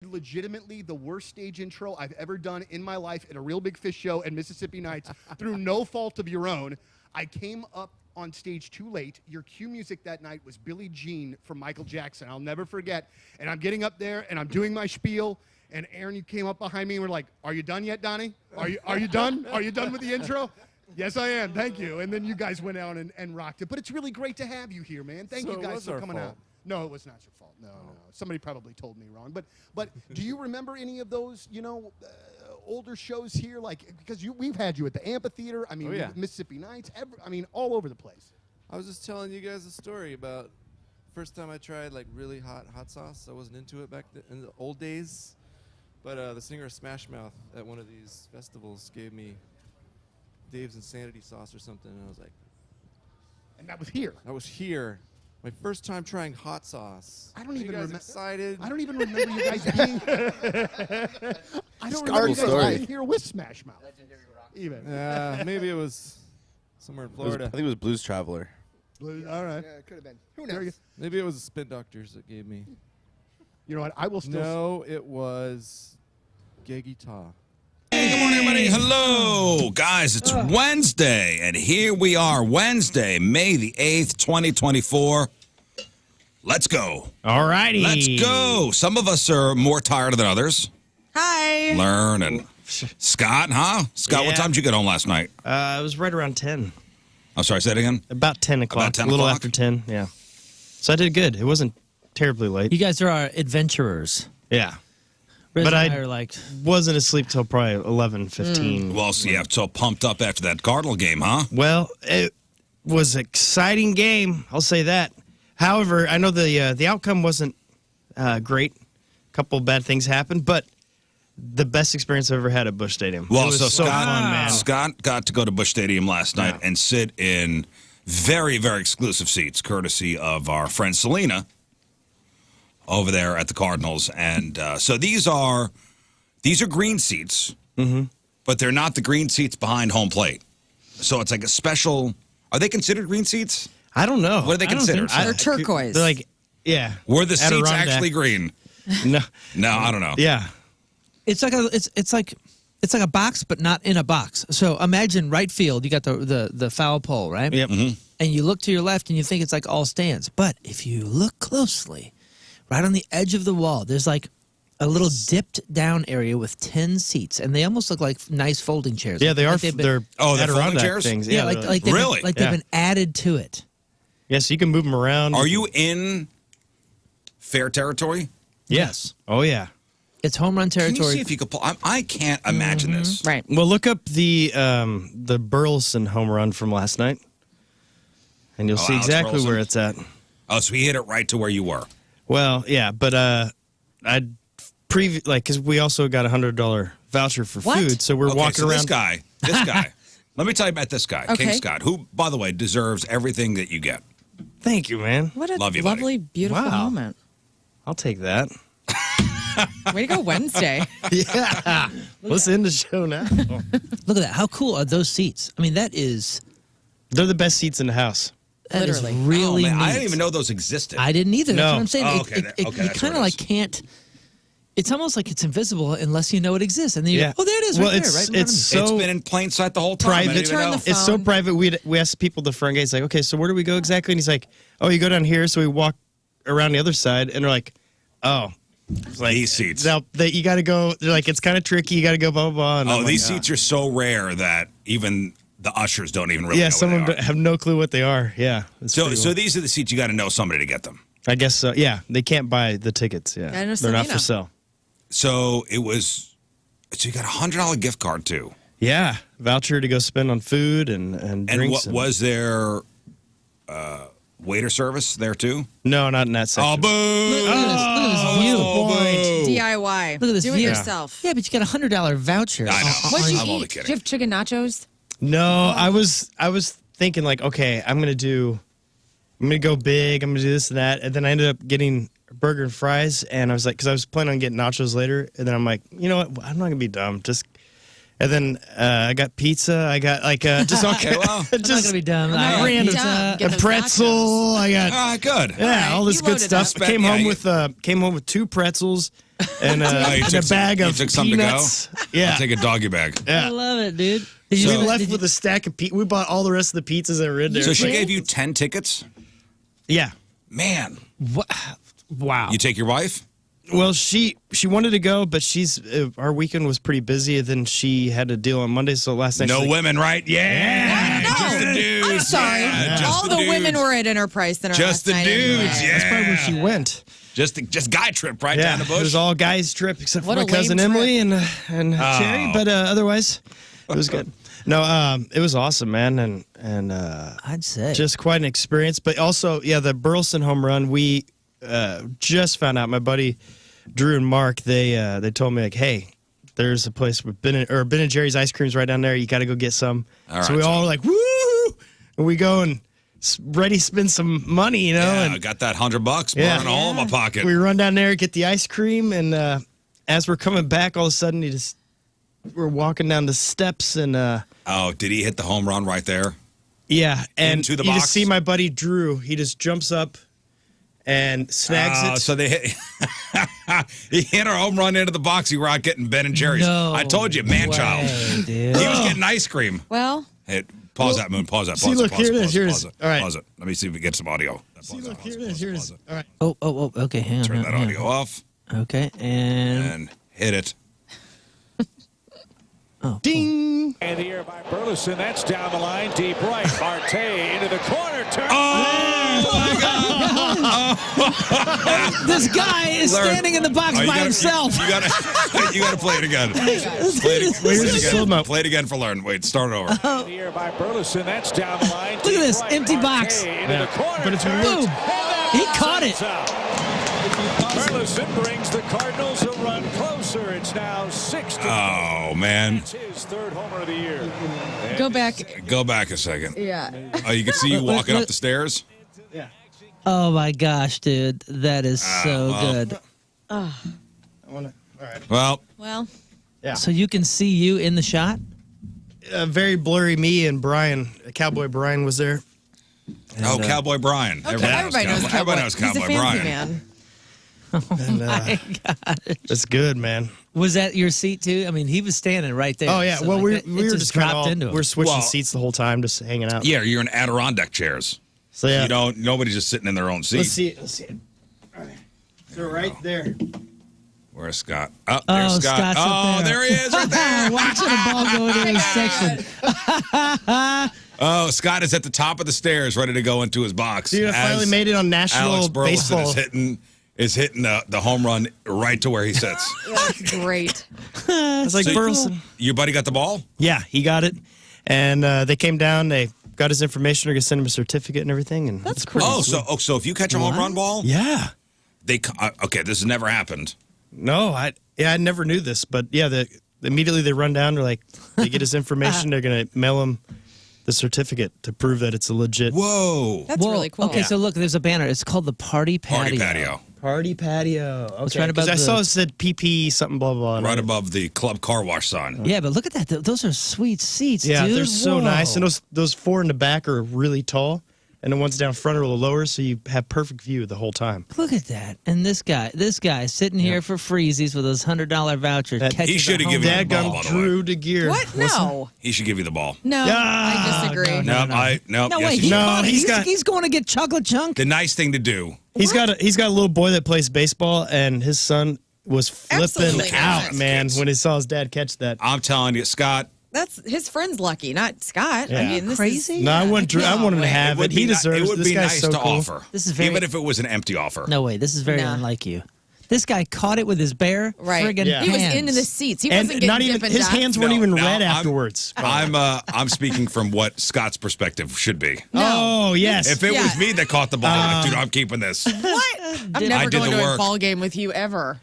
Legitimately the worst stage intro I've ever done in my life at a Real Big Fish show and Mississippi Nights through no fault of your own. I came up on stage too late. Your cue music that night was Billie Jean from Michael Jackson. I'll never forget. And I'm getting up there and I'm doing my spiel. And Aaron, you came up behind me and were like, "Are you done yet, Donnie? Are you done? Are you done with the intro?" "Yes, I am. Thank you." And then you guys went out and rocked it. But it's really great to have you here, man. Thank you guys for coming out. No, it was not your fault. No. Somebody probably told me wrong. But do you remember any of those, older shows here? Like, because we've had you at the amphitheater. I mean, Mississippi Nights. All over the place. I was just telling you guys a story about first time I tried like really hot sauce. I wasn't into it back in the old days. But the singer of Smash Mouth at one of these festivals gave me Dave's Insanity sauce or something, and I was like... And that was here? I was here. My first time trying hot sauce. I don't even remember. Excited? I don't even remember you guys being... I don't remember you guys being here with Smash Mouth. Even. Maybe it was somewhere in Florida. I think it was Blues Traveler. All right. Yeah, it could have been. Who knows? Maybe it was the Spin Doctors that gave me... You know what? I will still... No, it was Gay Guitar. Hey, good morning, everybody. Hello. Guys, it's Wednesday, and here we are, Wednesday, May the 8th, 2024. Let's go. All righty. Let's go. Some of us are more tired than others. Hi. Lern and Scott, huh? Scott, what time did you get home last night? It was right around 10. I'm sorry, say it again? About 10 o'clock. About 10 a little o'clock? after 10, yeah. So I did good. It wasn't terribly late. You guys are our adventurers. Yeah. Rizz But and I are like... wasn't asleep till probably 11:15. Well, so yeah, so pumped up after that Cardinal game, huh? Well, it was an exciting game. I'll say that. However, I know the outcome wasn't great. A couple bad things happened, but the best experience I've ever had at Busch Stadium. Well, it was so Scott, fun, man. Scott got to go to Busch Stadium last night and sit in very, very exclusive seats, courtesy of our friend Selena over there at the Cardinals. And so these are green seats, but they're not the green seats behind home plate. So it's like a special. Are they considered green seats? I don't know. What are they considered? They're turquoise. They're like, yeah. Were the seats Adirondack. actually green? No. No, I don't know. Yeah. It's like a box, but not in a box. So imagine right field. You got the foul pole, right? Yep. And you look to your left, and you think it's like all stands. But if you look closely, right on the edge of the wall, there's like a little dipped down area with 10 seats, and they almost look like nice folding chairs. Yeah, they are. Like They're folding Adirondack chairs? things. Yeah, like they've Really? been added to it. Yeah, so you can move them around. Are you in fair territory? Yes. Oh, yeah. It's home run Can territory. you see if you could pull? I can't imagine this. Right. Well, look up the Burleson home run from last night, and you'll see Alex exactly Burleson. where it's at. Oh, so he hit it right to where you were. Well, yeah, but because we also got a $100 voucher for food, so we're walking so around. This guy. Let me tell you about this guy, Okay. King Scott, who, by the way, deserves everything that you get. Thank you, man. What a Love you, buddy. lovely, beautiful Wow. moment. I'll take that. Way to go, Wednesday. Yeah. Let's end the show now. Look at that. How cool are those seats? I mean, that is They're the best seats in the house. that is Literally. really Oh, man, I neat. didn't even know those existed. I didn't either. No. That's what I'm saying. Oh, okay, okay, you that's kind what of it like is. can't. It's almost like it's invisible unless you know it exists, and then you Yeah. go, "Oh, there it is, Well, right it's- there, right in front of it's me." It's so been in plain sight the whole time. private. I didn't even Turn know. the It's so phone. private. We asked people at the front gate, it's like, okay, so where do we go exactly? And he's like, oh, you go down here. So we walk around the other side, and they're like, oh. It's like, These seats. Now, you got to go. They're like, it's kind of tricky. You got to go blah, blah, blah. And Oh, I'm these like, seats are so rare that even the ushers don't even really know some what of they them are. have no clue what they are. Yeah. it's So, pretty so cool. these are the seats you got to know somebody to get them. I guess so. Yeah. They can't buy the tickets. Yeah. I know They're not Selena. for sale. So it was. So you got a $100 gift card too. Yeah. Voucher to go spend on food and And drinks. what was there? Waiter service there too? No, not in that section. Oh, boo! Look at this view. DIY. Look at this Do view. it yourself. Yeah, but you got a $100 voucher. I know. What did you I'm only eat? kidding. Did you have chicken nachos? No, I was thinking like, okay, I'm gonna go big. I'm gonna do this and that, and then I ended up getting a burger and fries, and I was like, because I was planning on getting nachos later, and then I'm like, you know what? I'm not gonna be dumb. And then I got pizza. I got like just all Okay, well, I'm not gonna be dumb. not I gonna be ran dumb. Get a those pretzel. I got Good. yeah, right, all this you good loaded stuff. up. I came Yeah, home you- with 2 pretzels, and, you and a took bag you of took some to go? peanuts. Yeah. I'll take a doggy bag. Yeah. I love it, dude. We So- left with a stack of We bought all the rest of the pizzas that were in there. So she gave you 10 tickets? Yeah. Man. Wow. You take your wife? Well, she wanted to go, but our weekend was pretty busy. And then she had a deal on Monday, so last night. No she's like, women, right? Yeah. No, Just the dudes. I'm sorry. Yeah, just All the women dudes. were at Enterprise Center Just last the night dudes, anyway. yeah. That's probably where she went. Just guy trip right Yeah, down the it bush. was all guys' trip except for What my a lame cousin trip. Emily and Cherry. But otherwise, it was good. No, it was awesome, man, and I'd say. just quite an experience. But also, yeah, the Burleson home run. We just found out. My buddy Drew and Mark, they told me like, hey, there's a place with Ben and Jerry's ice creams right down there. You got to go get some. All so right, we so- all were like, woo! And we go and ready to spend some money, you know. Yeah, and I got that $100 Yeah. burning all in my pocket. we run down there, get the ice cream, and as we're coming back, all of a sudden, we're walking down the steps, and Oh, did he hit the home run right there? yeah, and Into the you box? just see my buddy Drew. He just jumps up and snags it. So they hit. He hit a home run into the box. You were out getting Ben and Jerry's. No I told you, man child. way, dude. He was getting ice cream. Well, Hey, pause that, Moon. Pause that. Pause see, it. look, Pause here it. it is, Pause here it Pause is. it. All right. Pause it. Let me see if we get some audio. See, look, here it is. Here it is. All right. Oh, okay. Hang on. Turn hang that on, audio off Okay, and and hit it. Ding. And the air by Burleson. That's down the line, deep right. Marte into the corner. Turn. Oh my God! this guy is Lern. standing in the box Oh, you by gotta- himself. You gotta play it again. Play it, Wait, here's the slow-mo. Play it again for Lern. Wait, start it over. In the air by Burleson. That's down the line. Look at deep this, right. empty Marte box. Into the corner. But it's turns, weird. Boom. and that He ball caught it. sends out. Burleson brings the Cardinals a run closer. It's now 6-4. Oh man, It's his third homer of the year. go back. go back a second. Yeah. Oh, you can see you walking up the stairs. Oh my gosh, dude, that is so well. good. I wanna. All right. Well, Well, So you can see you in the shot. Very blurry. Me and Brian, Cowboy Brian, was there. And, Cowboy Brian. okay, everybody knows Cowboy. Everybody knows He's a Cowboy fancy Brian. man. And, it's good, man. Was that your seat too? I mean, he was standing right there. Oh yeah. so, well, like, we it were just kinda dropped all, into him. we're switching Well- seats the whole time, just hanging out. Yeah, you're in Adirondack chairs. So yeah. Nobody's just sitting in their own seat. Let's see it. Let's see it. All right. So right there. Where's Scott? Oh, there's Oh, Scott. Scott's up Oh, there he is, right there. Watching the ball go into his section. Oh, Scott is at the top of the stairs, ready to go into his box. Dude, I finally as made it on Alex National Burleson Baseball. is hitting the home run right to where he sits. That's great. It's like So- Burleson. Your buddy got the ball? Yeah, he got it. And they came down. They got his information. They're gonna send him a certificate and everything. And That's it's pretty cool. sweet. So if you catch a home run ball, Yeah. okay, this has never happened. No, I never knew this, but yeah, immediately they run down. They're like, they get his information. They're gonna mail him the certificate to prove that it's a legit Whoa. That's really cool. Okay, so look, there's a banner. It's called the Party Patio. Party patio. party patio. Okay, right above 'cause I the- saw it said PP something blah blah. and Right I- above the club car wash sign. Yeah, but look at that. Those are sweet seats, Yeah, dude. they're so Whoa. nice, and those four in the back are really tall, and the ones down front are a little lower, so you have perfect view the whole time. Look at that. And this guy sitting here for freezies with his $100 voucher. That- catches He should a have home given run. you the ball, Dadgum by the way. Drew DeGear. What? Listen. No. He should give you the ball. No. I disagree. No, No, yes, wait. he should. No, He's going to get chocolate chunk. The nice thing to do. He's got a little boy that plays baseball, and his son was flipping Absolutely out, not. man, Kids. when he saw his dad catch that. I'm telling you, Scott. That's his friend's lucky, not Scott. I Yeah. mean, this Crazy? Is, No, I want Drew. I want him to way. have it. He deserves. It would this be guy's nice so to cool. offer. This is very- even if it was an empty offer. No way. This is very Nah. unlike you. This guy caught it with his bare Right. friggin' Yeah. He was hands. into the seats. He And wasn't getting not even Dippin' his Dots. hands weren't No, even no, red I'm- afterwards. I'm speaking from what Scott's perspective should be. Oh yes. If it was Yeah. me that caught the ball, I'm like, dude, I'm keeping this. What? I'm I never did going the to a work. ball game with you ever.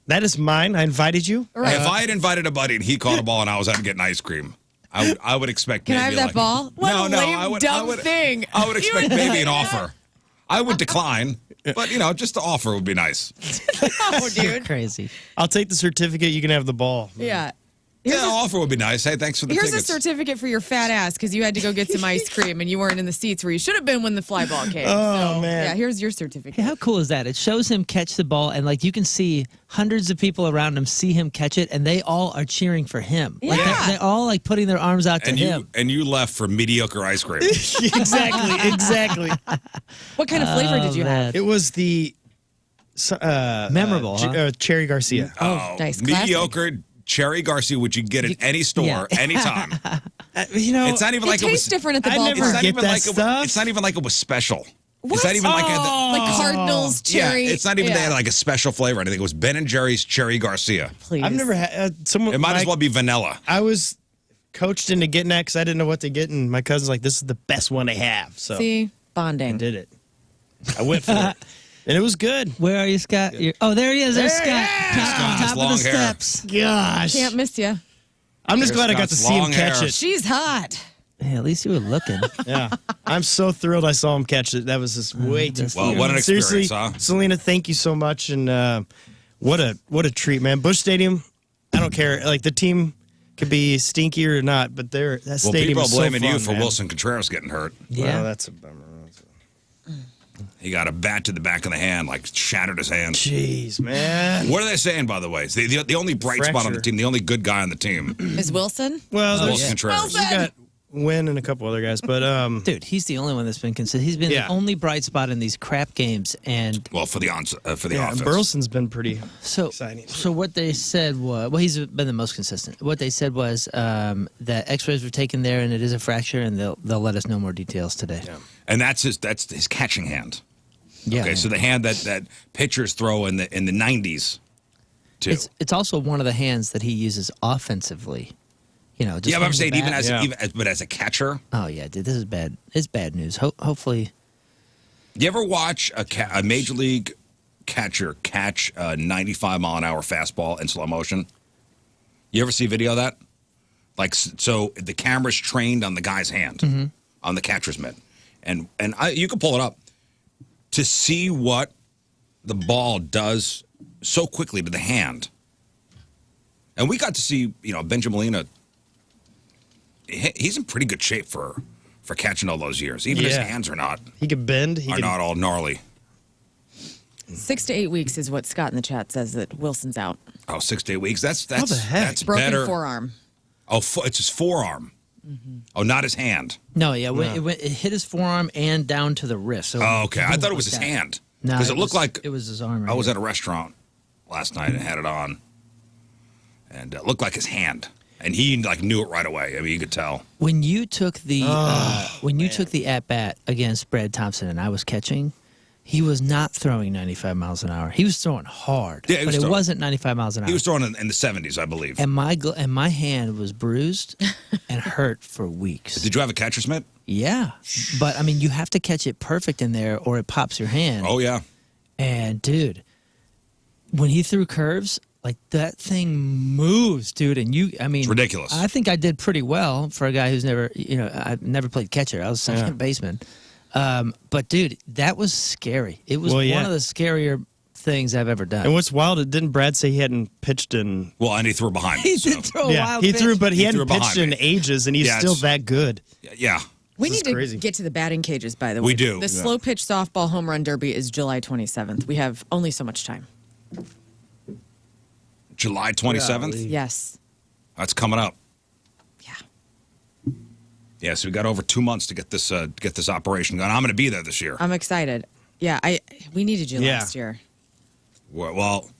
That is mine. I invited you. Right. If I had invited a buddy and he caught a ball and I was out getting ice cream, I would expect Can I maybe have that like, ball? What no, a no, lame, I would, dumb I would, thing. I would expect maybe an offer. I would decline, but just the offer would be nice. Oh, You're dude. crazy. I'll take the certificate. You can have the ball. Yeah. Yeah, offer would be nice. Hey, thanks for the Here's tickets. a certificate for your fat ass because you had to go get some ice cream and you weren't in the seats where you should have been when the fly ball came. Oh, man. Yeah, here's your certificate. Hey, how cool is that? It shows him catch the ball, and like you can see hundreds of people around him see him catch it, and they all are cheering for him. Like Yeah. they're all like putting their arms out to him. And you left for mediocre ice cream. exactly. What kind of flavor did you have? It was the Memorable, huh? Cherry Garcia. Oh, nice. Classic. Mediocre Cherry Garcia, which you can get at any store, Yeah. anytime. It's not even It like it tastes was. different at the I ballpark. never It's not get even that like stuff. it's not even like it was special. What? It's not even like Like Cardinals cherry. Yeah, it's not even they Yeah. had like a special flavor. I think it was Ben and Jerry's Cherry Garcia. Please. I've never had someone. It might as well be vanilla. I was coached into getting that because I didn't know what to get, and my cousin's like, "This is the best one they have." So See, I bonding. did it. I went for it, and it was good. Where are you, Scott? Oh, there he is. There's Scott. Scott, Top his of long the hair. steps. Gosh, Can't miss you. I'm just There's glad I got to Scott's see him long catch hair. it. She's hot. Hey, at least you were looking. Yeah, I'm so thrilled I saw him catch it. That was just way too. that's fun. Well, what an Seriously, experience, huh? Selena, thank you so much, and what a treat, man. Busch Stadium, I don't care. Like the team could be stinky or not, but that Well, stadium people are is so blaming fun, you for man. Wilson Contreras getting hurt. Yeah. Well, that's a bummer. He got a bat to the back of the hand, like shattered his hand. Jeez, man. What are they saying, by the way? It's the only bright spot on the Fracture. team, the only good guy on the team Is Wilson? Well, is there's Wilson Contreras. Wilson! we got Wynn and a couple other guys, but Dude, he's the only one that's been consistent. He's been Yeah. the only bright spot in these crap games. And Well, for the yeah, offense. Burleson's been pretty so, exciting. so what they said was, well, he's been the most consistent. What they said was that X-rays were taken there, and it is a fracture, and they'll let us know more details today. Yeah. And that's his catching hand. Yeah. Okay, so the hand that pitchers throw in the 90s, too. It's also one of the hands that he uses offensively. You know, just Yeah, but I'm swinging saying the even bat. but as a catcher. Oh yeah, dude, this is bad. It's bad news. Hopefully, You ever watch a major league catcher catch a 95-mile-an-hour fastball in slow motion? You ever see video of that? Like, so the camera's trained on the guy's hand, on the catcher's mitt, and you can pull it up to see what the ball does so quickly to the hand. And we got to see, Benjamin Molina. He's in pretty good shape for catching all those years. Even his Yeah. hands are not He could bend. He could, not all gnarly. 6 to 8 weeks is what Scott in the chat says that Wilson's out. Oh, 6 to 8 weeks. That's the heck? that's Broken better. forearm. Oh, it's his forearm. Oh, not his hand. no, yeah, it hit his forearm and down to the wrist. So Oh, okay. I boom, thought it was like his that. hand No, because it looked like it was his arm. I was at a restaurant last night and had it on, and it looked like his hand. And he knew it right away. I mean, you could tell. When you took the took the at bat against Brad Thompson and I was catching, he was not throwing 95 miles an hour. He was throwing hard, Yeah, he was but it throwing- wasn't 95 miles an hour. He was throwing in the 70s, I believe. and my hand was bruised and hurt for weeks. Did you have a catcher's mitt? Yeah, but I mean, you have to catch it perfect in there, or it pops your hand. Oh yeah. And dude, when he threw curves, like that thing moves, dude. And It's ridiculous. I think I did pretty well for a guy who's never, I've never played catcher. I was second baseman. But dude, that was scary. It was Well, yeah. one of the scarier things I've ever done. and what's wild, didn't Brad say he hadn't pitched in? Well, and he threw behind. he so. did throw a Yeah, wild he pitch. threw, but he He hadn't threw pitched behind in me. ages, and he's Yeah, still it's- that good. Yeah. We This need is to crazy. get to the batting cages, by the way. We do. The slow pitch softball home run derby is July 27th. We have only so much time. July 27th. Yes. That's coming up. Yeah. Yeah, so we got over 2 months to get this operation going. I'm going to be there this year. I'm excited. Yeah, we needed you Yeah. last year. Well,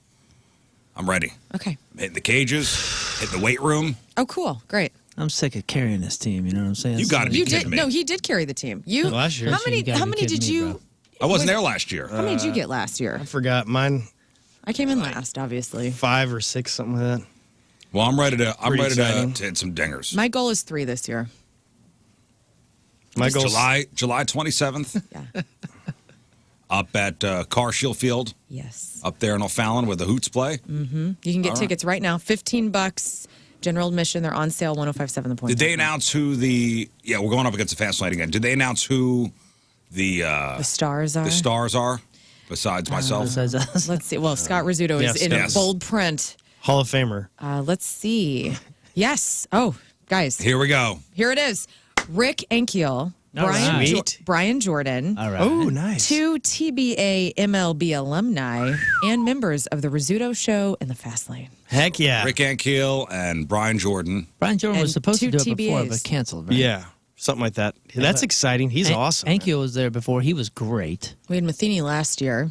I'm ready. Okay. Hitting the cages, hitting the weight room. Oh, cool. Great. I'm sick of carrying this team. You know what I'm saying? You gotta be You kidding did. me. No, he did carry the team. You Last year. How You gotta How be many kidding did me, you? bro. I wasn't there last year. How many did you get last year? I forgot mine, I came in last, obviously. 5 or 6, something like that. Well, I'm ready to exciting. to hit some dingers. My goal is 3 this year. My goal. July 27th Yeah. up at Car Shield Field Yes. up there in O'Fallon where the Hoots play. You can get tickets right now. $15. General admission. They're on sale. 105.7 The Point. Did they announce who the? Yeah, we're going up against the Fast Lane again. Did they announce who the The stars are. the stars are besides myself? Besides us. Let's see. Well, Scott Rizzuto is Yes, in yes. bold print. Hall of Famer. Let's see. Yes. Oh, guys. Here we go. Here it is. Rick Ankiel, All right. Brian Jordan. All right. Oh, nice. 2 TBA MLB alumni and members of the Rizzuto Show and the Fast Lane. Heck yeah. Rick Ankiel and Brian Jordan. Brian Jordan was And supposed to 2 do it before, TBAs. but canceled. Right? Yeah. Something like that. That's but- exciting. He's awesome. man. Ankiel was there before. He was great. We had Matheny last year.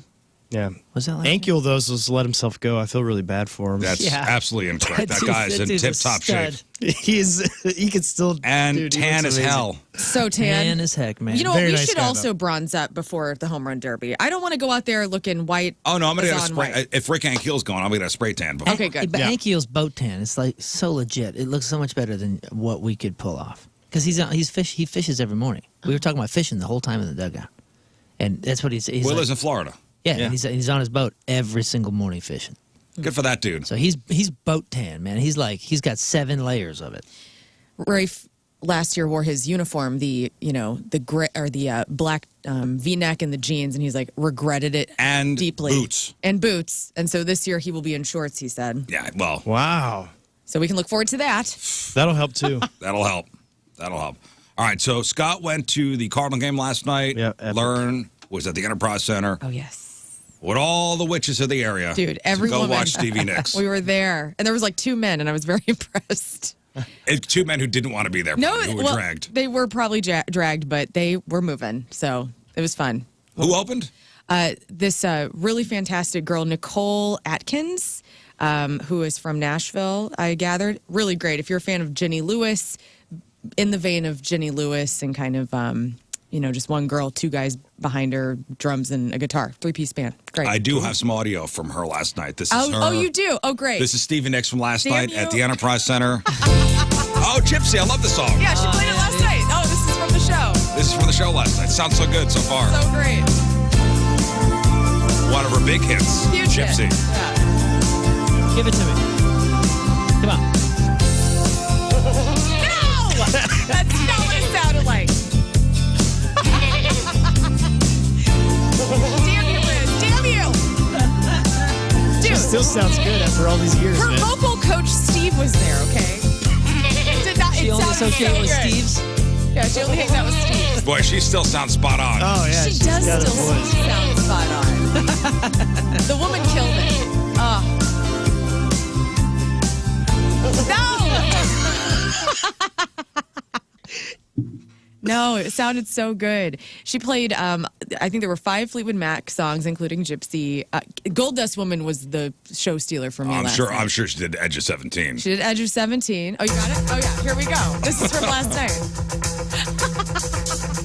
Yeah. Was that last year? Ankiel, though, just let himself go. I feel really bad for him. That's Yeah. absolutely incorrect. That guy's in dude's a tip-top shape. stud. he can still And dude, he tan looks as amazing. hell. So tan. Man as heck, man. You know, Very we nice should guy, also bronze up before the home run derby. I don't want to go out there looking white. Oh, no, I'm going to get a as on spray. white. If Rick Ankiel's going, I'm going to get a spray tan before. Okay, good. But Yeah. Ankiel's boat tan, it's like so legit. It looks so much better than what we could pull off. Because he fishes every morning. We were talking about fishing the whole time in the dugout, and that's what he's Will like, lives in Florida. yeah. Yeah. And he's on his boat every single morning fishing. Good for that dude. So he's boat tan, man. He's got 7 layers of it. Rafe last year wore his uniform, the gray or the black V-neck and the jeans, and he's like regretted it And deeply. boots. And so this year he will be in shorts. He said. Yeah, well, Wow. So we can look forward to that. That'll help, too. that'll help. That'll help. All right, so Scott went to the Cardinal game last night. Yeah, epic. Lern was at the Enterprise Center Oh yes, with all the witches of the area. dude. to Every go woman. watch Stevie Nicks. We were there, and there was like 2 men, and I was very impressed. It's 2 men who didn't want to be there. No, who were well, dragged. they were probably dragged, but they were moving, so it was fun. Who opened? This really fantastic girl, Nicole Atkins, who is from Nashville, I gathered. Really great. If you're a fan of Jenny Lewis, in the vein of Jenny Lewis and kind of, just one girl, 2 guys behind her, drums and a guitar, 3-piece band. Great. I do have some audio from her last night. This is her. Oh, you do? Oh, great. This is Stevie Nicks from last Damn night you. at the Enterprise Center. Oh, Gypsy, I love the song. Yeah, she played it last night. Oh, this is from the show. This is from the show last night. Sounds so good so far. So great. One of her big hits, Huge hit. Gypsy. Yeah. Give it to me. Come on. No! That's not what it sounded like. Damn you, Rizz. Damn you. Dude, Still sounds good after all these years, her man. vocal coach, Steve, was there, okay? Did not, She it only sounded associated so with good. Steve's. Yeah, she only hangs out with Steve. Boy, she still sounds spot on. Oh, yeah. She she's does got a still voice. sound spot on. The woman killed it. No, it sounded so good. She played, I think there were 5 Fleetwood Mac songs, including Gypsy. Gold Dust Woman was the show stealer for me I'm last sure. night. I'm sure she did Edge of 17. She did Edge of 17. Oh, you got it? Oh, yeah. Here we go. This is from last night.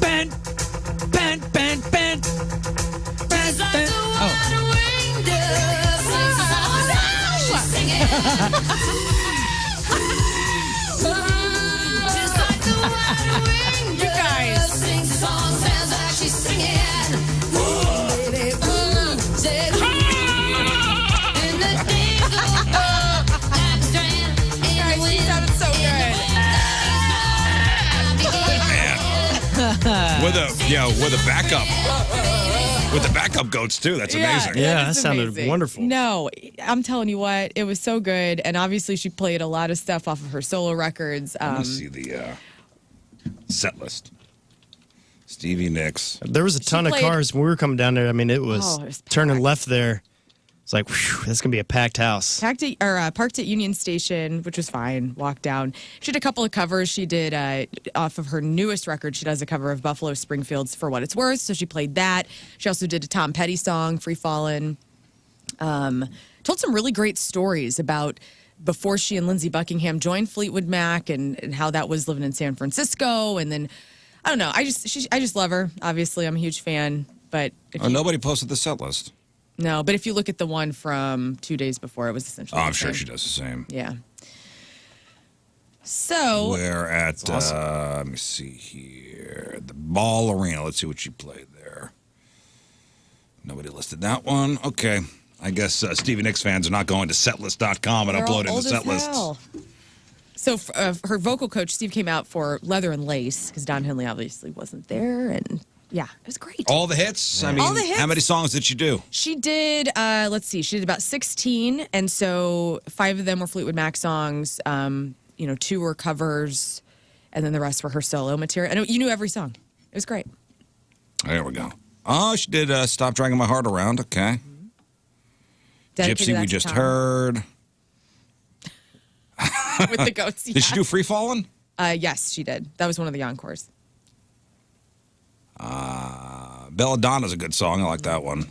Bend. You guys. Guys, she sounded so good. Man, with a backup, with the backup goats too. That's amazing. Yeah, is that sounded amazing. wonderful. No, I'm telling you what, it was so good. And obviously, she played a lot of stuff off of her solo records. Let me see the set list. Stevie Nicks. There was a ton of played- cars when we were coming down there. I mean, it was, Oh, it was turning packed. left there. It's like, whew, that's going to be a packed house. Parked at Union Station, which was fine. Walked down. She did a couple of covers. She did off of her newest record. She does a cover of Buffalo Springfield's "For What It's Worth," so she played that. She also did a Tom Petty song, "Free Fallin'." Told some really great stories about before she and Lindsey Buckingham joined Fleetwood Mac and how that was living in San Francisco. And then I don't know. I just love her. Obviously, I'm a huge fan. But if you, Nobody posted the set list. no. But if you look at the one from 2 days before, it was essentially. Oh, I'm the sure same. she does the same. Yeah. So We're at, awesome. let me see here, the Ball Arena. Let's see what she played there. Nobody listed that one. Okay. I guess Stevie Nicks fans are not going to setlist.com and they're all uploading old the set as lists. hell. So her vocal coach Steve came out for Leather and Lace because Don Henley obviously wasn't there, and yeah, it was great. All the hits? I mean, All the hits. how many songs did she do? She did, let's see, she did about 16, and so 5 of them were Fleetwood Mac songs. 2 were covers, and then the rest were her solo material. And you knew every song. It was great. There we go. Oh, she did Stop Dragging My Heart Around. Okay. Dedicated Gypsy, that we to just Tom. heard. With the goats, yeah. Did she do Free Fallin'? Yes, she did. That was one of the encores. Belladonna's a good song. I like that one.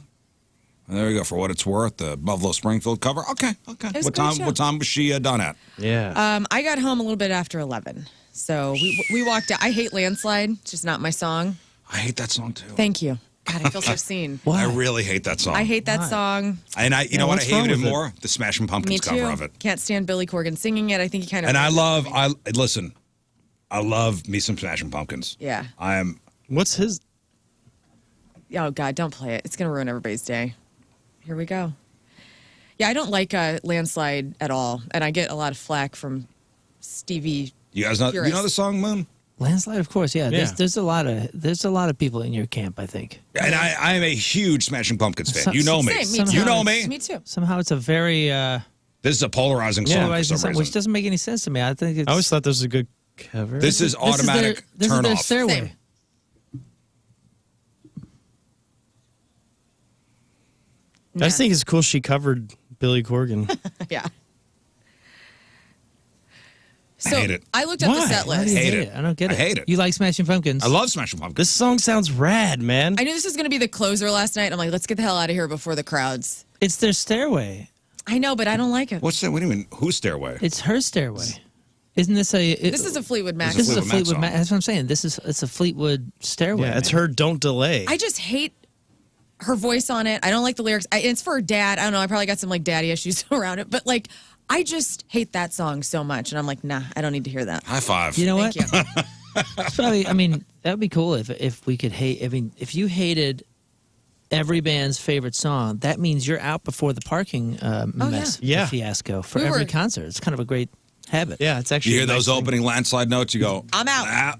And there we go. For What It's Worth, the Buffalo Springfield cover. Okay. was a What great time? show. What time was she done at? Yeah. I got home a little bit after 11. So we walked out. I hate Landslide. It's just not my song. I hate that song too. Thank you. God, I feel so seen. I really hate that song. I hate that song. And you know what? I what's wrong hated it with it? more. The Smashing Me Pumpkins too. cover of it. Can't stand Billy Corgan singing it. I think he kind of. And I listen. I love me some Smashing Pumpkins. Yeah. I am. What's his? Oh God, don't play it. It's gonna ruin everybody's day. Here we go. Yeah, I don't like Landslide at all, and I get a lot of flack from Stevie. You guys know? You know the song Moon? Landslide, of course, yeah. Yeah. There's a lot of people in your camp, I think. And I am a huge Smashing Pumpkins fan. Some- You know me. Same, me You too. know me. Me too. Somehow it's a very This is a polarizing song for polarizing some song, reason. which doesn't make any sense to me. I think it's I always thought this was a good cover. This is automatic this turn is their off. stairway. Same. I just think it's cool she covered Billy Corgan. Yeah. I So hate it. I looked up the Why? set Why do list. you Hate hate it. it? I don't get I it. hate it. You like Smashing Pumpkins? I love Smashing Pumpkins. This song sounds rad, man. I knew this was going to be the closer last night. I'm like, let's get the hell out of here before the crowds. It's their stairway. I know, but I don't like it. What's that? What do you mean? Whose stairway? It's her stairway. Isn't this This is a Fleetwood Mac. This is a Fleetwood Mac Fleetwood song. Mac. That's what I'm saying. It's a Fleetwood stairway. Yeah, it's man. her Don't Delay. I just hate her voice on it. I don't like the lyrics. It's for her dad. I don't know. I probably got some like daddy issues around it, but like, I just hate that song so much. And I'm like, nah, I don't need to hear that. High five. You know what? Thank you. It's probably. I mean, that would be cool if we could hate. I mean, if you hated every band's favorite song, that means you're out before the parking mess Yeah. fiasco for We every were- concert. It's kind of a great habit. Yeah, it's actually. You hear a nice those thing. opening Landslide notes? You go, I'm out.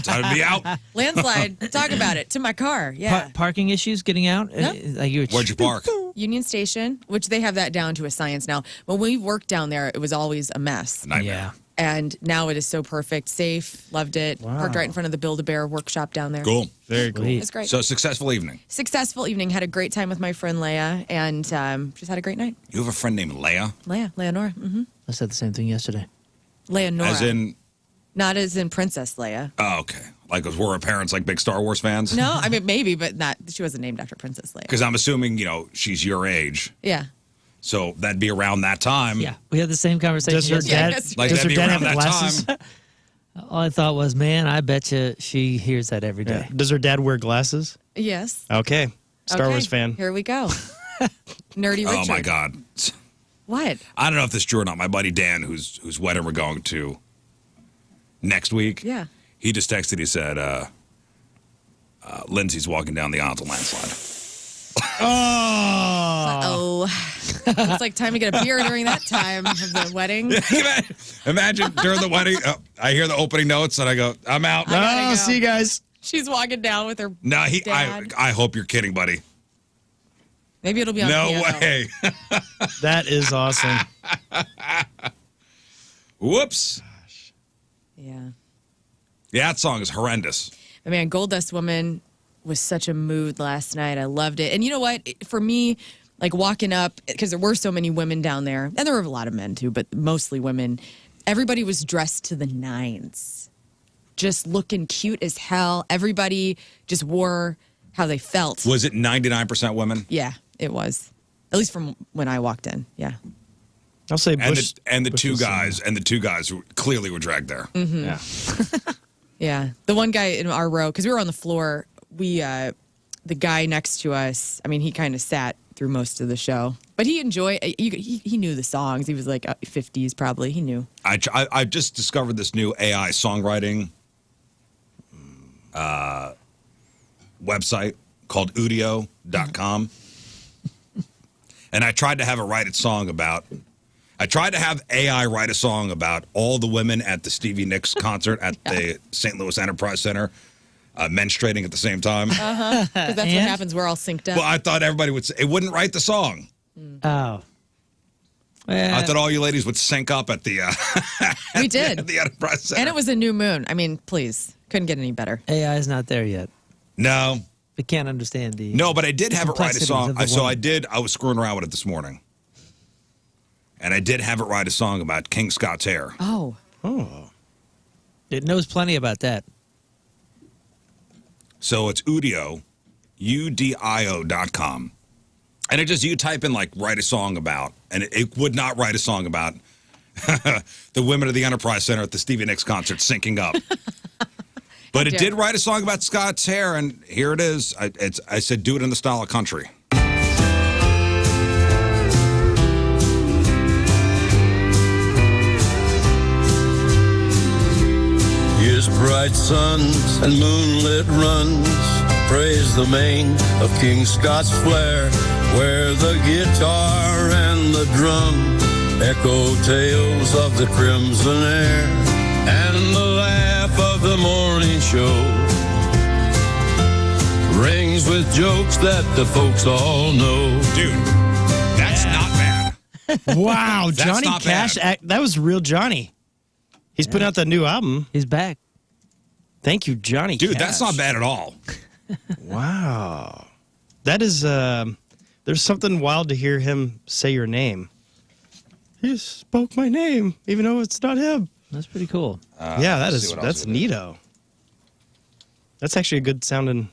Time to be out. Landslide. Talk about it. To my car. Yeah. Parking issues getting out. No. Like you were, Where'd you park? Union Station, which they have that down to a science now. When we worked down there, it was always a mess. Nightmare. Yeah. And now it is so perfect. Safe. Loved it. Wow. Parked right in front of the Build-A-Bear workshop down there. Cool. Very cool. Sweet. It's great. So successful evening. Successful evening. Had a great time with my friend Leia, and just had a great night. You have a friend named Leia, Leonora. Mm-hmm. I said the same thing yesterday. Leonora. as in. Not as in Princess Leia. Oh, okay. Like, were her parents like big Star Wars fans? No, I mean maybe, but not. She wasn't named after Princess Leia. Because I'm assuming she's your age, Yeah. so that'd be around that time. Yeah, we had the same conversation. Does her yesterday. dad? Yeah, Like, does her that'd be dad around have that glasses? time. All I thought was, man, I bet you she hears that every day. Yeah. Does her dad wear glasses? Yes. Okay. Star Okay, Wars fan. Here we go. Nerdy Richard. Oh my God. What? I don't know if this is true or not. My buddy Dan, whose wedding we're going to next week. Yeah. He just texted. He said, "Lindsay's walking down the aisle to Landslide." Oh. It's like time to get a beer during that time of the wedding. Imagine during the wedding, I hear the opening notes and I go, "I'm out." I gotta Oh, go. see you guys. She's walking down with her. No, Dad. I hope you're kidding, buddy. Maybe it'll be on No piano. way. That is awesome. Whoops. Yeah. Yeah, that song is horrendous. But man, Goldust Woman was such a mood last night. I loved it. And you know what? For me, like walking up, because there were so many women down there, and there were a lot of men too, but mostly women, everybody was dressed to the nines. Just looking cute as hell. Everybody just wore how they felt. Was it 99% women? Yeah, it was. At least from when I walked in. Yeah. I'll say And Bush. the Bush two was guys who clearly were dragged there. Mm-hmm. Yeah. Yeah. The one guy in our row, because we were on the floor, the guy next to us, I mean, he kind of sat through most of the show. But he enjoyed, he knew the songs. He was like 50s probably. He knew. I just discovered this new AI songwriting website called udio.com. And I tried to have AI write a song about all the women at the Stevie Nicks concert at the St. Louis Enterprise Center menstruating at the same time. Because that's what And? happens. We're all synced up. Well, I thought everybody would say, it wouldn't write the song. Oh, I thought all you ladies would sync up at the We did. at the Enterprise Center. And it was a new moon. I mean, please. Couldn't get any better. AI is not there yet. No. We can't understand the. No, but I did have it write a complexities song. of the So woman. I was screwing around with it this morning. And I did have it write a song about King Scott's hair. Oh. It knows plenty about that. So it's Udio, UDIO.com. And it just, you type in, like, write a song about, and it would not write a song about the women of the Enterprise Center at the Stevie Nicks concert syncing up. But it did write a song about Scott's hair, and here it is. I said, do it in the style of country. His bright suns and moonlit runs praise the mane of King Scott's flair, where the guitar and the drum echo tales of the crimson air, and the laugh of the morning show rings with jokes that the folks all know. Dude, that's not bad. Wow, That's Johnny not Cash. bad. That was real Johnny. He's putting out the new album. He's back. Thank you, Johnny Dude, Cash. that's not bad at all. Wow. That is, there's something wild to hear him say your name. He spoke my name, even though it's not him. That's pretty cool. Yeah, let's see what else that's we did. neato. That's actually a good sounding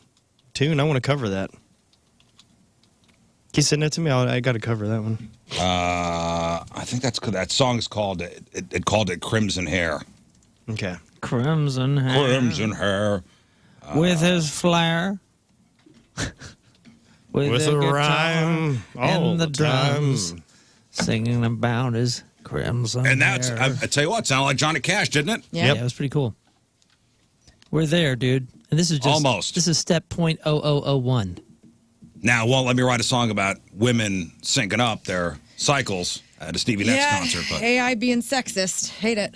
tune. I want to cover that. Can you send that to me? I got to cover that one. I think that song is called, it called it Crimson Hair. Okay. Crimson hair. Crimson Hair. With his flair. With the a guitar rhyme all and the the drums. time. Singing about his crimson And that's, hair. I tell you what, sounded like Johnny Cash, didn't it? Yeah. Yeah, it was pretty cool. We're there, dude. And this is just Almost. This is step 0.0001. Now, it won't let me write a song about women syncing up their cycles at a Stevie Nicks concert, but AI being sexist. Hate it.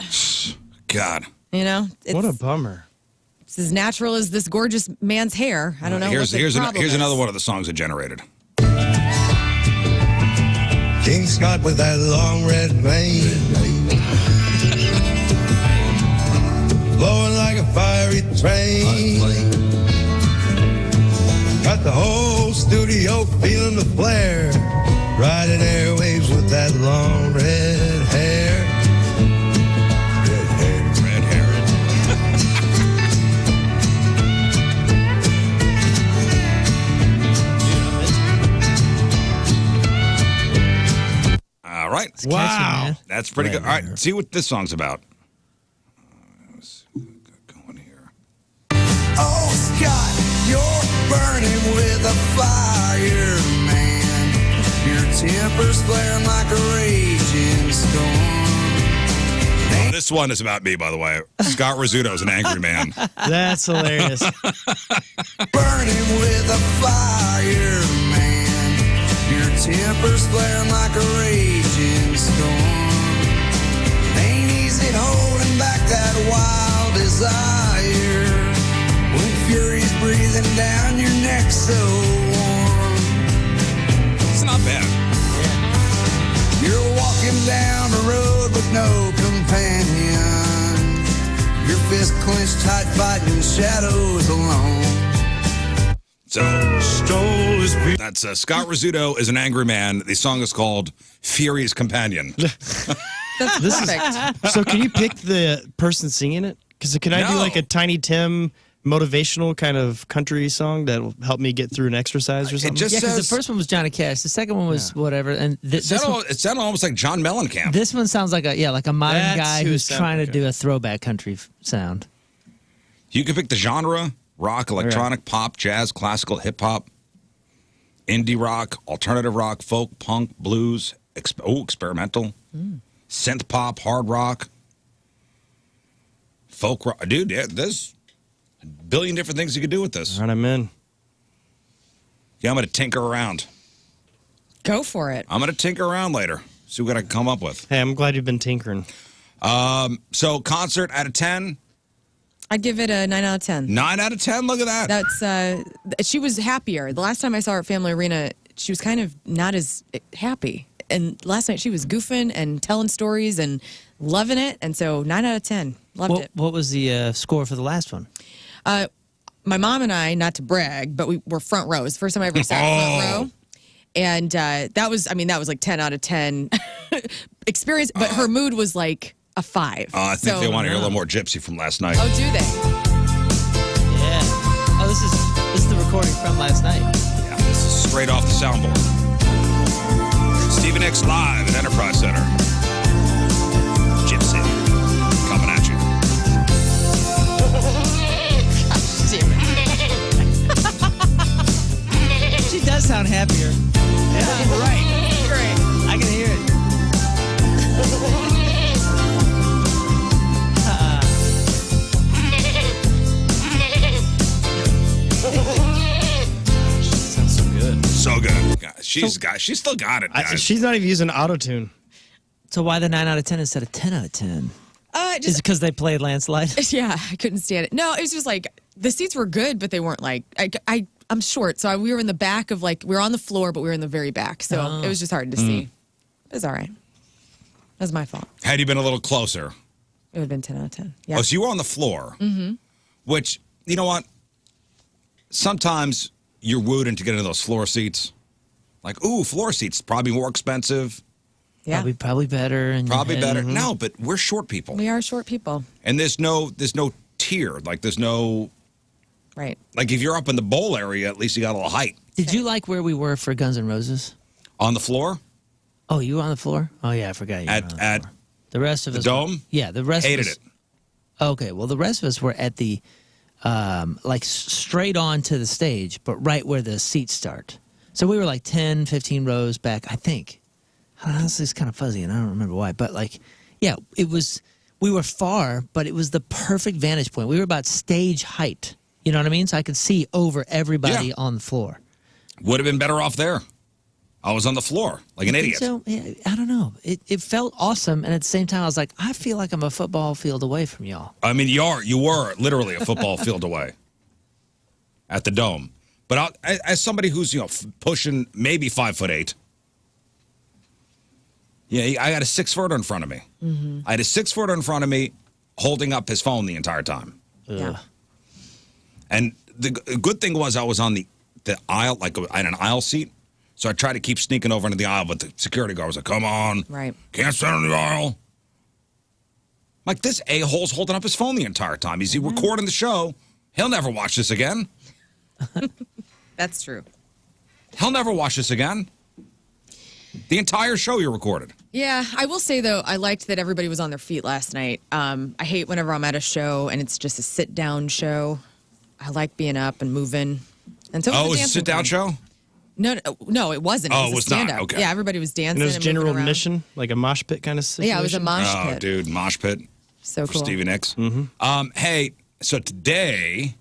God. You know? It's, What a bummer. it's as natural as this gorgeous man's hair. I don't know Here's what the problem here's is. another one of the songs it generated. King Scott with that long red mane, blowing like a fiery train. Got the whole studio feeling the flare, riding airwaves with that long red hair. Red hair. Red hair. All right. It's catchy, man. That's pretty Red good. All right, hair. see what this song's about. Let's go in here. Oh, Scott, you're burning with a fire, man. Your temper's flaring like a raging storm. This one is about me, by the way. Scott Rizzuto is an angry man. That's hilarious. Burning with a fire, man. Your temper's flaring like a raging storm. Ain't easy holding back that wild desire when fury's breathing down your neck so warm. It's not bad. You're walking down the road with no companion. Your fist clenched tight, fighting shadows alone. So that's Scott Rizzuto is an angry man. The song is called Fury's Companion. That's perfect. So can you pick the person singing it? Because can I do No. like a Tiny Tim motivational kind of country song that will help me get through an exercise or something? just Yeah, because says the first one was Johnny Cash. The second one was whatever. And it sounded almost like John Mellencamp. this one sounds like a modern That's guy who who's sound- trying to okay. do a throwback country sound. You can pick the genre: rock, electronic, pop, jazz, classical, hip hop, indie rock, alternative rock, folk, punk, blues, experimental, synth pop, hard rock, folk rock. Dude, yeah, there's a billion different things you could do with this. All right, I'm in. Yeah, I'm going to tinker around. Go for it. I'm going to tinker around later. See what I can come up with. Hey, I'm glad you've been tinkering. So concert out of 10, I'd give it a 9 out of 10. 9 out of 10. Look at that. That's she was happier. The last time I saw her at Family Arena, she was kind of not as happy. And last night she was goofing and telling stories and loving it. And so 9 out of 10. Loved it. What was the score for the last one? My mom and I, not to brag, but we were front rows. First time I ever sat front row. And that was like 10 out of 10 experience. But her mood was like a 5. I think they want to hear a little more Gypsy from last night. Oh, do they? Yeah. Oh, this is the recording from last night. Yeah, this is straight off the soundboard. Stevie Nicks live at Enterprise Center. Gypsy coming at you. She does sound happier. Yeah, right. Great. I can hear it. Sounds so good. So good. She's still got it, guys. She's not even using auto-tune. So why the 9 out of 10 instead of 10 out of 10? Is it because they played Landslide? Yeah, I couldn't stand it. No, it was just like the seats were good, but they weren't like I'm short, so we were in the back of we were on the floor, but we were in the very back, so it was just hard to see. It was all right. That was my fault. Had you been a little closer? It would have been 10 out of 10. Yeah. Oh, so you were on the floor. Mm-hmm. Which, you know what? Sometimes you're wooed into getting those floor seats. Like, ooh, floor seats, probably more expensive. Yeah. Probably better. And Probably better. No, but we're short people. We are short people. And there's no tier. Like, there's no... Right. Like, if you're up in the bowl area, at least you got a little height. Did you like where we were for Guns N' Roses? On the floor? Oh, you were on the floor? Oh, yeah, I forgot you were on the At floor. The rest of the us... Dome? Yeah, the rest Hated of us... it. Okay, well, the rest of us were at the... straight on to the stage, but right where the seats start. So we were like 10, 15 rows back, I think. Honestly, it's kind of fuzzy, and I don't remember why. But, yeah, it was... We were far, but it was the perfect vantage point. We were about stage height. You know what I mean? So I could see over everybody on the floor. Would have been better off there. I was on the floor like an idiot. So, yeah, I don't know. It felt awesome, and at the same time, I was like, I feel like I'm a football field away from y'all. I mean, you were literally a football field away at the Dome. But as somebody who's pushing maybe 5'8", yeah, I got a 6-footer in front of me. Mm-hmm. I had a 6-footer in front of me, holding up his phone the entire time. Yeah. And the good thing was I was on the aisle, like I had an aisle seat. So I tried to keep sneaking over into the aisle, but the security guard was like, come on. Right. Can't stand in the aisle. Like, this a-hole's holding up his phone the entire time. He's recording the show. He'll never watch this again. That's true. He'll never watch this again. The entire show you recorded. Yeah, I will say, though, I liked that everybody was on their feet last night. I hate whenever I'm at a show and it's just a sit-down show. I like being up and moving. And so Oh, it was a sit-down show? No, it wasn't. Oh, it it was was not. stand-up. Okay. Yeah, everybody was dancing. And it was and general moving around. admission, like a mosh pit kind of situation? Yeah, it was a mosh Oh, pit. dude, mosh pit. So For cool. Stevie Nicks. Mm-hmm. Hey, so today,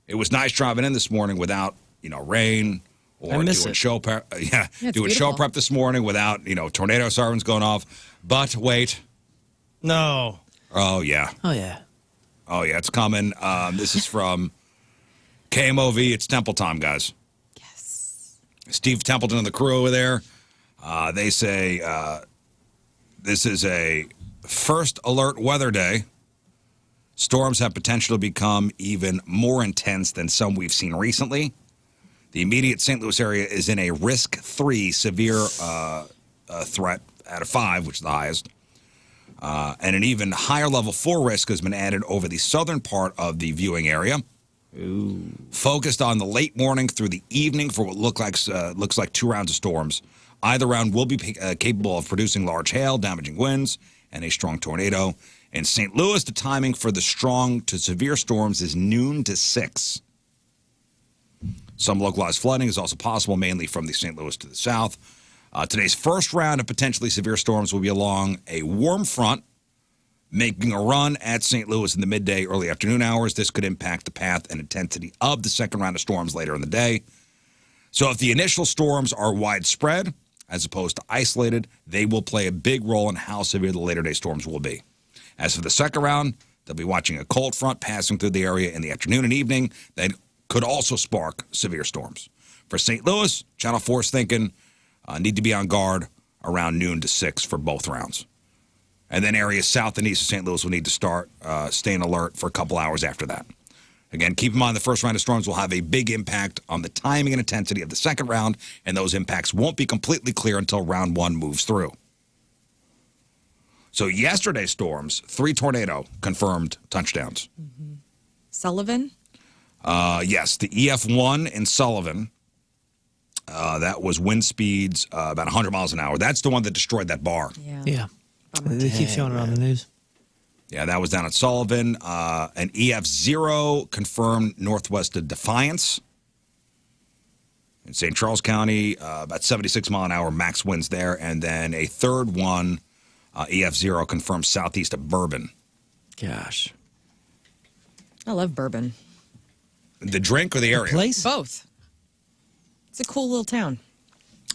it was nice driving in this morning without, rain or I miss doing it. show prep. Yeah, it's doing show beautiful. prep this morning without, tornado sirens going off. But wait. No. Oh, yeah. Oh, yeah. Oh, yeah, it's coming. This is from KMOV. It's Temple time, guys. Yes. Steve Templeton and the crew over there. They say this is a first alert weather day. Storms have potential to become even more intense than some we've seen recently. The immediate St. Louis area is in a risk 3 severe threat out of 5, which is the highest. And an even higher level 4 risk has been added over the southern part of the viewing area. Ooh. Focused on the late morning through the evening for what looks like 2 rounds of storms. Either round will be capable of producing large hail, damaging winds, and a strong tornado. In St. Louis, the timing for the strong to severe storms is noon to 6. Some localized flooding is also possible, mainly from the St. Louis to the south. Today's first round of potentially severe storms will be along a warm front, making a run at St. Louis in the midday, early afternoon hours. This could impact the path and intensity of the second round of storms later in the day. So if the initial storms are widespread, as opposed to isolated, they will play a big role in how severe the later day storms will be. As for the second round, they'll be watching a cold front passing through the area in the afternoon and evening that could also spark severe storms. For St. Louis, Channel 4 is thinking Need to be on guard around noon to 6 for both rounds. And then areas south and east of St. Louis will need to start staying alert for a couple hours after that. Again, keep in mind the first round of storms will have a big impact on the timing and intensity of the second round, and those impacts won't be completely clear until round 1 moves through. So yesterday's storms, 3 tornado confirmed touchdowns. Mm-hmm. Sullivan? Yes, the EF1 in Sullivan. That was wind speeds about 100 miles an hour. That's the one that destroyed that bar. Yeah. They keep showing it on the news. Yeah, that was down at Sullivan. An EF0 confirmed northwest of Defiance. In St. Charles County, about 76 mile an hour max winds there. And then a third one, EF0, confirmed southeast of Bourbon. Gosh. I love Bourbon. The drink or the area? Place? Both. It's a cool little town.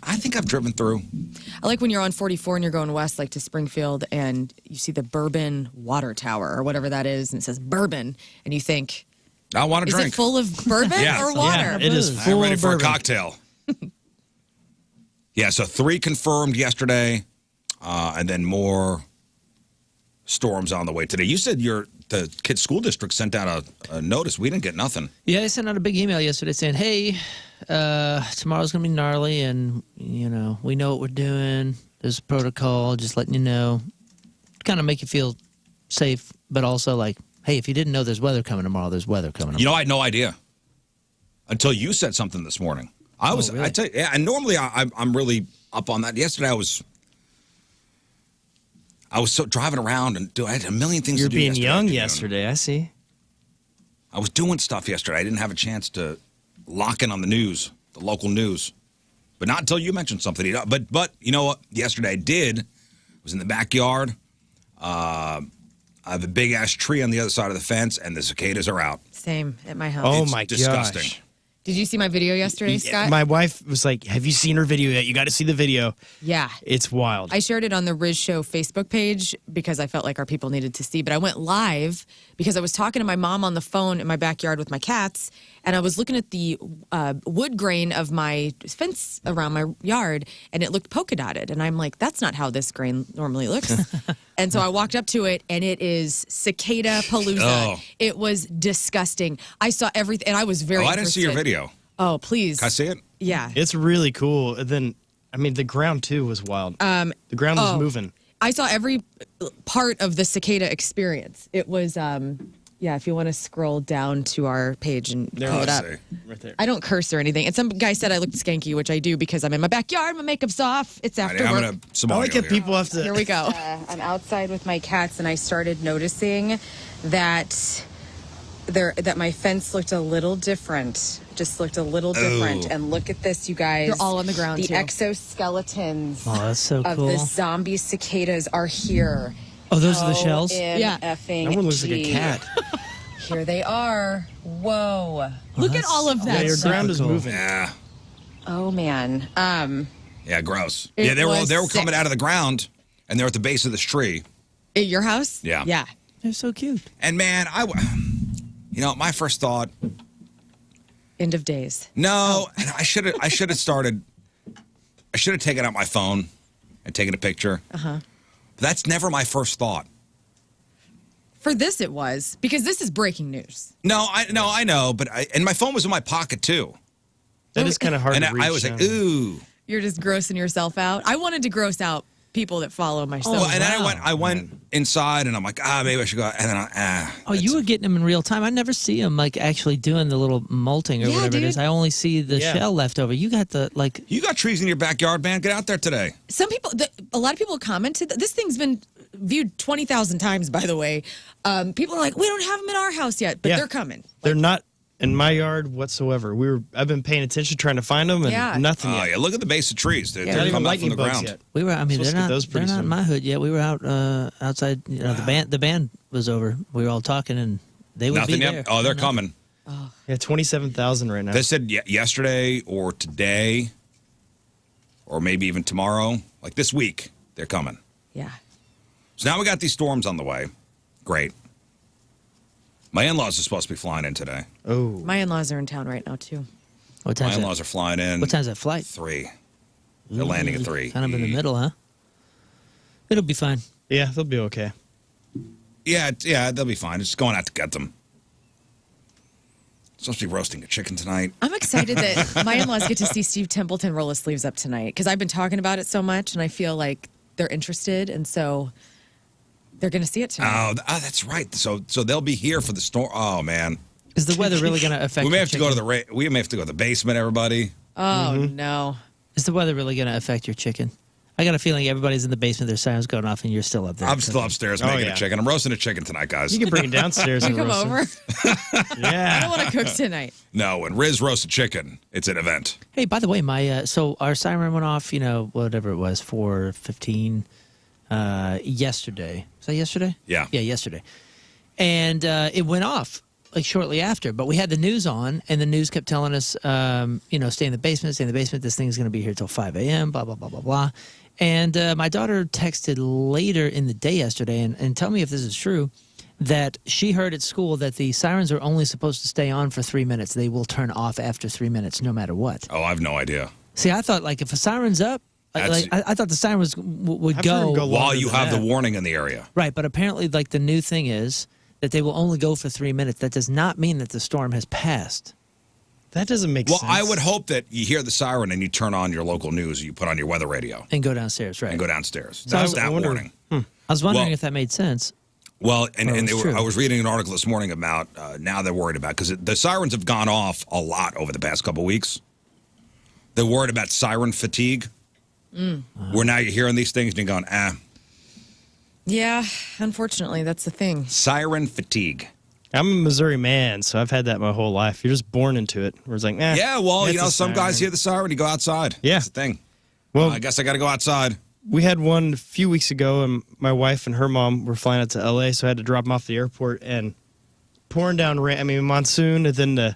I think I've driven through. I like when you're on 44 and you're going west, like to Springfield, and you see the Bourbon Water Tower or whatever that is, and it says Bourbon, and you think, I want a is drink. it full of bourbon Yeah. or water? Yeah, it is I'm full ready of for bourbon. a cocktail. Yeah, so 3 confirmed yesterday, and then more storms on the way today. You said the kids' school district sent out a notice. We didn't get nothing. Yeah, I sent out a big email yesterday saying, hey, tomorrow's going to be gnarly, and, we know what we're doing. There's a protocol, just letting you know. Kind of make you feel safe, but also like, hey, if you didn't know there's weather coming tomorrow, there's weather coming tomorrow. I had no idea until you said something this morning. Really? I tell you, yeah, and normally I'm really up on that. Yesterday I was so driving around and I had a million things You're to do. being young afternoon. yesterday, I see. I was doing stuff yesterday. I didn't have a chance to lock in on the news, the local news. But not until you mentioned something. But you know what? Yesterday I did. I was in the backyard. I have a big-ass tree on the other side of the fence, and the cicadas are out. Same at my house. Oh, It's my disgusting. gosh. Did you see my video yesterday, Scott? My wife was like, have you seen her video yet? You got to see the video. Yeah. It's wild. I shared it on the Rizz Show Facebook page because I felt like our people needed to see. But I went live because I was talking to my mom on the phone in my backyard with my cats, and I was looking at the wood grain of my fence around my yard, and it looked polka dotted. And I'm like, that's not how this grain normally looks. And so I walked up to it, and it is cicada palooza. Oh. It was disgusting. I saw everything, and I was very Oh, I didn't see your interested. video. Oh, please. Can I see it? Yeah. It's really cool. And then, the ground, too, was wild. The ground was moving. I saw every part of the cicada experience. It was, if you want to scroll down to our page and pull it up. Right there. I don't curse or anything. And some guy said I looked skanky, which I do because I'm in my backyard. My makeup's off. It's after I'm work. going to I Somalia like it. here. People have to. Here we go. I'm outside with my cats, and I started noticing that my fence looked a little different. Just looked a little different. Oh. And look at this, you guys. They're all on the ground, The too. exoskeletons Oh, that's so of cool. the zombie cicadas are here. Oh, those are the shells? Yeah. Effing That one looks like a G. cat. Here they are. Whoa. Look at all of that. Yeah, your stuff. ground is cool. moving. Yeah. Oh, man. Yeah, gross. It Yeah, they were was coming sick. out of the ground, and they're at the base of this tree. At your house? Yeah. Yeah. They're so cute. And man, my first thought, End of days. no, and I should have taken out my phone and taken a picture. Uh-huh. That's never my first thought. For this, it was because this is breaking news. I know, but and my phone was in my pocket too. That is kind of hard And to reach. I was like, yeah. ooh. You're just grossing yourself out. I wanted to gross out people that follow my stuff. Well, and then wow. I went inside, and I'm like, maybe I should go. And then Oh, you were getting them in real time. I never see them like actually doing the little molting or Yeah, whatever it is. dude. I only see the Yeah. shell left over. You got the like. You got trees in your backyard, man. Get out there today. Some people, a lot of people commented. This thing's been viewed 20,000 times, by the way. People are like, we don't have them in our house yet, but Yeah. they're coming. They're not in my yard whatsoever. I've been paying attention, trying to find them, and Yeah. nothing Oh yet. yeah, look at the base of trees. They're, Not they're even coming up from lightning the bugs ground. yet. We were. I mean, Supposed they're to get not. those They're pretty not in soon. my hood yet. We were out outside. The band was over. We were all talking, and they would Nothing be yet. there. Oh, they're No. coming. Yeah, 27,000 right now. They said yesterday or today, or maybe even tomorrow, like this week, they're coming. Yeah. So now we got these storms on the way. Great. My in-laws are supposed to be flying in today. Oh, My in-laws are in town right now, too. What My time's in-laws are flying in. What time's that flight? 3. They're landing at 3. Kind of in the middle, huh? It'll be fine. Yeah, they'll be okay. Yeah, they'll be fine. Just going out to get them. Supposed to be roasting a chicken tonight. I'm excited that my in-laws get to see Steve Templeton roll his sleeves up tonight because I've been talking about it so much, and I feel like they're interested, and so they're going to see it tonight. Oh, that's right. So they'll be here for the storm. Oh man, is the weather really going to affect? We may have your to go to we may have to go to the basement. Everybody. Oh no. Is the weather really going to affect your chicken? I got a feeling everybody's in the basement, their sirens going off, and you're still up there. I'm still upstairs making a chicken. I'm roasting a chicken tonight, guys. You can bring it downstairs Can and you come roast over? it. Yeah. I don't want to cook tonight. No, when Rizz roasts a chicken, it's an event. Hey, by the way, my so our siren went off, whatever it was, 4:15 yesterday. Was that yesterday? Yeah. Yeah, yesterday. And it went off like shortly after, but we had the news on, and the news kept telling us, stay in the basement, stay in the basement. This thing's going to be here till 5 a.m., blah, blah, blah, blah, blah. And my daughter texted later in the day yesterday, and tell me if this is true, that she heard at school that the sirens are only supposed to stay on for 3 minutes. They will turn off after 3 minutes, no matter what. Oh, I have no idea. See, I thought like if a siren's up, I thought the siren would go while you have the warning in the area. Right, but apparently, like the new thing is that they will only go for 3 minutes. That does not mean that the storm has passed. That doesn't make sense. Well, I would hope that you hear the siren and you turn on your local news, or you put on your weather radio. And go downstairs, right. And go downstairs. So That's that warning. I was wondering if that made sense. Well, I was reading an article this morning about now they're worried about, because the sirens have gone off a lot over the past couple weeks. They're worried about siren fatigue. Where now you're hearing these things and you're going, Yeah, unfortunately, that's the thing. Siren fatigue. I'm a Missouri man, so I've had that my whole life. You're just born into it. Where it's like, Yeah, well, it's some guys hear the siren, you go outside. Yeah. That's the thing. Well, I guess I got to go outside. We had one a few weeks ago, and my wife and her mom were flying out to L.A., so I had to drop them off at the airport, and pouring down rain, monsoon, and then the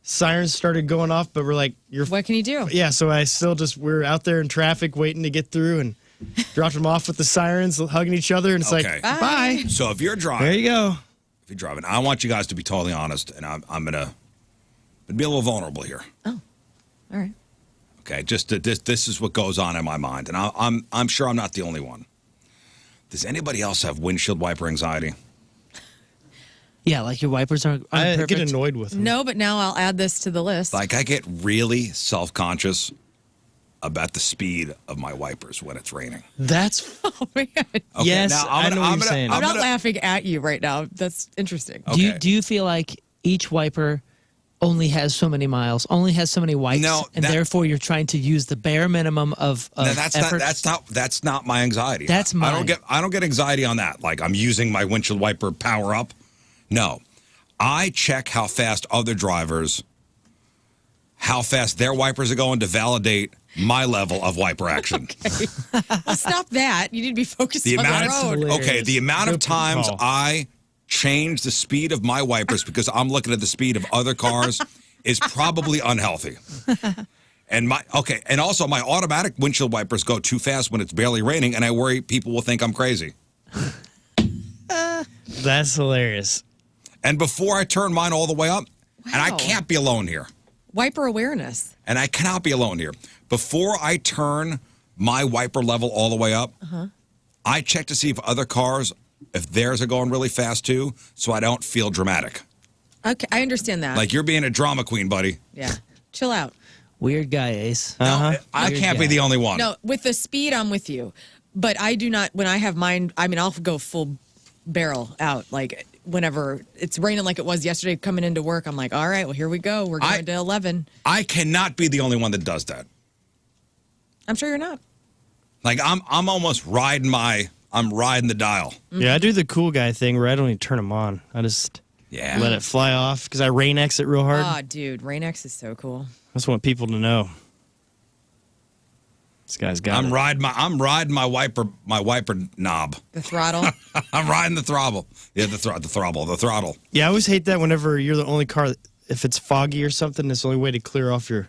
sirens started going off, but we're like, what can you do? Yeah, so I still we're out there in traffic waiting to get through, and dropped them off with the sirens, hugging each other, and it's like, bye. So if you're driving. There you go. If you're driving, I want you guys to be totally honest, and I'm going to be a little vulnerable here. Oh, all right. Okay, just this is what goes on in my mind, and I'm sure I'm not the only one. Does anybody else have windshield wiper anxiety? Yeah, like your wipers aren't I perfect. get annoyed with them. No, but now I'll add this to the list. Like, I get really self-conscious about the speed of my wipers when it's raining. That's Oh man. Okay, yes. now I know what you're saying. I'm not laughing at you right now. That's interesting. Okay. Do you feel like each wiper only has so many miles, only has so many wipes, and therefore you're trying to use the bare minimum of No, effort? that's not my anxiety. That's mine. I don't get anxiety on that. Like, I'm using my windshield wiper power up. No. I check how fast other drivers, how fast their wipers are going to validate my level of wiper action. Okay. Well, stop that. You need to be focused on the road. Okay, the amount of times call. I change the speed of my wipers because I'm looking at the speed of other cars is probably unhealthy. And also my automatic windshield wipers go too fast when it's barely raining, and I worry people will think I'm crazy. That's hilarious. And before I turn mine all the way up, and I can't be alone here. Wiper awareness. And I cannot be alone here. Before I turn my wiper level all the way up, I check to see if other cars, if theirs are going really fast too, so I don't feel dramatic. Okay, I understand that. Like, you're being a drama queen, buddy. Yeah. Chill out. Weird guy, Ace. No, I can't be the only one. No, with the speed, I'm with you. But I do not, when I have mine, I'll go full barrel out. Like, whenever it's raining like it was yesterday coming into work, I'm like, all right, well, here we go. We're going to 11. I cannot be the only one that does that. I'm sure you're not. Like, I'm almost riding the dial. Yeah, I do the cool guy thing where I don't even turn them on. I just let it fly off because I rain X it real hard. Oh, dude, Rain X is so cool. I just want people to know. This guy's got it. I'm riding my wiper knob. The throttle. I'm riding the throttle. Yeah, the throttle. Yeah, I always hate that whenever you're the only car, if it's foggy or something, it's the only way to clear off your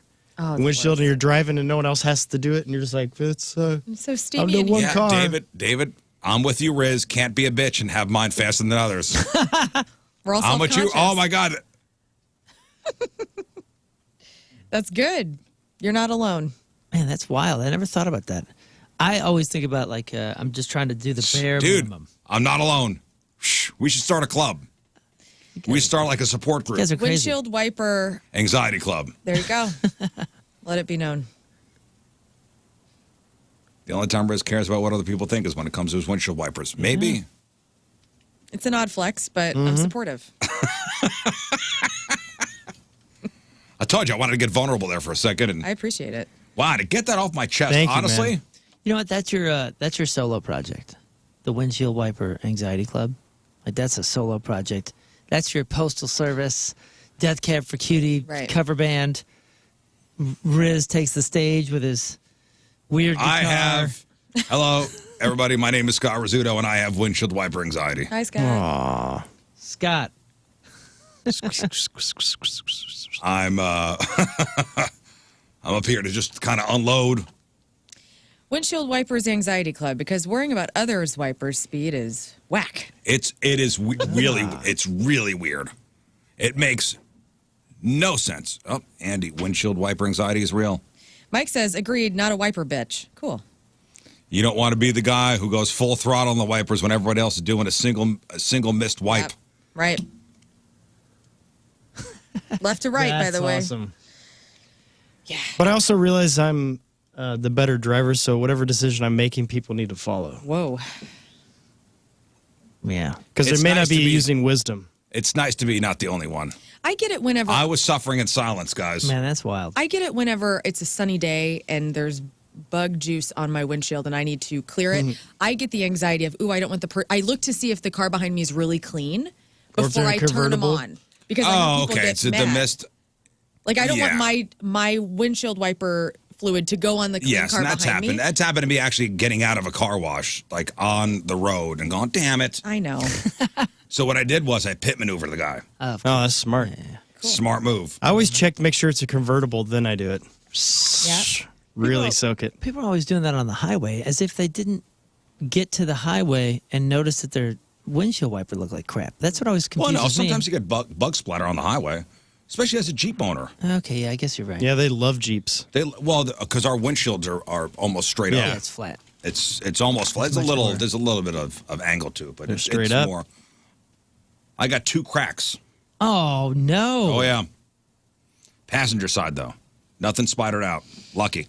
windshield and you're driving and no one else has to do it. And you're just like, it's so steamy. I'm the one car. David, I'm with you, Rizz. Can't be a bitch and have mine faster than others. We're all I'm with you. Oh, my God. That's good. You're not alone. Man, that's wild. I never thought about that. I always think about like I'm just trying to do the bare Dude, minimum. I'm not alone. Shh, we should start a club. We start like a support You group. guys are crazy. Windshield wiper. Anxiety club. There you go. Let it be known. The only time Rizz cares about what other people think is when it comes to his windshield wipers. Maybe. It's an odd flex, but I'm supportive. I told you I wanted to get vulnerable there for a second. And I appreciate it. wow, to get that off my chest, Thank you, honestly. man. You know what? That's your solo project, the Windshield Wiper Anxiety Club. Like that's a solo project. That's your Postal Service, Death Cab for Cutie cover band. Rizz takes the stage with his weird guitar. I have. Hello, everybody. My name is Scott Rizzuto, and I have windshield wiper anxiety. Hi, Scott. Aw. Scott. I'm I'm up here to just kind of unload. Windshield wipers anxiety club, because worrying about others' wipers speed is whack. It's really weird. It makes no sense. Oh, Andy, windshield wiper anxiety is real. Mike says, agreed, not a wiper bitch. Cool. You don't want to be the guy who goes full throttle on the wipers when everybody else is doing a single missed wipe. Yep. Right. Left to right, by the way. Awesome. Yeah. But I also realize I'm the better driver, so whatever decision I'm making, people need to follow. Whoa. Yeah. Because they It's may nice not be to be- using wisdom. It's nice to be not the only one. I get it whenever I was suffering in silence, guys. Man, that's wild. I get it whenever it's a sunny day and there's bug juice on my windshield and I need to clear it. I get the anxiety of, ooh, I don't want I look to see if the car behind me is really clean Or if before they're I turn them convertible. on. Because I know Oh, people okay. get It's the mad. mist. Like I don't Yeah. want my windshield wiper fluid to go on the clean Yes, car and that's behind happened. me. That's happened to me actually getting out of a car wash, like on the road, and going, damn it. I know. So what I did was I pit maneuvered the guy. Oh, that's smart. Smart move. I always check to make sure it's a convertible, then I do it. Yeah. Really People- soak it. People are always doing that on the highway as if they didn't get to the highway and notice that their windshield wiper looked like crap. That's what always Well, confuses no, me. sometimes you get bug splatter on the highway, especially as a Jeep owner. Okay, yeah, I guess you're right. Yeah, they love Jeeps. Because our windshields are almost straight Yeah. Yeah, up. it's flat. It's almost flat. much more. There's a little bit of angle to it, but They're it's straight up. more. I got 2 cracks. Oh, no. Oh yeah. Passenger side though, nothing spidered out. Lucky.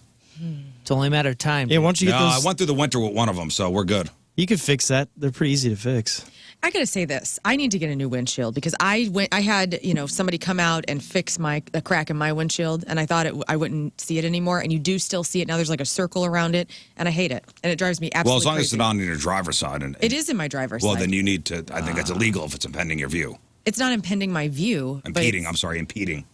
It's only a matter of time. Yeah, dude. once you No, get I those, went through the winter with one of them, so we're good. you can fix that. They're pretty easy to fix. I gotta say this. I need to get a new windshield because I had somebody come out and fix a crack in my windshield, and I thought I wouldn't see it anymore. And you do still see it now. There's like a circle around it, and I hate it, and it drives me absolutely Well, as long as crazy. it's not on your driver's side, and It is in my driver's well, side. then you need to. I think it's illegal if it's impeding your view. It's not impeding my view. but Impeding. it's- I'm sorry, impeding.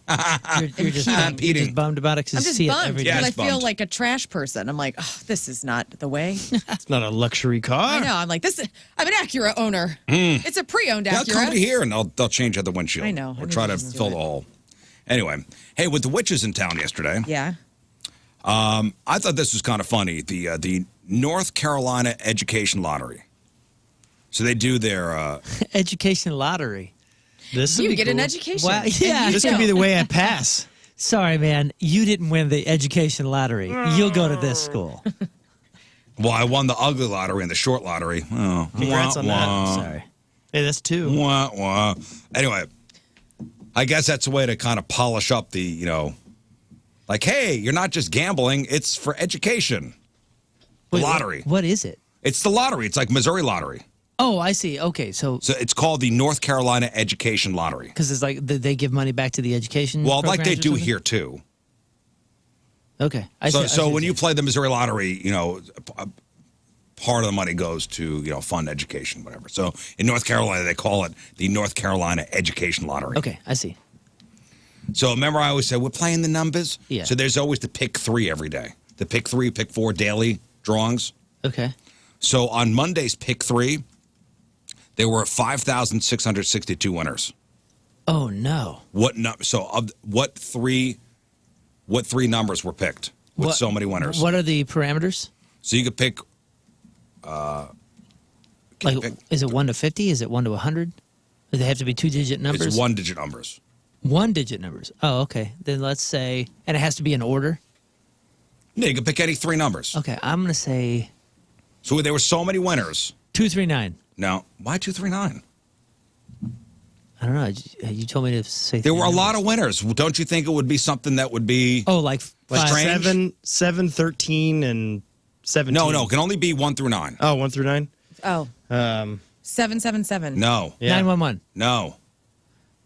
You're just Impeding. bummed about it because I'm you just see it bummed every because day. Yeah, I it's feel bummed. like a trash person. I'm like, oh, this is not the way. It's not a luxury car. I know. I'm like, I'm an Acura owner. It's a pre-owned They'll come to Acura. here and they'll change out the windshield. I know. I Or need try to to just do fill it. the hole. Anyway, hey, with the witches in town yesterday, Yeah. I thought this was kind of funny. The North Carolina Education Lottery. So they do their. Education lottery. This would You be get an cool. education. Wow, and yeah. you This could be don't. the way I pass. Sorry, man. You didn't win the education lottery. You'll go to this school. Well, I won the ugly lottery and the short lottery. Oh, Congrats wah, on that. wah. Sorry. Hey, that's 2. Wah, wah. Anyway, I guess that's a way to kind of polish up the, like, hey, you're not just gambling, it's for education. The Wait, lottery. What is it? It's the lottery. It's like Missouri Lottery. Oh, I see. Okay, so So it's called the North Carolina Education Lottery. because it's like they give money back to the education. Well, like they programs or do something? here, too. Okay. I So, see- I so see when what you you're play the Missouri Lottery, part of the money goes to, fund education, whatever. So in North Carolina, they call it the North Carolina Education Lottery. saying. Okay, I see. So remember I always said, we're playing the numbers? Yeah. So there's always the pick 3 every day. The pick 3, pick 4 daily drawings. Okay. So on Monday's pick 3, there were 5,662 winners. Oh no. What three numbers were picked with so many winners? What are the parameters? So you could pick. Like, pick- is it 1 to 50? Is it 1 to 100? Do they have to be 2-digit numbers? It's 1-digit numbers. 1-digit numbers. Oh, okay. Then let's say, and it has to be in order. Yeah, you can pick any 3 numbers. Okay, I'm gonna say So there were so many winners. 239. No, why 239? I don't know. You told me to say. There 3 were a lot numbers. of winners. Well, don't you think it would be something that would be? Oh, like Like 5. strange? 7, 13, and 17. No, it can only be 1 through 9. Oh, 1 through 9. Oh, 777. No, Yeah. 911. no,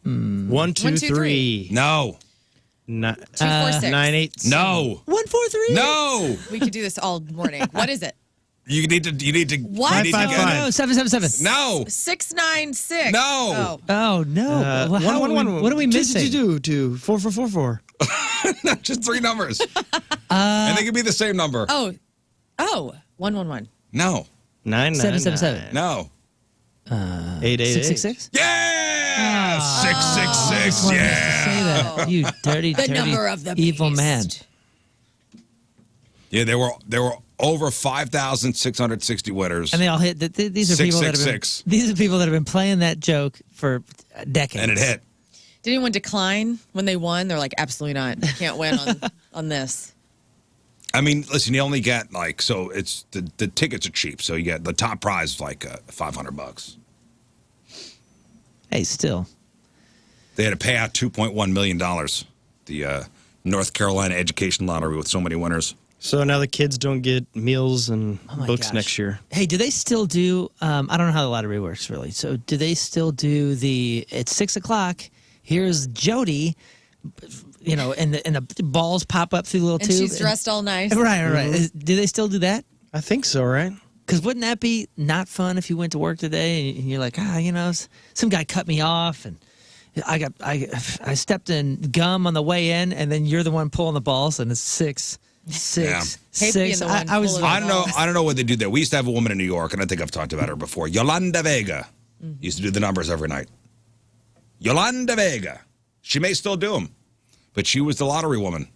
1, 2, 1, 2, 3. no, 9, 246. 9, 8. no, 143. no. We could do this all morning. What is it? You need to. What? You need to 5, get 5, it. 5. No, 777. No. 696. No. Oh no. Well, how are we- what are we missing? 2, 4, 4, 4, 4. Just 3 numbers. And they could be the same number. Oh, 111. No, 9, 777. no. 8, 8, 666. Yeah, 666. Say Yeah, that. You dirty, The dirty, number of the evil beast. man. yeah. There were over 5,660 winners, And they all hit. These are people that have been. 666. These are people that have been playing that joke for decades. and it hit. Did anyone decline when they won? They're like, absolutely not. You can't win on this. I mean, listen, you only get so it's the tickets are cheap, so you get the top prize is like $500. Hey, still. They had to pay out $2.1 million. The North Carolina Education Lottery with so many winners. So now the kids don't get meals and Oh my books gosh. next year. Hey, do they still do? I don't know how the lottery works really. So do they still do the? It's 6 o'clock. Here's Jody. You know, and the balls pop up through the little And tube. she's dressed all nice. Right. Do they still do that? I think so, right? Because wouldn't that be not fun if you went to work today and you're like, some guy cut me off and I stepped in gum on the way in and then you're the one pulling the balls and it's 6, 6, Hate being 6. the one I was. pulling I don't know. I don't know what they do there. We used to have a woman in New York, and I think I've talked about her before. Yolanda Vega used to do the numbers every night. Yolanda Vega. She may still do them, but she was the lottery woman,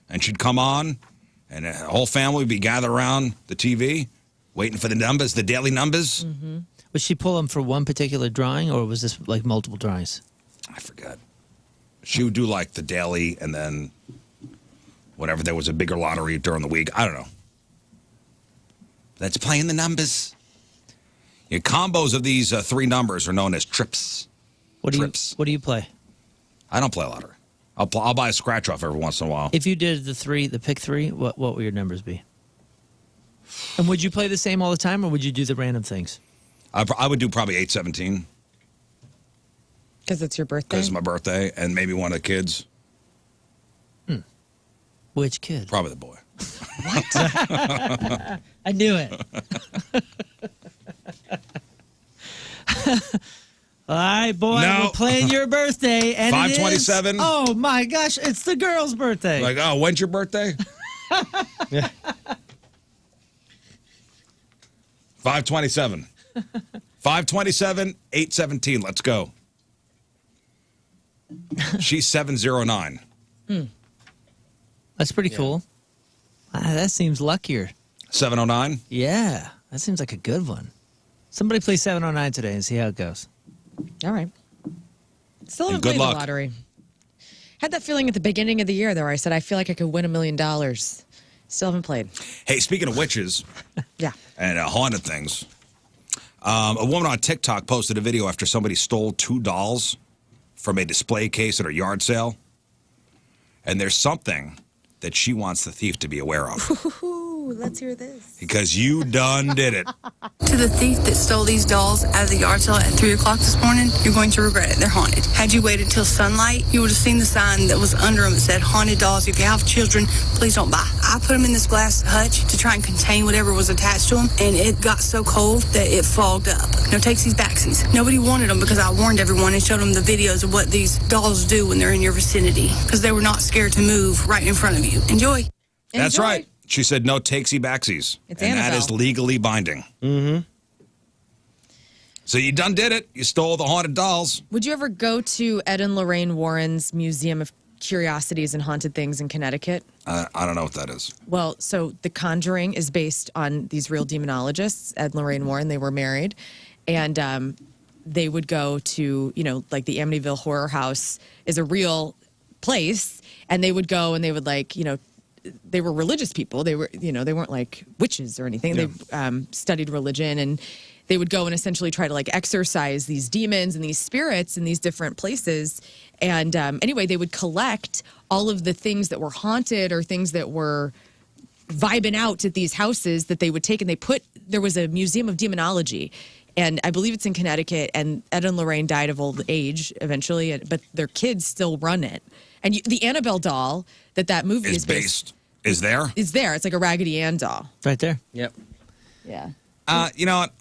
and she'd come on, and the whole family would be gathered around the TV, waiting for the numbers, the daily numbers. Would she pull them for one particular drawing or was this like multiple drawings? I forgot. She would do like the daily, and then whenever there was a bigger lottery during the week. I don't know. That's playing the numbers. Your combos of these 3 numbers are known as trips. What do Trips. you play? I don't play lottery. I'll buy a scratch off every once in a while. If you did the pick 3, what would your numbers be? And would you play the same all the time or would you do the random things? I would do probably 817 Because it's your birthday. because it's my birthday, and maybe one of the kids, Which kid? probably the boy. I knew it. All right, boy, No. we're playing your birthday, and 5/27. Oh my gosh, it's the girl's birthday. Like, oh, when's your birthday? 5/27. 5/27, 8/17. Let's go. She's 709. That's pretty cool. That seems luckier. 709. Yeah, that seems like a good one. Somebody play 709 today and see how it goes. All right. Still haven't And good played luck. the lottery. Had that feeling at the beginning of the year, though, where I said I feel like I could win $1 million. Still haven't played. Hey, speaking of witches Yeah. and haunted things, a woman on TikTok posted a video after somebody stole 2 dolls from a display case at her yard sale. And there's something that she wants the thief to be aware of. Ooh, let's hear this. Because you done did it. To the thief that stole these dolls out of the yard sale at 3 o'clock this morning, you're going to regret it. They're haunted. Had you waited till sunlight, you would have seen the sign that was under them that said, haunted dolls. If you have children, please don't buy. I put them in this glass hutch to try and contain whatever was attached to them, and it got so cold that it fogged up. No takesies, backsies. Nobody wanted them because I warned everyone and showed them the videos of what these dolls do when they're in your vicinity, because they were not scared to move right in front of you. Enjoy. That's Enjoy. right. She said no takesy backsies. It's and that Annabelle. is legally binding. Mm-hmm. So you done did it. You stole the haunted dolls. Would you ever go to Ed and Lorraine Warren's Museum of Curiosities and Haunted Things in Connecticut? I don't know what that is. Well, so The Conjuring is based on these real demonologists, Ed and Lorraine Warren. They were married. And they would go to, like the Amityville Horror House is a real place. And they would go and they would they were religious people. They were, they weren't like witches or anything. Yeah. They studied religion, and they would go and essentially try to like exorcise these demons and these spirits in these different places. And anyway, they would collect all of the things that were haunted or things that were vibing out at these houses that they would take, and there was a museum of demonology, and I believe it's in Connecticut, and Ed and Lorraine died of old age eventually, but their kids still run it. And the Annabelle doll that movie is based is there. It's there. It's like a Raggedy Ann doll. Right there. Yep. Yeah. You know what?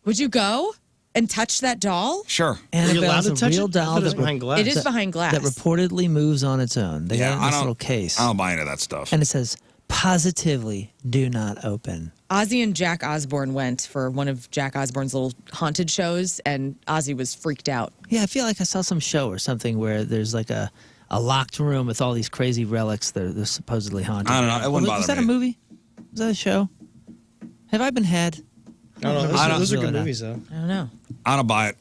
Would you go and touch that doll? Sure. Are you allowed Annabelle's to a touch real it? I doll thought it was that, behind glass. It is behind glass. that reportedly moves on its own. They got it in this little case. I don't buy into that stuff. And it says, positively do not open. Ozzy and Jack Osbourne went for one of Jack Osbourne's little haunted shows, and Ozzy was freaked out. Yeah, I feel like I saw some show or something where there's like a locked room with all these crazy relics that are supposedly haunted. I don't know. It wouldn't bother Was that me. a movie? Was that a show? Have I been had? I don't know. Those are good movies, though. I don't know. I don't buy it.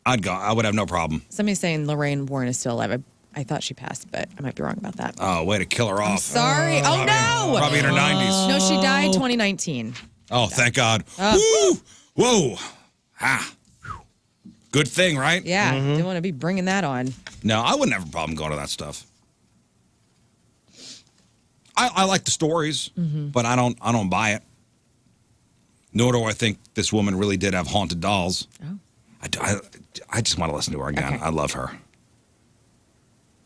I'd go. I would have no problem. Somebody's saying Lorraine Warren is still alive. I thought she passed, but I might be wrong about that. Oh, way to kill her off. Sorry. Oh, no. Probably in her 90s. No, she died 2019. Oh, thank God. Woo! Whoa. Ah. Good thing, right? Yeah. Didn't want to be bringing that on. No, I wouldn't have a problem going to that stuff. I like the stories, but I don't buy it. Nor do I think this woman really did have haunted dolls. Oh. I just want to listen to her again. Okay. I love her.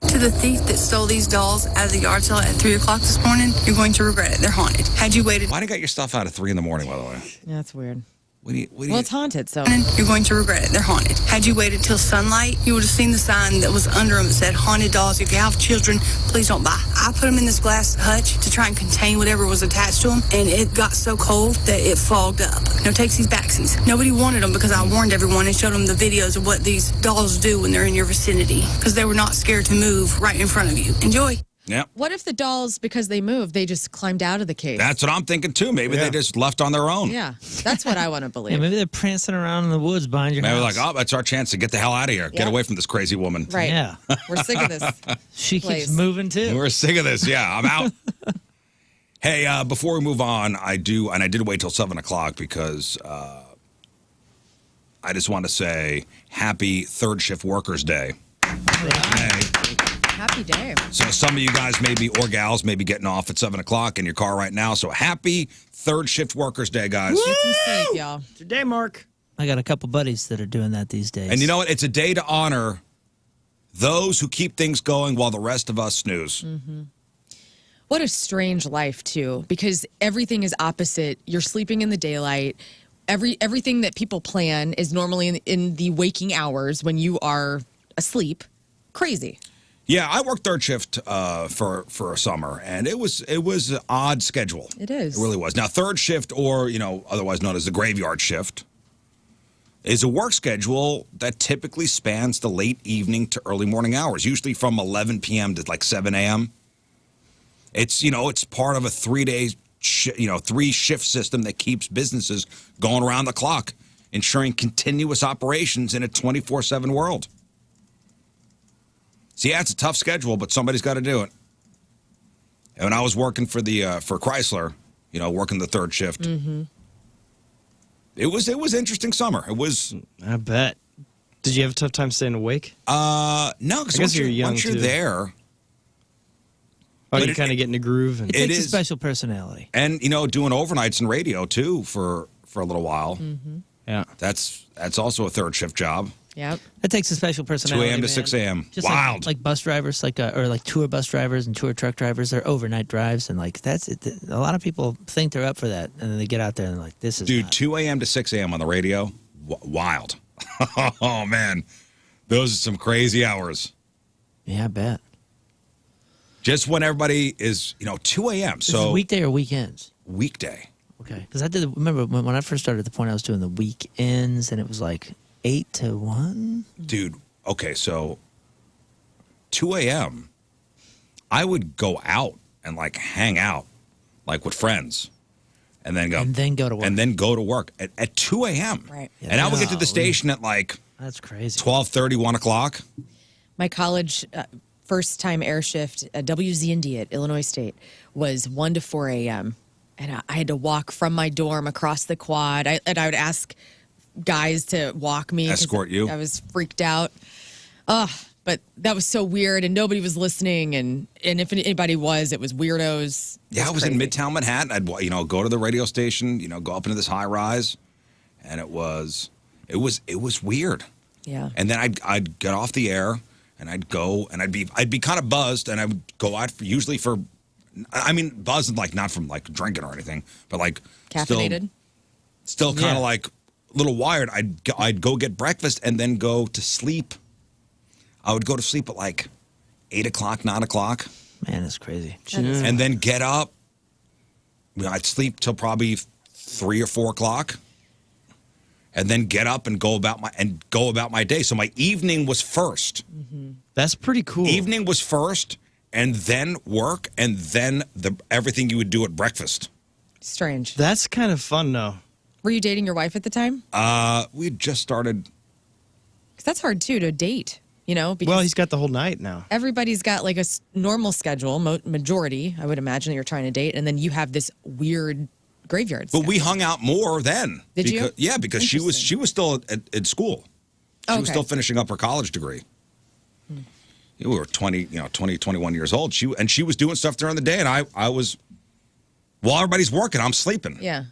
To the thief that stole these dolls out of the yard sale at 3 o'clock this morning, you're going to regret it. They're haunted. Had you waited, Why do you got your stuff out at 3 in the morning, by the way? Yeah, that's weird. What do you, Well, it's haunted, so. you're going to regret it. They're haunted. Had you waited till sunlight, you would have seen the sign that was under them that said, haunted dolls. If you have children, please don't buy. I put them in this glass hutch to try and contain whatever was attached to them, and it got so cold that it fogged up. No takesies, backsies. Nobody wanted them because I warned everyone and showed them the videos of what these dolls do when they're in your vicinity, because they were not scared to move right in front of you. Enjoy. Yep. What if the dolls, because they moved, they just climbed out of the cage? That's what I'm thinking, too. Maybe they just left on their own. Yeah, that's what I want to believe. Yeah, maybe they're prancing around in the woods behind your Maybe house. like, oh, that's our chance to get the hell out of here. Get Yeah. away from this crazy woman. Right. Yeah. We're sick of this. She place. keeps moving too. We're sick of this. Yeah, I'm out. Hey, before we move on, I did wait till 7 o'clock because I just want to say happy third shift workers day. Hey. Happy day. So some of you guys maybe, or gals, may be getting off at 7 o'clock in your car right now. So happy third shift workers day, guys. Get some sleep, y'all. Today, Mark. I got a couple buddies that are doing that these days. And you know what? It's a day to honor those who keep things going while the rest of us snooze. What a strange life, too, because everything is opposite. You're sleeping in the daylight. Everything that people plan is normally in the waking hours when you are asleep. Crazy. Yeah, I worked third shift for a summer, and it was an odd schedule. It is. It really was. Now, third shift, or otherwise known as the graveyard shift, is a work schedule that typically spans the late evening to early morning hours, usually from 11 p.m. to like 7 a.m. It's part of a 3-day, 3-shift system that keeps businesses going around the clock, ensuring continuous operations in a 24/7 world. So yeah, it's a tough schedule, but somebody's got to do it. And when I was working for Chrysler, working the third shift, it was interesting summer. It was. I bet. Did you have a tough time staying awake? No, because once you're young, once you're too. there, Oh, But you kind of get in the groove. And It takes a is. special personality. and doing overnights in radio too for a little while. yeah. That's also a third shift job. Yep. It takes a special 2 personality. a.m. to man. 6 a.m. Just Wild. like bus drivers, or like tour bus drivers and tour truck drivers. They're overnight drives, and like that's it. A lot of people think they're up for that, and then they get out there and they're like, "This is Dude, not. 2 a.m. to 6 a.m. on the radio, wild. Oh man, those are some crazy hours. Yeah, I bet." Just when everybody is, 2 a.m. This is So weekday or weekends? weekday. Okay, because remember when I first started at the point I was doing the weekends, and it was like 8 to 1. Dude, okay, so 2 a.m., I would go out and like hang out like with friends and then go to work. And then go to work at 2 a.m. Right. And I would get to the Golly. station at like That's crazy. 12:30, 1 o'clock. My college first time air shift at WZND at Illinois State was 1 to 4 a.m. And I had to walk from my dorm across the quad. And I would ask guys to walk me. 'cause Escort you? I was freaked out. But that was so weird, and nobody was listening. And if anybody was, it was weirdos. Yeah, I was in crazy. Midtown Manhattan. I'd go to the radio station, go up into this high rise, and it was weird. Yeah. And then I'd get off the air, and I'd go, and I'd be kind of buzzed, and I would go out usually for, buzzed like not from like drinking or anything, but like Caffeinated. still kind of like a little wired. I'd go get breakfast and then go to sleep. I would go to sleep at like 8 o'clock, 9 o'clock. Man, that's crazy. And then get up. I'd sleep till probably 3 or 4 o'clock. And then get up and go about my day. So my evening was first. Mm-hmm. That's pretty cool. Evening was first, and then work, and then everything you would do at breakfast. Strange. That's kind of fun, though. Were you dating your wife at the time? We had just started. Because that's hard, too, to date, because Well, he's got the whole night now. everybody's got like a normal schedule, majority, I would imagine, that you're trying to date, and then you have this weird graveyard But schedule. we hung out more then. Did you? Yeah, because she was still at school. She was Okay. still finishing up her college degree. We were 21 years old. She was doing stuff during the day, and I was, while everybody's working, I'm sleeping. Yeah.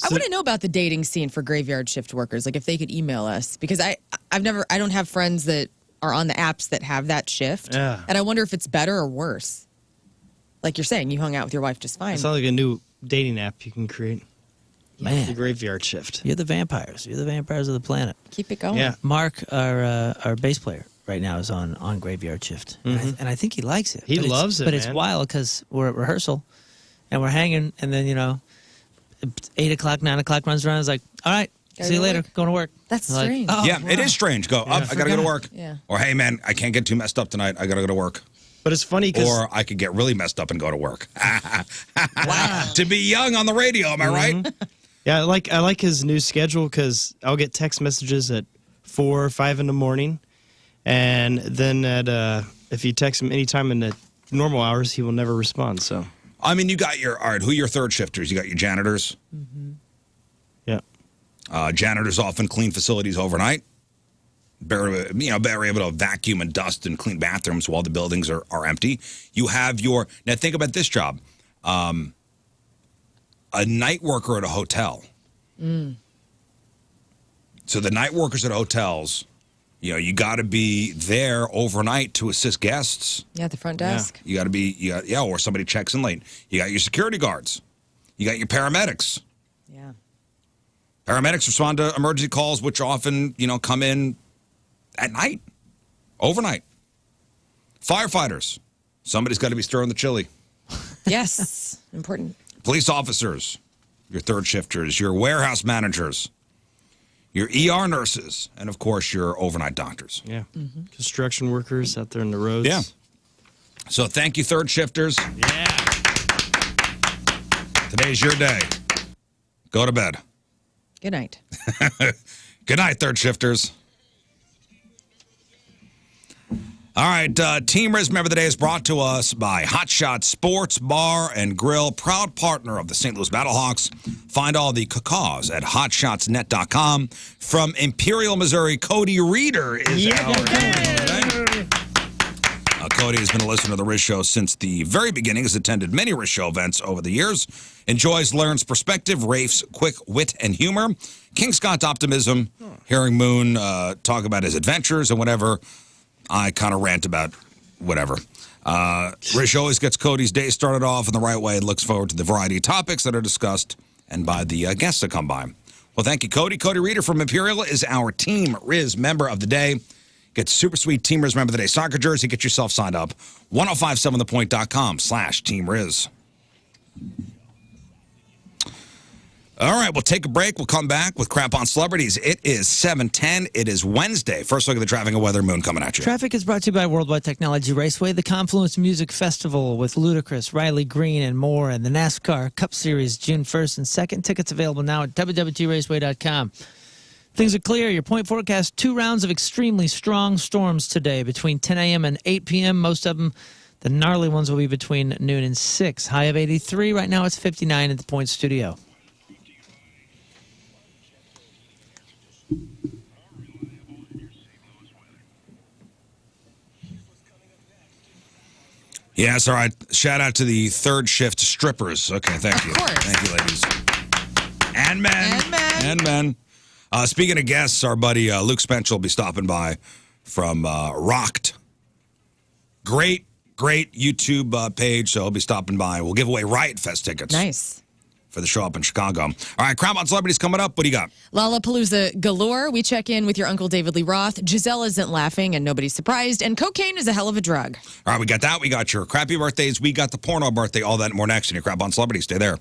I want to know about the dating scene for graveyard shift workers, like if they could email us, because I don't have friends that are on the apps that have that shift. Yeah. And I wonder if it's better or worse. Like you're saying, you hung out with your wife just fine. It's not like a new dating app you can create. The Man, graveyard shift. you're the vampires. You're the vampires of the planet. Keep it going. Yeah. Mark, our bass player right now, is on graveyard shift, and I think he likes it. He But it's- loves it, but it's man. wild because we're at rehearsal, and we're hanging, and then 8 o'clock, 9 o'clock runs around. It's like, all right, Gotta see you go to later. work. Going to work. That's We're like, strange. oh, Yeah, it wow. is strange. I gotta go to forgot. work. Yeah. Or hey, man, I can't get too messed up tonight. I gotta go to work. But it's funny because Or I could get really messed up and go to work. Wow. To be young on the radio, am I right? I like his new schedule because I'll get text messages at 4 or 5 in the morning, and then if you text him anytime in the normal hours, he will never respond. So You got all right, who are your third shifters? You got your janitors. yeah, Janitors often clean facilities overnight. They're able to vacuum and dust and clean bathrooms while the buildings are empty. You have now think about this job. A night worker at a hotel. So the night workers at hotels, you got to be there overnight to assist guests. Yeah, at the front desk. You got to be, or somebody checks in late. You got your security guards. You got your paramedics. Yeah. Paramedics respond to emergency calls, which often, come in at night, overnight. Firefighters. Somebody's got to be stirring the chili. Yes. Important. Police officers, your third shifters, your warehouse managers, your ER nurses, and, of course, your overnight doctors. yeah. Construction workers out there in the roads. Yeah. So thank you, third shifters. Yeah. Today's your day. Go to bed. Good night. Good night, third shifters. All right, Team Rizz Member of the Day is brought to us by Hot Shot Sports Bar and Grill, proud partner of the St. Louis Battlehawks. Find all the cacaws at hotshotsnet.com. From Imperial, Missouri, Cody Reeder is our today. Cody has been a listener to the Rizz Show since the very beginning, has attended many Rizz Show events over the years, enjoys Lern's perspective, Rafe's quick wit and humor, King Scott's optimism, hearing Moon talk about his adventures and whatever. I kind of rant about whatever. Rizz always gets Cody's day started off in the right way and looks forward to the variety of topics that are discussed and by the guests that come by. Well, thank you, Cody. Cody Reeder from Imperial is our Team Rizz Member of the Day. Get super sweet Team Rizz Member of the Day soccer jersey. Get yourself signed up. 1057thepoint.com/Team Rizz. All right, we'll take a break. We'll come back with Crap on Celebrities. It is 7:10. It is Wednesday. First look at the traffic and weather. Moon coming at you. Traffic is brought to you by Worldwide Technology Raceway, the Confluence Music Festival with Ludacris, Riley Green, and more, and the NASCAR Cup Series June 1st and 2nd. Tickets available now at www.raceway.com. Things are clear. Your point forecast, 2 rounds of extremely strong storms today between 10 a.m. and 8 p.m. Most of them, the gnarly ones, will be between noon and 6. High of 83. Right now it's 59 at the Point Studio. Yes, all right. Shout out to the third shift strippers. Okay, thank you. Thank you, ladies. And men. And men. Speaking of guests, our buddy Luke Spencer will be stopping by from Rocked. Great YouTube page, so he'll be stopping by. We'll give away Riot Fest tickets. Nice. For the show up in Chicago. All right, Crown Mountain Celebrities coming up. What do you got? Lollapalooza galore. We check in with your Uncle David Lee Roth. Giselle isn't laughing, and nobody's surprised. And cocaine is a hell of a drug. All right, we got that. We got your crappy birthdays. We got the porno birthday. All that and more next in your Crown Mountain Celebrities. Stay there.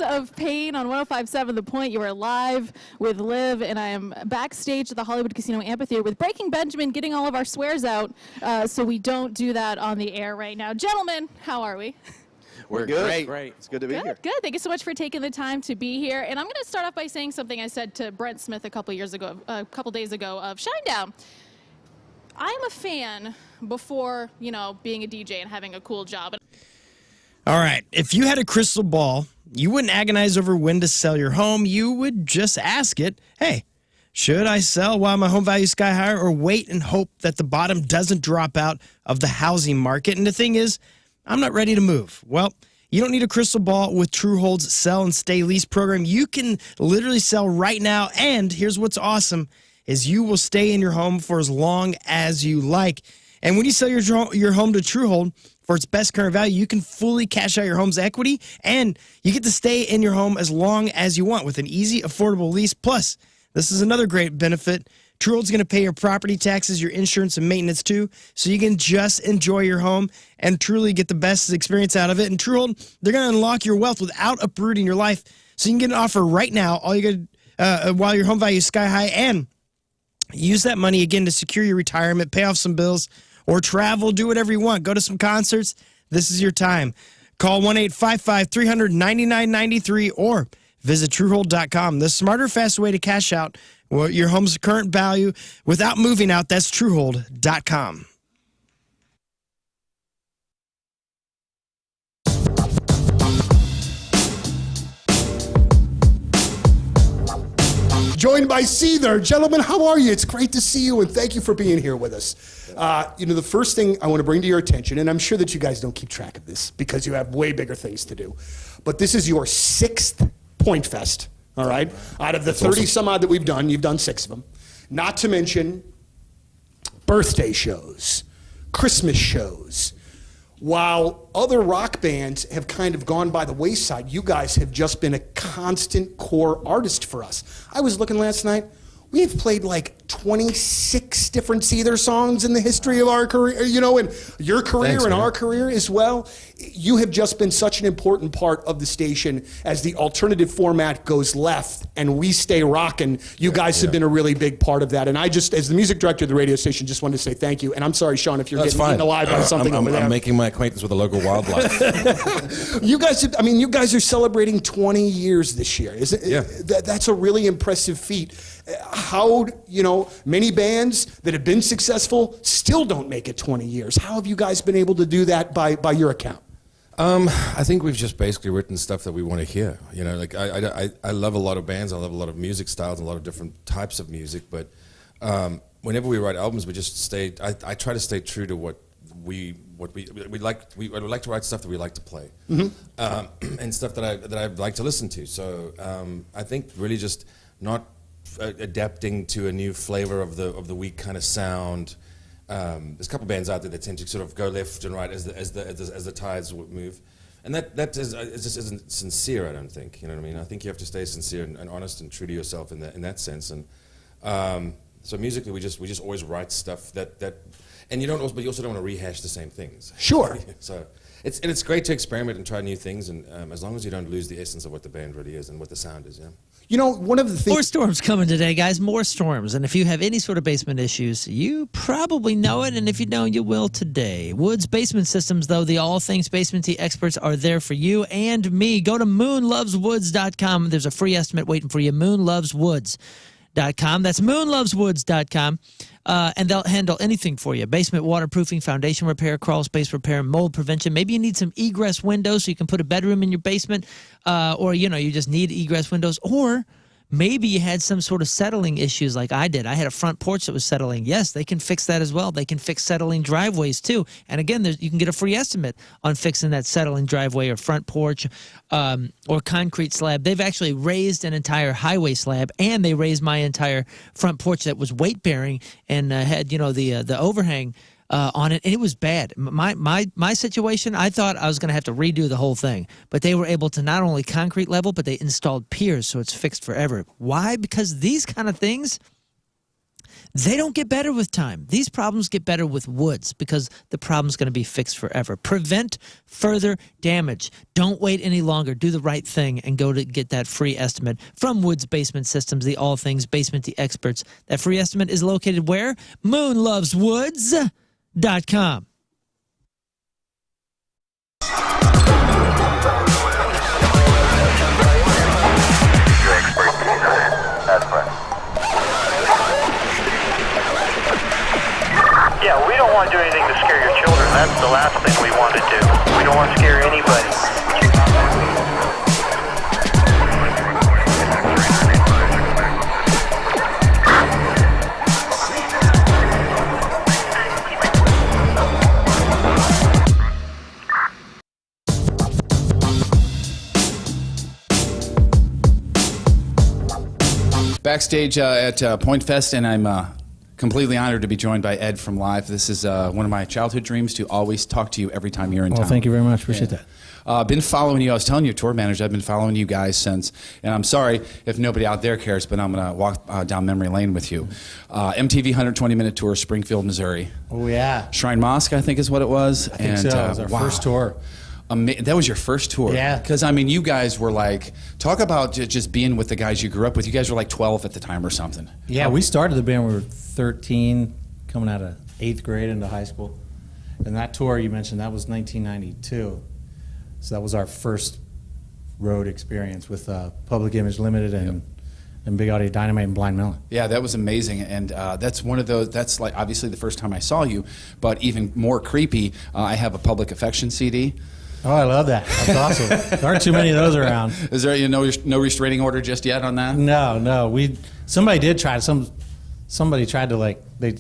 Of Pain on 105.7 The Point. You are live with Liv, and I am backstage at the Hollywood Casino Amphitheater with Breaking Benjamin, getting all of our swears out so we don't do that on the air right now. Gentlemen, how are we? We're good. Great. It's good to be here. Good. Thank you so much for taking the time to be here. And I'm going to start off by saying something I said to Brent Smith a couple days ago of Shinedown. I'm a fan before, being a DJ and having a cool job. All right. If you had a crystal ball, you wouldn't agonize over when to sell your home. You would just ask it, hey, should I sell while my home value is sky higher, or wait and hope that the bottom doesn't drop out of the housing market? And the thing is, I'm not ready to move. Well, you don't need a crystal ball with Truehold's Sell and Stay Lease program. You can literally sell right now. And here's what's awesome is you will stay in your home for as long as you like. And when you sell your home to Truehold for its best current value, you can fully cash out your home's equity, and you get to stay in your home as long as you want with an easy, affordable lease. Plus, this is another great benefit. Truehold's going to pay your property taxes, your insurance, and maintenance too, so you can just enjoy your home and truly get the best experience out of it. And Truehold, they're going to unlock your wealth without uprooting your life, so you can get an offer right now. All you got while your home value is sky high, and use that money again to secure your retirement, pay off some bills, or travel, do whatever you want. Go to some concerts. This is your time. Call 1-855-300-9993 or visit Truehold.com. The smarter, faster way to cash out your home's current value without moving out. That's Truehold.com. Joined by Seether. Gentlemen, how are you? It's great to see you, and thank you for being here with us. The first thing I want to bring to your attention, and I'm sure that you guys don't keep track of this because you have way bigger things to do, but this is your 6th Point Fest, all right? Out of the 30 some odd that we've done, you've done 6 of them. Not to mention birthday shows, Christmas shows. While other rock bands have kind of gone by the wayside, you guys have just been a constant core artist for us. I was looking last night. We've played like 26 different Seether songs in the history of our career, and your career. Thanks, and our career as well. You have just been such an important part of the station as the alternative format goes left and we stay rocking. You guys have been a really big part of that. And I just, as the music director of the radio station, just wanted to say thank you. And I'm sorry, Sean, if you're getting eaten alive by something over there. I'm making my acquaintance with the local wildlife. You guys are celebrating 20 years this year. That's a really impressive feat. How, many bands that have been successful still don't make it 20 years. How have you guys been able to do that by your account? I think we've just basically written stuff that we want to hear. I love a lot of bands. I love a lot of music styles and a lot of different types of music. But whenever we write albums, we just stay. I try to stay true to what we like. We like to write stuff that we like to play, and stuff that I like to listen to. So I think really just not adapting to a new flavor of the week kind of sound. There's a couple bands out there that tend to sort of go left and right as the tides move, and that just isn't sincere. I don't think. You know what I mean? I think you have to stay sincere and honest and true to yourself in that sense. And so musically, we just always write stuff that, and you also don't want to rehash the same things. Sure. So it's great to experiment and try new things, and as long as you don't lose the essence of what the band really is and what the sound is. Yeah. You know, one of the things. More storms coming today, guys. More storms. And if you have any sort of basement issues, you probably know it. And if you don't, you will today. Woods Basement Systems, though, the all things basement experts are there for you and me. Go to moonloveswoods.com. There's a free estimate waiting for you. Moonloveswoods.com. That's moonloveswoods.com. And they'll handle anything for you. Basement waterproofing, foundation repair, crawl space repair, mold prevention. Maybe you need some egress windows so you can put a bedroom in your basement, or, you know, you just need egress windows. Or maybe you had some sort of settling issues like I did. I had a front porch that was settling. Yes, they can fix that as well. They can fix settling driveways, too. And again, you can get a free estimate on fixing that settling driveway or front porch or concrete slab. They've actually raised an entire highway slab, and they raised my entire front porch that was weight-bearing and had, you know, the overhang on it, and it was bad. My situation, I thought I was going to have to redo the whole thing, but they were able to not only concrete level, but they installed piers, so it's fixed forever. Why? Because these kind of things, they don't get better with time. These problems get better with woods because the problem's going to be fixed forever. Prevent further damage. Don't wait any longer. Do the right thing and go to get that free estimate from Woods Basement Systems, the all things basement experts. That free estimate is located where? moonloveswoods.com. Yeah, we don't want to do anything to scare your children. That's the last thing we want to do. We don't want to scare anybody. Backstage at Point Fest, and I'm completely honored to be joined by Ed from Live. This is one of my childhood dreams, to always talk to you every time you're in town. Well, thank you very much. Appreciate that. Been following you. I was telling you, tour manager, I've been following you guys since, and I'm sorry if nobody out there cares, but I'm going to walk down memory lane with you. MTV 120-minute tour, Springfield, Missouri. Oh, yeah. Shrine Mosque, I think is what it was. I think so. It was our first tour. That was your first tour? Yeah. Because, I mean, you guys were like, talk about just being with the guys you grew up with. You guys were like 12 at the time or something. Yeah, we started the band when we were 13, coming out of 8th grade into high school. And that tour you mentioned, that was 1992. So that was our first road experience with Public Image Limited and Big Audio Dynamite and Blind Melon. Yeah, that was amazing, and that's one of those. That's like obviously the first time I saw you, but even more creepy. I have a Public Affection CD. Oh, I love that. That's awesome. There aren't too many of those around. Is there no restraining order just yet on that? No. Somebody did try. Somebody tried to they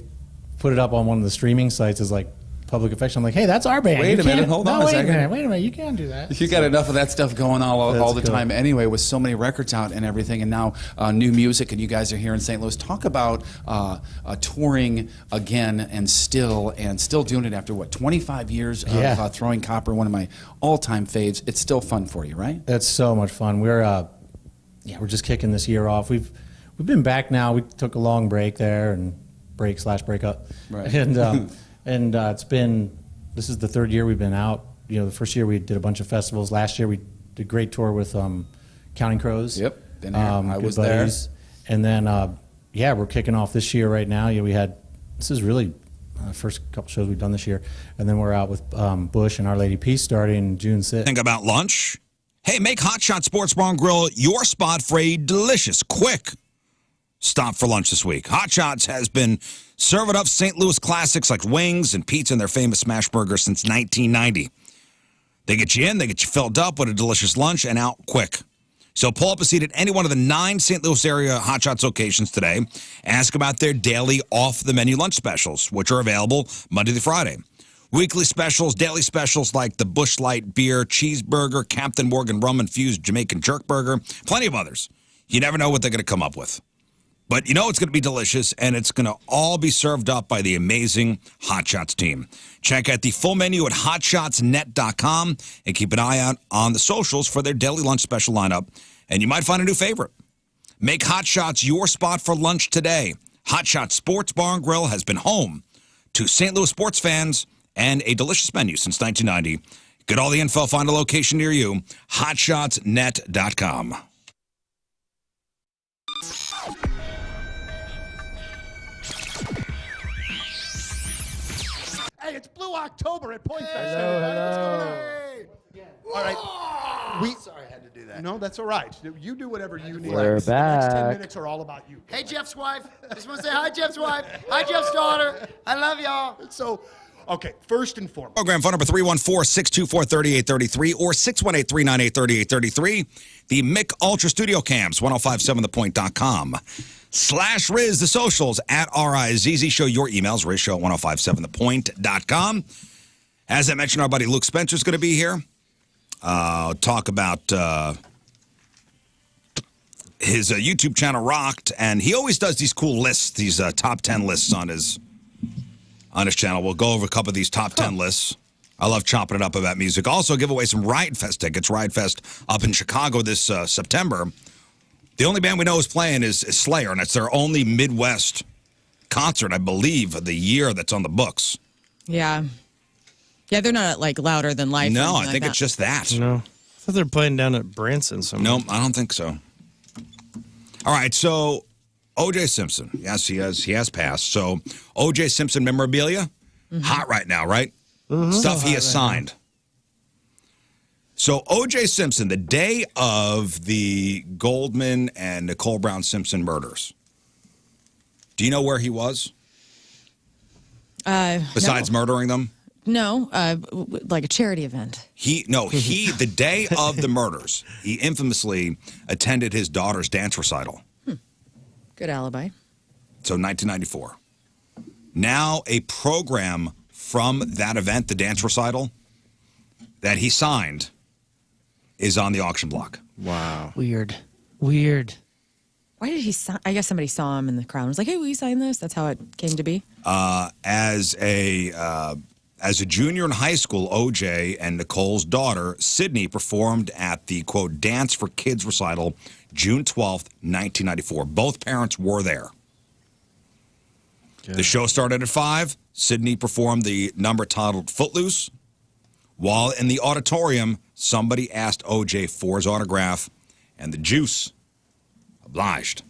put it up on one of the streaming sites as like Public Affection. I'm like, hey, that's our band. Wait a minute, hold on a second. Wait a minute, you can't do that. You got enough of that stuff going on all the time anyway, with so many records out and everything, and now new music, and you guys are here in St. Louis. Talk about touring again and still doing it after, 25 years of Throwing Copper, one of my all-time faves. It's still fun for you, right? It's so much fun. We're just kicking this year off. We've been back now. We took a long break there, and break/breakup. Right. And this is the third year we've been out. You know, the first year we did a bunch of festivals. Last year we did a great tour with Counting Crows. Yep, been there. I was buddies. There. And then, we're kicking off this year right now. This is really the first couple shows we've done this year. And then we're out with Bush and Our Lady Peace starting June 6th. Think about lunch? Hey, make Hot Shot Sports Bar and Grill your spot for a delicious, quick stop for lunch this week. Hot Shots has been serving up St. Louis classics like wings and pizza and their famous smash burger since 1990. They get you in, they get you filled up with a delicious lunch and out quick. So pull up a seat at any one of the 9 St. Louis area Hot Shots locations today. Ask about their daily off-the-menu lunch specials, which are available Monday through Friday. Weekly specials, daily specials like the Busch Light Beer, Cheeseburger, Captain Morgan Rum Infused Jamaican Jerk Burger, plenty of others. You never know what they're going to come up with. But you know it's going to be delicious, and it's going to all be served up by the amazing Hot Shots team. Check out the full menu at hotshotsnet.com and keep an eye out on the socials for their daily lunch special lineup, and you might find a new favorite. Make Hot Shots your spot for lunch today. Hot Shots Sports Bar and Grill has been home to St. Louis sports fans and a delicious menu since 1990. Get all the info, find a location near you, hotshotsnet.com. Hey, it's Blue October at Point Fest. Hey. All right. Sorry, I had to do that. No, that's all right. You do whatever you need. We're The next 10 back. minutes are all about you. Hey, Jeff's wife. Just want to say hi, Jeff's wife. Hi, Jeff's daughter. I love y'all. So, okay, first and foremost. Program phone number 314-624-3833 or 618-398-3833. The Mick Ultra Studio Cams, 1057thepoint.com/Rizz. The socials at RIZZ. Show your emails, RizzShow at 1057thepoint.com. As I mentioned, our buddy Luke Spencer's going to be here. Talk about his YouTube channel, Rocked, and he always does these cool lists, these top 10 lists on his channel. We'll go over a couple of these top 10 lists. I love chopping it up about music. Also, give away some Riot Fest tickets. Riot Fest up in Chicago this September. The only band we know is playing is Slayer, and it's their only Midwest concert, I believe, of the year that's on the books. Yeah. Yeah, they're not like louder than life. No, I think it's just that. No. I thought they were playing down at Branson somewhere. No, I don't think so. All right, so O.J. Simpson. Yes, he has passed. So O.J. Simpson memorabilia, hot right now, right? Stuff he has signed. So O.J. Simpson, the day of the Goldman and Nicole Brown Simpson murders, do you know where he was? Besides murdering them? No, like a charity event. The day of the murders, he infamously attended his daughter's dance recital. Good alibi. So 1994. Now a program from that event, the dance recital, that he signed is on the auction block. Wow. Weird. Why did he sign? I guess somebody saw him in the crowd and was like, hey, will you sign this? That's how it came to be? As a junior in high school, OJ and Nicole's daughter, Sydney, performed at the, quote, Dance for Kids recital, June 12th, 1994. Both parents were there. The show started at 5. Sydney performed the number titled Footloose. While in the auditorium, somebody asked OJ for his autograph, and the Juice obliged.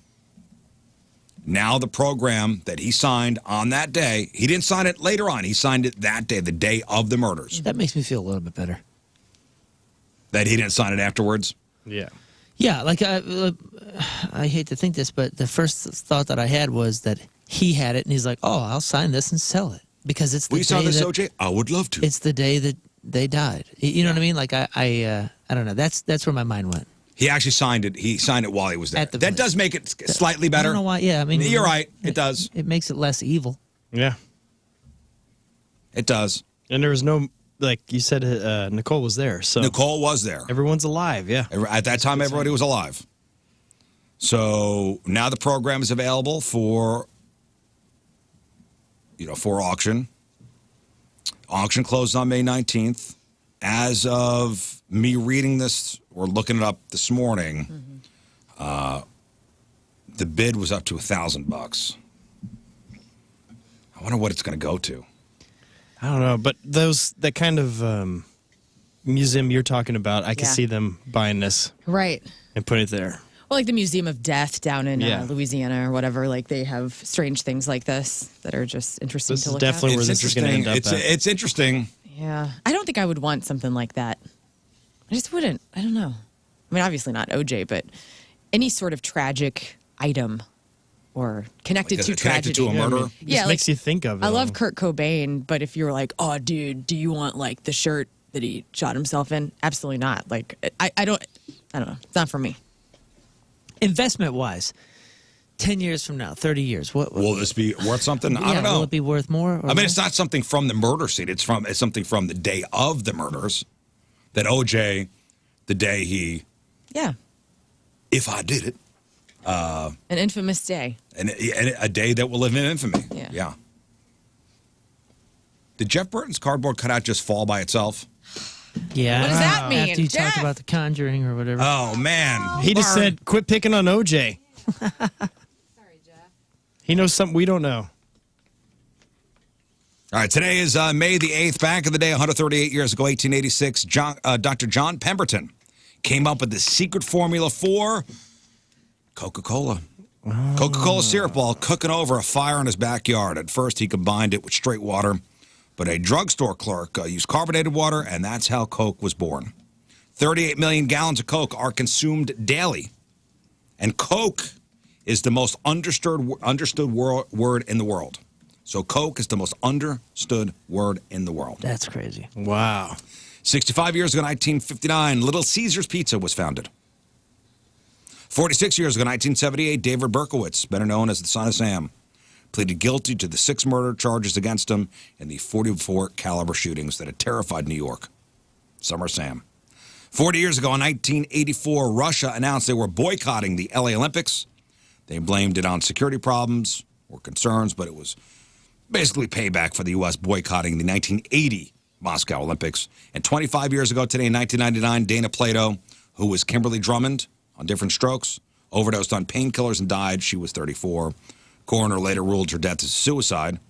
Now the program that he signed on that day, he didn't sign it later on. He signed it that day, the day of the murders. That makes me feel a little bit better. That he didn't sign it afterwards? Yeah. Yeah, like I hate to think this, but the first thought that I had was that he had it, and he's like, "Oh, I'll sign this and sell it because it's the Will you day sign this, that, OJ? I would love to." It's the day that they died. You know what I mean? Like I don't know. That's where my mind went. He actually signed it. He signed it while he was there. That does make it slightly better. I don't know why. Yeah, I mean, you're right. It does. It makes it less evil. Yeah. It does. And there was no, like you said, Nicole was there. So Nicole was there. Everyone's alive. Yeah. At that time, everybody was alive. So now the program is available for auction. Auction closed on May 19th. As of me reading this or looking it up this morning, the bid was up to $1,000. I wonder what it's going to go to. I don't know, but that kind of museum you're talking about, I can see them buying this. Right. And putting it there. Well, like the Museum of Death down in Louisiana or whatever, like they have strange things like this that are just interesting to look at. This is definitely where this is going to end up It's interesting. Yeah. I don't think I would want something like that. I just wouldn't. I don't know. I mean, obviously not OJ, but any sort of tragic item or connected to tragedy. To a murder. It makes you think of it. I love Kurt Cobain, but if you're like, oh, dude, do you want like the shirt that he shot himself in? Absolutely not. Like, I don't know. It's not for me. Investment wise, 10 years from now, 30 years, what will this be worth something? I don't know. Will it be worth more? I mean, it's not something from the murder scene. It's something from the day of the murders. That OJ, the day he, if I did it, an infamous day, and a day that will live in infamy. Yeah. Did Jeff Burton's cardboard cutout just fall by itself? Yeah. What does that mean? After you talked about The Conjuring or whatever. Oh man, he just said, "Quit picking on OJ." Sorry, Jeff. He knows something we don't know. All right, today is May the 8th. Back in the day, 138 years ago, 1886, Dr. John Pemberton came up with the secret formula for Coca-Cola. Oh. Coca-Cola syrup while cooking over a fire in his backyard. At first, he combined it with straight water, but a drugstore clerk used carbonated water, and that's how Coke was born. 38 million gallons of Coke are consumed daily. And Coke is the most understood word in the world. So Coke is the most understood word in the world. That's crazy. Wow. 65 years ago, 1959, Little Caesars Pizza was founded. 46 years ago, 1978, David Berkowitz, better known as the Son of Sam, pleaded guilty to the 6 murder charges against him in the 44 caliber shootings that had terrified New York. Summer Sam. 40 years ago, in 1984, Russia announced they were boycotting the LA Olympics. They blamed it on security problems or concerns, but it was basically payback for the U.S. boycotting the 1980 Moscow Olympics. And 25 years ago today, in 1999, Dana Plato, who was Kimberly Drummond on Different Strokes, overdosed on painkillers and died. She was 34. Coroner later ruled her death as suicide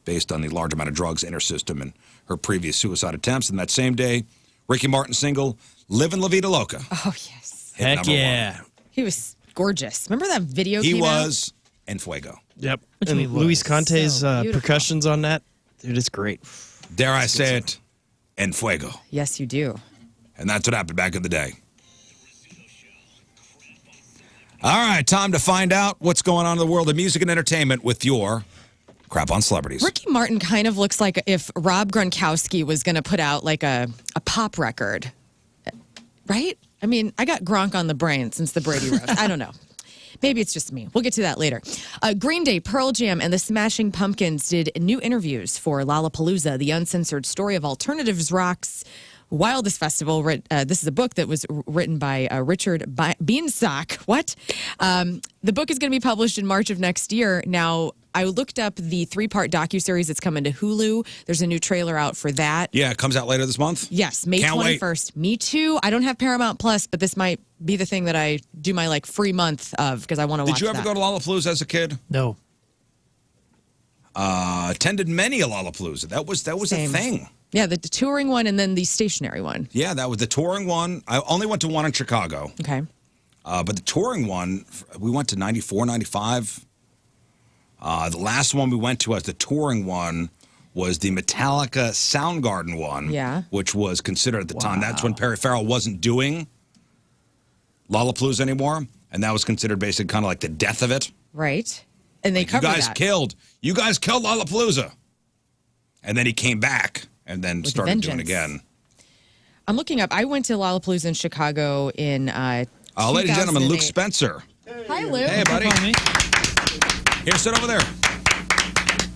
based on the large amount of drugs in her system and her previous suicide attempts. And that same day, Ricky Martin's single, Livin' La Vida Loca. Oh, yes. hit Heck number yeah. one. He was gorgeous. Remember that video He came was en fuego. Yep. Which And we Luis was. Conte's So beautiful. percussions on that, dude, it's great. Dare I say it, en fuego. out? Yes, you do. And that's what happened back in the day. All right, time to find out what's going on in the world of music and entertainment with your crap on celebrities. Ricky Martin kind of looks like if Rob Gronkowski was going to put out like a pop record, right? I mean, I got Gronk on the brain since the Brady roast. I don't know. Maybe it's just me. We'll get to that later. Green Day, Pearl Jam, and the Smashing Pumpkins did new interviews for Lollapalooza, the uncensored story of alternatives rock's wildest festival. This is a book that was written by Richard Beanstock. What? The book is going to be published in March of next year. Now, I looked up the 3-part docuseries that's coming to Hulu. There's a new trailer out for that. Yeah, it comes out later this month. Yes, May Can't wait. 21st. Me too. I don't have Paramount Plus, but this might be the thing that I do my like free month of because I want to watch Did you ever that. go to Lollapalooza as a kid? No. Attended many a Lollapalooza. That was a Same. thing. Yeah, the touring one and then the stationary one. Yeah, that was the touring one. I only went to one in Chicago. Okay. But the touring one, we went to 94, 95. The last one we went to as the touring one was the Metallica Soundgarden one. Yeah. Which was considered at the time. That's when Perry Farrell wasn't doing Lollapalooza anymore. And that was considered basically kind of like the death of it. Right. And they You covered guys that. you guys killed Lollapalooza. And then he came back and then With started doing it vengeance. again. I'm looking up. I went to Lollapalooza in Chicago in Ladies and gentlemen, Luke 2008. Spencer. Hi, Luke. Hey, buddy. Here, sit over there.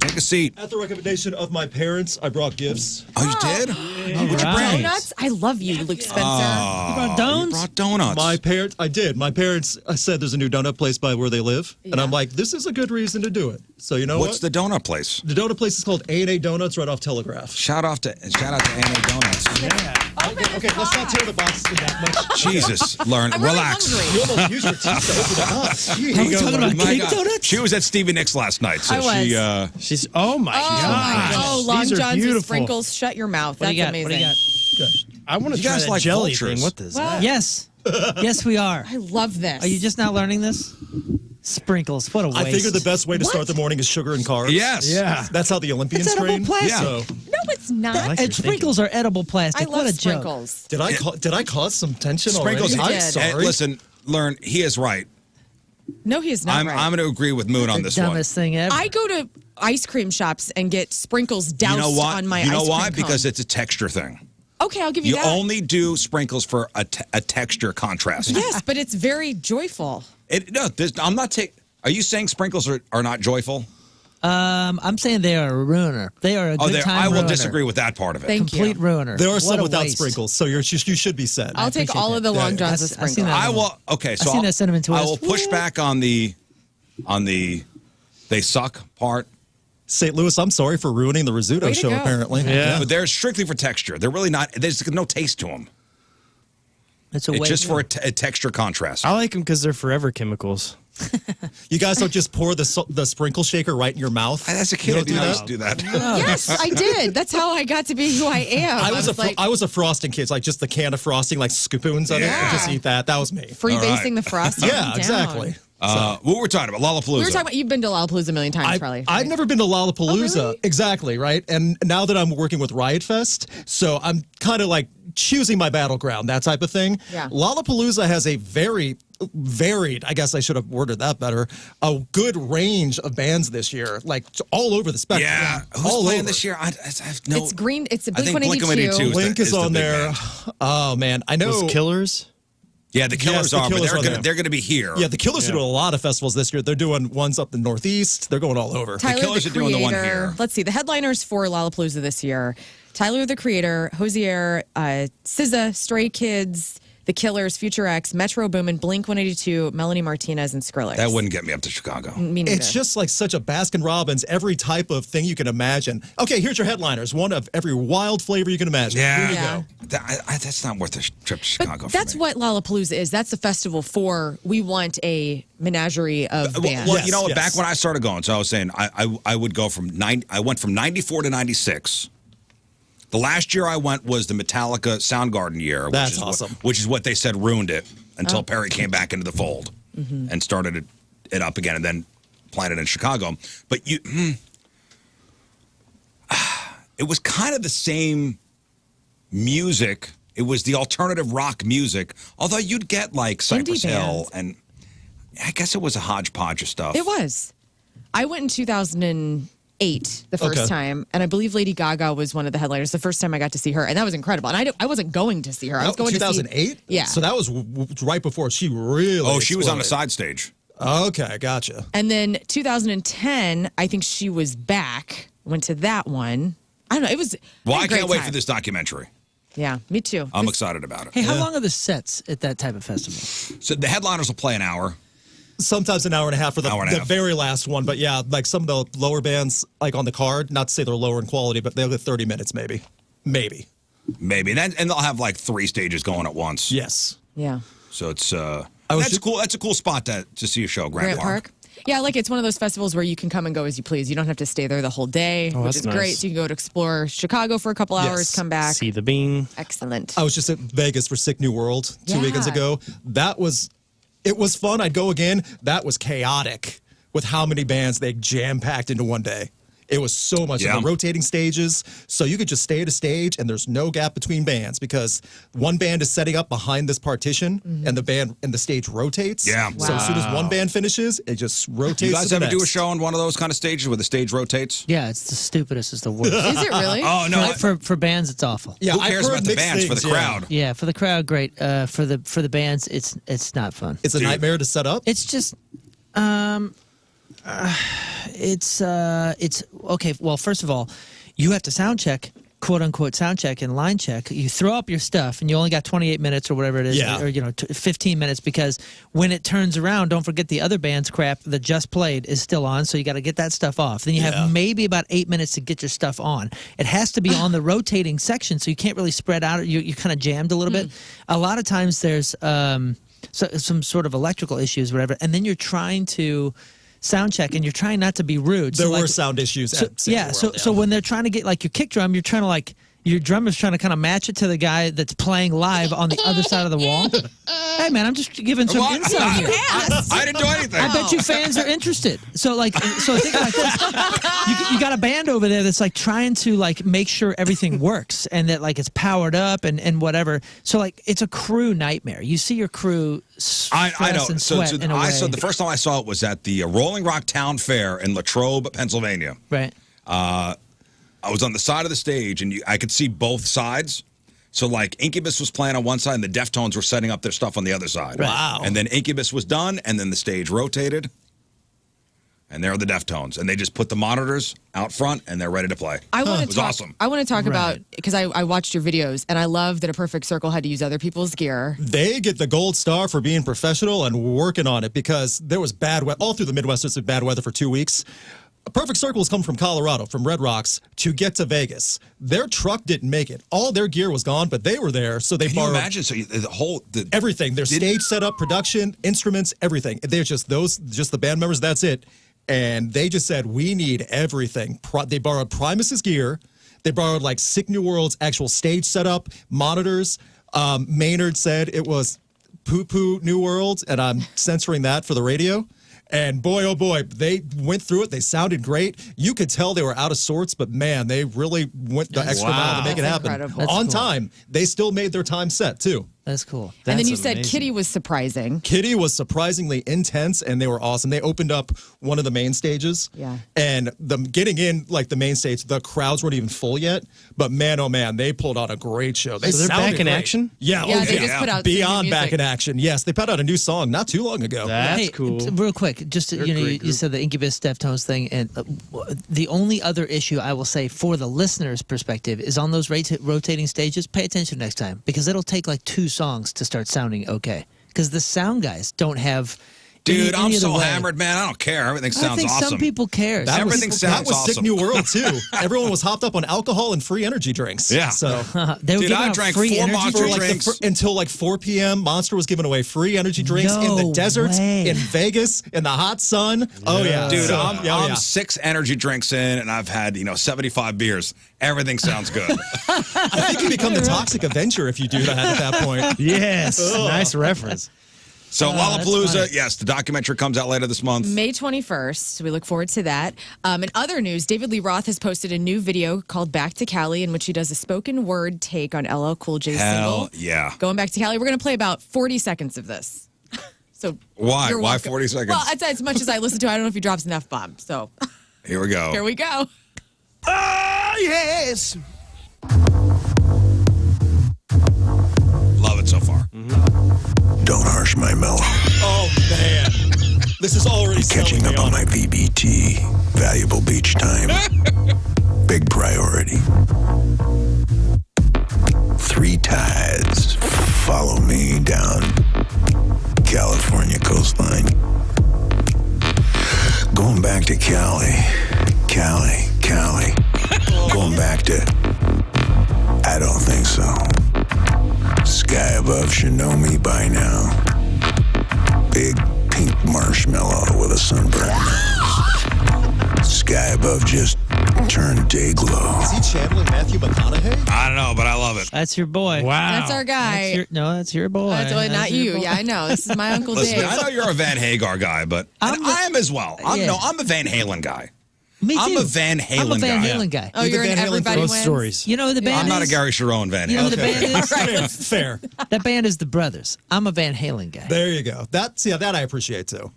Take a seat. At the recommendation of my parents, I brought gifts. Oh, you did? What'd you bring? Donuts? I love you, Luke Spencer. You brought donuts? You brought donuts. My parents, I did. My parents said there's a new donut place by where they live, and I'm like, this is a good reason to do it. So you know What's what? the donut place? The donut place is called A&A Donuts, right off Telegraph. Shout out to A&A Donuts. Okay, let's not tear the box that much. Jesus, Lern, I'm really relax. hungry. You almost used your teeth to open it up. Are we talking about My cake God. donuts? She was at Stevie Nicks last night, so I was. She's, oh my gosh. Oh, Long These are John's with beautiful. sprinkles. Shut your mouth. What do That's you got? amazing. What do you got? I want to You try guys that like jelly vultures. thing. What is that? Yes. Yes, we are. I love this. Are you just now learning this? Sprinkles. What a waste. I figured the best way to start the morning is sugar and carbs. Yes. Yeah. That's how the Olympians It's edible train. plastic. Yeah. So, No, it's not. like and your sprinkles are edible plastic. I what love a joke. sprinkles. did I cause some tension Sprinkles. already? You I'm did. sorry. Listen, Lern, he is right. No, he is not I'm right. going to agree with Moon on The this one. dumbest thing ever. I go to ice cream shops and get sprinkles doused You know why? on my You know ice why? cream cone. Because it's a texture thing. Okay, I'll give you You that. only do sprinkles for a texture contrast. Yes, but it's very joyful. I'm not taking. Are you saying sprinkles are not joyful? I'm saying they are a ruiner. They are a good time I will ruiner. disagree with that part of it. Thank Complete you. ruiner. There are What some a without waste. sprinkles, so you should be sad. I'll take appreciate all of the that. Long Johns with I've seen sprinkles. that. I will. Okay, so I've seen that cinnamon twist. I will push back on the they suck part. St. Louis, I'm sorry for ruining the Rizzuto Way to Show, go. apparently. Yeah. But they're strictly for texture. They're really not. There's no taste to them. It's a It's waste. just for a texture contrast. I like them because they're forever chemicals. You guys don't just pour the sprinkle shaker right in your mouth. As a You kid, don't I used to do that. Yes, I did. That's how I got to be who I am. I was a frosting kid, like just the can of frosting, like spoons on it, and just eat that. That was me. freebasing the frosting. Yeah, down. exactly. What were we talking about? Lollapalooza. We were talking about you've been to Lollapalooza a million times, probably. I've never been to Lollapalooza. Oh, really? Exactly, right? And now that I'm working with Riot Fest, so I'm kind of like choosing my battleground, that type of thing. Yeah. Lollapalooza has a very varied, I guess I should have worded that better, a good range of bands this year, like all over the spectrum. Yeah. Who's all playing over. this year? I have no. It's green. It's a I think Blink-182. Blink is on there. Oh, man. I know. Those Killers? Yeah, the Killers Yes, the are, Killers but are there. they're going to be here. Yeah, the Killers are doing a lot of festivals this year. They're doing ones up in the Northeast. They're going all over. Tyler, Killers the are doing the one Creator. here. Let's see. The headliners for Lollapalooza this year: Tyler, the Creator, Hosier, SZA, Stray Kids, The Killers, Future X, Metro Boomin, Blink-182, Melanie Martinez, and Skrillex. That wouldn't get me up to Chicago. Me neither. It's just like such a Baskin Robbins, every type of thing you can imagine. Okay, here's your headliners. One of every wild flavor you can imagine. Yeah. Here you Yeah. go. That's not worth a trip to Chicago But for that's me. what Lollapalooza is. That's the festival for. We want a menagerie of bands. Well, Yes, you know what? yes. Back when I started going, so I was saying I would go from I went from 94 to 96. The last year I went was the Metallica Soundgarden year. Which That's is awesome. which is what they said ruined it until Perry came back into the fold and started it up again, and then planted in Chicago. But it was kind of the same music. It was the alternative rock music, although you'd get like Cypress Indie Hill, bands. and I guess it was a hodgepodge of stuff. It was. I went in 2008 the first Okay. time, and I believe Lady Gaga was one of the headliners. The first time I got to see her, and that was incredible. And I wasn't going to see her. I was going 2008? to see. Yeah. So that was right before she really Oh, she was on the exploded. side stage. Okay, gotcha. And then 2010, I think she was back. Went to that one. I don't know. It was. Well, had a I can't great wait time. for this documentary. Yeah, me too. I'm excited about it. Hey, how long are the sets at that type of festival? So the headliners will play an hour. Sometimes an hour and a half for the, Hour and a the half. very last one. But yeah, like some of the lower bands, like on the card, not to say they're lower in quality, but they'll get 30 minutes maybe. Maybe. Maybe. And they'll have like 3 stages going at once. Yes. Yeah. So it's was that's just- cool. That's a cool spot to see a show, Grant Park. Yeah, like it's one of those festivals where you can come and go as you please. You don't have to stay there the whole day, which that's is nice. great. So you can go to explore Chicago for a couple hours, Yes. come back. See the Bean. Excellent. I was just at Vegas for Sick New World 2 weekends Yeah. ago. It was fun. I'd go again. That was chaotic with how many bands they jam-packed into one day. It was so much. Yeah. And the rotating stages, so you could just stay at a stage and there's no gap between bands because one band is setting up behind this partition and the stage rotates. Yeah. So as soon as one band finishes, it just rotates. You guys to the ever do a next. show on one of those kind of stages where the stage rotates? Yeah, it's the stupidest. It's the worst. Is it really? Oh no! For bands, it's awful. Yeah, Who I've cares heard about the mixed bands for the things, yeah. crowd? Yeah, for the crowd, great. For the bands, it's not fun. It's a nightmare to set up. It's just, it's okay. Well, first of all, you have to sound check, quote unquote sound check and line check. You throw up your stuff, and you only got 28 minutes or whatever it is, Yeah. or 15 minutes, because when it turns around, don't forget the other band's crap that just played is still on, so you got to get that stuff off. Then you Yeah. have maybe about 8 minutes to get your stuff on. It has to be on the rotating section, so you can't really spread out. You're kind of jammed a little bit. A lot of times there's some sort of electrical issues, whatever, and then you're trying to sound check and you're trying not to be rude. There So, were like, sound issues. so, at Sick New yeah, World, so when they're trying to get like your kick drum, you're trying to like your drummer's trying to kind of match it to the guy that's playing live on the other side of the wall. Hey man, I'm just giving some Well, insight here. I didn't do anything. I bet you fans are interested. So think like this. You got a band over there that's like trying to like make sure everything works and that like it's powered up and whatever. So like it's a crew nightmare. You see your crew stress I know. and So sweat in a way. I saw the first time I saw it was at the Rolling Rock Town Fair in Latrobe, Pennsylvania. right. I was on the side of the stage, and I could see both sides. So, like, Incubus was playing on one side, and the Deftones were setting up their stuff on the other side. Wow. And then Incubus was done, and then the stage rotated, and there are the Deftones. And they just put the monitors out front, and they're ready to play. I want It to was talk. awesome. I want to talk about because I watched your videos and I love that A Perfect Circle had to use other people's gear. They get the gold star for being professional and working on it because there was bad weather. All through the Midwest, there's been bad weather for 2 weeks. A Perfect Circle has come from Colorado, from Red Rocks, to get to Vegas. Their truck didn't make it. All their gear was gone, but they were there, so they Can you borrowed imagine? So everything. Their stage setup, production, instruments, everything. They're just the band members, that's it. And they just said, we need everything. They borrowed Primus's gear. They borrowed like Sick New World's actual stage setup, monitors. Maynard said it was Poo Poo New World, and I'm censoring that for the radio. And boy, oh boy, they went through it. They sounded great. You could tell they were out of sorts, but man, they really went the extra mile to make it happen. Incredible. On time. They still made their time set, too. That's cool. And then you said Kitty was surprising. Kitty was surprisingly intense, and they were awesome. They opened up one of the main stages. Yeah. And getting in, like, the main stage, the crowds weren't even full yet. But man, oh man, they pulled out a great show. So they're back in action? Yeah. Yeah, they just put out some new Beyond back music. in action. Yes, they put out a new song not too long ago. That's Hey, cool. Real quick, just you said the Incubus Deftones thing, and the only other issue I will say for the listener's perspective is on those rotating stages. Pay attention next time because it'll take like 2 songs to start sounding okay. Because the sound guys don't have. Dude, any I'm so other way. hammered, man. I don't care. Everything sounds I think awesome. some people care. Everything sounds That was awesome. Sick New World, too. Everyone was hopped up on alcohol and free energy drinks. Yeah. So They were Dude, giving I out drank free 4 energy Monster drinks. drinks. until like 4 p.m., Monster was giving away free energy drinks in the No desert, way. in Vegas, in the hot sun. Oh, yeah. Dude, So, I'm 6 energy drinks in, and I've had 75 beers. Everything sounds good. I think you become the Toxic Avenger if you do that at that point. Yes. Nice reference. So that's Lollapalooza, funny. yes, the documentary comes out later this month. May 21st. We look forward to that. In other news, David Lee Roth has posted a new video called Back to Cali in which he does a spoken word take on LL Cool J's Hell single. yeah. Going Back to Cali. We're going to play about 40 seconds of this. So Why? you're Why welcome. 40 seconds? Well, that's as much as I listen to. I don't know if he drops an F-bomb. So Here we go. here we go. Ah, yes. Love it so far. Don't harsh my mellow. Oh, man. This is already Catching selling up me on my VBT. Valuable beach time. Big priority. 3 tides. Follow me down California coastline. Going back to Cali. Cali. Going back to... I don't think so. Sky above should know me by now. Big pink marshmallow with a sunburn nose. Sky above just turned day glow. Is he channeling Matthew McConaughey? I don't know, but I love it. That's your boy. Wow. That's our guy. That's your boy. That's really not That's your you. boy. Yeah, I know. This is my Uncle Listen, Dave. I know you're a Van Hagar guy, but and I am as well. I'm a Van Halen guy. Me too. I'm a Van Halen I'm a Van guy. Halen guy. Oh, You're you're the in Van Halen Everybody Ghost Wins? stories. You know who the band I'm not a is? Gary Sharon Van You know Halen. who the band is? Fair. That band is the Brothers. I'm a Van Halen guy. There you go. That I appreciate, too.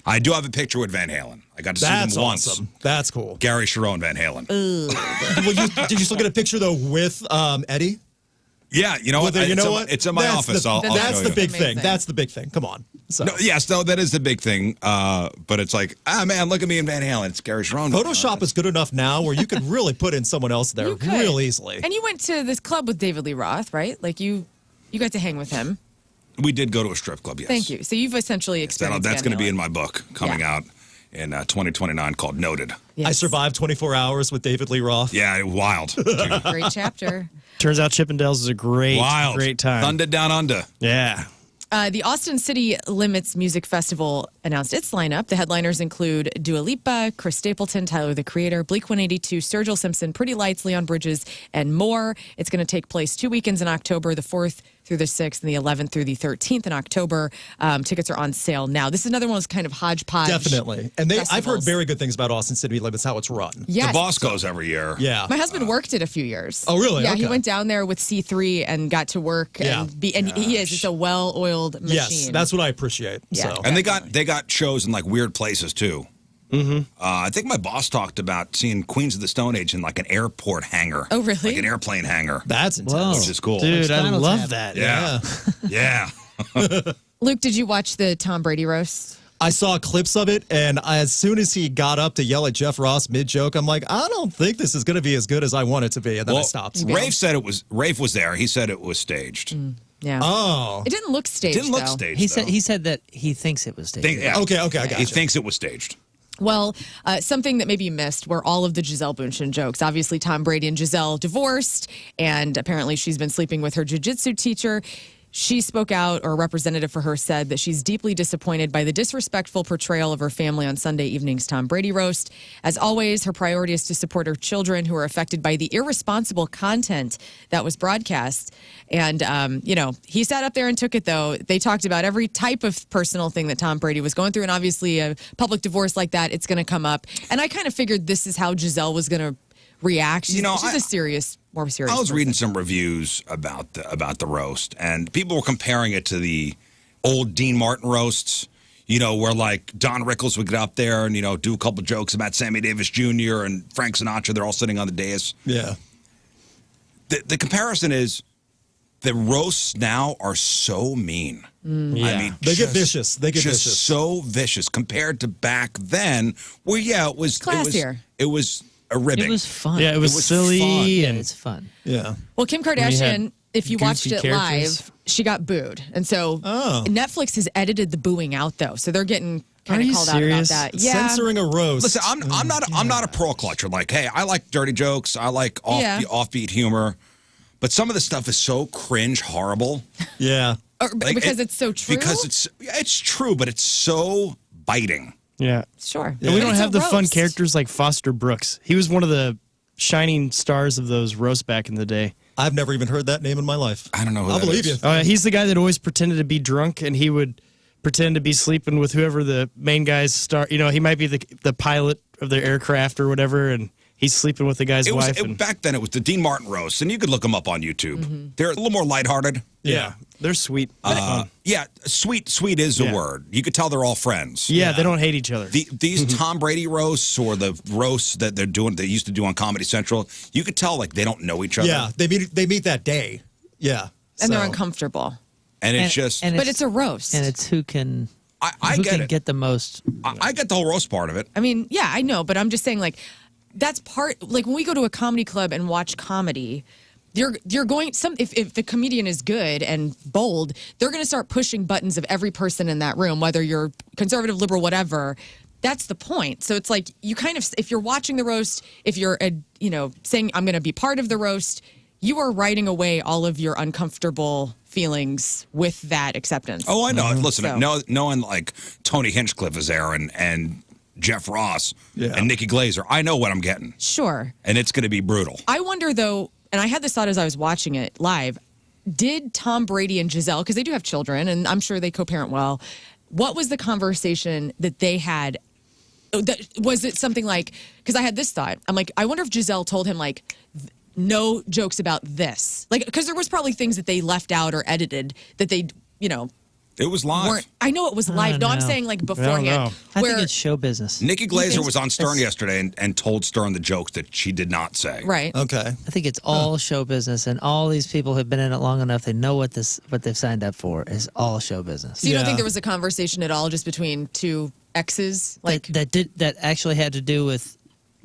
I do have a picture with Van Halen. I got to see That's them once. awesome. That's cool. Gary Sharon Van Halen. Did you still get a picture, though, with Eddie? Yeah, you know what? You know It's in- what? It's in my That's office. The, I'll that's show the you. big thing. Amazing. That's the big thing. Come on. So. No, yes, no, that is the big thing. But it's like, man, look at me in Van Halen. It's Gary Sharon. Photoshop is good enough now where you could really put in someone else there You could. real easily. And you went to this club with David Lee Roth, right? Like you got to hang with him. We did go to a strip club, yes. Thank you. So you've essentially experienced That's Van going to be Halen. in my book coming Yeah. out in 2029 called Noted. Yes. I survived 24 hours with David Lee Roth. Yeah, wild. Great chapter. Turns out Chippendales is a great time. Thunder Down Under. Yeah. The Austin City Limits Music Festival announced its lineup. The headliners include Dua Lipa, Chris Stapleton, Tyler the Creator, Blink-182, Sturgill Simpson, Pretty Lights, Leon Bridges, and more. It's going to take place 2 weekends in October, the 4th through the 6th and the 11th through the 13th in October. Tickets are on sale now. This is another one of those kind of hodgepodge. Definitely. And I've heard festivals. very good things about Austin City Limits, how it's run. Yes. The boss goes every year. Yeah. My husband worked it a few years. Oh, really? Yeah, he Okay. went down there with C3 and got to work and he is. It's a well-oiled machine. Yes, that's what I appreciate. Yeah. So. And they got shows in like weird places too. Mm-hmm. I think my boss talked about seeing Queens of the Stone Age in like an airport hangar. Oh, really? Like an airplane hangar. That's intense. Whoa. Which is cool. Dude, I Spinal love Tap. that. Yeah. Yeah. Luke, did you watch the Tom Brady roast? I saw clips of it, and as soon as he got up to yell at Jeff Ross mid-joke, I'm like, I don't think this is going to be as good as I want it to be, and then I stopped. Rafe was there. He said it was staged. Yeah. Oh. It didn't look staged. Didn't look though. staged. He said that he thinks it was staged. Yeah. Okay, I got He you. thinks it was staged. Well, something that maybe you missed were all of the Gisele Bündchen jokes. Obviously, Tom Brady and Gisele divorced, and apparently she's been sleeping with her jiu-jitsu teacher. She spoke out, or a representative for her said that she's deeply disappointed by the disrespectful portrayal of her family on Sunday evening's Tom Brady roast. As always, her priority is to support her children who are affected by the irresponsible content that was broadcast. And, he sat up there and took it, though. They talked about every type of personal thing that Tom Brady was going through. And obviously, a public divorce like that, it's going to come up. And I kind of figured this is how Giselle was going to react. She's more serious. I was reading some reviews about the roast, and people were comparing it to the old Dean Martin roasts, where like Don Rickles would get up there and, do a couple jokes about Sammy Davis Jr. and Frank Sinatra. They're all sitting on the dais. Yeah. The comparison is the roasts now are so mean. Yeah. I mean, they get vicious. They get just vicious. so vicious compared to back then, where it was classier. It was a ribbing. It was fun. Yeah, it was silly fun. and It's fun. Yeah. Well, Kim Kardashian, if you watched goofy it characters. live, she got booed. And so Netflix has edited the booing out, though. So they're getting kind of called out about that. Yeah. Censoring a roast. Listen, I'm not a pearl clutcher. Like, hey, I like dirty jokes. I like offbeat humor. But some of the stuff is so cringe horrible. Yeah. Because it's so true? Because it's true, but it's so biting. Yeah. Sure. And we don't It's have a the fun roast. characters like Foster Brooks. He was one of the shining stars of those roasts back in the day. I've never even heard that name in my life. I don't know who I'll that believe is. you. He's the guy that always pretended to be drunk, and he would pretend to be sleeping with whoever the main guy's star. He might be the pilot of their aircraft or whatever, and he's sleeping with the guy's wife. Back then, it was the Dean Martin roast, and you could look them up on YouTube. Mm-hmm. They're a little more lighthearted. Yeah, they're sweet. Yeah, sweet is a word. You could tell they're all friends. Yeah, they don't hate each other. These Tom Brady roasts or the roasts that they used to do on Comedy Central, you could tell like they don't know each other. Yeah, they meet that day. Yeah. And they're uncomfortable. And it's just... But it's a roast. And it's who can get the most. I get the whole roast part of it. I mean, yeah, I know, but I'm just saying, like, that's part. Like when we go to a comedy club and watch comedy, you're going if the comedian is good and bold, they're going to start pushing buttons of every person in that room, whether you're conservative, liberal, whatever. That's the point. So it's like you kind of, if you're watching the roast, if you're saying I'm going to be part of the roast, you are writing away all of your uncomfortable feelings with that acceptance. Oh, I know. Listen, knowing like Tony Hinchcliffe is there and Jeff Ross and Nikki Glazer, I know what I'm getting. Sure. And it's going to be brutal. I wonder, though, and I had this thought as I was watching it live, did Tom Brady and Giselle, because they do have children, and I'm sure they co-parent well, what was the conversation that they had? Was it something like, because I had this thought, I'm like, I wonder if Giselle told him, like, no jokes about this. Like, because there was probably things that they left out or edited that they, It was live. I know it was live. No, I'm saying like beforehand. I think it's show business. Nikki Glazer was on Stern yesterday and told Stern the jokes that she did not say. Right. Okay. I think it's all show business, and all these people have been in it long enough. They know what they've signed up for is all show business. So you don't think there was a conversation at all just between two exes, like that actually had to do with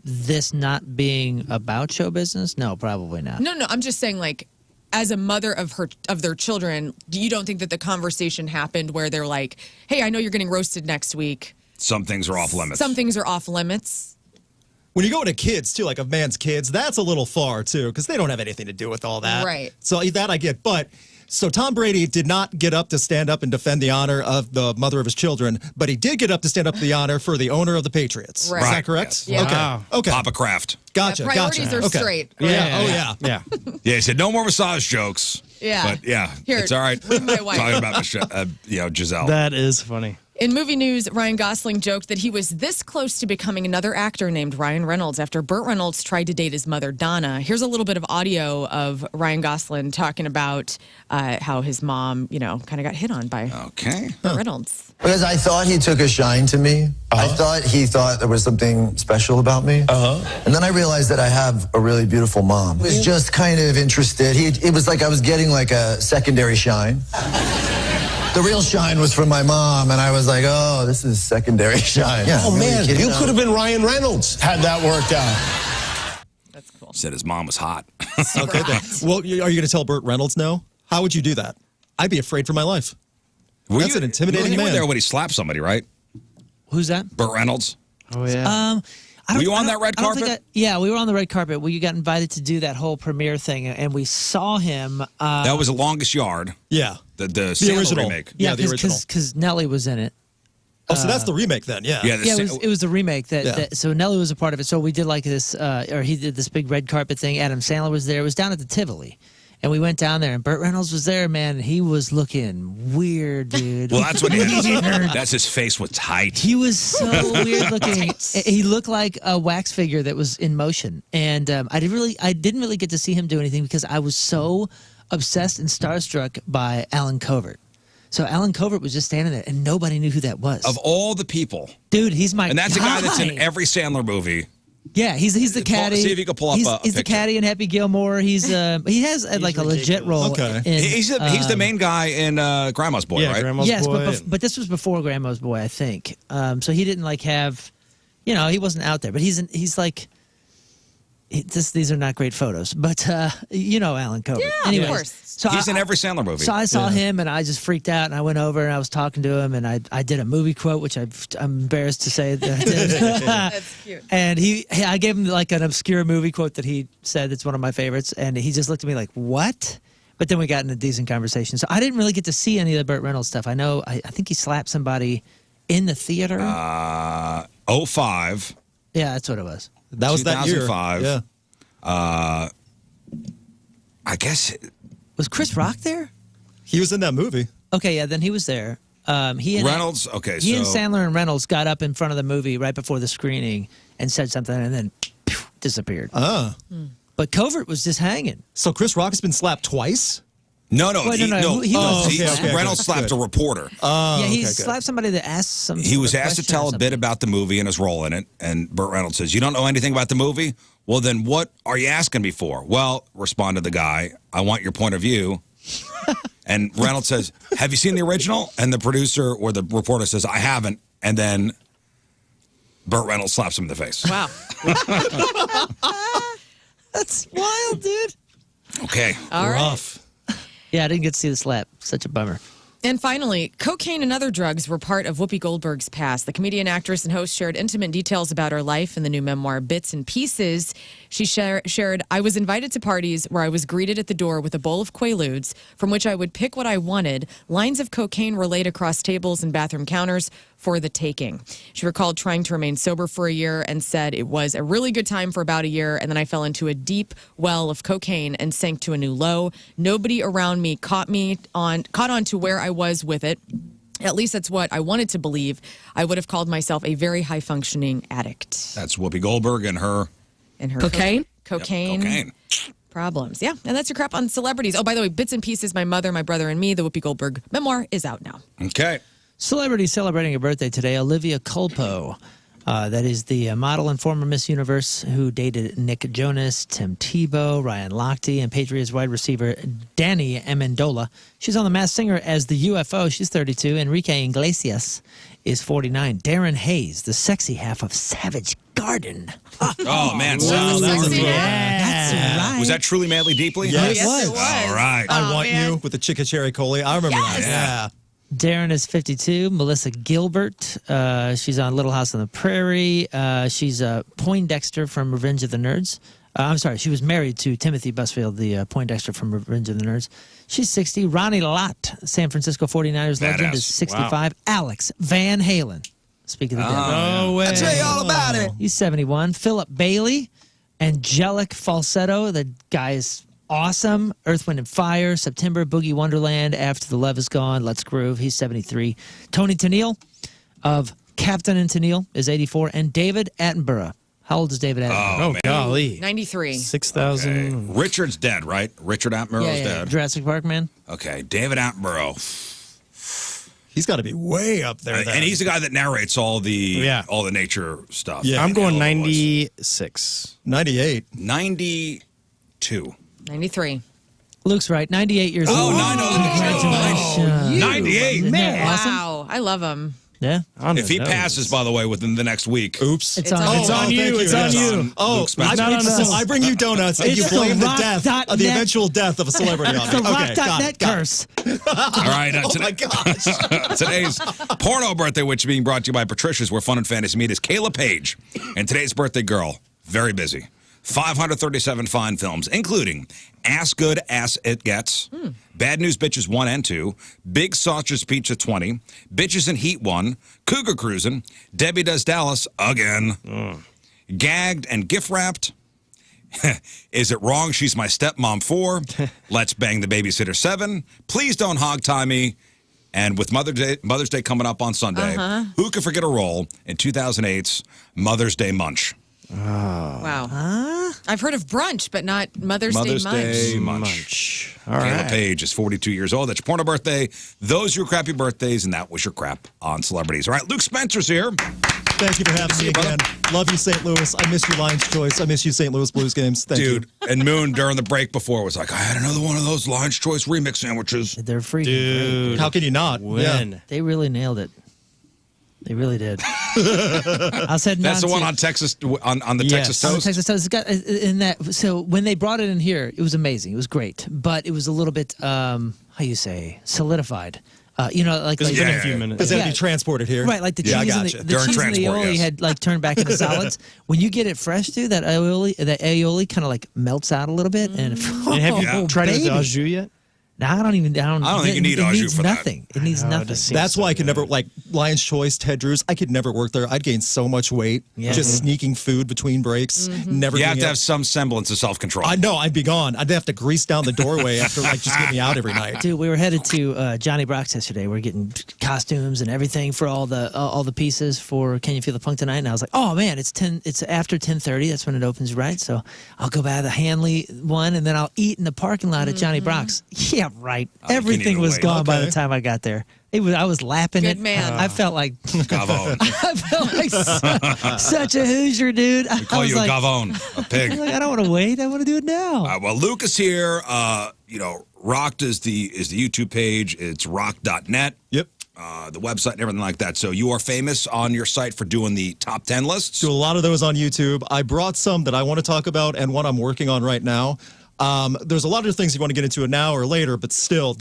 this not being about show business? No, probably not. No, I'm just saying, like, as a mother of their children, you don't think that the conversation happened where they're like, hey, I know you're getting roasted next week. Some things are off limits. Some things are off limits. When you go into kids, too, like a man's kids, that's a little far, too, because they don't have anything to do with all that. Right. So that I get. But so Tom Brady did not get up to stand up and defend the honor of the mother of his children, but he did get up to stand up for the honor for the owner of the Patriots. Right. Is that correct? Yes. Yeah. Okay. Wow. Okay. Papa Kraft. Gotcha. Priorities gotcha. are Okay. straight. Yeah. Oh, yeah. Yeah. Yeah, he said no more massage jokes. Yeah. But yeah, Here, it's all right. bring my wife. Talking about Giselle. That is funny. In movie news, Ryan Gosling joked that he was this close to becoming another actor named Ryan Reynolds after Burt Reynolds tried to date his mother, Donna. Here's a little bit of audio of Ryan Gosling talking about how his mom, kind of got hit on by Burt Reynolds. Because I thought he took a shine to me. I thought he thought there was something special about me. And then I realized that I have a really beautiful mom. He was just kind of interested. It was like I was getting like a secondary shine. The real shine was from my mom, and I was like, oh, this is secondary shine. Yeah, Oh, man, really you could have been Ryan Reynolds had that worked out. That's cool. Said his mom was hot. Okay, then. Well, are you going to tell Burt Reynolds no? How would you do that? I'd be afraid for my life. That's an intimidating You were man. there when he slapped somebody, right? Who's that? Burt Reynolds. Oh, yeah. Were you on that red carpet? Yeah, we were on the red carpet. We got invited to do that whole premiere thing, and we saw him. That was The Longest Yard. Yeah. The The original remake. Yeah, the original. because Nelly was in it. Oh, so that's the remake then, yeah. Yeah, It was the remake that, Yeah. so Nelly was a part of it. So we did like this, or he did this big red carpet thing. Adam Sandler was there. It was down at the Tivoli. And we went down there, and Burt Reynolds was there, man. And he was looking weird, dude. Well, that's what he Weird. had. That's his face was tight. He was so weird looking. He looked like a wax figure that was in motion. And I didn't really get to see him do anything because I was so obsessed and starstruck by Alan Covert. So Alan Covert was just standing there, and nobody knew who that was. Of all the people. Dude, he's my And that's guy. a guy that's in every Sandler movie. Yeah, he's the caddy. See if you can pull up he's, a he's the picture. caddy in Happy Gilmore. He has like a legit role. Okay. He's the main guy in Grandma's Boy, Yeah, right? Grandma's Yes, Boy. but this was before Grandma's Boy, I think. So he didn't like have, he wasn't out there. But he's like, these are not great photos. But Alan Covert. Yeah, Anyways, of course. So He's in every Sandler movie. So I saw him, and I just freaked out, and I went over, and I was talking to him, and I did a movie quote, which I'm embarrassed to say that I did. That's cute. And I gave him like an obscure movie quote that he said that's one of my favorites, and he just looked at me like, what? But then we got in a decent conversation. So I didn't really get to see any of the Burt Reynolds stuff. I know, I think he slapped somebody in the theater. 05. Yeah, that's what it was. That was that year. 2005. Yeah. I guess Was Chris Rock there? He was in that movie. Okay, yeah, then he was there. He and Reynolds. Okay, He and so Sandler and Reynolds got up in front of the movie right before the screening and said something, and then disappeared. Ah. But Covert was just hanging. So Chris Rock has been slapped twice? no. Wait, no, he wasn't slapped. Reynolds slapped a reporter. Yeah, he okay, good. slapped somebody that asked some. He was asked to tell a bit about the movie and his role in it, and Burt Reynolds says, "You don't know anything about the movie? Well, then what are you asking me for?" Well, responded the guy, "I want your point of view." And Reynolds says, "Have you seen the original?" And the producer or the reporter says, "I haven't." And then Burt Reynolds slaps him in the face. Wow. That's wild, dude. Okay. All right. Rough. Yeah, I didn't get to see the slap. Such a bummer. And finally, cocaine and other drugs were part of Whoopi Goldberg's past. The comedian, actress, and host shared intimate details about her life in the new memoir, Bits and Pieces. She shared, "I was invited to parties where I was greeted at the door with a bowl of Quaaludes, from which I would pick what I wanted. Lines of cocaine were laid across tables and bathroom counters for the taking." She recalled trying to remain sober for a year and said, "It was a really good time for about a year, and then I fell into a deep well of cocaine and sank to a new low. Nobody around me caught on to where I was with it. At least that's what I wanted to believe. I would have called myself a very high-functioning addict." That's Whoopi Goldberg and her Cocaine? cocaine. Problems. Yeah, and that's your crap on celebrities. Oh, by the way, Bits and Pieces, My Mother, My Brother, and Me, the Whoopi Goldberg memoir is out now. Okay. Celebrity celebrating a birthday today, Olivia Culpo. That is the model and former Miss Universe who dated Nick Jonas, Tim Tebow, Ryan Lochte, and Patriots wide receiver Danny Amendola. She's on The Masked Singer as the UFO. She's 32. Enrique Iglesias is 49. Darren Hayes, the sexy half of Savage Garden. Oh, man. Wow, Sounds that's wonderful. That's right. Was that truly madly deeply? Yes. Yes, it was. All right. I Want man. You with the Chica Cherry Coley. I remember that. Yeah. Darren is 52. Melissa Gilbert, she's on Little House on the Prairie. She's Poindexter from Revenge of the Nerds. I'm sorry, she was married to Timothy Busfield, the Poindexter from Revenge of the Nerds. She's 60. Ronnie Lott, San Francisco 49ers legend, is 65. Alex Van Halen. Speaking of the devil. No way. I'll tell you all about it. He's 71. Philip Bailey, Angelic Falsetto. The guy is awesome. Earth, Wind, and Fire, September, Boogie Wonderland, After the Love Is Gone, Let's Groove. He's 73. Tony Tennille of Captain and Tennille is 84. And David Attenborough. How old is David Attenborough? Oh, man. golly. 93. 6,000. Richard's dead, right? Richard Attenborough's dead. Jurassic Park, man. Okay. David Attenborough. He's got to be way up there. Then. And he's the guy that narrates all the nature stuff. Yeah. I'm going All the 96. 98. 92. 93. Luke's right. 98 years old. Oh, Congratulations. 98. Isn't that awesome? Wow. I love him. Yeah. If he passes, by the way, within the next week. Oops. It's on It's on you. It's on you. Oh, So I bring you donuts and you It's blame the the death rock.net. of the eventual death of a celebrity on It's the me. Okay, got rock.net it. Got it. curse. All right. Oh my gosh. Today's porno birthday, which is being brought to you by Patricia's, where fun and fantasy meet, is Kayla Page. And today's birthday girl, very busy. 537 fine films, including Ass Good, Ass It Gets, Bad News Bitches 1 and 2, Big Sausage Pizza 20, Bitches in Heat 1, Cougar Cruising, Debbie Does Dallas again, Gagged and Gift Wrapped, Is It Wrong She's My Stepmom 4, Let's Bang the Babysitter 7, Please Don't Hog Tie Me, and with Mother's Day coming up on Sunday, who could forget a role in 2008's Mother's Day Munch? Wow. I've heard of brunch, but not Mother's Day munch. All Kayla right. Page is 42 years old. That's your porno birthday. Those are your crappy birthdays, and that was your crap on celebrities. All right, Luke Spencer's here. Thank you for having me again. Love you, St. Louis. I miss you, Lions Choice. I miss you, St. Louis Blues games. Thank you. Dude, and Moon during the break before was like, I had another one of those Lions Choice remix sandwiches. They're freaking Dude. How can you not? When? Yeah. They really nailed it. They really did. I said That's the one to- on Texas, on the Yes. Texas on the toast? Texas toast. It's got in that. So when they brought it in here, it was amazing. It was great, but it was a little bit how you say solidified. You know, like It's been Yeah. a few minutes. Because they had to Yeah. be transported here. right, like the Yeah, I cheese and gotcha. the During cheese and the transport, aioli yes. had like turned back into solids. When you get it fresh, dude, that aioli kind of like melts out a little bit. And, And have you Yeah. tried it with baby. au jus yet? No, I don't think you need it au jus needs for that. nothing. It needs Oh, it nothing. just seems That's so why I could good. never, like, Lion's Choice, Ted Drew's, I could never work there. I'd gain so much weight Yeah. just sneaking food between breaks. Never You have being to able- have some semblance of self-control. I know, I'd be gone. I'd have to grease down the doorway after, like, just get me out every night. Dude, we were headed to Johnny Brock's yesterday. We're getting costumes and everything for all the pieces for Can You Feel the Punk Tonight? And I was like, oh man, it's after 10:30. That's when it opens, right? So I'll go buy the Hanley one, and then I'll eat in the parking lot at Johnny Brock's. Yeah, right. Oh, you Everything can't was even gone by Okay. the time I got there. I was lapping Good it. man. I felt like Gavone. I felt like such a Hoosier, dude. I Call was you a like, Gavone, a pig. I don't want to wait. I want to do it now. Well, Luke is here. Rocked is the YouTube page. It's rock.net. Yep. The website and everything like that. So you are famous on your site for doing the top 10 lists. Do a lot of those on YouTube. I brought some that I want to talk about and one I'm working on right now. There's a lot of things you want to get into it now or later, but still,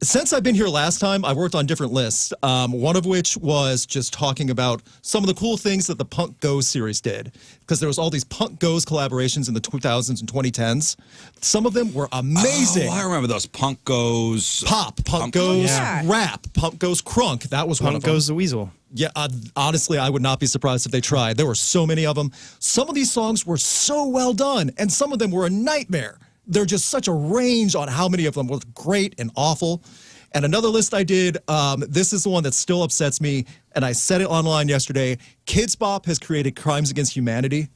since I've been here last time, I worked on different lists. One of which was just talking about some of the cool things that the Punk Goes series did. Because there was all these Punk Goes collaborations in the 2000s and 2010s. Some of them were amazing. Oh, I remember those Punk Goes. Pop, Punk Goes yeah. Rap, Punk Goes Crunk. That was one Punk of them. goes the weasel. Yeah, honestly, I would not be surprised if they tried. There were so many of them. Some of these songs were so well done, and some of them were a nightmare. There's just such a range on how many of them were great and awful. And another list I did, this is the one that still upsets me, and I said it online yesterday. Kids Bop has created Crimes Against Humanity,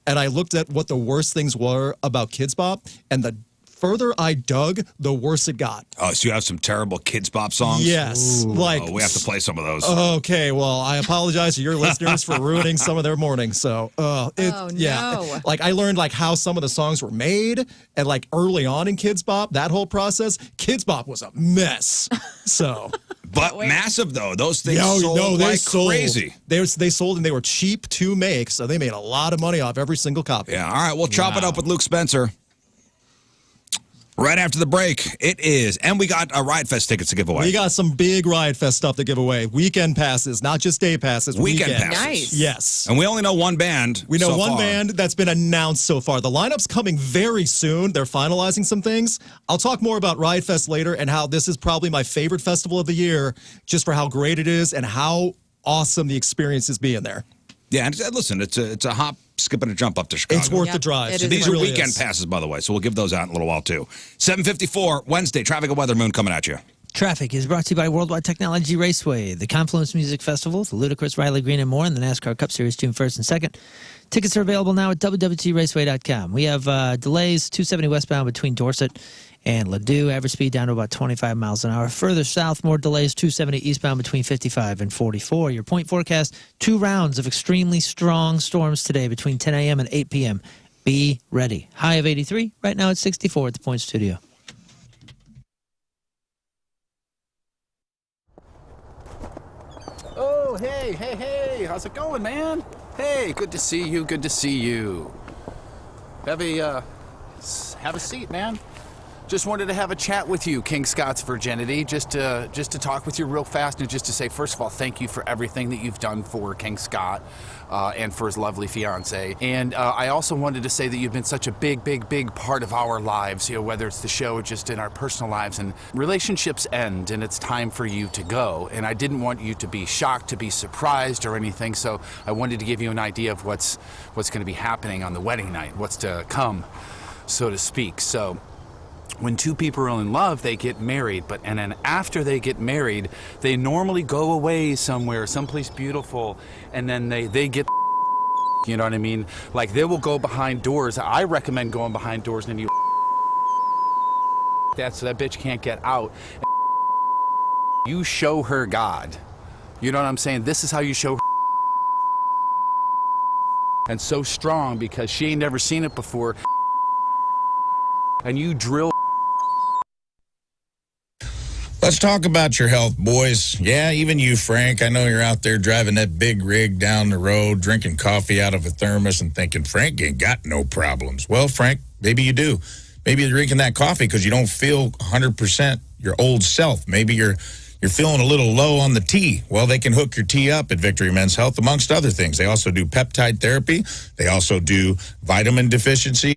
and I looked at what the worst things were about Kids Bop, and the further I dug, the worse it got. Oh, so you have some terrible Kids Bop songs? Yes. Like, Oh, we have to play some of those. okay, well, I apologize to your listeners for ruining some of their morning. So, yeah. no. Like, I learned, like, how some of the songs were made, and, like, early on in Kids Bop, that whole process, Kids Bop was a mess. So, but massive, though. Those things they sold like sold. crazy. They sold, and they were cheap to make, so they made a lot of money off every single copy. Yeah, all right, we'll chop it up with Luke Spencer. Right after the break, it is. And we got Riot Fest tickets to give away. We got some big Riot Fest stuff to give away. Weekend passes, not just day passes. Weekend weekend. passes. Nice. Yes. And we only know one band. We know so one far. band that's been announced so far. The lineup's coming very soon. They're finalizing some things. I'll talk more about Riot Fest later and how this is probably my favorite festival of the year, just for how great it is and how awesome the experience is being there. Yeah, and listen, it's a hop, skip, and a jump up to Chicago. It's worth Yep, the drive. it So is these are really weekend is. passes, by the way. So we'll give those out in a little while, too. 7:54, Wednesday, traffic and weather, Moon coming at you. Traffic is brought to you by Worldwide Technology Raceway, the Confluence Music Festival, the Ludacris, Riley Green, and more, and the NASCAR Cup Series June 1st and 2nd. Tickets are available now at www.raceway.com. We have delays 270 westbound between Dorset and Ladue, average speed down to about 25 miles an hour. Further south, more delays 270 eastbound between 55 and 44. Your point forecast, 2 rounds of extremely strong storms today between 10 a.m. and 8 p.m. Be ready. High of 83, right now it's 64 at the Point Studio. Oh, hey, how's it going, man? Hey, good to see you, good to see you. Have a seat, man. Just wanted to have a chat with you, King Scott's Virginity, just to talk with you real fast and just to say, first of all, thank you for everything that you've done for King Scott and for his lovely fiance. And I also wanted to say that you've been such a big part of our lives, you know, whether it's the show or just in our personal lives. And relationships end, and it's time for you to go. And I didn't want you to be shocked, to be surprised or anything, so I wanted to give you an idea of what's going to be happening on the wedding night, what's to come, so to speak. So when two people are in love, they get married, and then after they get married, they normally go away somewhere, someplace beautiful, and then they get, you know what I mean? Like, they will go behind doors. I recommend going behind doors, and then you that so that bitch can't get out. You show her God. You know what I'm saying? This is how you show her. And so strong because she ain't never seen it before. And you drill. Let's talk about your health, boys. Yeah, even you, Frank. I know you're out there driving that big rig down the road, drinking coffee out of a thermos and thinking, Frank ain't got no problems. Well, Frank, maybe you do. Maybe you're drinking that coffee because you don't feel 100% your old self. Maybe you're feeling a little low on the tea. Well, they can hook your tea up at Victory Men's Health, amongst other things. They also do peptide therapy. They also do vitamin deficiency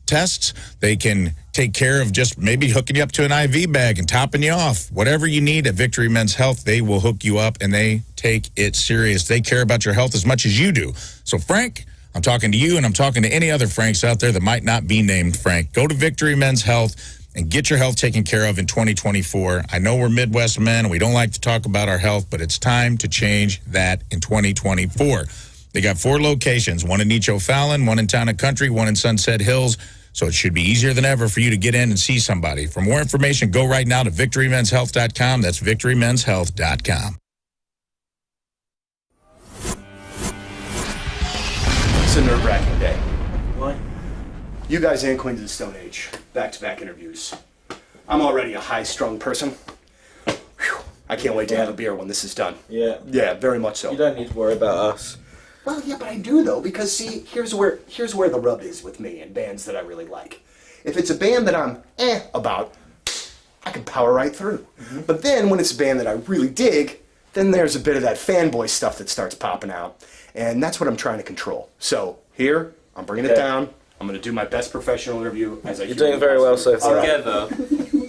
tests. They can take care of just maybe hooking you up to an IV bag and topping you off. Whatever you need at Victory Men's Health, they will hook you up, and they take it serious. They care about your health as much as you do. So, Frank, I'm talking to you, and I'm talking to any other Franks out there that might not be named Frank. Go to Victory Men's Health and get your health taken care of in 2024. I know we're Midwest men, and we don't like to talk about our health, but it's time to change that in 2024. They got 4 locations, one in Each O'Fallon, one in Town and Country, one in Sunset Hills. So it should be easier than ever for you to get in and see somebody. For more information, go right now to victorymenshealth.com. That's victorymenshealth.com. It's a nerve-wracking day. Why? You guys and Queens of the Stone Age. Back-to-back interviews. I'm already a high-strung person. Whew. I can't wait to have a beer when this is done. Yeah. Yeah, very much so. You don't need to worry about us. Well, yeah, but I do, though, because, see, here's where the rub is with me and bands that I really like. If it's a band that I'm about, I can power right through. Mm-hmm. But then when it's a band that I really dig, then there's a bit of that fanboy stuff that starts popping out. And that's what I'm trying to control. So here, I'm bringing it down. I'm going to do my best professional interview as I You're doing very well so far.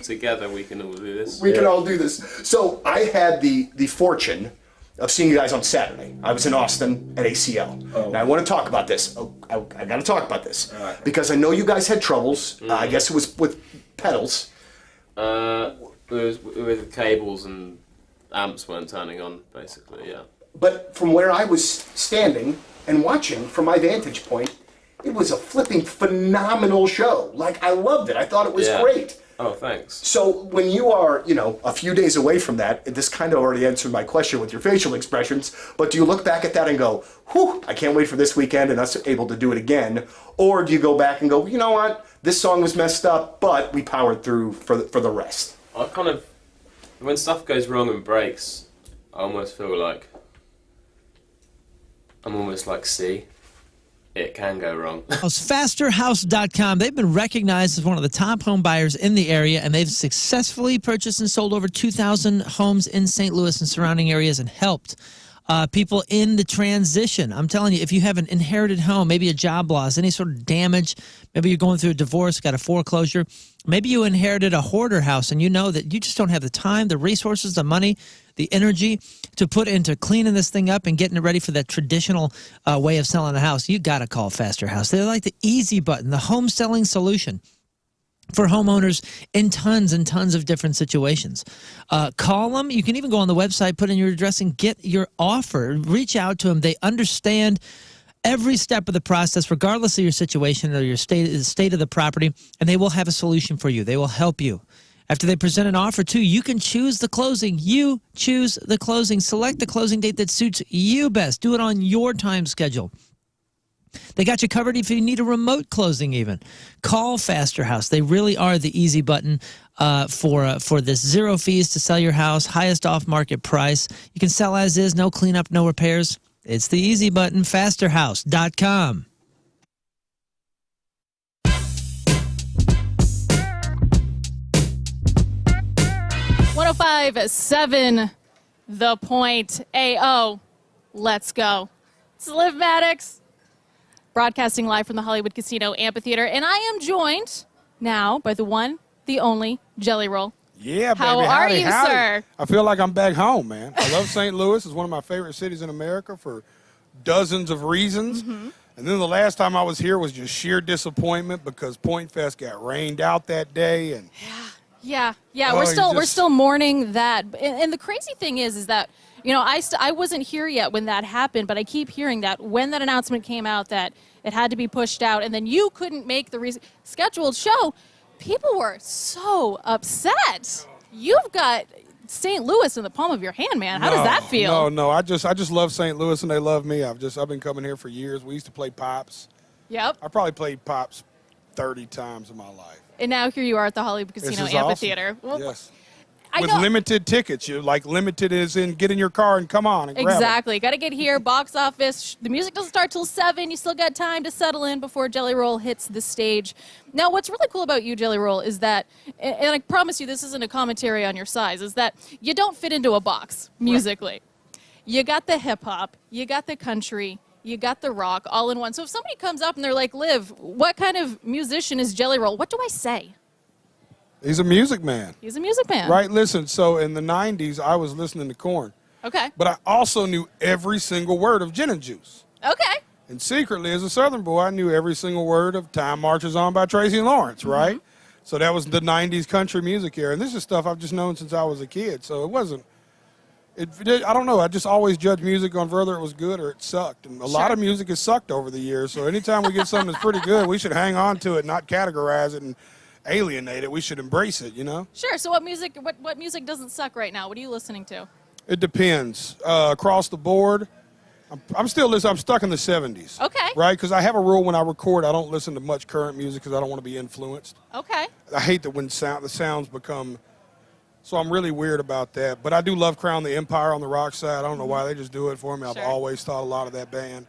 Together we can all do this. We can all do this. So I had the fortune of seeing you guys on Saturday. I was in Austin at ACL. Oh. Now I want to talk about this. I got to talk about this. Right. Because I know you guys had troubles. I guess it was with pedals. With cables and amps weren't turning on, basically, yeah. But from where I was standing and watching from my vantage point, it was a flipping phenomenal show. Like, I loved it. I thought it was great. Oh, thanks. So when you are, a few days away from that, this kind of already answered my question with your facial expressions, but do you look back at that and go, whew, I can't wait for this weekend and us able to do it again? Or do you go back and go, you know what, this song was messed up, but we powered through for the rest? I kind of, when stuff goes wrong and breaks, I almost feel like, I'm almost like, see? It can go wrong. Fasterhouse.com. They've been recognized as one of the top home buyers in the area, and they've successfully purchased and sold over 2,000 homes in St. Louis and surrounding areas and helped people in the transition. I'm telling you, if you have an inherited home, maybe a job loss, any sort of damage, maybe you're going through a divorce, got a foreclosure, maybe you inherited a hoarder house and you know that you just don't have the time, the resources, the money, the energy to put into cleaning this thing up and getting it ready for that traditional way of selling a house. You got to call Faster House. They're like the easy button, the home selling solution for homeowners in tons and tons of different situations. Call them. You can even go on the website, put in your address, and get your offer. Reach out to them. They understand every step of the process, regardless of your situation or your state of the property, and they will have a solution for you. They will help you. After they present an offer to you, can choose the closing. You choose the closing. Select the closing date that suits you best. Do it on your time schedule. They got you covered if you need a remote closing even. Call Faster House. They really are the easy button for this. 0 fees to sell your house, highest off-market price. You can sell as is, no cleanup, no repairs. It's the easy button, fasterhouse.com. 105.7 The Point. AO. Let's go. It's Liv Maddox, broadcasting live from the Hollywood Casino Amphitheater, and I am joined now by the one, the only Jelly Roll. Yeah, baby. How are you, sir? I feel like I'm back home, man. I love St. Louis. It's one of my favorite cities in America for dozens of reasons. Mm-hmm. And then the last time I was here was just sheer disappointment because Point Fest got rained out that day. And Yeah. Oh, We're still mourning that. And the crazy thing is that, you know, I wasn't here yet when that happened, but I keep hearing that when that announcement came out that it had to be pushed out, and then you couldn't make the scheduled show, people were so upset. You've got St. Louis in the palm of your hand, man. How does that feel? No. I just love St. Louis, and they love me. I've been coming here for years. We used to play Pops. Yep. I probably played Pops 30 times in my life. And now here you are at the Hollywood Casino Amphitheater. Awesome. Well, Yes. I With know. limited tickets. You like limited as in get in your car and come on and grab 'em. Exactly. Got to get here, box office. The music doesn't start till 7. You still got time to settle in before Jelly Roll hits the stage. Now, what's really cool about you, Jelly Roll, is that, and I promise you this isn't a commentary on your size, is that you don't fit into a box musically. Right. You got the hip-hop, you got the country, you got the rock all in one. So if somebody comes up and they're like, Liv, what kind of musician is Jelly Roll? What do I say? He's a music man. He's a music man. Right, listen, so in the 90s, I was listening to Korn. Okay. But I also knew every single word of Gin and Juice. Okay. And secretly, as a Southern boy, I knew every single word of Time Marches On by Tracy Lawrence, right? Mm-hmm. So that was the 90s country music era. And this is stuff I've just known since I was a kid. So it wasn't, I don't know, I just always judged music on whether it was good or it sucked. And a lot of music has sucked over the years. So anytime we get something that's pretty good, we should hang on to it, not categorize it and alienate it. We should embrace it, you know? Sure. So what music doesn't suck right now? What are you listening to? It depends. Across the board, I'm still listening. I'm stuck in the 70s. Okay. Right? Because I have a rule when I record, I don't listen to much current music because I don't want to be influenced. Okay. I hate that when the sounds become, so I'm really weird about that. But I do love Crown the Empire on the rock side. I don't know why, they just do it for me. I've always thought a lot of that band.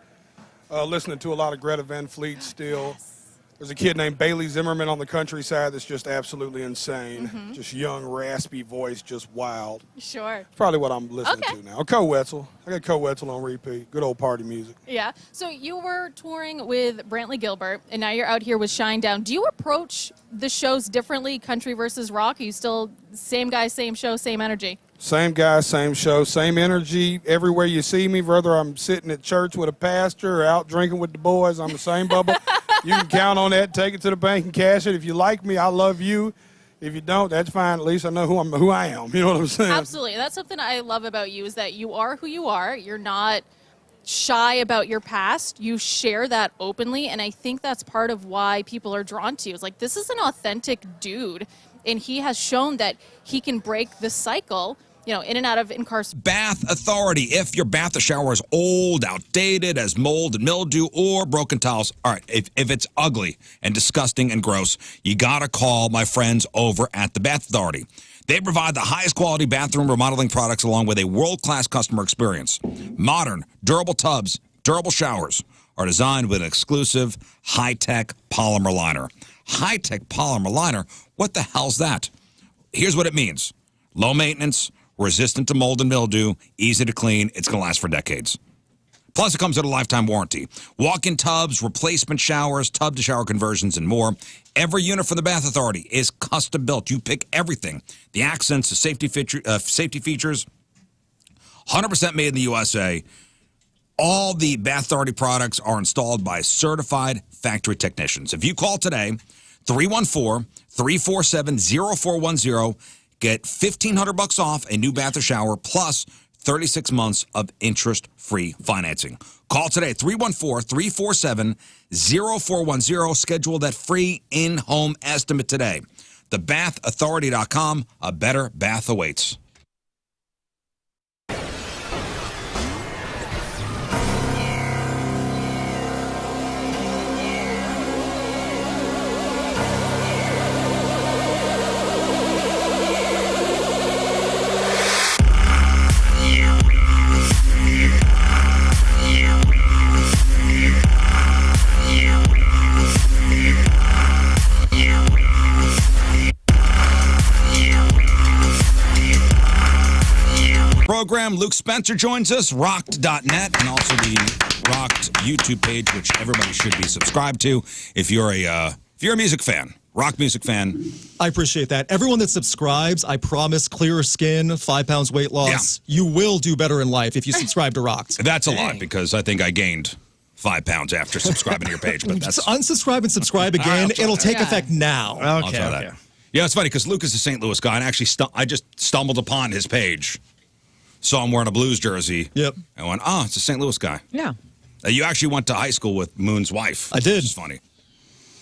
Listening to a lot of Greta Van Fleet still. Yes. There's a kid named Bailey Zimmerman on the countryside that's just absolutely insane. Just young, raspy voice, just wild. Sure. It's probably what I'm listening to now. Co Wetzel. I got Co Wetzel on repeat. Good old party music. Yeah. So you were touring with Brantley Gilbert, and now you're out here with Shinedown. Do you approach the shows differently, country versus rock? Are you still same guy, same show, same energy? Same guy, same show, same energy. Everywhere you see me, whether I'm sitting at church with a pastor or out drinking with the boys, I'm the same bubble. You can count on that. Take it to the bank and cash it. If you like me, I love you. If you don't, that's fine. At least I know who I am. You know what I'm saying? Absolutely. That's something I love about you is that you are who you are. You're not shy about your past. You share that openly, and I think that's part of why people are drawn to you. It's like, this is an authentic dude, and he has shown that he can break the cycle, you know, in and out of incarceration. Bath Authority. If your bath or shower is old, outdated, has mold and mildew, or broken tiles, all right, if it's ugly and disgusting and gross, you got to call my friends over at the Bath Authority. They provide the highest quality bathroom remodeling products along with a world-class customer experience. Modern, durable tubs, durable showers are designed with an exclusive high-tech polymer liner. High-tech polymer liner? What the hell's that? Here's what it means. Low maintenance, resistant to mold and mildew, easy to clean. It's going to last for decades. Plus, it comes with a lifetime warranty. Walk-in tubs, replacement showers, tub-to-shower conversions, and more. Every unit from the Bath Authority is custom built. You pick everything. The accents, the safety features, 100% made in the USA. All the Bath Authority products are installed by certified factory technicians. If you call today, 314-347-0410, get $1,500 off a new bath or shower, plus 36 months of interest-free financing. Call today, 314-347-0410. Schedule that free in-home estimate today. TheBathAuthority.com. A better bath awaits. program. Luke Spencer joins us, rocked.net, and also the Rocked YouTube page, which everybody should be subscribed to if you're a music fan. Rock music fan. I appreciate that. Everyone that subscribes, I promise, clearer skin, 5 pounds weight loss. Yeah. You will do better in life if you subscribe to Rocked. That's a lot because I think I gained 5 pounds after subscribing to your page. But that's unsubscribe and subscribe again. It'll take effect now. Okay. Yeah, it's funny because Luke is a St. Louis guy, and actually, I just stumbled upon his page, saw him wearing a Blues jersey. Yep. And went, oh, it's a St. Louis guy. Yeah. You actually went to high school with Moon's wife. I did. Which is funny.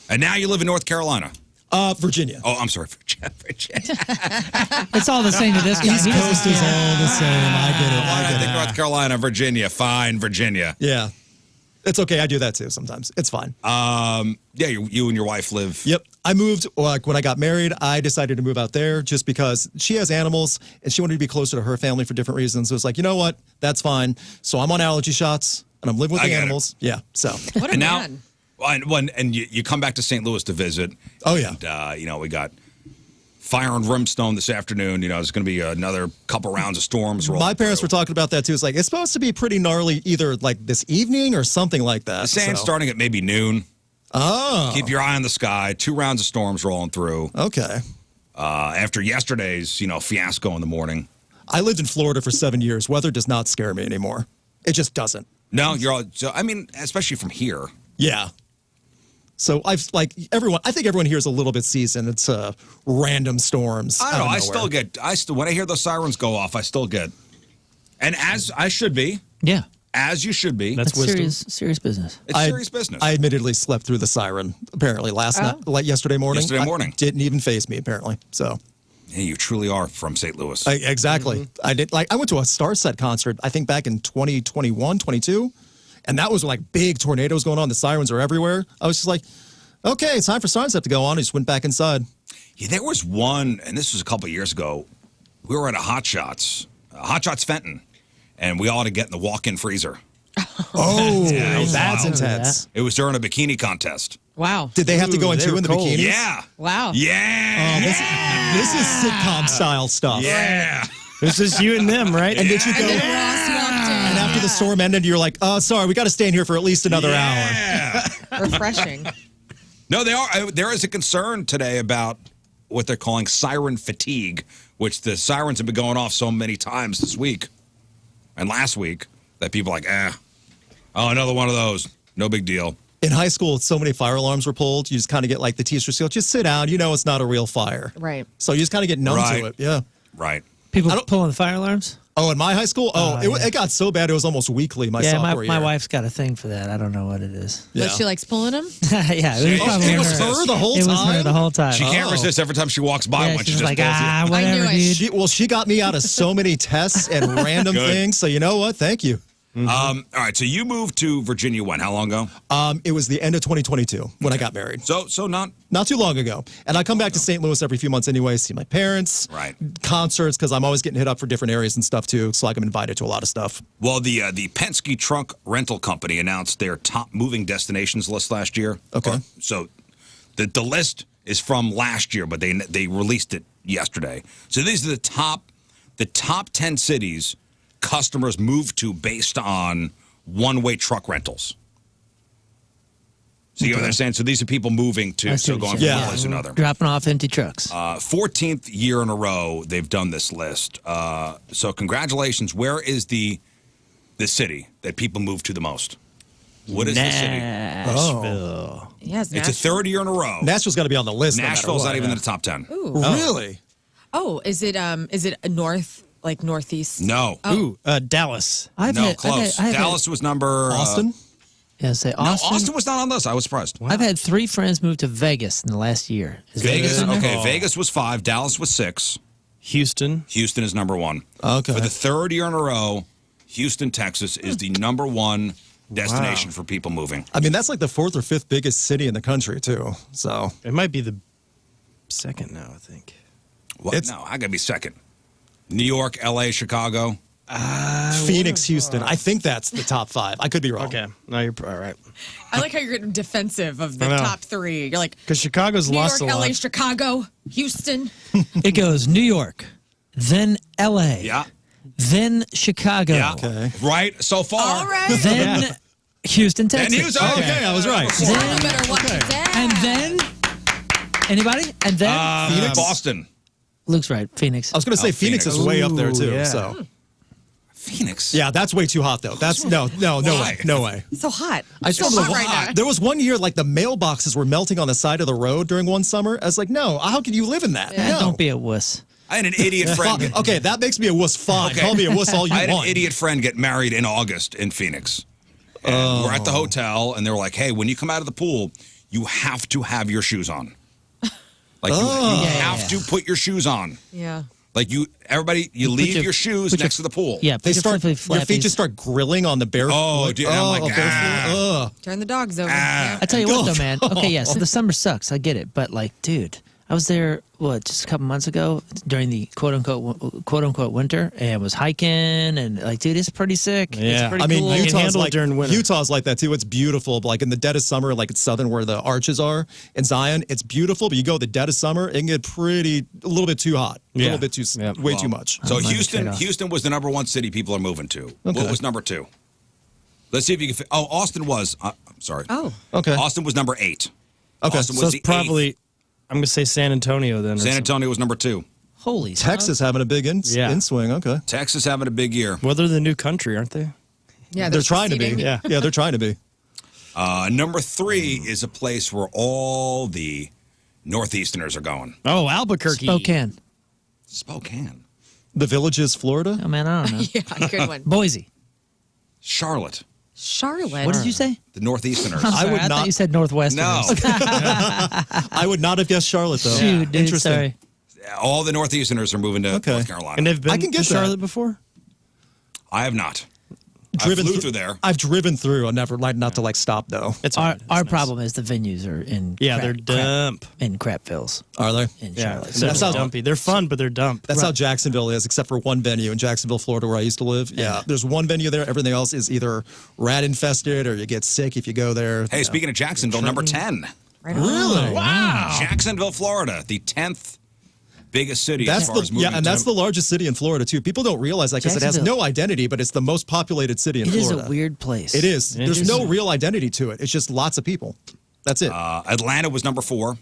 And now you live in North Carolina. Virginia. Oh, I'm sorry, Virginia. It's all the same to this guy. East Coast is all the same. I get it. I think North Carolina, Virginia. Fine, Virginia. Yeah. It's okay. I do that too sometimes. It's fine. Yeah, you and your wife live. Yep. I moved, like when I got married, I decided to move out there just because she has animals and she wanted to be closer to her family for different reasons. So it's like, you know what? That's fine. So I'm on allergy shots and I'm living with the animals. Yeah. So. What a man. And you come back to St. Louis to visit. Oh, yeah. And, we got fire and brimstone this afternoon. There's going to be another couple rounds of storms. My parents were talking about that, too. It's like, it's supposed to be pretty gnarly either like this evening or something like that. The sand's starting at maybe noon. Oh. Keep your eye on the sky. 2 rounds of storms rolling through. Okay. After yesterday's, fiasco in the morning. I lived in Florida for 7 years. Weather does not scare me anymore. It just doesn't. No, especially from here. Yeah. So I think everyone here is a little bit seasoned. It's random storms. I don't know. When I hear those sirens go off, I still get, and as I should be. Yeah. As you should be. That's serious business. It's serious business. I admittedly slept through the siren apparently yesterday morning. Yesterday morning. Didn't even faze me apparently. So. Yeah, you truly are from St. Louis. Exactly. Mm-hmm. I went to a Starset concert I think back in 2021, 22. And that was like big tornadoes going on. The sirens are everywhere. I was just like, okay, it's time for Sunset to go on. I just went back inside. Yeah, there was one, and this was a couple of years ago. We were at a Hot Shots Fenton, and we all had to get in the walk-in freezer. Oh, yeah, that's intense. It was during a bikini contest. Wow. Did they have to go in two in the bikinis? Yeah. Wow. Yeah. This is sitcom style stuff. Yeah. This is you and them, right? And did you go? And after the storm ended, you're like, sorry, we got to stay in here for at least another hour. Refreshing. No, they are. There is a concern today about what they're calling siren fatigue, which the sirens have been going off so many times this week and last week that people are like, another one of those. No big deal. In high school, so many fire alarms were pulled. You just kind of get like the teacher skill. Just sit down. You know it's not a real fire. Right. So you just kind of get numb to it. Yeah. Right. People pulling the fire alarms? Oh, in my high school? It got so bad it was almost weekly sophomore year. My wife's got a thing for that. I don't know what it is. But she likes pulling them? Yeah. It was her the whole time? It was her the whole time. She can't resist every time she walks by one. She just like, pulls you. whatever, I knew it. dude. She got me out of so many tests and random things. So you know what? Thank you. All right, so you moved to Virginia when? How long ago? It was the end of 2022 when I got married. So not too long ago. And I come back to St. Louis every few months anyway, see my parents, concerts, because I'm always getting hit up for different areas and stuff too. So like I'm invited to a lot of stuff. Well, the Penske Truck Rental Company announced their top moving destinations list last year. Okay. So the list is from last year, but they released it yesterday. So these are the top 10 cities customers move to based on one-way truck rentals. So you know what I'm saying? So these are people moving to, going from one place to another. Dropping off empty trucks. 14th year in a row they've done this list. So congratulations. Where is the city that people move to the most? What is the city? Nashville. Yes, it's a third year in a row. Nashville's got to be on the list. Nashville's not even in the top 10. Ooh. Really? Oh, is it north, like northeast? No. Ooh, Dallas. Close. Dallas was number... Austin? Yeah, say Austin. No, Austin was not on this. I was surprised. I've had 3 friends move to Vegas in the last year. Vegas, Vegas was 5. Dallas was 6. Houston. Houston is number 1. Okay. For the third year in a row, Houston, Texas is the number 1 destination for people moving. I mean, that's like the 4th or 5th biggest city in the country, too. So it might be the second now, I think. What? No, I got to be second. New York, L.A., Chicago. Phoenix, Houston. I think that's the top 5. I could be wrong. Okay. No, you're all right. I like how you're getting defensive of the top 3. You're like, because Chicago's lost New York, a lot. LA, Chicago, Houston. It goes New York, then LA, Then Chicago. Yeah. Okay. Right so far. All right. Then Houston, Texas. And Houston. Okay, I was right. You better watch your dad. And then anybody? And then Phoenix? Boston. Luke's right. Phoenix. I was going to say Phoenix is way up there Ooh, too. yeah. So Phoenix. yeah, that's way too hot though. That's no Why? way, no way. It's so hot. I It's so still hot right now. There was one year like the mailboxes were melting on the side of the road during one summer. I was like, no, how can you live in that? Yeah, No. Don't be a wuss. I had an idiot friend. Fuck, okay, that makes me a wuss. Fine, Okay. call me a wuss all you I had want. an idiot friend get married in August in Phoenix. And we're at the hotel, and they were like, hey, when you come out of the pool, you have to have your shoes on. Like, you have to put your shoes on. Yeah. Like, everybody, you leave your shoes put your- next to the pool. Yeah, They put start, your your flippy feet just start grilling on the bare Oh, foot. dude, I'm like, barefoot. Ugh. Turn the dogs over. Yeah. I tell you what, though, man. Okay, yeah. So the summer sucks. I get it, but like, dude, I was there just a couple months ago during the quote unquote winter, and was hiking, and like, dude, it's pretty sick. Yeah. It's pretty I mean, cool. Utah's Utah's like during winter. Utah's like that too. It's beautiful. But like in the dead of summer, like it's southern where the arches are in Zion, it's beautiful. But you go the dead of summer, it can get a little bit too hot, a little bit too, way too much. So might have Houston trade-off. Houston was the number one city people are moving to. Okay. What was number 2? Let's see if you can. Austin was. I'm sorry. Oh. Okay. Austin was number 8. Okay. Austin So was it's the probably, I'm going to say San Antonio then. or San something. Antonio was number 2. Holy Texas having a big in swing. Okay. Texas having a big year. Well, they're the new country, aren't they? Yeah, They're trying to be. seceding. Yeah, they're trying to be. Number 3 is a place where all the Northeasterners are going. Oh, Albuquerque. Spokane. Spokane. The Villages, Florida. Oh man, I don't know. Yeah, good one. Boise. Charlotte. Charlotte. What did you say? The Northeasterners. I'm sorry, would I not- thought you said Northwestern. No. I would not have guessed Charlotte though. Shoot, dude, Interesting. sorry. All the Northeasterners are moving to Okay. North Carolina. And they've been I can get to Charlotte that. before? I have not. Driven I flew through there. I've driven through. I never like not to like stop though. It's Our, all right. our It's nice. problem is the venues are in Yeah, they're dump. in crapvilles Are they? in Yeah, Charlotte. so That sounds- dumpy. They're fun, but they're dump. That's how Jacksonville is, except for one venue in Jacksonville, Florida, where I used to live. Yeah, there's one venue there. Everything else is either rat infested or you get sick if you go there. Hey, speaking of Jacksonville, number 10. Right on. Really? Wow. Jacksonville, Florida, the 10th biggest city That's as far the as moving and that's to. the largest city in Florida too. People don't realize that because it has Jacksonville. no identity, but it's the most populated city in It is Florida. a weird place. It is. There's no Interesting. real identity to it. It's just lots of people. That's it. Atlanta was number 4.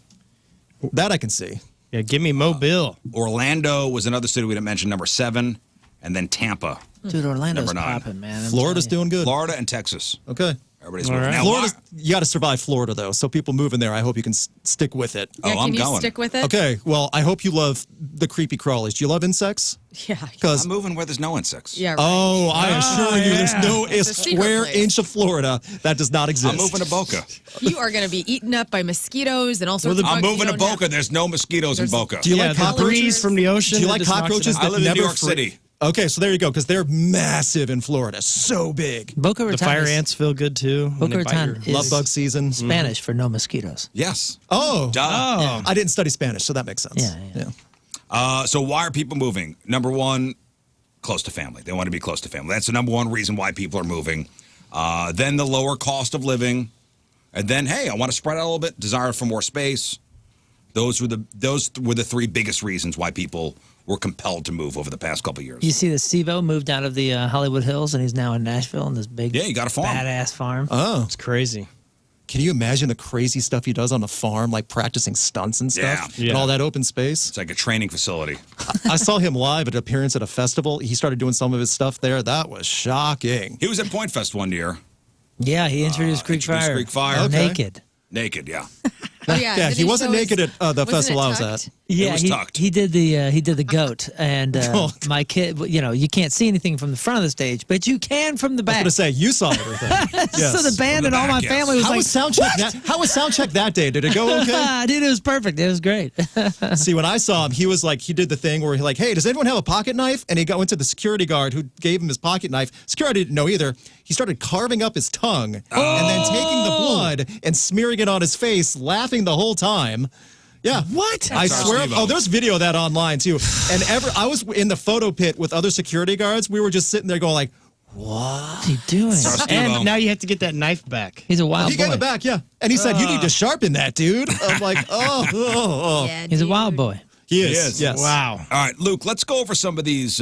That I can see. Yeah, give me Mobile. Orlando was another city we didn't mention, number 7. And then Tampa. Dude, Orlando's Number 9. popping, man. I'm Florida's telling doing good. Florida and Texas. Okay. Everybody's All moving. right. Now, Florida, why- you got to survive Florida though. So people moving there, I hope you can stick with it. Yeah, Oh, can I'm you going. stick with it? Okay. Well, I hope you love the creepy crawlies. Do you love insects? Yeah. Because I'm moving where there's no insects. Yeah. Right. oh, I assure you, there's no It's a secret square place. inch of Florida that does not exist. I'm moving to Boca. You are going to be eaten up by mosquitoes and all sorts of I'm bugs moving you to don't have. Boca. There's no mosquitoes in There's- Boca. Do you Yeah, like the cockroaches? breeze from the ocean. Do you that like just knocks it cockroaches out. I that live in never New York free- City. Okay, so there you go, because they're massive in Florida. So big. Boca The Raton fire is- ants feel good too. when Boca they bite Raton your- is Love bug season. Spanish for no mosquitoes. Yes. Oh. Duh. Oh. I didn't study Spanish, so that makes sense. Yeah. So why are people moving? Number 1, close to family. They want to be close to family. That's the number 1 reason why people are moving. Then the lower cost of living. And then, hey, I want to spread out a little bit. Desire for more space. Those were the 3 biggest reasons why people were compelled to move over the past couple of years. You see that Steve-O moved out of the Hollywood Hills and he's now in Nashville in this big Yeah, he got a farm. badass farm. Oh. It's crazy. Can you imagine the crazy stuff he does on the farm, like practicing stunts and stuff? Yeah. And all that open space? It's like a training facility. I saw him live at an appearance at a festival. He started doing some of his stuff there. That was shocking. He was at Point Fest one year. Yeah, he introduced Creek introduced Fire. Creek Fire. Okay. Naked. Naked, yeah. Oh, yeah. Yeah, Did he wasn't show naked his- at the wasn't festival it I was tucked? at. Yeah, was he, tucked. he did the goat, and Oh. my kid. You know, you can't see anything from the front of the stage, but you can from the I back. was going to say, you saw everything. Yes. So the band From the and all my back, yes. family was How like, was soundcheck that day? Did it go okay? dude, it was perfect. It was great. See, when I saw him, he was like, he did the thing where he like, hey, does anyone have a pocket knife? And he went to the security guard who gave him his pocket knife. Security didn't know either. He started carving up his tongue and then taking the blood and smearing it on his face, laughing the whole time. Yeah. What? I That's swear. Steve-O. Oh, there's video of that online too. And I was in the photo pit with other security guards. We were just sitting there going like, What's he doing? Steve-O. And now you have to get that knife back. He's a wild he boy. gave it back, yeah. And he said, you need to sharpen that, dude. I'm like, oh. Yeah, He's a dude. wild boy. He He is. is. Yes. Wow. All right, Luke, let's go over some of these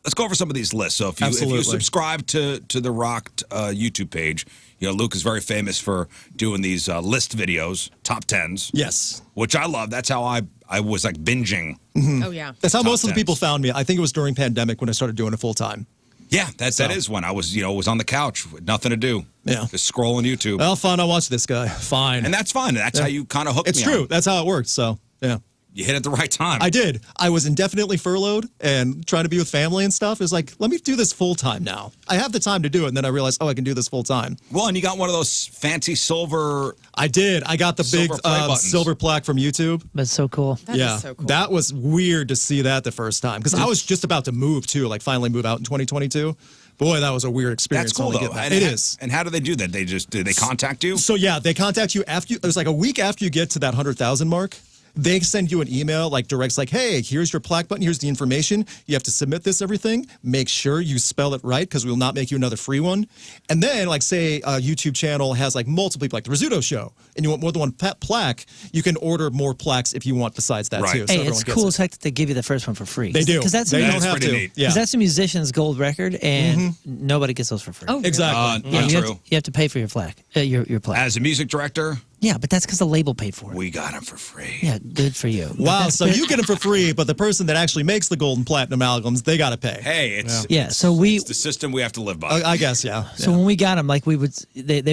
Let's go over some of these lists. So if you Absolutely. subscribe to the Rocked YouTube page, you know, Luke is very famous for doing these list videos, top 10s. Yes. Which I love. That's how I was like binging. Oh, yeah. That's how Top most of the 10s. people found me. I think it was during pandemic when I started doing it full time. Yeah, that is when I was, was on the couch with nothing to do. Yeah. Just scrolling YouTube. Well, fine, I'll watch this guy. Fine. And that's fine. That's how you kind of hooked It's me true. on. That's how it worked. So, yeah. You hit it at the right time. I did. I was indefinitely furloughed and trying to be with family and stuff. It's like, let me do this full time now. I have the time to do it. And then I realized, I can do this full time. Well, and you got one of those fancy silver. I did. I got the big Silver play buttons. silver plaque from YouTube. That's so cool. That is so cool. That was weird to see that the first time because I was just about to move too, like finally move out in 2022. Boy, that was a weird experience. That's cool, only though. getting that. And It how- is. And how do they do that? Did they contact you? So yeah, they contact you after it was like a week after you get to that 100,000 mark. They send you an email like directs like, hey, here's your plaque button. Here's the information. You have to submit this, everything. Make sure you spell it right because we will not make you another free one. And then like say a YouTube channel has like multiple people like the Rizzuto Show and you want more than one plaque, you can order more plaques if you want besides that Right. too. So Hey, everyone it's gets cool it. as heck that they give you the first one for free. They do. Because that's, They That don't is have pretty to. neat. Yeah. that's a musician's gold record, and nobody gets those for free. Oh, Exactly. Not you true. have to pay for your plaque. Your plaque. As a music director, Yeah, but that's because the label paid for it. we got him for free. Yeah, good for you. Wow, so you get them for free, but the person that actually makes the gold and platinum albums, they got to pay. Hey, it's Yeah, so we. it's the system we have to live by. I guess, yeah. So when we got them, like they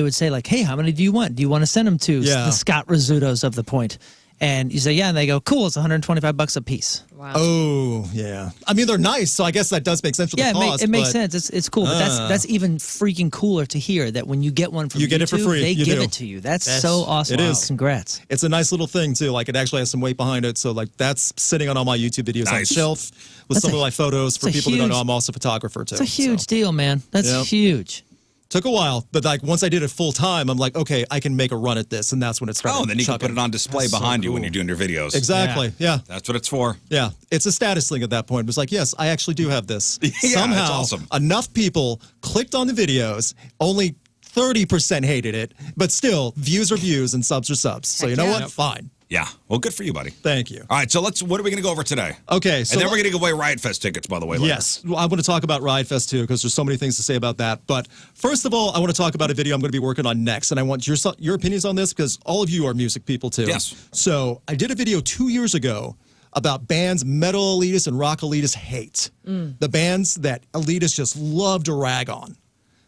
would say like, "Hey, how many do you want? Do you want to send them to Yeah. the Scott Rizzutos of the point?" And you say, "Yeah," and they go, "Cool, it's $125 a piece." Wow. Oh, yeah. I mean, they're nice, so I guess that does make sense for Yeah, the cost. it makes but sense. It's cool, but that's even freaking cooler to hear that when you get one from You get it for YouTube, free. They You give do. it to you. That's so awesome. It is. Congrats. It's a nice little thing, too. Like, it actually has some weight behind it. So, like, that's sitting on all my YouTube videos on the Nice. shelf with That's some a- of my photos for that's a people who don't know huge- I'm also a photographer, too. It's a huge So, deal, man. That's Yep. huge. took a while, but, like, once I did it full time, I'm like, okay, I can make a run at this. And that's when it started. Oh, and then you can put chugging. it on display That's so behind you when cool. you're doing your videos. Exactly. Yeah. That's what it's for. Yeah, it's a status thing at that point. It was like, yes, I actually do have this. Yeah, Somehow, that's awesome. enough people clicked on the videos, only 30% hated it, but still, views are views and subs are subs. So you know what? Fine. Yeah. Well, good for you, buddy. Thank you. All right. So what are we going to go over today? Okay, so and then we're going to give away Riot Fest tickets, by the way. Later. yes, well, I want to talk about Riot Fest too because there's so many things to say about that. But first of all, I want to talk about a video I'm going to be working on next, and I want your opinions on this because all of you are music people too. Yes. So I did a video 2 years ago about bands metal elitists and rock elitists hate. The bands that elitists just love to rag on.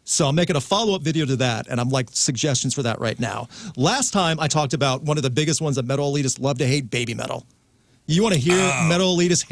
So I'm making a follow-up video to that, and I'm like suggestions for that right now. Last time I talked about one of the biggest ones that metal elitists love to hate, baby metal. You want to hear metal elitists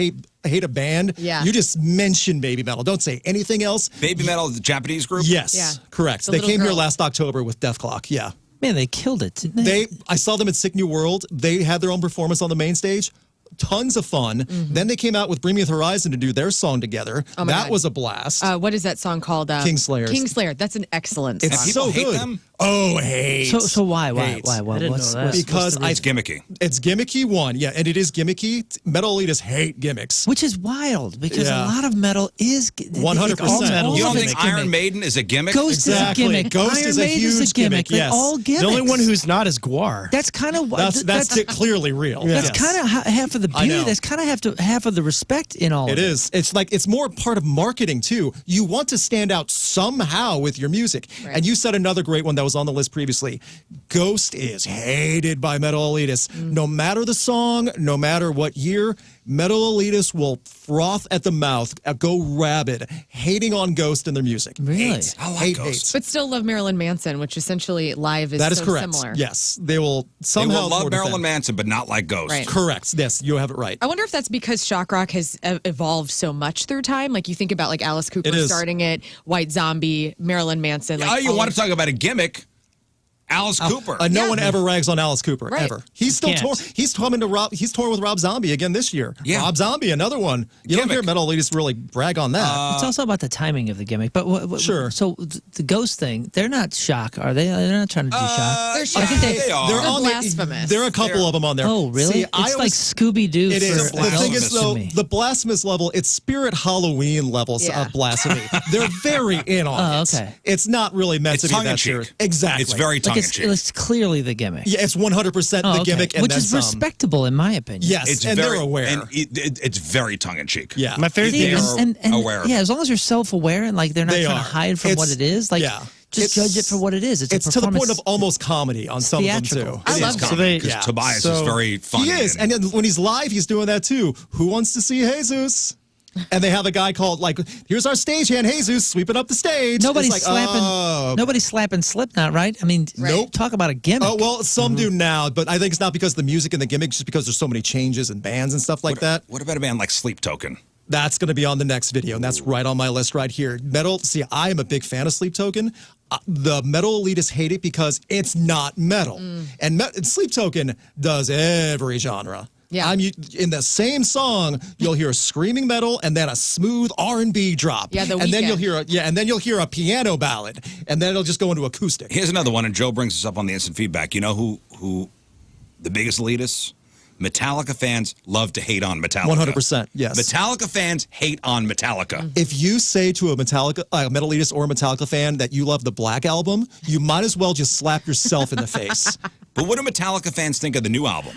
hate a band? Yeah. You just mention baby metal. Don't say anything else. Baby Metal, the Japanese group? Yes, Yeah. correct. The They little came here girl. last October with Death Clock. Yeah. Man, they killed it, didn't they? I saw them at Sick New World. They had their own performance on the main stage. Tons of fun. Then they came out with Bring Me the Horizon to do their song together. Oh my that God. was a blast. What is that song called? Kingslayer. Kingslayer. That's an excellent song. It's People so hate good. them? Oh, hate. So why? Hate. Why? I didn't know that. Because It's gimmicky. It's gimmicky, one. Yeah, and it is gimmicky. Metal elitists hate gimmicks. Which is wild because Yeah. a lot of metal is 100%. all You don't of think it's Iron gimmick. Maiden is a gimmick? Ghost Exactly. is a gimmick. Ghost Iron is a Maiden huge is a gimmick. gimmick, They're yes. all gimmicks. The only one who's not is Guar. That's kind of That's it, clearly real. That's Yes. kind of half of the I beauty. know. That's kind of half of the respect in all. It of is. It's like it's more part of marketing too. You want to stand out somehow with your music. Right. And you said another great one that was on the list previously. Ghost is hated by metal elitists. No matter the song, no matter what year, metal elitists will froth at the mouth, go rabid, hating on Ghost and their music. Really? Hate. I like hate, Ghost. But still love Marilyn Manson, which essentially live is That is so correct. similar. Yes. They will They somehow will love more Marilyn defend. Manson, but not like Ghost. Right. Correct. Yes, you have it right. I wonder if that's because shock rock has evolved so much through time. Like you think about like Alice Cooper It is. starting it, White Zombie, Marilyn Manson. Like Oh, you all want of- to talk about a gimmick? Alice Cooper. No Yeah. one ever rags on Alice Cooper Right. ever. He's still Can't. torn. He's touring with Rob Zombie again this year. Yeah. Rob Zombie, another one. You don't Gimmick. hear metal elitists really brag on that. It's also about the timing of the gimmick. But Sure. So the Ghost thing, they're not shock, are they? They're not trying to do shock. They're yeah, shock. they are. They're on blasphemous. There are a couple of them on there. Oh, really? See, It's I like always- Scooby Doo. It is. for The thing is, elves though, to me. the blasphemous level, it's Spirit Halloween levels Yeah. of blasphemy. They're very in on Oh, it. okay. It's not really meant It's to be that tongue-in-cheek. serious. Exactly. It's very Like tongue it's clearly the gimmick. Yeah, it's 100% the gimmick, and which then is some. respectable in my opinion. Yes, and they're aware. And it's very tongue-in-cheek. Yeah. My favorite thing is aware. Yeah, as long as you're self-aware and like they're not They trying to are. hide from what it is, like just judge it for what it is. It's a to the point performance. of almost comedy on some of them theatrical. too. I It love is that. comedy, So they- 'cause Tobias So is very funny. He is, and then when he's live, he's doing that too. Who wants to see Jesus? And they have a guy called like, here's our stagehand Jesus sweeping up the stage. Nobody's It's like, slapping. Nobody's slapping Slipknot, right? I mean, Nope. talk about a gimmick. Oh well, some do now, but I think it's not because of the music and the gimmick, just because there's so many changes and bands and stuff like that. What about a band like Sleep Token? That's going to be on the next video, and that's right on my list right here. Metal. See, I am a big fan of Sleep Token. The metal elitists hate it because it's not metal, and Sleep Token does every genre. Yeah. In the same song, you'll hear a screaming metal and then a smooth R&B drop. Yeah, the and then weekend. you'll hear a piano ballad, and then it'll just go into acoustic. Here's another one, and Joe brings this up on the instant feedback. You know who the biggest elitists? Metallica fans love to hate on Metallica. 100%, yes. Metallica fans hate on Metallica. If you say to a metal elitist or a Metallica fan that you love the Black Album, you might as well just slap yourself in the face. But what do Metallica fans think of the new album?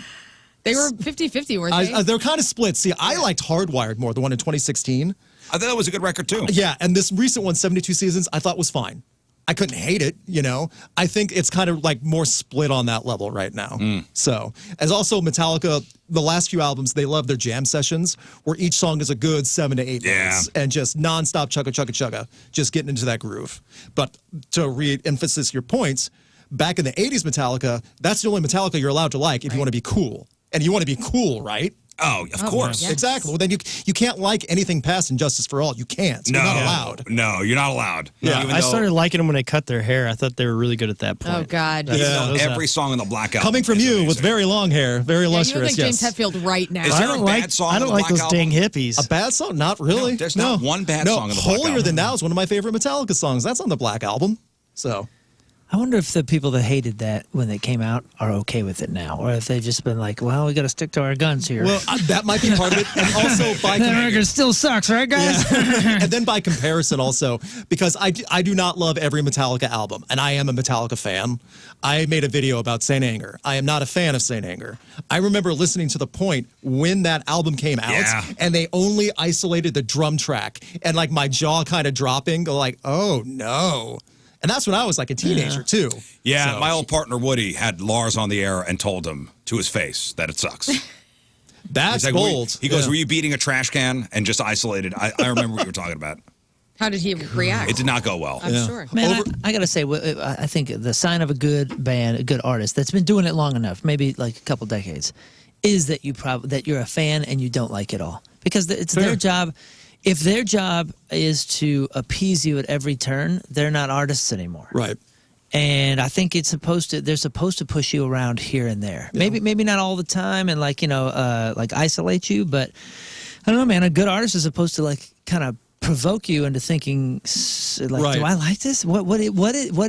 They were 50-50, weren't they? They're kind of split. See, I liked Hardwired more, the one in 2016. I thought that was a good record, too. Yeah, and this recent one, 72 Seasons, I thought was fine. I couldn't hate it, you know. I think it's kind of like more split on that level right now. So, as also Metallica, the last few albums, they love their jam sessions where each song is a good 7 to 8 minutes and just nonstop chugga chugga chugga, just getting into that groove. But to re-emphasize your points, back in the 80s Metallica, that's the only Metallica you're allowed to like if you want to be cool. And you want to be cool, right? Oh, of course. yes. Exactly. Well, then you can't like anything past Injustice for All. You can't. No, You're not allowed. No, you're not allowed. Yeah, Even I though- started liking them when they cut their hair. I thought they were really good at that point. Oh, God. even Yeah. though every song on the Black Album. Coming from is you with amazing. very long hair, very Yeah, you look lustrous. like James Yes. Hetfield right now. Is I there don't a like. bad song I on don't the like Black those dang Album? hippies. A bad song? Not really. No, there's not one bad song on the Black Holier Album. Than Now is one of my favorite Metallica songs. That's on the Black Album. So I wonder if the people that hated that when they came out are okay with it now, or if they've just been like, well, we got to stick to our guns here. well, that might be part of it, and also by that record still sucks, right, guys? and then by comparison also, because I do not love every Metallica album, and I am a Metallica fan. I made a video about Saint Anger. I am not a fan of Saint Anger. I remember listening to The Point when that album came out, Yeah. and they only isolated the drum track, and like my jaw kind of dropping, like, oh no. And that's when I was like a teenager too. Yeah, So- my old partner Woody had Lars on the air and told him to his face that it sucks. That's He's like, bold. He goes, Yeah. were you beating a trash can and just isolated? I remember what you were talking about. How did he react? It did not go well. I'm sure. Man, I got to say, I think the sign of a good band, a good artist that's been doing it long enough, maybe like a couple decades, is that that you're a fan and you don't like it all. Because it's their job. If their job is to appease you at every turn, they're not artists anymore. Right. And I think they're supposed to push you around here and there. Maybe not all the time and like isolate you, but I don't know, man. A good artist is supposed to like kind of provoke you into thinking, like, Right. do I like this? What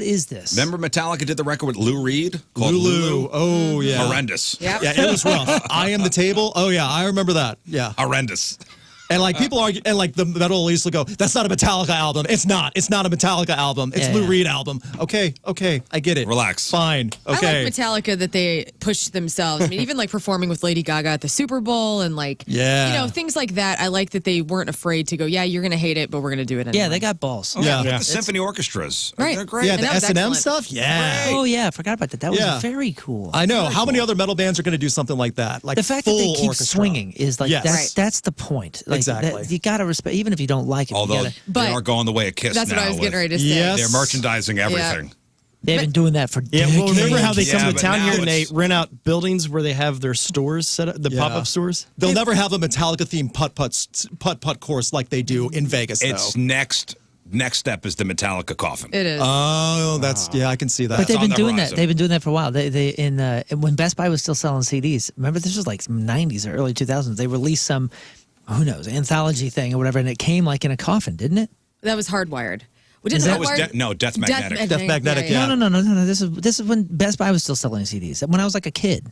is this? Remember Metallica did the record with Lou Reed called Lulu. Oh yeah. Horrendous. Yep. Yeah, it was rough. I Am the Table. Oh yeah, I remember that. Yeah. Horrendous. And like people argue, and like the metal elites will go, "That's not a Metallica album. It's not. It's not a Metallica album. It's Yeah, Lou yeah. Reed album." Okay, I get it. Relax. Fine. Okay. I like Metallica that they push themselves. I mean, even like performing with Lady Gaga at the Super Bowl and like, Yeah. things like that. I like that they weren't afraid to go, yeah, you're going to hate it, but we're going to do it anyway. Yeah, they got balls. Yeah. Like Yeah. the symphony orchestras. Right. They're great. Yeah, And the that was S&M excellent. stuff. Yeah. Oh yeah, I forgot about that. That was Yeah. very cool. I know. How many other metal bands are going to do something like that? Like The fact that they full keep orchestra. swinging is like Yes. Right. that's the point. Like, Exactly. you gotta respect, even if you don't like it. Although you gotta, But they are going the way of Kiss That's now. what I was getting with- ready to say. Yes. They're merchandising everything. they've been doing that for Yeah, decades. well, remember how they Yeah, come to but town now here and they it's- rent out buildings where they have their stores set up, the Yeah. pop-up stores? They'll never have a Metallica themed putt course like they do in Vegas. It's though. next step is the Metallica coffin. It is. Oh, that's yeah. I can see that. But they've on been the doing that. horizon. They've been doing that for a while. When Best Buy was still selling CDs. Remember, this was like 90s or early 2000s. They released some, who knows, anthology thing or whatever, and it came like in a coffin, didn't it? That was Hardwired. Well, didn't That was Hardwired- Death Magnetic. Death Magnetic, yeah. No. This is when Best Buy was still selling CDs. When I was like a kid.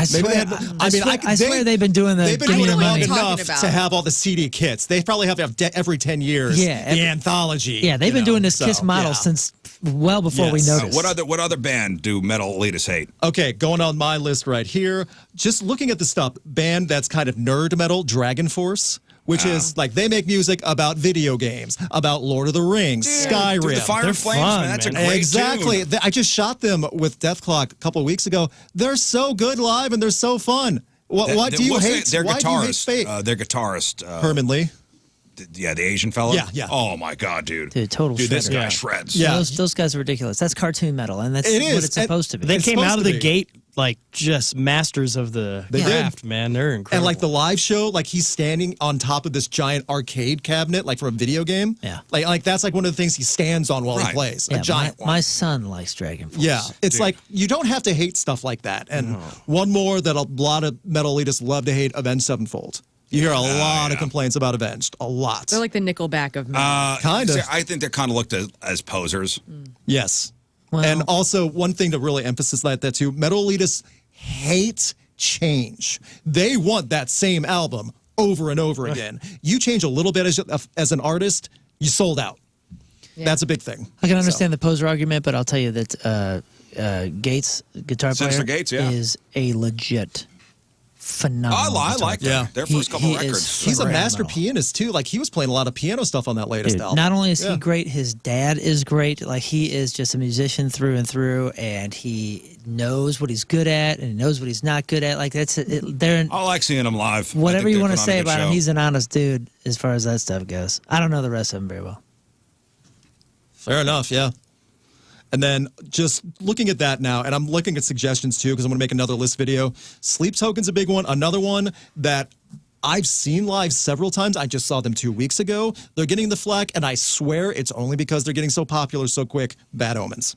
I swear, Maybe they had, I swear they've been doing the. They've been I doing know it what long you're talking enough about. to have all the CD kits. They probably have every 10 years. Yeah, the anthology. Yeah, they've been doing this Kiss model yeah. since well before we Yes. noticed. What other band do metal elitists hate? Okay, going on my list right here. Just looking at the stuff, band that's kind of nerd metal, Dragon Force, which is like they make music about video games, about Lord of the Rings, Skyrim. Dude, the Fire They're and Flames, fun, man. That's a man. great Exactly. tune. I just shot them with Death Clock a couple of weeks ago. They're so good live and they're so fun. What do you What's hate? Their Why do you hate guitarist. Fate? Their guitarist. Herman Lee. Yeah, the Asian fella. Yeah. Oh my God, dude. Dude, total Dude, this shredder. guy Yeah. shreds. Yeah. Those guys are ridiculous. That's cartoon metal, and that's It what is. it's supposed to be. They It's came supposed out of to the be. gate like just masters of the They did. craft, man. They're incredible. And like the live show, like he's standing on top of this giant arcade cabinet, like from a video game. Yeah. Like that's like one of the things he stands on while he Right. plays. Yeah, a giant one. my son likes Dragon Force. Yeah, it's Dude. like you don't have to hate stuff like that. And one more that a lot of metal elitists love to hate: Avenged Sevenfold. You hear a lot of complaints about Avenged. A lot. They're like the Nickelback of metal. Kind of. See, I think they're kind of looked at as posers. Yes. Well- And also, one thing to really emphasize that too: metal elitists hate change. They want that same album over and over again. You change a little bit as an artist, you sold out. That's a big thing. I can understand the poser argument, but I'll tell you that Gates, guitar Sinister player, Gates, yeah. is a legit phenomenal. I guitar like player. Yeah. their first couple he is records. He's a master phenomenal. pianist too. Like he was playing a lot of piano stuff on that latest Dude, album. not only is Yeah. he great, his dad is great. Like he is just a musician through and through, and he knows what he's good at and he knows what he's not good at. Like they're I like seeing them live. I whatever think you they want to put on a say good about him, show. he's an honest dude as far as that stuff goes. I don't know the rest of him very well. Fair enough, yeah. And then just looking at that now, and I'm looking at suggestions too, because I'm going to make another list video. Sleep Token's a big one. Another one that I've seen live several times. I just saw them 2 weeks ago. They're getting the flack, and I swear it's only because they're getting so popular so quick. Bad Omens.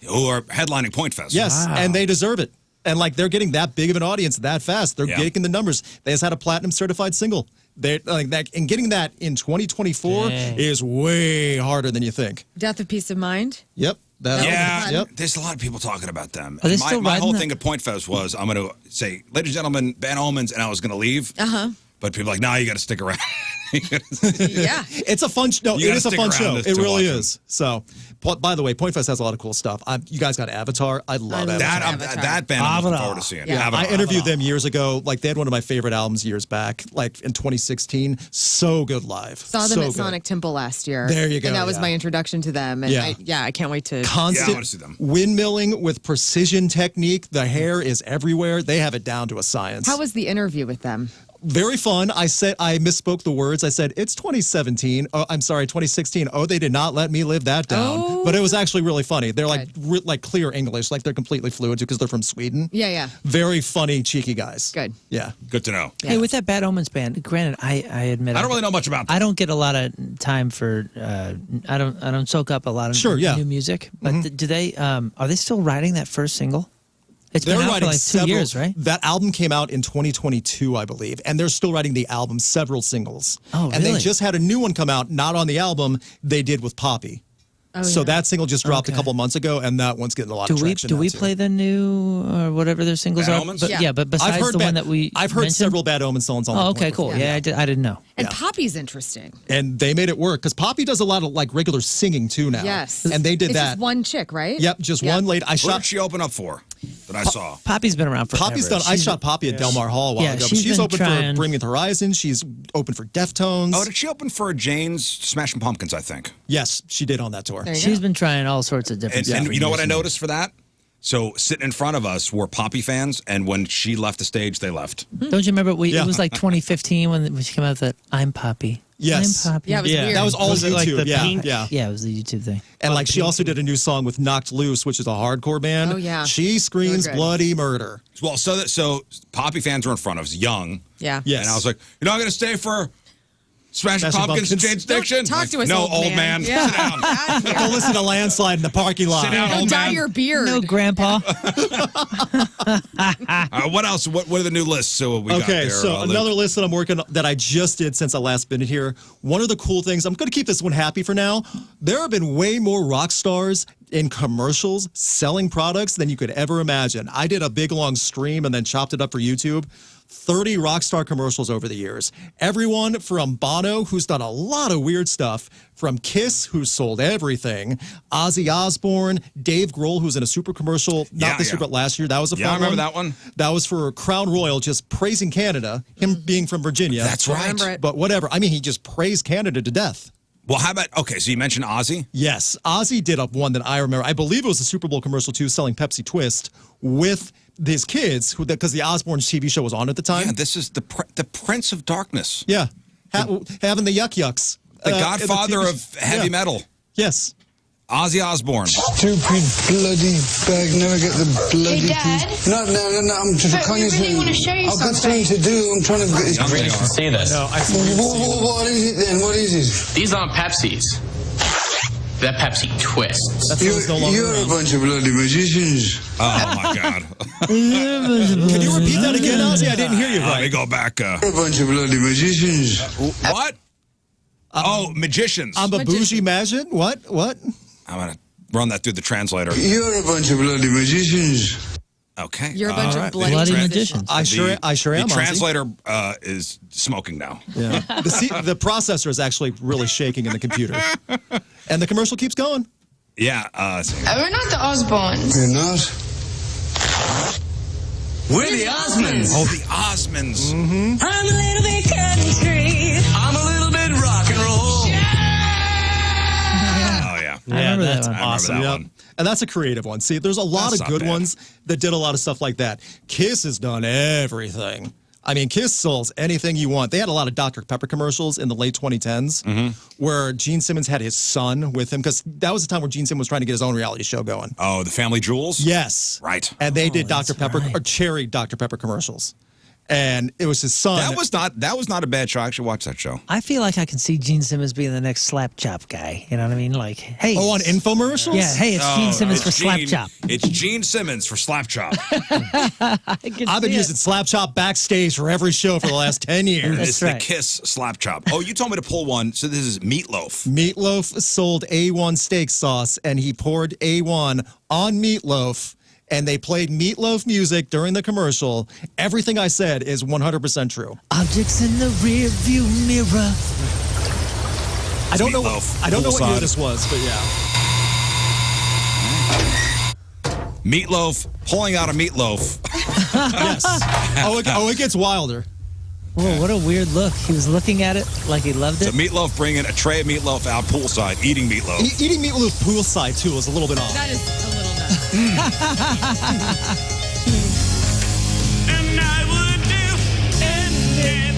Who are headlining Point Fest. Yes, and they deserve it. And like they're getting that big of an audience that fast. They're Yeah. getting the numbers. They just had a platinum certified single. They like that, and getting that in 2024 Dang. is way harder than you think. Death of Peace of Mind. Yep. That Yeah, Yep. there's a lot of people talking about them. Are they And still my riding whole that? thing at Point Fest was I'm going to say, ladies and gentlemen, Bad Omens, and I was going to leave. But people are like, nah, you got to stick around. Yeah. It's a fun. No, You it gotta is a stick fun around show. to It really watch 'em. is. So, by the way, Point Fest has a lot of cool stuff. You guys got Avatar. I love Avatar. that band I'm looking Avatar. forward to seeing. Yeah. Avatar. I interviewed them years ago. Like they had one of my favorite albums years back, like in 2016. So good live. Saw them so at good. Sonic Temple last year. There you go, And that was yeah. my introduction to them. And Yeah. I can't wait to. Constant Yeah, I wanna see them. windmilling with precision technique. The hair is everywhere. They have it down to a science. How was the interview with them? Very fun. I misspoke the words. I said, it's 2017. Oh, I'm sorry, 2016. Oh, they did not let me live that down. Oh. But it was actually really funny. They're like like clear English, like they're completely fluent because they're from Sweden. Yeah. Very funny, cheeky guys. Good. Yeah. Good to know. Hey, with that Bad Omens band, granted, I admit I don't really know much about them. I don't get a lot of time for. I don't soak up a lot of Sure, yeah. new music. But do they? Are they still writing that first single? It's They're been out for writing like 2 several years, right? That album came out in 2022, I believe, and they're still writing the album, several singles. Oh, And they really? just had a new one come out, not on the album. They did with Poppy. So that single just dropped a Okay. couple months ago, and that one's getting a lot of traction. Do now, we too. play the new or whatever their singles Bad are? Omens? But, Yeah. but besides the one that we I've heard mentioned? several Bad Omens songs on the Oh, point okay, cool. before. Yeah, I didn't know. And Yeah. Poppy's interesting. And they made it work because Poppy does a lot of like regular singing too now. Yes. And they did it's that. Just one chick, right? Yep, just Yeah. one lady. I Who shot did she open up for that I saw? Poppy's been around forever. Poppy's done. I shot Poppy at Del Mar Hall a while Yeah, ago. But she's she's been open trying- for Bring Me the Horizon. She's open for Deftones. Oh, did she open for Jane's Smashing Pumpkins, I think? Yes, she did on that tour. There you She's go. been trying all sorts of different stuff. And for you know years what I and noticed for that? So sitting in front of us were Poppy fans, and when she left the stage, they left. years. Don't you remember? Yeah. It was like 2015 when she came out with that "I'm Poppy." Yes. I'm Poppy. Yeah, it was weird. That was all Was it YouTube. like the yeah, pink? yeah. Yeah, it was the YouTube thing. And like she also did a new song with Knocked Loose, which is a hardcore band. Oh, yeah. She screams Really good. bloody murder. Well, so Poppy fans were in front of us, young. Yeah. Yes. And I was like, you're not going to stay for Smashing Pumpkins and Jane's Addiction? Talk to us, no, old man. Sit Yeah. down. Go listen to Landslide in the parking lot. Sit down, Go old dye man. your beard. No, Grandpa. What else? What are the new lists? So we got Okay, there, so Luke? another list that I'm working on that I just did since I last been here. One of the cool things, I'm going to keep this one happy for now. There have been way more rock stars in commercials selling products than you could ever imagine. I did a big long stream and then chopped it up for YouTube. 30 rock star commercials over the years. Everyone from Bono, who's done a lot of weird stuff, from Kiss, who sold everything, Ozzy Osbourne, Dave Grohl, who's in a super commercial, not this year, but last year. That was a fun I remember one. that one. That was for Crown Royal, just praising Canada, him being from Virginia. That's right. Remember it. But whatever. I mean, he just praised Canada to death. Well, how about, okay, so you mentioned Ozzy? Yes, Ozzy did up one that I remember. I believe it was a Super Bowl commercial too, selling Pepsi Twist with his kids, because the Osbournes TV show was on at the time. Yeah, this is the Prince of Darkness. Yeah, having the yuck yucks. The in godfather TV of heavy metal. Yes. Ozzy Osbourne. Stupid bloody bag, never get the bloody Hey, Dad? No, I'm just But we really want to show you I've got something. something to do. I'm trying to get Young they are. See this? No, I What is it then? What is it? These aren't Pepsis. They're Pepsi Twists. That sounds no longer You're a around. bunch of bloody magicians. Oh, my God. Can you repeat that again, Ozzy? I didn't hear you Let me right. go back. You're a bunch of bloody magicians. What? Magicians. I'm a bougie magician? What? I'm going to run that through the translator. You're a bunch of bloody magicians. Okay. You're a bunch of bloody Bloody magicians. magicians. I sure am, The Ozzy. translator is smoking now. Yeah. The processor is actually really shaking in the computer. And the commercial keeps going. Yeah. We're not the Osbournes. You're not? We're the Osmonds. Oh, the Osmonds. I'm a little bit country. I'm a little bit rock and roll. Oh, yeah. I remember that that's one. I remember awesome. that Yep. one. And that's a creative one. See, there's a lot That's of not good bad. ones that did a lot of stuff like that. Kiss has done everything. I mean, Kiss sells anything you want. They had a lot of Dr. Pepper commercials in the late 2010s where Gene Simmons had his son with him, because that was the time where Gene Simmons was trying to get his own reality show going. Oh, the Family Jewels? Yes. Right. And they did Dr. that's Pepper right. or Cherry Dr. Pepper commercials. And it was his son. That was not a bad show. I actually watched that show. I feel like I can see Gene Simmons being the next slap chop guy. You know what I mean? Like, hey. Oh, on infomercials? Yeah, hey, it's Gene Simmons it's for slap Gene- chop. It's Gene Simmons for Slap Chop. I've been using Slap Chop backstage for every show for the last 10 years. It's right. the Kiss Slap Chop. Oh, you told me to pull one. So this is Meatloaf. Meatloaf sold A1 steak sauce, and he poured A1 on Meatloaf, and they played Meatloaf music during the commercial. Everything I said is 100% true. Objects in the rear view mirror. I don't know. Meatloaf, I don't know what year poolside. this was, but yeah. Meatloaf pulling out a meatloaf. Yes. Oh, it gets wilder. Whoa, what a weird look. He was looking at it like he loved So it. Meatloaf bringing a tray of meatloaf out poolside, eating meatloaf. Eating Meatloaf poolside, too, is a little bit off. That is a little nuts. And I would do anything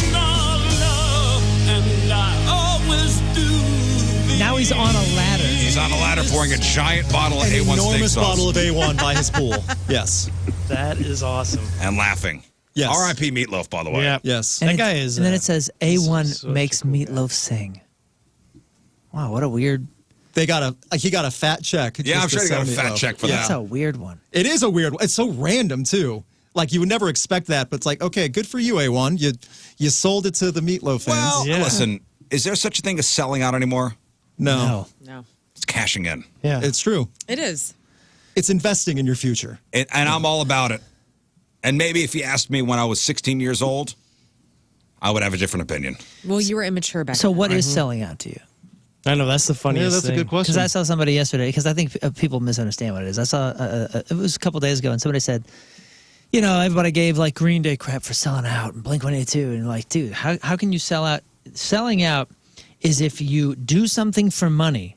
for love, and I always do. Now he's on a ladder. He's on a ladder pouring a giant bottle of An A1 steak enormous sauce bottle of A1 by his pool. Yes. That is awesome. and laughing. Yes. R.I.P. Meatloaf, by the way. Yeah. Yes. That guy is. And then it says A1 such a makes cool guy. Meatloaf sing. Wow, what a weird. He got a fat check. Yeah, I'm just to sure he got a sell fat Meatloaf. check for Yeah. That's a weird one. It is a weird one. It's so random, too. Like, you would never expect that, but it's like, okay, good for you, A1. You sold it to the Meatloaf fans. Well, Yeah. listen, is there such a thing as selling out anymore? No. No. It's cashing in. Yeah. It's true. It is. It's investing in your future. And I'm all about it. And maybe if you asked me when I was 16 years old, I would have a different opinion. Well, you were immature back So then. what is selling out to you? I know that's the funniest that's a thing. good question. Because I saw somebody yesterday, because I think people misunderstand what it is. I saw, it was a couple days ago, and somebody said, you know, everybody gave like Green Day crap for selling out and Blink-182. And like, dude, how can you sell out? Selling out is if you do something for money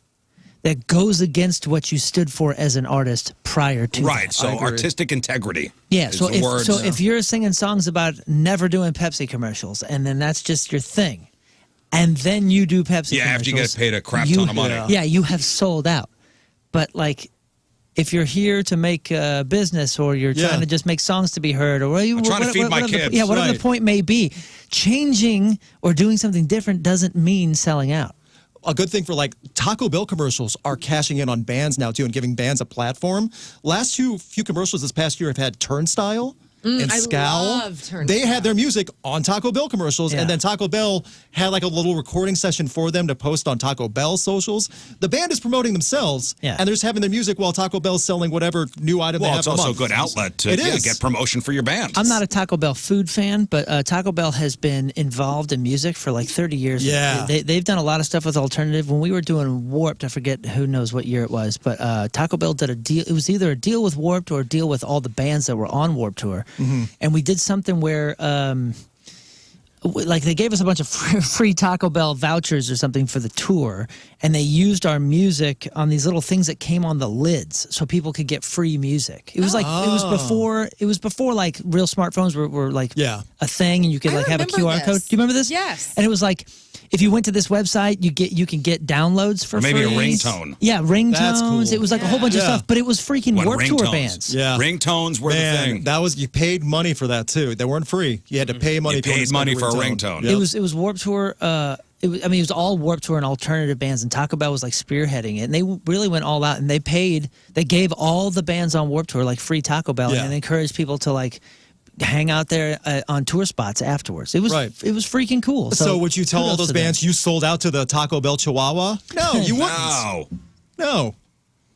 that goes against what you stood for as an artist prior to Right. that. So artistic integrity. Yeah, is so the word. if you're singing songs about never doing Pepsi commercials, and then that's just your thing, and then you do Pepsi Yeah, after you commercials, get paid a crap ton of money. Yeah, you have sold out. But like, if you're here to make business, or you're trying to just make songs to be heard, or I'm trying to feed my kids. Whatever the point may be, changing or doing something different doesn't mean selling out. A good thing for like Taco Bell commercials are cashing in on bands now too and giving bands a platform. Last few commercials this past year have had Turnstile and I Scowl. love Turnstile. They had their music on Taco Bell commercials, and then Taco Bell had like a little recording session for them to post on Taco Bell socials. The band is promoting themselves, and they're just having their music while Taco Bell's selling whatever new item they have. It's also a good outlet to get promotion for your band. I'm not a Taco Bell food fan, but Taco Bell has been involved in music for like 30 years. Yeah. They've done a lot of stuff with alternative. When we were doing Warped, I forget who knows what year it was, but Taco Bell did a deal. It was either a deal with Warped or a deal with all the bands that were on Warped Tour. And we did something where like they gave us a bunch of free Taco Bell vouchers or something for the tour, and they used our music on these little things that came on the lids so people could get free music. It was like it was before like real smartphones were like a thing, and you could like have a QR code. Do you remember this? Yes. And it was like, if you went to this website, you can get downloads for maybe free. a ringtone. Yeah, ringtones. That's cool. It was like a whole bunch of stuff, but it was freaking Warped Tour bands. Yeah, ringtones were the thing. That was, you paid money for that too. They weren't free. You had to pay money. You paid money for a ringtone. It was Warped Tour. It was all Warped Tour and alternative bands, and Taco Bell was like spearheading it, and they really went all out, and they gave all the bands on Warped Tour like free Taco Bell, and encouraged people to like hang out there on tour spots afterwards. It was freaking cool. So would you tell all those bands you sold out to the Taco Bell Chihuahua? No, you wouldn't. No.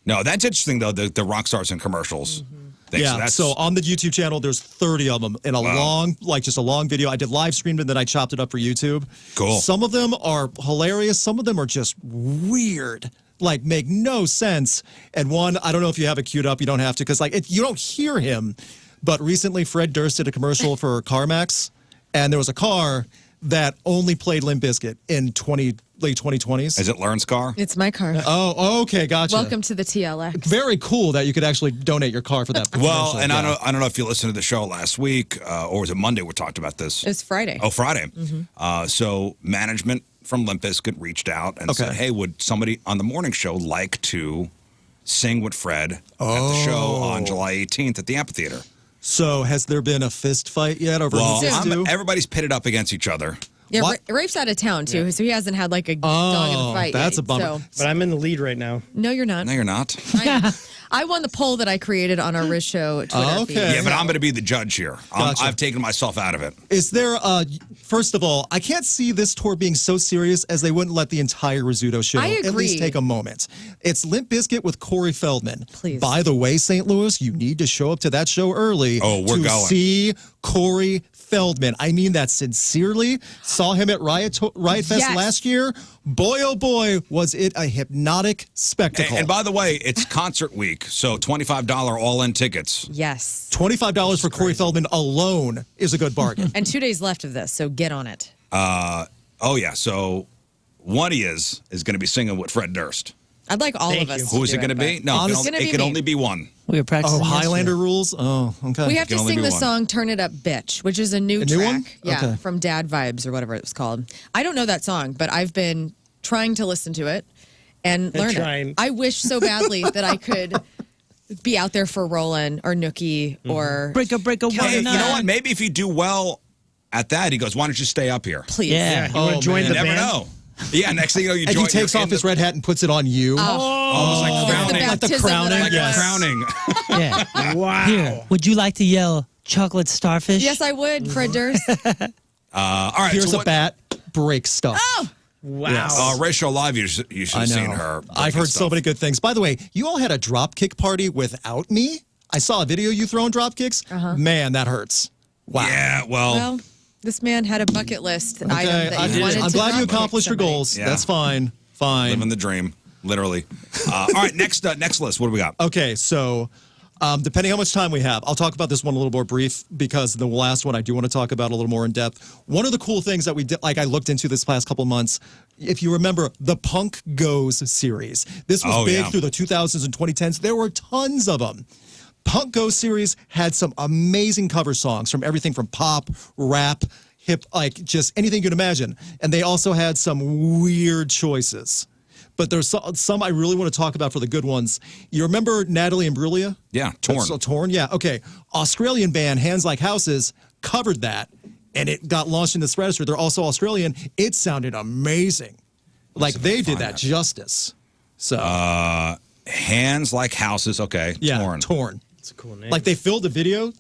That's interesting though. The rock stars and commercials. thing. Yeah, so on the YouTube channel, there's 30 of them in a long, like just a long video. I did live streamed and then I chopped it up for YouTube. Cool. Some of them are hilarious. Some of them are just weird, like make no sense. And one, I don't know if you have it queued up. You don't have to because like you don't hear him. But recently, Fred Durst did a commercial for CarMax, and there was a car that only played Limp Bizkit in late 2020s. Is it Lern's car? It's my car. Oh, okay, gotcha. Welcome to the TLX. Very cool that you could actually donate your car for that. Well, and I don't know if you listened to the show last week or was it Monday we talked about this? It's Friday. Oh, Friday. So management from Limp Bizkit reached out and said, hey, would somebody on the morning show like to sing with Fred at the show on July 18th at the amphitheater? So has there been a fist fight yet over everybody's pitted up against each other. Yeah, Rafe's out of town too, so he hasn't had like a dog in the fight. That's yet, a bummer. So. But I'm in the lead right now. No, you're not. No, you're not. I won the poll that I created on our Rizz Show Twitter feed. Yeah, but I'm going to be the judge here. I've taken myself out of it. Is there, first of all, I can't see this tour being so serious as they wouldn't let the entire Rizzuto Show at least take a moment. It's Limp Bizkit with Corey Feldman. Please. By the way, St. Louis, you need to show up to that show early we're going. See Corey Feldman. I mean that sincerely. Saw him at Riot Fest last year. Boy, oh boy, was it a hypnotic spectacle. And by the way, it's concert week, so $25 all-in tickets. Yes. $25 for Corey Feldman alone is a good bargain. And 2 days left of this, so get on it. So one is going to be singing with Fred Durst. I'd like all of us. Who is it going to be? No, it can only be one. We were practicing. Highlander rules? Oh, okay. We have to sing the song Turn It Up Bitch, which is a new track. New one? Yeah, Okay. from Dad Vibes or whatever it was called. I don't know that song, but I've been trying to listen to it and learn it. I wish so badly that I could be out there for Roland or Nookie or... Break a Hey, you know what? Maybe if you do well at that, he goes, why don't you stay up here? Please. Yeah. You want to join the You never band? know. Yeah, next thing you know, you And join. he takes off his red hat and puts it on you. It's like crowning. Like the crowning, Like yes. crowning. Yeah. Wow. Here, would you like to yell chocolate starfish? Yes, I would, Fred Durst. All right. Here's so a bat, break stuff. Oh! Wow. Ratio Live, you should have seen her. I've heard so many good things. By the way, you all had a drop kick party without me. I saw a video you throwing drop kicks. Man, that hurts. Wow. Yeah, well this man had a bucket list item that he wanted to I'm glad you drop kick accomplished your somebody. goals. Yeah. That's fine. Fine. living the dream, literally. All right, next list. What do we got? Okay, so depending how much time we have, I'll talk about this one a little more brief because the last one I do want to talk about a little more in depth. One of the cool things that we did, like I looked into this past couple months, if you remember the Punk Goes series. This was big through the 2000s and 2010s. There were tons of them. Punk Goes series had some amazing cover songs from everything from pop, rap, hip, like just anything you could imagine. And they also had some weird choices. but there's some I really want to talk about for the good ones. You remember Natalie Imbruglia? Yeah, Torn. So Torn, yeah. Okay. Australian band Hands Like Houses covered that, and it got launched in the Stratosphere. They're also Australian. It sounded amazing. Like they did that justice. So Hands Like Houses. Okay. yeah, Torn. It's a cool name. Like they filmed the video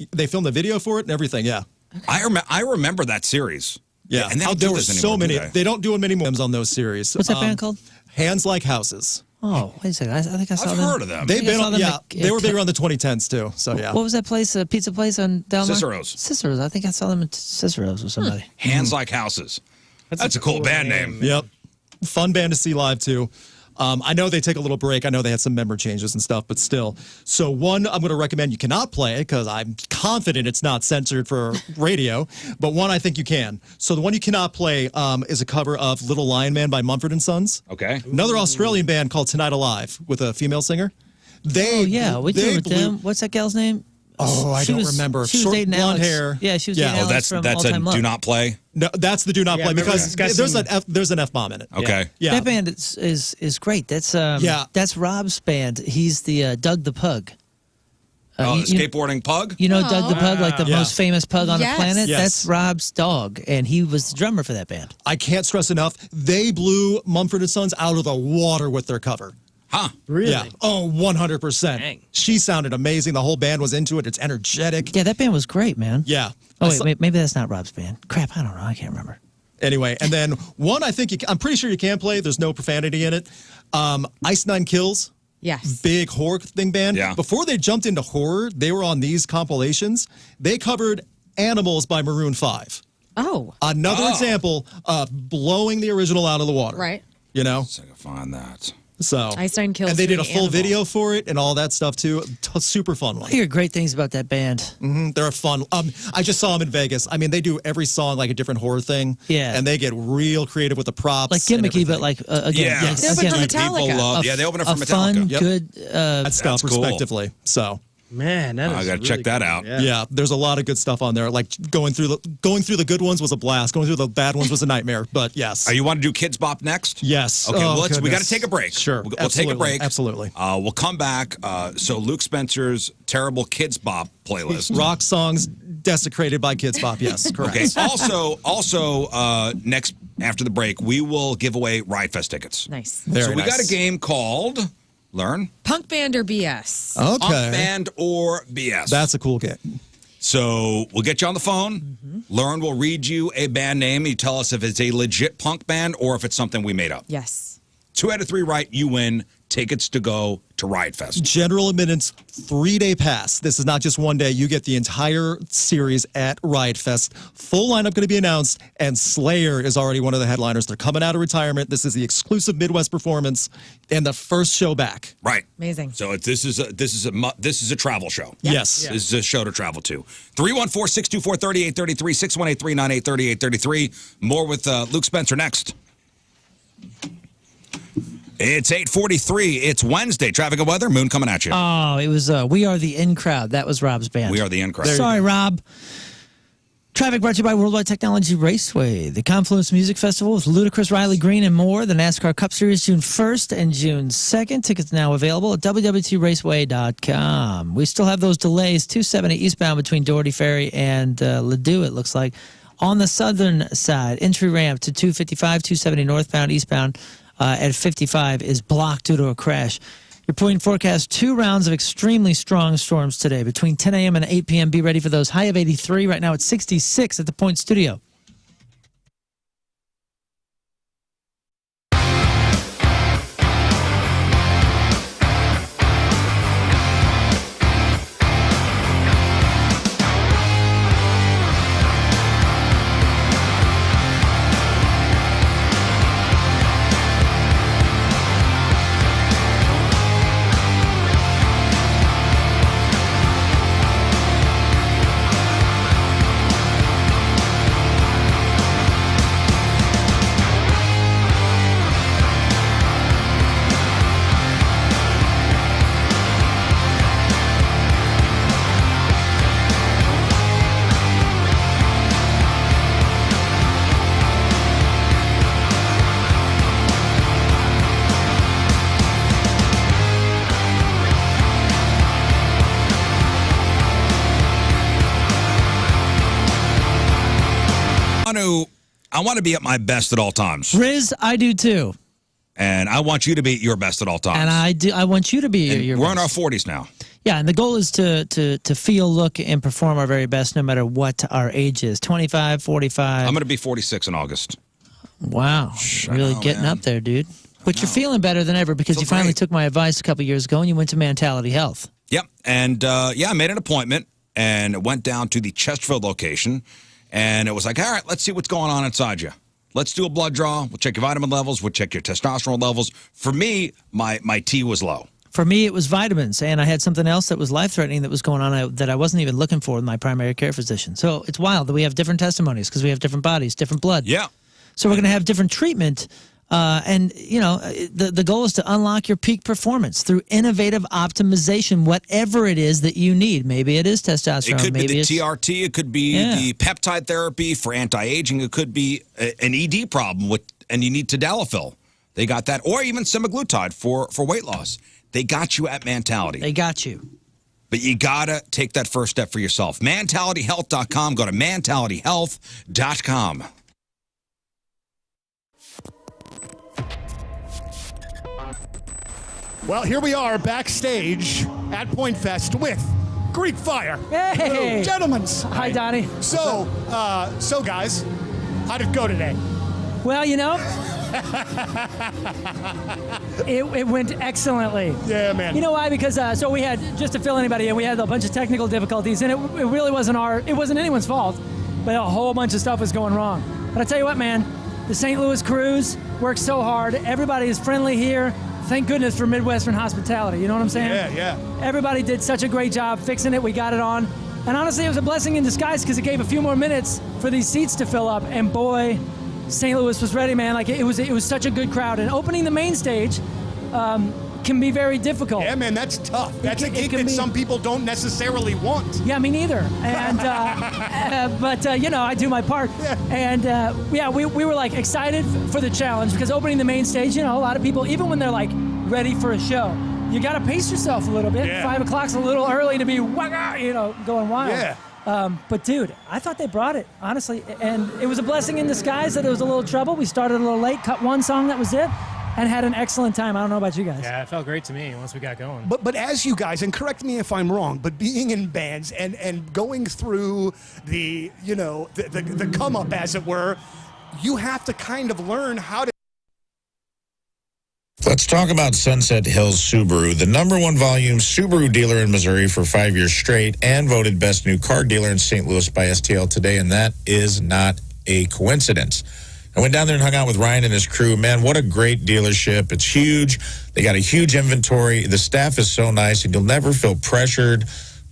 for it and everything. Yeah. I remember that series. Yeah. And they don't there do were this so anymore, many. do They don't do it many more on those series. What's that band called? Hands Like Houses. Oh, wait a second. I think I saw I've them. heard of them. They've I been saw on, them yeah, at- they were big around the 2010s too. So yeah. What was that place? A pizza place on Delmar? Cicero's. Cicero's. I think I saw them at Cicero's with somebody. Hands Like Houses. That's a cool band name. Yep. Fun band to see live too. I know they take a little break. I know they had some member changes and stuff, but still. So one I'm going to recommend you cannot play because I'm confident it's not censored for radio, but one I think you can. So the one you cannot play is a cover of Little Lion Man by Mumford & Sons. Okay. Another Australian band called Tonight Alive with a female singer. Oh, yeah. We they did with blew- them. What's that gal's name? Oh, I don't remember. She was Short dating blonde Alex. hair. Yeah, she was Yeah. dating Oh, Alex from That's All a Time Low. do not play. No, that's the do not play remember because discussing- there's an F-bomb in it. Okay. Yeah. That band is great. That's that's Rob's band. He's the Doug the Pug. Oh, the you- skateboarding pug? You know Doug the Pug, like the Yeah. most famous pug on Yes. the planet? Yes. That's Rob's dog, and he was the drummer for that band. I can't stress enough. They blew Mumford & Sons out of the water with their cover. Huh. Really? Yeah. Oh, 100%. Dang. She sounded amazing. The whole band was into it. It's energetic. Yeah, that band was great, man. Yeah. Oh, I wait, saw- maybe that's not Rob's band. Crap, I don't know. I can't remember. Anyway, and then one I think I'm pretty sure you can play. There's no profanity in it. Ice Nine Kills. Yes. Big horror thing band. Yeah. Before they jumped into horror, they were on these compilations. They covered Animals by Maroon 5. Oh. Another example of blowing the original out of the water. Right. You know? So I can find that. So Ice Nine Kills and they did a doing full Animal. video for it and all that stuff too. Super fun one. I hear great things about that band. They're fun. I just saw them in Vegas. I mean, they do every song like a different horror thing. Yeah. and they get real creative with the props. Like and gimmicky, but everything. like, again, Yeah. yes, They opened again, for like Metallica. People love. a- Yeah, they open up a for Metallica. fun, Yep. good. that stuff That's cool. respectively. So Man, that is I gotta really check that cool. out. yeah, there's a lot of good stuff on there. Like going through the good ones was a blast. Going through the bad ones was a nightmare. But yes, You want to do Kids Bop next? yes. Okay, Oh, we got to goodness. take a break. Sure, We'll take absolutely. a break. Absolutely. We'll come back. So Luke Spencer's terrible Kids Bop playlist. Rock songs desecrated by Kids Bop. Yes, correct. Okay. Also, next after the break, we will give away Ride Fest tickets. Nice. Very so we got a nice. game called Learn Punk band or BS? Okay, Punk Band or BS. that's a cool game. So we'll get you on the phone. Learn will read you a band name. You tell us if it's a legit punk band or if it's something we made up. Yes. 2 out of 3 right, you win. Tickets to go to Riot Fest. General admittance, 3-day pass. This is not just one day. You get the entire series at Riot Fest. Full lineup going to be announced, and Slayer is already one of the headliners. They're coming out of retirement. This is the exclusive Midwest performance and the first show back. Right. Amazing. So this is a travel show. Yes. This is a show to travel to. 314-624-3833, 618-398-3833. More with Luke Spencer next. It's 8:43. It's Wednesday. Traffic and weather. Moon coming at you. Oh, it was We Are the In Crowd. That was Rob's band. We are the in crowd. Sorry, Rob. Traffic brought to you by Worldwide Technology Raceway, the Confluence Music Festival with Ludacris, Riley Green, and more. The NASCAR Cup Series June 1st and June 2nd. Tickets now available at www.raceway.com. We still have those delays, 270 eastbound between Doherty Ferry and Ladue, it looks like. On the southern side, entry ramp to 255, 270 northbound, eastbound at 55 is blocked due to a crash. Your point forecast, 2 rounds of extremely strong storms today. Between 10 a.m. and 8 p.m., be ready for those. High of 83. Right now it's 66 at the Point Studio. want to be at my best at all times. Rizz, I do too. And I want you to be at your best at all times. And I want you to be and your we're best. in our 40s now. Yeah, and the goal is to feel, look, and perform our very best no matter what our age is. 25, 45. I'm going to be 46 in August. Wow. Really getting up there, dude. But you're feeling better than ever because you finally took my advice a couple years ago and you went to Mentality Health. Yep. And, I made an appointment and went down to the Chesterfield location. And it was like, all right, let's see what's going on inside you. Let's do a blood draw. We'll check your vitamin levels. We'll check your testosterone levels. For me, my T was low. For me, it was vitamins, and I had something else that was life-threatening that was going on that I wasn't even looking for with my primary care physician. So it's wild that we have different testimonies because we have different bodies, different blood. Yeah. So we're going to have different treatment, and, the goal is to unlock your peak performance through innovative optimization, whatever it is that you need. Maybe it is testosterone. It could maybe be the it's TRT. It could be the peptide therapy for anti-aging. It could be an ED problem, and you need tadalafil. They got that. Or even semaglutide for weight loss. They got you at Mentality. They got you. But you got to take that first step for yourself. MentalityHealth.com. Go to MentalityHealth.com. Well, here we are backstage at Point Fest with Greek Fire. Hey! Gentlemen. Hi, Donnie. So guys, how'd it go today? Well, it went excellently. Yeah, man. You know why? Because so we had, just to fill anybody in, we had a bunch of technical difficulties, and it really wasn't anyone's fault, but a whole bunch of stuff was going wrong. But I tell you what, man, the St. Louis crews worked so hard. Everybody is friendly here. Thank goodness for Midwestern hospitality. You know what I'm saying? Yeah. Everybody did such a great job fixing it. We got it on. And honestly, it was a blessing in disguise because it gave a few more minutes for these seats to fill up. And boy, St. Louis was ready, man. Like it was such a good crowd. And opening the main stage can be very difficult. Yeah, man, that's tough. That's a gig that some people don't necessarily want. Yeah, me neither. And but I do my part. Yeah. And we were like excited for the challenge because opening the main stage, a lot of people, even when they're like ready for a show, you got to pace yourself a little bit. Yeah. 5 o'clock's a little early to be going wild. Yeah. But dude, I thought they brought it, honestly. And it was a blessing in disguise that there was a little trouble. We started a little late, cut one song, that was it, and had an excellent time. I don't know about you guys. Yeah, it felt great to me once we got going. But as you guys, and correct me if I'm wrong, but being in bands and going through the come up, as it were, you have to kind of learn how to. Let's talk about Sunset Hills Subaru, the #1 volume Subaru dealer in Missouri for 5 years straight and voted best new car dealer in St. Louis by STL Today, and that is not a coincidence. I went down there and hung out with Ryan and his crew. Man, what a great dealership. It's huge. They got a huge inventory. The staff is so nice, and you'll never feel pressured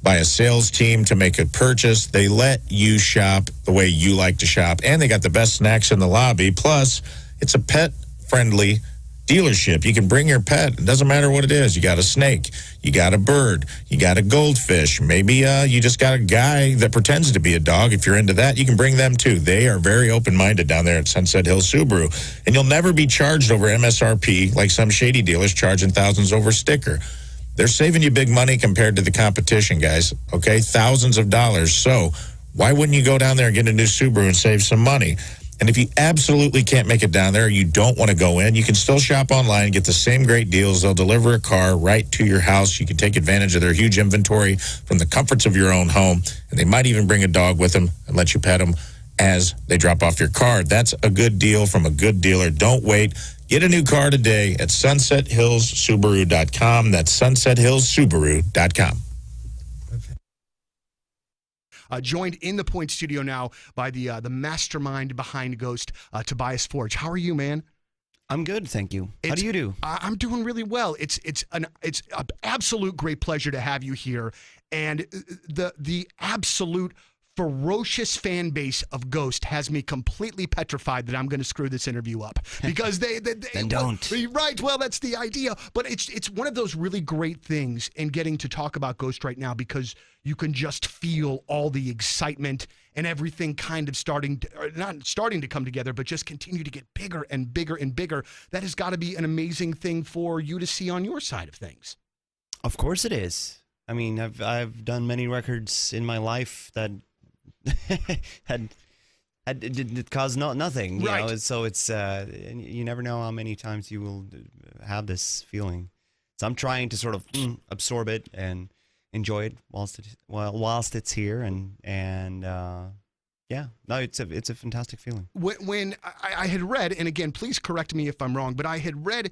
by a sales team to make a purchase. They let you shop the way you like to shop, and they got the best snacks in the lobby. Plus, it's a pet-friendly dealership. You can bring your pet. It doesn't matter what it is. You got a snake. You got a bird. You got a goldfish. Maybe you just got a guy that pretends to be a dog. If you're into that, you can bring them too. They are very open-minded down there at Sunset Hills Subaru. And you'll never be charged over MSRP like some shady dealers charging thousands over sticker. They're saving you big money compared to the competition, guys. Okay? Thousands of dollars. So why wouldn't you go down there and get a new Subaru and save some money? And if you absolutely can't make it down there, you don't want to go in, you can still shop online and get the same great deals. They'll deliver a car right to your house. You can take advantage of their huge inventory from the comforts of your own home. And they might even bring a dog with them and let you pet them as they drop off your car. That's a good deal from a good dealer. Don't wait. Get a new car today at sunsethillssubaru.com. That's sunsethillssubaru.com. Joined in the Point Studio now by the mastermind behind Ghost, Tobias Forge. How are you, man? I'm good, thank you. How do you do? I'm doing really well. It's an absolute great pleasure to have you here, and the absolute ferocious fan base of Ghost has me completely petrified that I'm going to screw this interview up because they then don't. Right. Well, that's the idea. But it's one of those really great things in getting to talk about Ghost right now because you can just feel all the excitement and everything kind of not starting to come together, but just continue to get bigger and bigger and bigger. That has got to be an amazing thing for you to see on your side of things. Of course it is. I mean, I've done many records in my life that had It caused nothing, you Right. know. So it's you never know how many times you will have this feeling. So I'm trying to sort of absorb it and enjoy it whilst it's here, and yeah, no, it's a fantastic feeling. When I had read, and again, please correct me if I'm wrong, but I had read,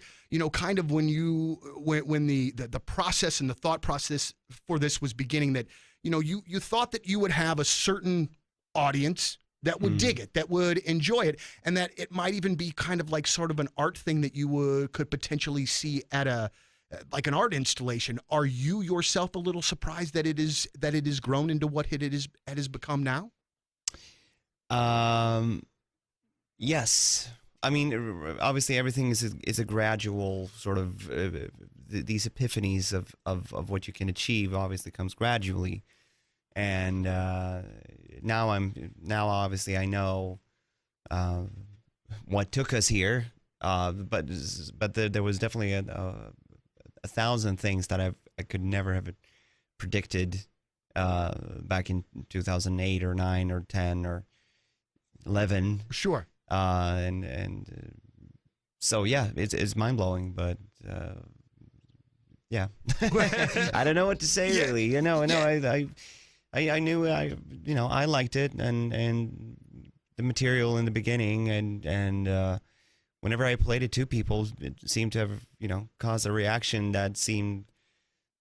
kind of when the process and the thought process for this was beginning, that you thought that you would have a certain audience that would dig it, that would enjoy it, and that it might even be kind of like sort of an art thing that you could potentially see at like an art installation. Are you yourself a little surprised that it is grown into what it has become now? Yes. I mean, obviously, everything is a gradual sort of these epiphanies of what you can achieve. Obviously, comes gradually, and now obviously I know what took us here. But there was definitely a thousand things that I could never have predicted back in 2008 or 9 or 10 or 11. Sure. And so yeah, it's mind blowing, but yeah, I don't know what to say really. I knew I liked it and the material in the beginning, and whenever I played it to people, it seemed to have caused a reaction that seemed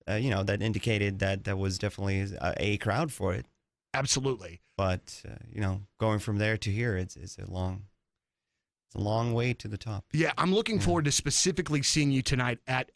that indicated that there was definitely a crowd for it. Absolutely. But going from there to here, it's a long way to the top. Yeah, I'm looking forward to specifically seeing you tonight at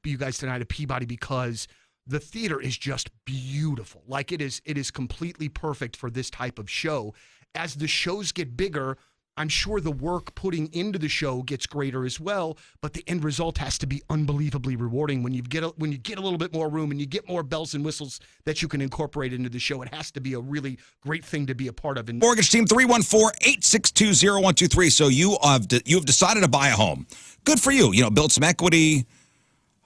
Peabody, because the theater is just beautiful. Like it is completely perfect for this type of show. As the shows get bigger, I'm sure the work putting into the show gets greater as well, but the end result has to be unbelievably rewarding when you get a little bit more room and you get more bells and whistles that you can incorporate into the show. It has to be a really great thing to be a part of. And Mortgage team 314-862-0123. So you have decided to buy a home. Good for you. Build some equity.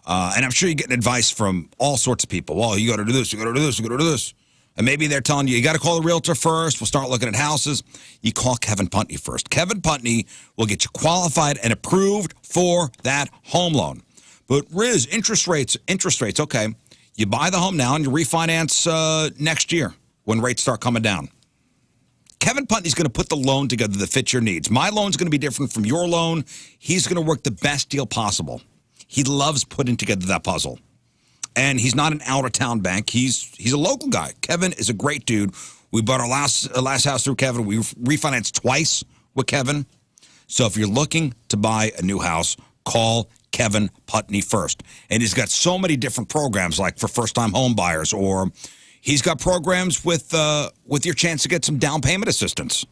And I'm sure you're getting advice from all sorts of people. Well, you got to do this, you got to do this, you got to do this. And maybe they're telling you got to call a realtor first. We'll start looking at houses. You call Kevin Putney first. Kevin Putney will get you qualified and approved for that home loan. But Rizz, interest rates, okay. You buy the home now and you refinance next year when rates start coming down. Kevin Putney's going to put the loan together that fits your needs. My loan's going to be different from your loan. He's going to work the best deal possible. He loves putting together that puzzle. And he's not an out-of-town bank. He's a local guy. Kevin is a great dude. We bought our last house through Kevin. We refinanced twice with Kevin. So if you're looking to buy a new house, call Kevin Putney first. And he's got so many different programs, like for first-time home buyers, or he's got programs with your chance to get some down payment assistance.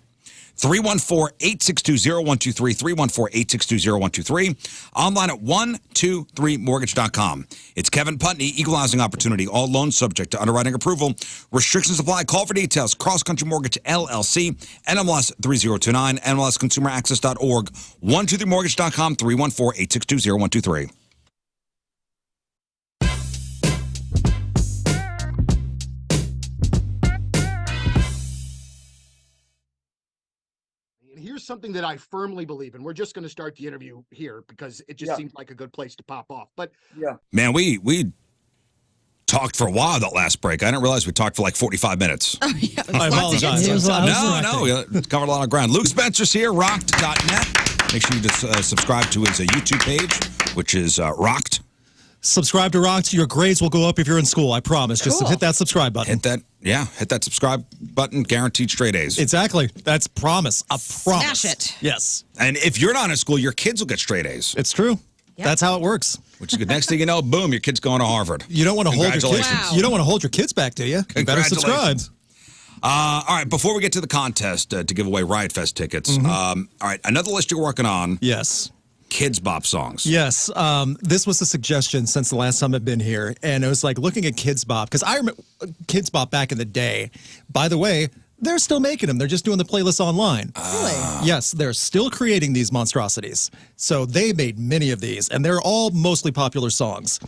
314-862-0123, 314-862-0123. Online at 123mortgage.com. It's Kevin Putney, Equal Housing Opportunity. All loans subject to underwriting approval. Restrictions apply. Call for details. Cross Country Mortgage, LLC, NMLS 3029, NMLSconsumeraccess.org, 123mortgage.com, 314-862-0123. here's something that I firmly believe, and we're just going to start the interview here because it just seems like a good place to pop off. But man, we talked for a while that last break. I didn't realize we talked for like 45 minutes. Oh, yeah. I apologize. No, covered a lot of ground. Luke Spencer's here, rocked.net. Make sure you subscribe to his YouTube page, which is Rocked. Subscribe to Rocked. Your grades will go up if you're in school, I promise. Just hit that subscribe button. Hit that subscribe button. Guaranteed straight A's. Exactly. That's promise. A promise. Smash it. Yes. And if you're not in school, your kids will get straight A's. It's true. Yep. That's how it works. Which is good. Next thing you know, boom, your kid's going to Harvard. You don't want to hold your kids. Wow. You don't want to hold your kids back, do you? You better subscribe. All right, before we get to the contest to give away Riot Fest tickets, all right, another list you're working on. Yes. Kids Bop songs. Yes. This was a suggestion since the last time I've been here, and it was like looking at Kids Bop, because I remember Kids Bop back in the day. By the way, they're still making them. They're just doing the playlists online. Really? Yes, they're still creating these monstrosities. So they made many of these, and they're all mostly popular songs.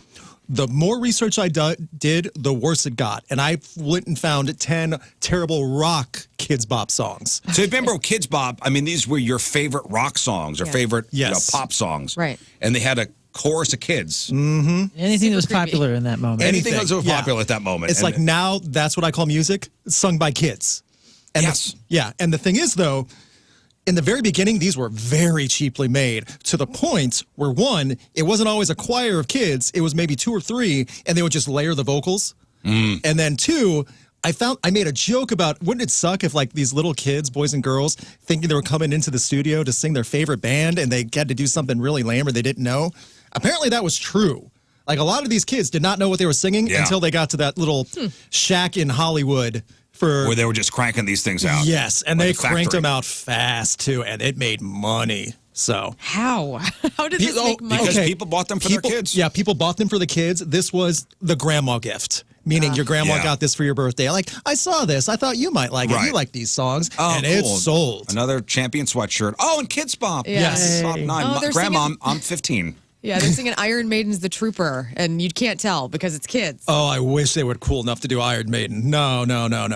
The more research I did, the worse it got. And I went and found 10 terrible rock Kids Bop songs. So remember Kids Bop, I mean, these were your favorite rock songs or favorite pop songs. Right. And they had a chorus of kids. Anything that was popular in that moment. Anything that was popular at that moment. It's And like now that's what I call music. It's sung by kids. And and the thing is, though, in the very beginning, these were very cheaply made to the point where, one, it wasn't always a choir of kids. It was maybe 2 or 3, and they would just layer the vocals. And then 2, I made a joke about, wouldn't it suck if like these little kids, boys and girls, thinking they were coming into the studio to sing their favorite band and they had to do something really lame or they didn't know? Apparently that was true. Like a lot of these kids did not know what they were singing until they got to that little shack in Hollywood. Where they were just cranking these things out. Yes, and like they a factory. cranked them out fast, too, and it made money. So How? How did this make money? Because people bought them for their kids. Yeah, people bought them for the kids. This was the grandma gift, meaning your grandma got this for your birthday. Like, I saw this. I thought you might like it. You like these songs. Oh, and cool. it sold. Another champion sweatshirt. Oh, and Kids Bop. Yes. Bop 9. Oh, they're Grandma, singing- I'm 15. Yeah, they're singing Iron Maiden's The Trooper, and you can't tell because it's kids. Oh, I wish they were cool enough to do Iron Maiden. No.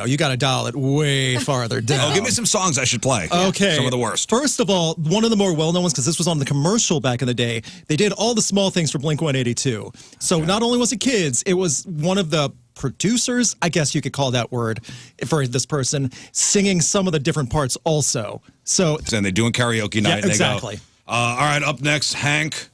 You got to dial it way farther down. Oh, give me some songs I should play. Okay. Some of the worst. First of all, one of the more well-known ones, because this was on the commercial back in the day, they did all the small things for Blink-182. So not only was it kids, it was one of the producers, I guess you could call that word for this person, singing some of the different parts also. So and they're doing karaoke night. And exactly. They go, all right, up next, Hank.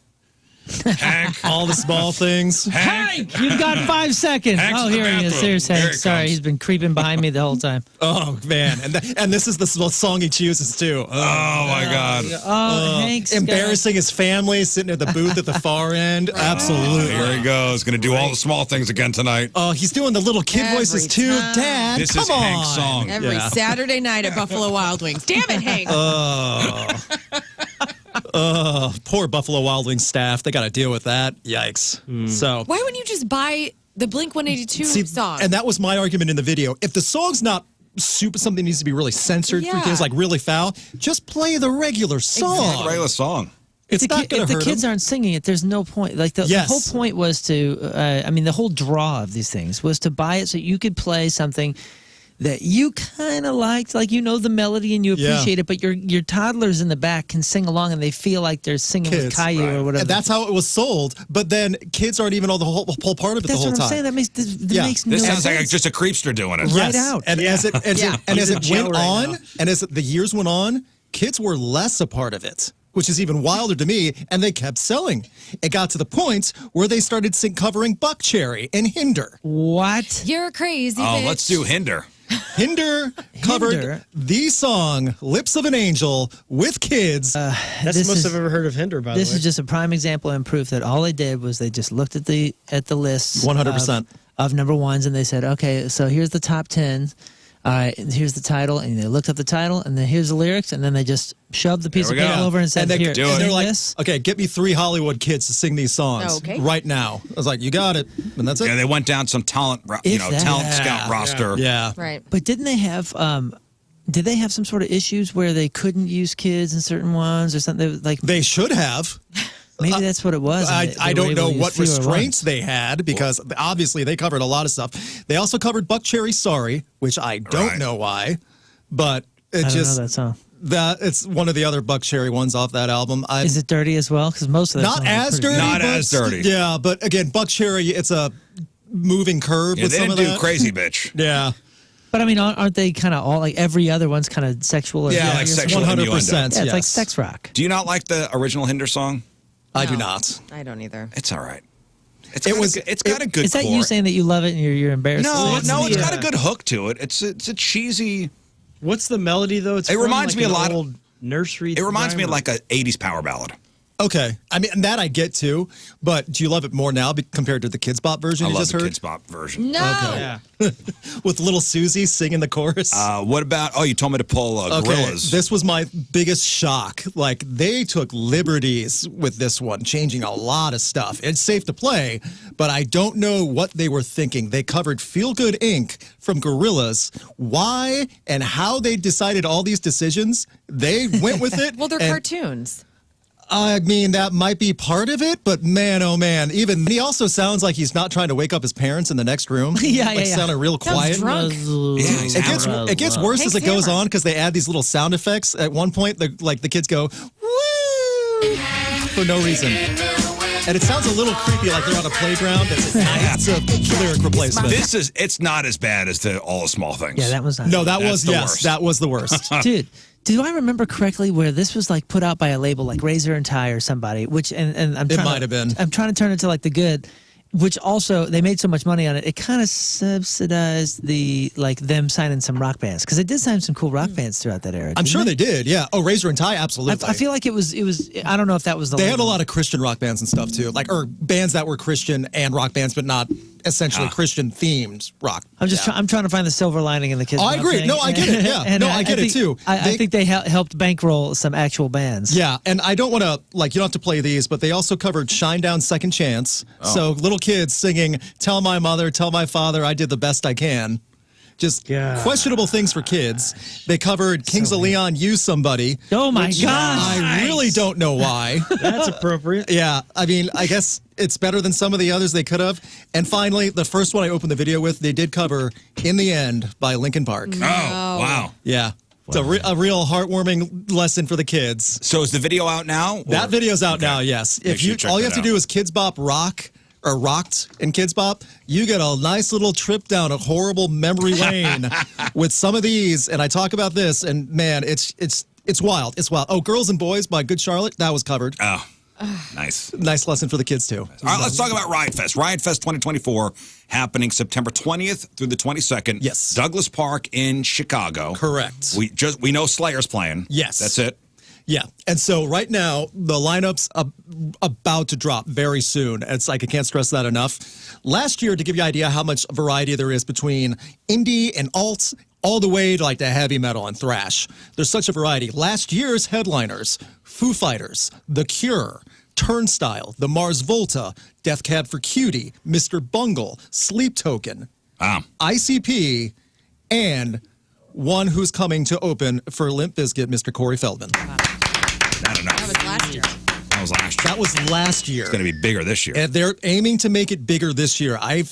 All the small things. Hank, you've got 5 seconds. Hank's Oh, in the here he is. bathroom. There's Here Hank. he Sorry, comes. he's been creeping behind me the whole time. Oh, man. And this is the song he chooses, too. Oh, my God. Oh, Hank's Embarrassing his family, sitting at the booth at the far end. Absolutely. Here he goes. Going to do all the small things again tonight. Oh, he's doing the little kid Every voices, too. time. Dad, This come is on. Hank's song. Every Saturday night at Buffalo Wild Wings. Damn it, Hank. Poor Buffalo Wild Wings staff. They got to deal with that. Yikes. So, Why wouldn't you just buy the Blink-182 song? and that was my argument in the video. If the song's not super, something needs to be really censored for Yeah. kids, like really foul, just play the regular song. Regular song. It's not going if to the hurt kids them. aren't singing it, there's no point. Like the whole point was to, the whole draw of these things was to buy it so you could play something that you kind of liked, like you know the melody and you appreciate it, but your toddlers in the back can sing along and they feel like they're singing with Caillou or whatever. And that's how it was sold. But then kids aren't even all the whole part of it That's the whole what I'm time. saying. That makes Yeah. no This sounds sense. like just a creepster doing it. Yes. out. And as it He's in jail went right on, now. and as the years went on, kids were less a part of it, which is even wilder to me, and they kept selling. It got to the point where they started covering Buck Cherry and Hinder. What? You're crazy, Oh, bitch. let's do Hinder. Hinder covered the song "Lips of an Angel" with kids. That's the most I've ever heard of Hinder, by the way. This is just a prime example and proof that all they did was they just looked at the list 100%. of number ones and they said, okay, so here's the top 10. All right, and here's the title, and they looked up the title, and then here's the lyrics, and then they just shoved the piece of There we paper go. over and said, and they, "Here, and they're sing like, this." okay, get me 3 Hollywood kids to sing these songs Okay. right now. I was like, you got it, and that's it. Yeah, they went down some talent, If that- talent scout roster. Yeah. Right. But didn't they have? Did they have some sort of issues where they couldn't use kids in certain ones or something? Like They should have. maybe that's what it was. and they I were don't able know to use what fewer restraints ones. they had because obviously they covered a lot of stuff. They also covered Buck Cherry Sorry, which I don't Right. know why, but it I don't just know that song. that it's one of the other Buck Cherry ones off that album. Is it dirty as well? Because most of the not as dirty? Not but as dirty. Yeah, but again, Buck Cherry, it's a moving curve Yeah, with they some didn't of do that. Crazy Bitch. Yeah. But I mean, aren't they kind of all like every other one's kind of sexual? Or Yeah, like or sexual something? 100%. Yeah, it's like yes. sex rock. Do you not like the original Hinder song? I do No. not. I don't either. It's all right. It's It got a good Is that core. you saying that you love it and you're embarrassed? No, to say no, it? it's got a good hook to it. It's a cheesy. What's the melody though? It's It from, reminds like me a an lot of- old nursery. It reminds me of rhyme like a 80s power ballad. Okay. I mean, that I get too, but do you love it more now compared to the Kids Bop version I you love just the heard? Kids Bop version. No. Yeah. With little Susie singing the chorus? What about? Oh, you told me to pull Gorillas. This was my biggest shock. Like, they took liberties with this one, changing a lot of stuff. It's safe to play, but I don't know what they were thinking. They covered Feel Good Inc. from Gorillaz. Why and how they decided all these decisions, they went with it. Well, they're and cartoons. I mean, that might be part of it, but man, oh man, even he also sounds like he's not trying to wake up his parents in the next room. Like sounding real quiet. Drunk. It gets worse as it goes on because they add these little sound effects. At one point, the kids go woo for no reason. And it sounds a little creepy, like they're on a playground. It's a lyric replacement. It's not as bad as All the Small Things. Yeah, that was not. No, that That's was the yes, worst. that was the worst. Dude, do I remember correctly where this was like put out by a label like Razor and Tie or somebody? Which and I'm It trying might have been. I'm trying to turn it to like the good. Which also they made so much money on it, it kind of subsidized them signing some rock bands because they did sign some cool rock bands throughout that era. I'm sure they did. Yeah. Oh, Razor and Tie, absolutely. I feel like it was. I don't know if that was the. They had a lot of Christian rock bands and stuff too, or bands that were Christian and rock bands, but not essentially Christian themed rock. I'm trying to find the silver lining in the kids. Oh, I agree. Thing. No, I get it. Yeah. And I get it too. I think they helped bankroll some actual bands. Yeah, and I don't want to you don't have to play these, but they also covered "Shine Down, Second Chance." Oh. So little kids singing "Tell my mother, tell my father, I did the best I can." Just questionable things for kids. They covered Kings of Leon, "Use Somebody." Oh my God! I really don't know why. That's appropriate. Yeah, I mean, I guess it's better than some of the others they could have. And finally, the first one I opened the video with, they did cover "In the End" by Linkin Park. Oh, wow. Yeah. It's a real heartwarming lesson for the kids. So is the video out now? That video's out now, yes. Make sure you check all you that have to out. do is Kids Bop Rock or Rocked in Kids Bop, you get a nice little trip down a horrible memory lane with some of these. And I talk about this, and man, it's wild. It's wild. Oh, Girls and Boys by Good Charlotte, that was covered. Oh, nice. Nice lesson for the kids too. All right, let's talk about Riot Fest. Riot Fest 2024 happening September 20th through the 22nd. Yes. Douglas Park in Chicago. Correct. We know Slayer's playing. Yes. That's it. Yeah, and so right now the lineup's about to drop very soon. It's like I can't stress that enough. Last year, to give you an idea how much variety there is between indie and alt, all the way to like the heavy metal and thrash. There's such a variety. Last year's headliners: Foo Fighters, The Cure, Turnstile, The Mars Volta, Death Cab for Cutie, Mr. Bungle, Sleep Token, ICP, and one who's coming to open for Limp Bizkit, Mr. Corey Feldman. I don't know. That was last year. That was last year. That was last year. It's going to be bigger this year. And they're aiming to make it bigger this year. I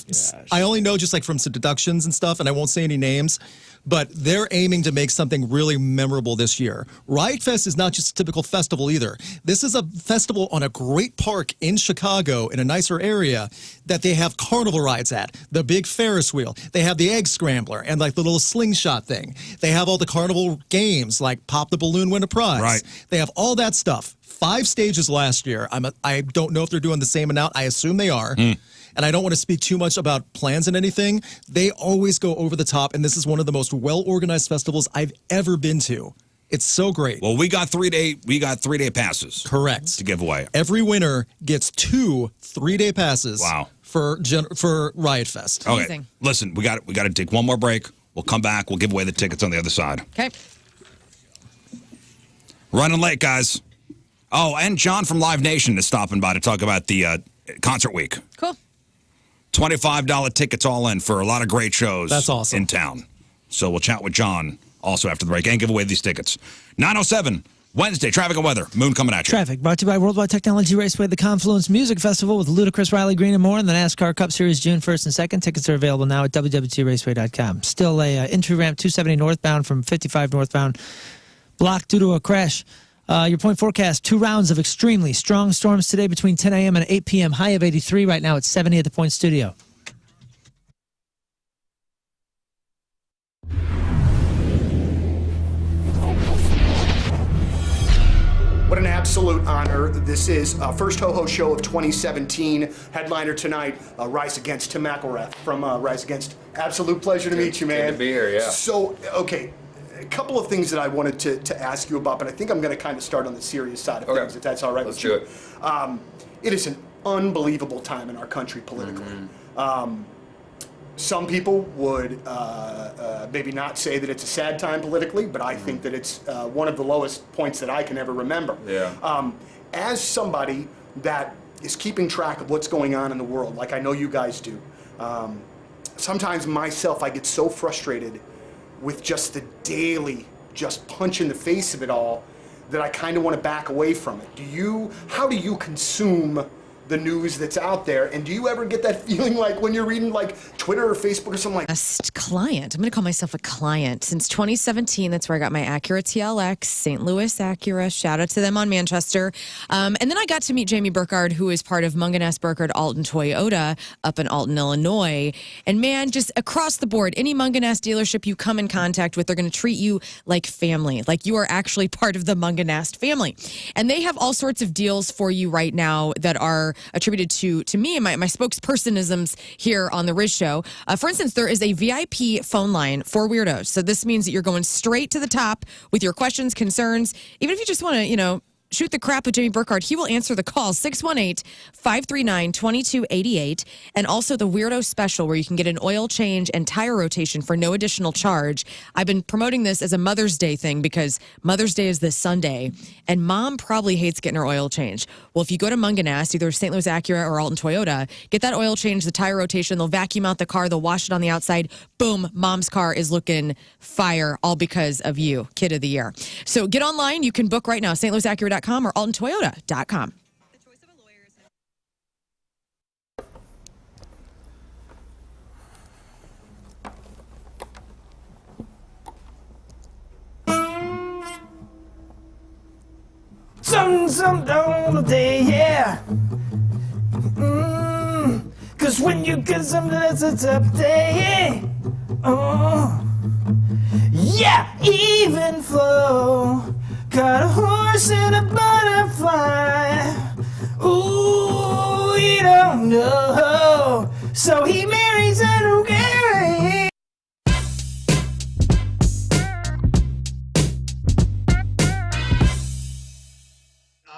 only know just like from some deductions and stuff, and I won't say any names, but they're aiming to make something really memorable this year. Riot Fest is not just a typical festival either. This is a festival on a great park in Chicago in a nicer area that they have carnival rides at. The big Ferris wheel. They have the egg scrambler and like the little slingshot thing. They have all the carnival games like pop the balloon, win a prize. Right. They have all that stuff. 5 stages last year. I don't know if they're doing the same amount. I assume they are. And I don't want to speak too much about plans and anything. They always go over the top, and this is one of the most well-organized festivals I've ever been to. It's so great. Well, we got 3-day passes. Correct. To give away. Every winner gets 2 3-day passes. Wow. For Riot Fest. Okay. Amazing. Listen, we got to take one more break. We'll come back. We'll give away the tickets on the other side. Okay. Running late, guys. Oh, and John from Live Nation is stopping by to talk about the concert week. Cool. $25 tickets all in for a lot of great shows. That's awesome. In town. So we'll chat with John also after the break and give away these tickets. 9:07 Wednesday, traffic and weather. Moon coming at you. Traffic brought to you by Worldwide Technology Raceway, the Confluence Music Festival with Ludacris, Riley Green, and more, and the NASCAR Cup Series June 1st and 2nd. Tickets are available now at www.raceway.com. Still a entry ramp 270 northbound from 55 northbound blocked due to a crash. Your point forecast, 2 rounds of extremely strong storms today between 10 a.m. and 8 p.m. High of 83 right now. It's 70 at the Point Studio. What an absolute honor. This is first Ho-Ho show of 2017. Headliner tonight, Rise Against, Tim McElrath from Rise Against. Absolute pleasure to meet you, man. Good to be here, yeah. So, okay, a couple of things that I wanted to ask you about, but I think I'm going to kind of start on the serious side of things, if that's all right Let's with you. do it. It is an unbelievable time in our country politically. Some people would maybe not say that it's a sad time politically, but I think that it's one of the lowest points that I can ever remember. Yeah. As somebody that is keeping track of what's going on in the world, like I know you guys do, sometimes myself I get so frustrated with just the daily, just punch in the face of it all, that I kind of want to back away from it. How do you consume the news that's out there, and do you ever get that feeling like when you're reading like Twitter or Facebook or something like Best client. I'm going to call myself a client. Since 2017, that's where I got my Acura TLX, St. Louis Acura. Shout out to them on Manchester. And then I got to meet Jamie Burkhardt, who is part of Munganess Burkhardt Alton Toyota up in Alton, Illinois. And man, just across the board, any Munganess dealership you come in contact with, they're going to treat you like family, like you are actually part of the Munganess family. And they have all sorts of deals for you right now that are attributed to me and my spokespersonisms here on the Rizz Show. For instance, there is a VIP phone line for weirdos. So this means that you're going straight to the top with your questions, concerns. Even if you just want to, shoot the crap with Jamie Burkhardt, he will answer the call, 618-539-2288. And also the Weirdo Special, where you can get an oil change and tire rotation for no additional charge. I've been promoting this as a Mother's Day thing because Mother's Day is this Sunday, and Mom probably hates getting her oil changed. Well, if you go to Munganess, either St. Louis Acura or Alton Toyota, get that oil change, the tire rotation, they'll vacuum out the car, they'll wash it on the outside. Boom, Mom's car is looking fire, all because of you, Kid of the Year. So get online. You can book right now, stlouisacura.com or altontoyota.com. The choice of a lawyer is Some all day, yeah. Cause when you get something that's a tough day, oh, yeah, even flow. Got a horse and a butterfly. Ooh, you don't know. So he marries a Hungarian.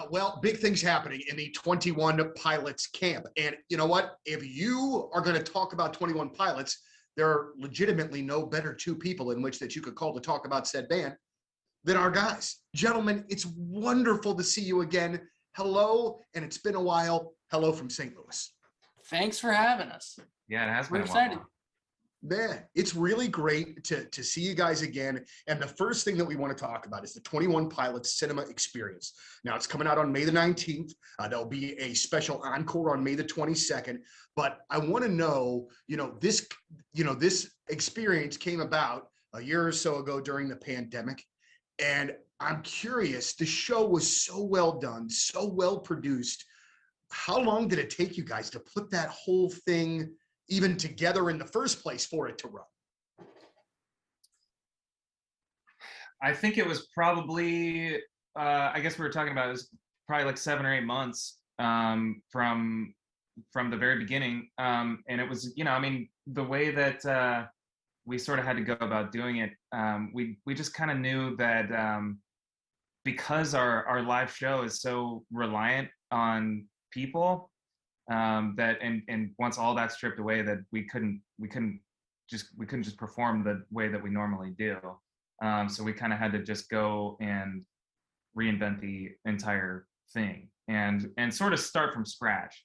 Well, big things happening in the 21 Pilots camp. And you know what? If you are going to talk about 21 Pilots, there are legitimately no better two people in which that you could call to talk about said band than our guys. Gentlemen, it's wonderful to see you again. Hello, and it's been a while. Hello from St. Louis. Thanks for having us. Yeah, it has We're been a while. excited. Man, it's really great to see you guys again. And the first thing that we want to talk about is the 21 Pilots Cinema Experience. Now, it's coming out on May the 19th. There'll be a special encore on May the 22nd. But I want to know, this experience came about a year or so ago during the pandemic. And I'm curious, the show was so well done, so well produced. How long did it take you guys to put that whole thing even together in the first place for it to run? I think it was probably, I guess we were talking about it was probably like 7 or 8 months from the very beginning. And it was, the way that we sort of had to go about doing it, we just kind of knew that because our live show is so reliant on people, that and once all that stripped away, that we couldn't just perform the way that we normally do. So we kind of had to just go and reinvent the entire thing and sort of start from scratch.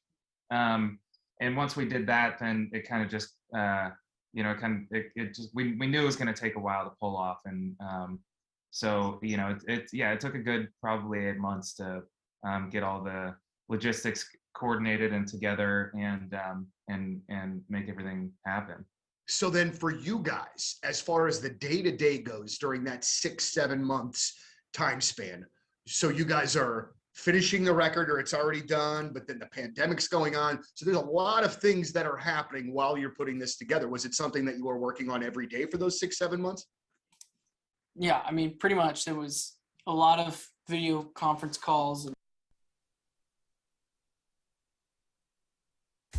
And once we did that, then it kind of just we knew it was going to take a while to pull off. And so it took a good probably 8 months to get all the logistics coordinated and together and make everything happen. So then for you guys, as far as the day-to-day goes during that 6-7 months time span, so you guys are finishing the record or it's already done, but then the pandemic's going on. So there's a lot of things that are happening while you're putting this together. Was it something that you were working on every day for those 6-7 months? Yeah, pretty much. There was a lot of video conference calls.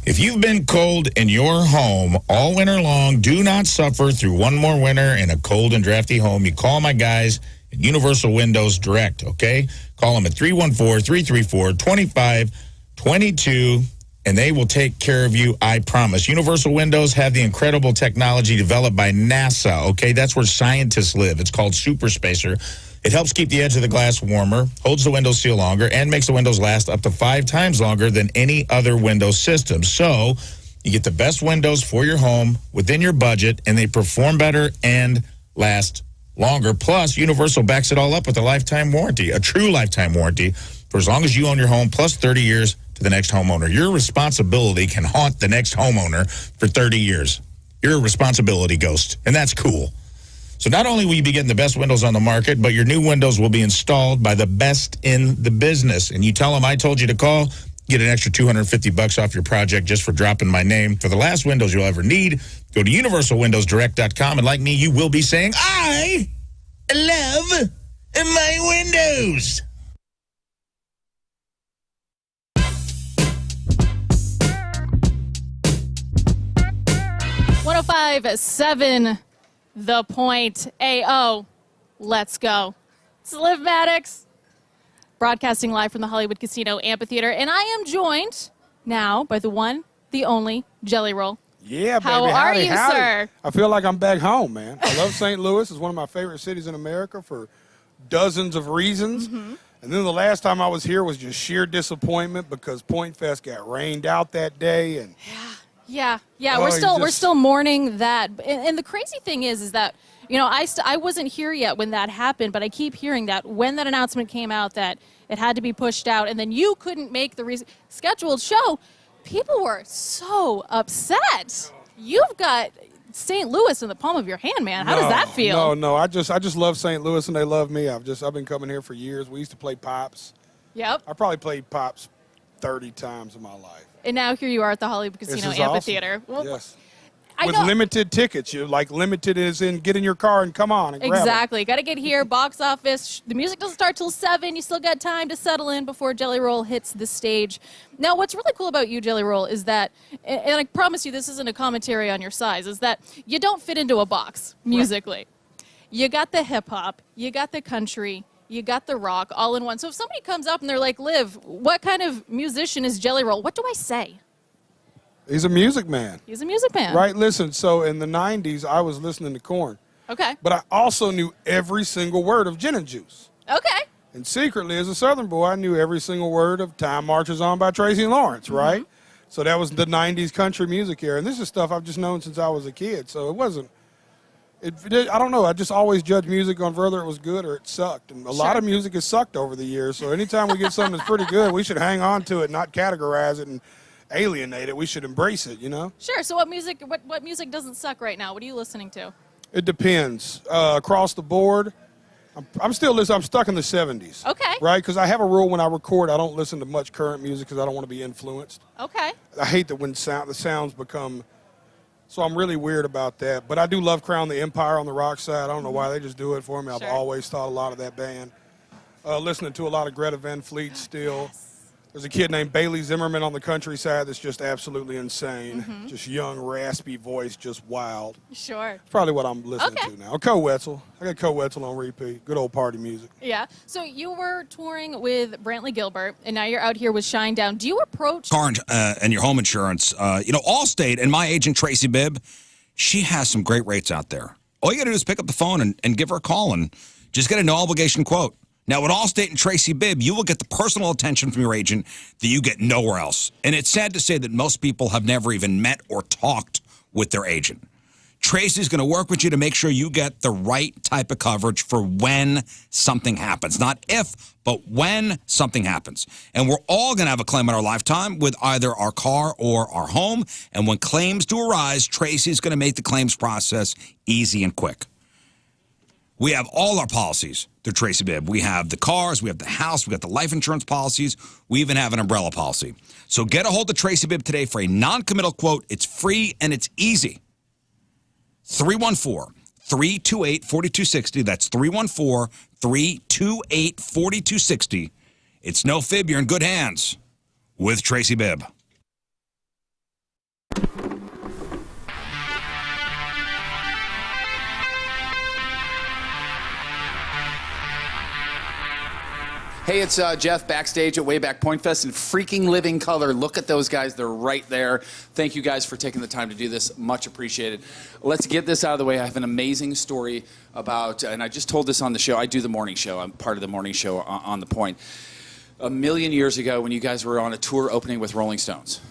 If you've been cold in your home all winter long, do not suffer through one more winter in a cold and drafty home. You call my guys at Universal Windows direct, okay? Call them at 314-334-2522, and they will take care of you, I promise. Universal Windows have the incredible technology developed by NASA, okay? That's where scientists live. It's called Super Spacer. It helps keep the edge of the glass warmer, holds the window seal longer, and makes the windows last up to 5 times longer than any other Windows system. So you get the best windows for your home within your budget, and they perform better and last longer. Plus, Universal backs it all up with a lifetime warranty, a true lifetime warranty for as long as you own your home, plus 30 years to the next homeowner. Your responsibility can haunt the next homeowner for 30 years. You're a responsibility ghost, and that's cool. So not only will you be getting the best windows on the market, but your new windows will be installed by the best in the business. And you tell them I told you to call, get an extra $250 off your project just for dropping my name. For the last windows you'll ever need, go to universalwindowsdirect.com, and like me, you will be saying, I love my windows. .105.7 The Point. AO. Let's go. It's Liv Maddox, broadcasting live from the Hollywood Casino Amphitheater, and I am joined now by the one, the only, Jelly Roll. Yeah, baby. How are you, howdy. sir? I feel like I'm back home, man. I love St. Louis. It's one of my favorite cities in America for dozens of reasons. Mm-hmm. And then the last time I was here was just sheer disappointment because Point Fest got rained out that day. And Yeah. Oh, We're still mourning that. And the crazy thing is that, you know, I wasn't here yet when that happened, but I keep hearing that when that announcement came out that it had to be pushed out, and then you couldn't make the scheduled show, people were so upset. You've got St. Louis in the palm of your hand, man. How does that feel? No. I just love St. Louis, and they love me. I've been coming here for years. We used to play Pops. Yep. I probably played Pops 30 times in my life. And now here you are at the Hollywood Casino Amphitheater. Awesome. Well, yes. I With know. limited tickets. You like limited is in get in your car and come on and grab 'em. Exactly. Got to get here, box office. The music doesn't start till 7. You still got time to settle in before Jelly Roll hits the stage. Now, what's really cool about you, Jelly Roll, is that, and I promise you this isn't a commentary on your size, is that you don't fit into a box musically. Right. You got the hip-hop, you got the country, you got the rock all in one. So if somebody comes up and they're like, Liv, what kind of musician is Jelly Roll? What do I say? He's a music man. He's a music man. Right, listen, so in the 90s, I was listening to Korn. Okay. But I also knew every single word of Gin and Juice. Okay. And secretly, as a Southern boy, I knew every single word of Time Marches On by Tracy Lawrence, right? Mm-hmm. So that was the 90s country music era. And this is stuff I've just known since I was a kid. So it wasn't, I don't know, I just always judged music on whether it was good or it sucked. And a lot of music has sucked over the years. So anytime we get something that's pretty good, we should hang on to it, not categorize it and alienate it. We should embrace it, you know? Sure. So what music doesn't suck right now? What are you listening to? It depends. Across the board, I'm still listening. I'm stuck in the 70s. Okay. Right? Because I have a rule when I record, I don't listen to much current music because I don't want to be influenced. Okay. I hate that when the sounds become, so I'm really weird about that. But I do love Crown the Empire on the rock side. I don't know why, they just do it for me. I've always thought a lot of that band. Listening to a lot of Greta Van Fleet still. Yes. There's a kid named Bailey Zimmerman on the countryside that's just absolutely insane. Mm-hmm. Just young, raspy voice, just wild. Sure. It's probably what I'm listening to now. Co Wetzel. I got Co Wetzel on repeat. Good old party music. Yeah. So you were touring with Brantley Gilbert, and now you're out here with Shinedown. Do you approach car and your home insurance? Allstate and my agent Tracy Bibb, she has some great rates out there. All you got to do is pick up the phone and give her a call and just get a no obligation quote. Now, with Allstate and Tracy Bibb, you will get the personal attention from your agent that you get nowhere else. And it's sad to say that most people have never even met or talked with their agent. Tracy's going to work with you to make sure you get the right type of coverage for when something happens. Not if, but when something happens. And we're all going to have a claim in our lifetime with either our car or our home. And when claims do arise, Tracy's going to make the claims process easy and quick. We have all our policies through Tracy Bibb. We have the cars, we have the house, we got the life insurance policies, we even have an umbrella policy. So get a hold of Tracy Bibb today for a non-committal quote. It's free and it's easy. 314-328-4260. That's 314-328-4260. It's no fib. You're in good hands with Tracy Bibb. Hey, it's Jeff backstage at Wayback Point Fest in freaking living color. Look at those guys. They're right there. Thank you guys for taking the time to do this. Much appreciated. Let's get this out of the way. I have an amazing story about, and I just told this on the show. I do the morning show. I'm part of the morning show on The Point. A million years ago when you guys were on a tour opening with Rolling Stones.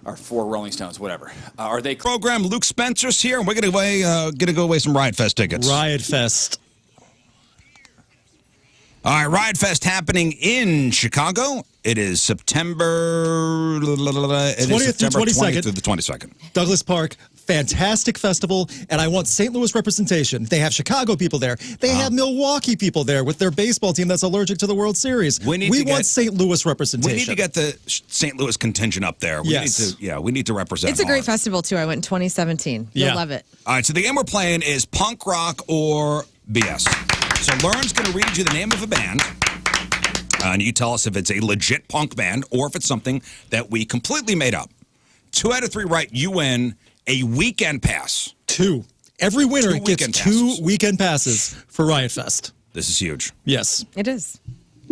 or for Rolling Stones, whatever. Are they Program Luke Spencer's here, and we're gonna go away some Riot Fest tickets. Riot Fest. All right, Riot Fest happening in Chicago. It is September 20th through 22nd. through the 22nd. Douglas Park, fantastic festival, and I want St. Louis representation. They have Chicago people there. They have Milwaukee people there with their baseball team that's allergic to the World Series. We want St. Louis representation. We need to get the St. Louis contingent up there. We need to represent. It's a great hard. festival, too. I went in 2017. You'll love it. All right, so the game we're playing is punk rock or BS. So Lern's going to read you the name of a band, and you tell us if it's a legit punk band or if it's something that we completely made up. 2 out of 3 right, you win a weekend pass. 2. Every winner 2 gets weekend 2 passes. weekend passes for Riot Fest. This is huge. Yes. It is.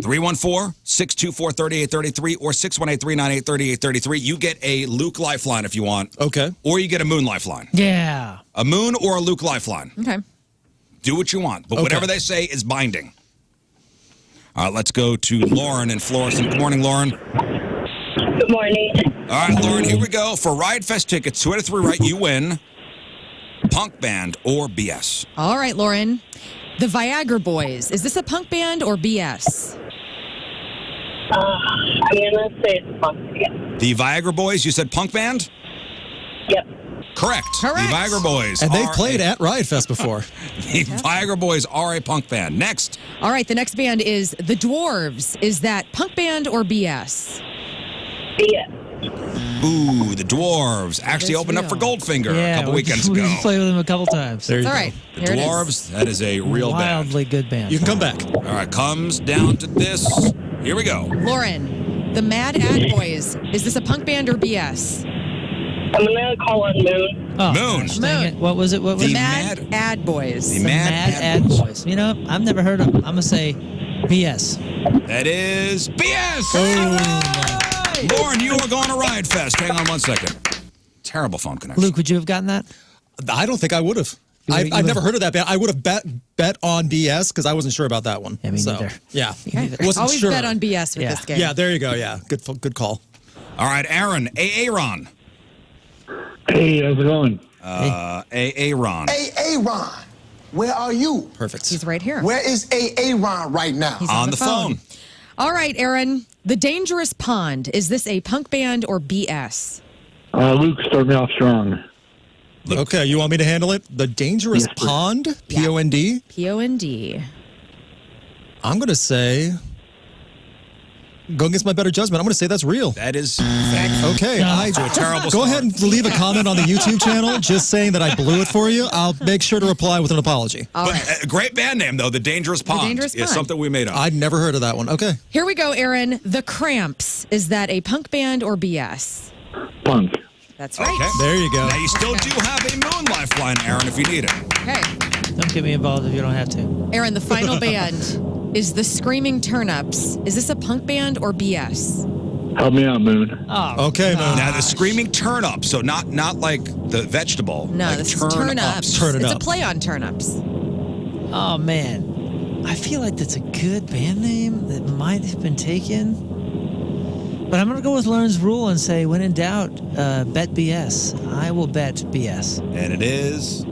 314-624-3833 or 618-398-3833. You get a Luke lifeline if you want. Okay. Or you get a Moon lifeline. Yeah. A Moon or a Luke lifeline. Okay. Do what you want, but whatever they say is binding. All right, let's go to Lauren in Florissant. Good morning, Lauren. Good morning. All right, Lauren, here we go. For Riot Fest tickets, 2 out of 3 right, you win punk band or BS. All right, Lauren. The Viagra Boys. Is this a punk band or BS? I'm going to say it's punk. Yeah. The Viagra Boys, you said punk band? Yep. Correct. Correct. The Viagra Boys. And they've played at Riot Fest before. The Viagra Boys are a punk band. Next. All right, the next band is The Dwarves. Is that punk band or BS? BS. Ooh, the Dwarves actually opened up for Goldfinger a couple weekends we ago. just played with them a couple times. There you All go. right. The Here it is. Dwarves, that is a real band. Wildly good band. You can come back. All right, comes down to this. Here we go. Lauren, the Mad Ad Boys. Is this a punk band or BS? I'm going to call on Moon. Oh, Moon. gosh, dang it. What was it? What was The it? Mad Ad Boys. The The Mad Mad Ad Ad Boys. You know, I've never heard of them. I'm going to say BS. That is BS. Lauren, you are going to Riot Fest. Hang on 1 second. Terrible phone connection. Luke, would you have gotten that? I don't think I would have. I've never heard of that band. I would have bet on BS because I wasn't sure about that one. Yeah, me neither. Yeah. Okay. Wasn't Always sure. bet on BS with this game. Yeah, there you go. Yeah, good call. All right, Aaron, Aaron. Hey, how's it going? Aaron. Ron, where are you? Perfect. He's right here. Where is Ron right now? He's On the phone. All right, Aaron. The Dangerous Pond. Is this a punk band or BS? Luke, start me off strong. Okay, you want me to handle it? The Dangerous Yes, please. Pond, P-O-N-D. P-O-N-D. I'm going to say, go against my better judgment. I'm going to say that's real. That is fact. Okay, I To a terrible go start. ahead and leave a comment on the YouTube channel just saying that I blew it for you. I'll make sure to reply with an apology. All But right. a great band name, though. The Dangerous Pond. Dangerous is Pond. something we made up. I'd never heard of that one. Okay. Here we go, Aaron. The Cramps. Is that a punk band or BS? Punk. That's right. Okay. There you go. Now, you still do have a Moon lifeline, Aaron, if you need it. Okay. Don't get me involved if you don't have to. Aaron, the final band is the Screaming Turnips. Is this a punk band or BS? Help me out, Moon. Oh, Okay, Moon. Now, the Screaming Turnip, so not like the vegetable. No, like this is turn Turnips. ups. Turn it It's up. a play on turnips. Oh, man. I feel like that's a good band name that might have been taken. But I'm going to go with Lern's rule and say, when in doubt, bet BS. I will bet BS. And it is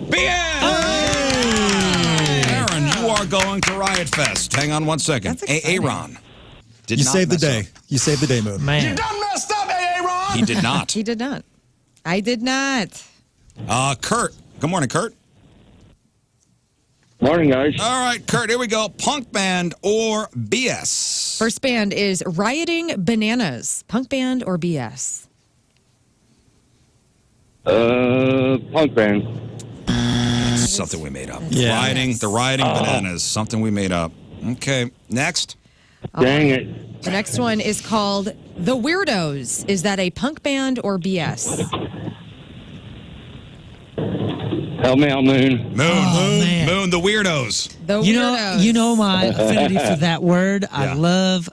BS! Aaron, you are going to Riot Fest. Hang on 1 second. That's exciting. Aaron did You not saved the mess day. up. You saved the day, Moon. Man. done messed up, Ron. He did not. He did not. I did not. Kurt. Good morning, Kurt. Morning, guys. All right, Kurt, here we go. Punk band or BS? First band is Rioting Bananas. Punk band or BS? Punk band. Something we made up. Yeah. The rioting bananas. Something we made up. Okay, next. Dang it. The next one is called The Weirdos. Is that a punk band or BS? Help me out, Moon. man. Moon, the Weirdos. The You Weirdos. know my affinity for that word. I love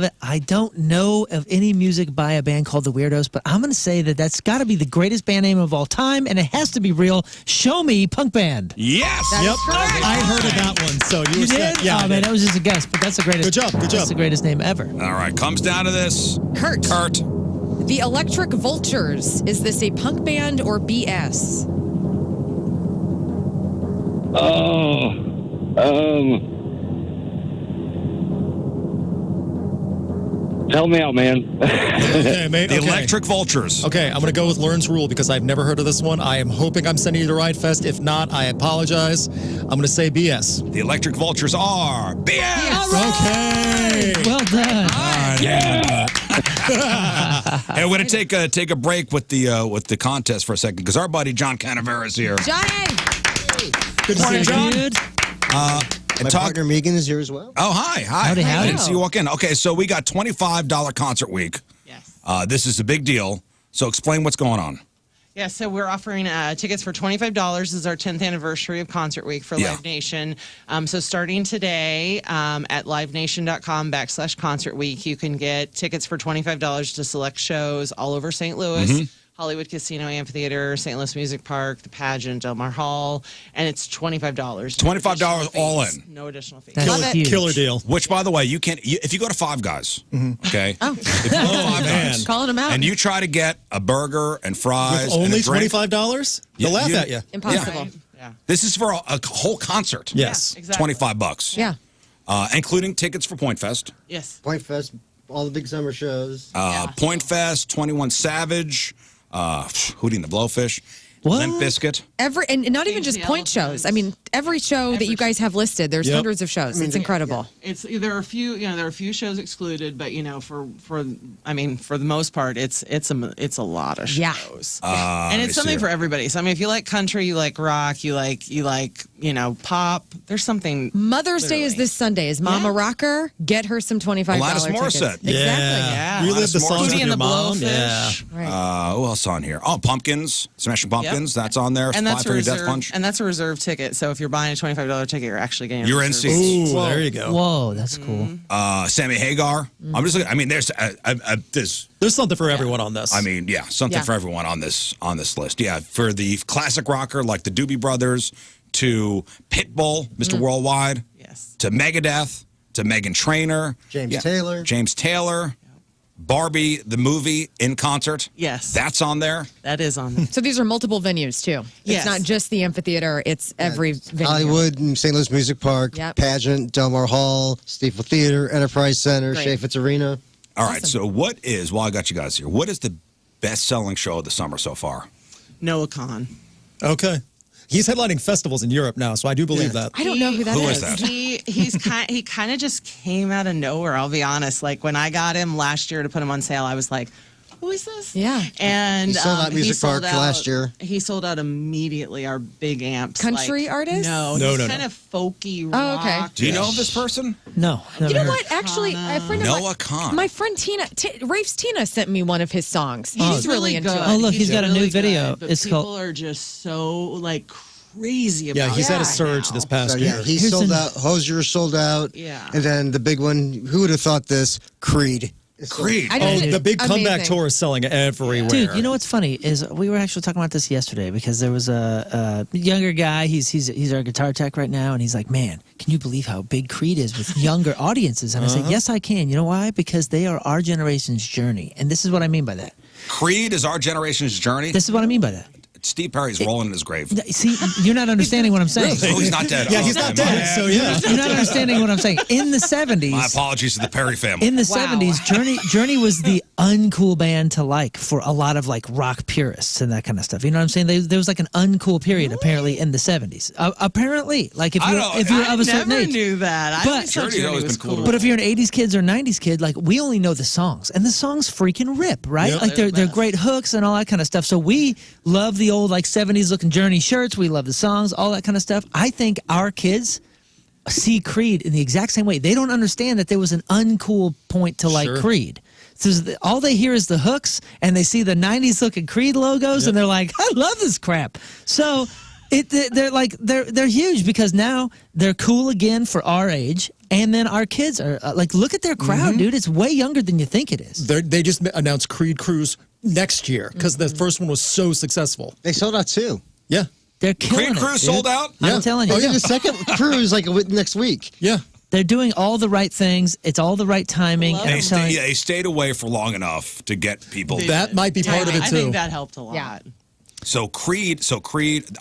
it. I don't know of any music by a band called The Weirdos, but I'm going to say that that's got to be the greatest band name of all time, and it has to be real. Show me punk band. Yes. That's Yep. correct. I heard of that one, so you You were set. did? Yeah, I oh man, did. that was just a guess, but that's the greatest. Good job, good That's job. the greatest name ever. All right, comes down to this. Kurt. Kurt. The Electric Vultures. Is this a punk band or BS? Help me out, man. Okay, mate. The Okay. Electric Vultures. Okay, I'm going to go with Lern's rule because I've never heard of this one. I am hoping I'm sending you to Ride Fest. If not, I apologize. I'm going to say BS. The Electric Vultures are BS. Okay. Well done. Hey, we're going to take a break with the contest for a second because our buddy John Canavera is here. Johnny! Good to see you, John. Dude. My partner Megan is here as well. Oh, hi. Howdy, I howdy. didn't see you walk in. Okay, so we got $25 concert week. Yes. This is a big deal. So explain what's going on. Yeah, so we're offering tickets for $25. This is our 10th anniversary of Concert Week for Yeah. Live Nation. So starting today at livenation.com/Concert Week, you can get tickets for $25 to select shows all over St. Louis. Hollywood Casino Amphitheater, St. Louis Music Park, the Pageant, Del Mar Hall, and it's $25. $25 all in. No additional fees. That's huge. Killer deal. Which, by the way, you can't. If you go to Five Guys, okay. Oh. If you go to Five Guys, Calling them out. and you try to get a burger and fries With and only a drink, $25? They'll laugh at you. Impossible. Yeah. this is for a whole concert. Yes. Exactly. $25. Yeah. Including tickets for Point Fest, Yes. Point Fest, all the big summer shows. Point Fest, 21 Savage, Hootie and the Blowfish, What? Limp Bizkit. And not even James just the point shows. Elephant. I mean, every show that you guys have listed, there's Yep. hundreds of shows. It's incredible. It's there are a few shows excluded, but for the most part, it's a lot of shows. Yeah. And it's something for everybody. So I mean, if you like country, you like rock, you like pop. There's something. Mother's Day is Literally. this Sunday. Is Mama Yeah. Rocker? Get her some $25 Alanis tickets. Morissette. Exactly. Yeah. Relive the Alanis songs Morissette. with Hootie and your the mom. Blowfish. Yeah. Right. Who else on here? Oh, Pumpkins, Smashing Pumpkins. That's on there. And that's a 5:30 Death reserve. Punch. And that's a reserve ticket. So if you're buying a $25 ticket, you're actually getting. You're a in reserve seats. Ooh, there you go. Whoa, that's cool. Sammy Hagar. I'm just looking. I mean, there's There's something for everyone on this. I mean, yeah, something Yeah. for everyone on this list. Yeah, for the classic rocker like the Doobie Brothers, to Pitbull, Mr. Worldwide, Yes. to Megadeth, to Meghan Trainor, James Taylor. Barbie the movie in concert. Yes. That's on there. That is on there. So these are multiple venues too. Yes. It's not just the amphitheater. It's every venue. Hollywood and St. Louis Music Park, Yep. Pageant, Del Mar Hall, Stifel Theater, Enterprise Center, Great. Chaffetz Arena. All right. So what is? Well, I got you guys here. What is the best-selling show of the summer so far? Noah Khan. Okay. He's headlining festivals in Europe now, so I do believe that. I don't know who that Who is. is that? He kind of just came out of nowhere. I'll be honest. Like when I got him last year to put him on sale, I was like, "Who is this?" Yeah. And He sold out Music sold Park last year. He sold out immediately. Our big amps. Country like, artist? No, No, he's no, kind no. of folky Oh, okay. rock. Do you know of this person? No. You never know heard. what? Actually, a friend of Noah mine, Khan. my friend Tina, Rafe's Tina sent me one of his songs. He's really into good. it. Oh, look, he's got a new really video. Good, but It's people called- are just so like crazy about Yeah, he's it had a right surge now. this past So, year. yeah, he Here's sold an- out. Hosier sold out. Yeah. And then the big one, who would have thought this? Creed. Creed. I Oh, didn't- the big comeback amazing. tour is selling everywhere. Dude, you know what's funny is we were actually talking about this yesterday because there was a younger guy. He's our guitar tech right now, and he's like, "Man, can you believe how big Creed is with younger audiences?" And I said, "Yes, I can. You know why? Because they are our generation's journey." And this is what I mean by that. Creed is our generation's journey. This is what I mean by that. Steve Perry's rolling in his grave. See, you're not understanding what I'm saying. Oh, he's not dead. Yeah, Oh, he's not okay, my dead, bad. so yeah. You're not understanding what I'm saying. In the 70s, My apologies to the Perry family. in the Wow. 70s, Journey was the uncool band to like for a lot of like rock purists and that kind of stuff. You know what I'm saying? There was like an uncool period apparently in the 70s. Apparently, like if I you're don't- if you're I of a certain never age. knew that. I But- always thought Journey's Journey always was been cool. cool. But if you're an 80s kids or 90s kid, like we only know the songs, and the songs freaking rip, right? Yep. Like they're great hooks and all that kind of stuff. So we love the old like 70s looking Journey shirts. We love the songs, all that kind of stuff. I think our kids see Creed in the exact same way. They don't understand that there was an uncool point to like Sure. Creed. So all they hear is the hooks, and they see the 90s looking Creed logos, and they're like, "I love this crap." So they're huge because now they're cool again for our age, and then our kids are like, look at their crowd, dude. It's way younger than you think it is. They just announced Creed Cruise next year because the first one was so successful. They sold out too. Yeah. They're killing Creed it. Cruise dude. sold out? I'm telling you. They did the second cruise like next week. Yeah. They're doing all the right things. It's all the right timing. Love and I'm telling you- They stayed away for long enough to get people. That might be part of it I too. think that helped a lot. Yeah. So Creed,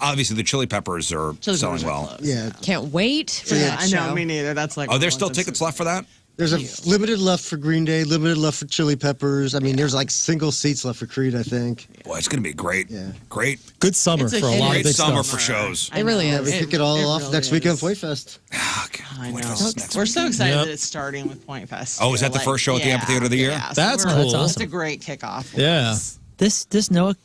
obviously the Chili Peppers are Chili selling Peppers are well. close. Yeah. Can't wait for Yeah, that I know. show. Me neither. That's like. Are there still tickets left for that? There's a limited left for Green Day, limited left for Chili Peppers. I mean, there's like single seats left for Creed, I think. Boy, it's going to be great. Yeah. Great Good summer It's a for a lot great of big summer stuff. for shows. It really Yeah, is. we kick it all off really next weekend, is. Point Fest. Oh, God. I Point know. Fest is next We're week. so excited Yep. that it's starting with Point Fest. Oh, is that the first show at the amphitheater of the year? Yeah, That's we're- cool. It's a great kickoff. for Yeah. us. This Noah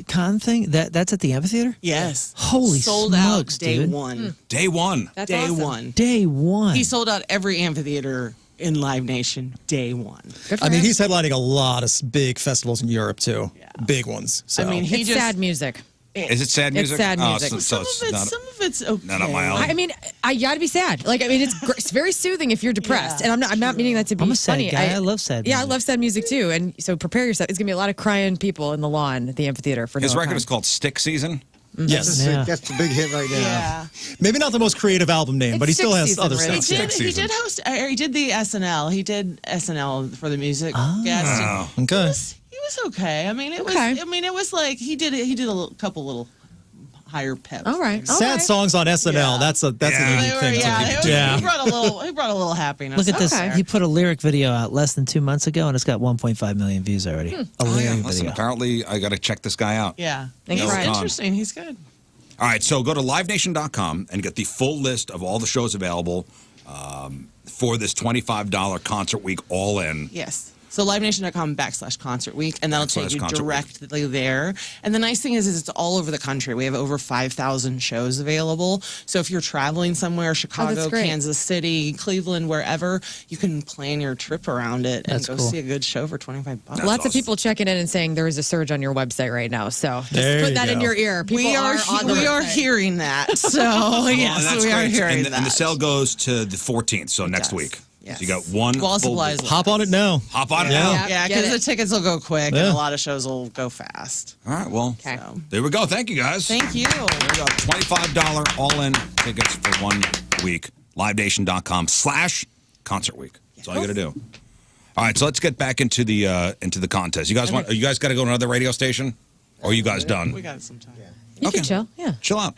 Khan thing, that's at the amphitheater? Yes. Holy sold smokes, out day dude. one. Day one. That's Day awesome. one. Day one. He sold out every amphitheater in Live Nation day one. Good for I mean, him. he's headlining a lot of big festivals in Europe too. Yeah. Big ones. So. I mean, he It's just sad music. Is it sad It's music? sad Oh, music. so some it's of it's not, some of it's okay. not up my alley. I mean, I gotta be sad. Like, I mean, it's very soothing if you're depressed, Yeah, and I'm not meaning that to be I'm a sad funny. guy. I love sad Yeah, I music. love sad music too. And so prepare yourself. It's gonna be a lot of crying people in the lawn at the amphitheater for His Noah record Khan. is called Stick Season. yes. Yeah. That's the big hit right now. Yeah. Maybe not the most creative album name, but he It's still has 60s other already. stuff. He did host. He did the SNL. He did SNL for the music guest. and Oh. Okay. He was okay. I mean, it was. Okay. I mean, it was like he did. He did a couple little higher peps. All right. all Sad right. songs on SNL. Yeah. That's a Yeah. unique They were, thing. yeah, to they- He brought a little happiness. Look at this. Okay. He put a lyric video out less than 2 months ago, and it's got 1.5 million views already. A lyric Listen, video. apparently I got to check this guy out. Yeah, Thanks, he's Ryan. interesting. He's good. All right, so go to livenation.com and get the full list of all the shows available for this $25 concert week all in. Yes. So livenation.com/concert week, and that'll take you /concert week. directly there. And the nice thing is it's all over the country. We have over 5,000 shows available. So if you're traveling somewhere, Chicago, great. Kansas City, Cleveland, wherever, you can plan your trip around it and That's go cool. see a good show for $25. That's Lots of awesome. people checking in and saying there is a surge on your website right now. So just There put you that in go. your ear. People We are on the we are website. hearing that. So And yes, that's we are great. hearing and, that. and the sale goes to the 14th, so next does. week. Yes. So you got one While full supplies week. Hop on it now. Hop on it Yeah. now. Yeah, Get because it. the tickets will go quick and Yeah. a lot of shows will go fast. All right, well, Okay. So there we go. Thank you, guys. thank you. There we go. $25 all-in tickets for 1 week. livenation.com/concert week. That's all you got to do. All right, so let's get back into the contest. You guys you guys got to go to another radio station, or are you guys done? We got some time. You Okay. can chill. Yeah. Chill out.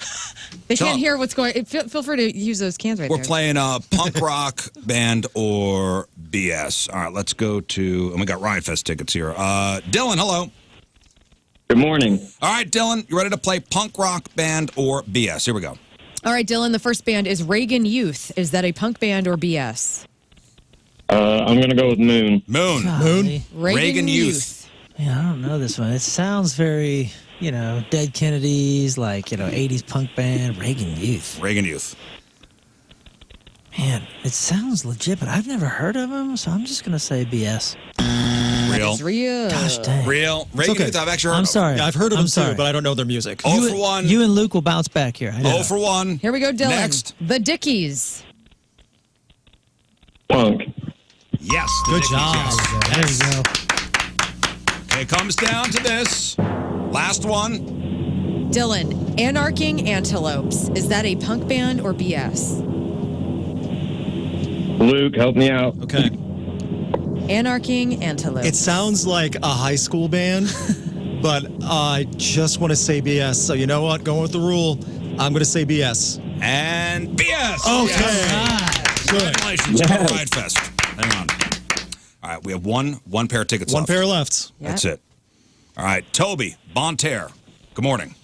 They Chill can't out. hear what's going. Feel free to use those cans right We're there. playing punk rock band or BS. All right, let's go to, and we got Riot Fest tickets here. Dylan, hello. Good morning. All right, Dylan, you ready to play punk rock band or BS? Here we go. All right, Dylan. The first band is Reagan Youth. Is that a punk band or BS? I'm going to go with Moon. Moon. Golly. Reagan Youth. Yeah, I don't know this one. It sounds very, Dead Kennedys, like, 80s punk band, Reagan Youth. Reagan Youth. Man, it sounds legit, but I've never heard of them, so I'm just going to say BS. Real. It's real. Gosh dang. Real. Reagan okay. Youth, I've actually heard I'm of. sorry. Yeah, I've heard of I'm them sorry. too, but I don't know their music. Oh for 1. You and Luke will bounce back here. I know. Oh for 1. Here we go, Dylan. Next. The Dickies. Punk. Yes. the Good Dickies, job. yes. There you go. Okay, it comes down to this. Last one. Dylan. Anarching Antelopes. Is that a punk band or BS? Luke, help me out. Okay. Anarching Antelopes. It sounds like a high school band, but I just want to say BS. So you know what? Going with the rule, I'm going to say BS. And BS. Okay. Yes. Good. Congratulations. Go to Riot Fest. Hang on. All right, we have one pair of tickets One left. pair left. That's it. All right, Toby Bonterre. Good morning.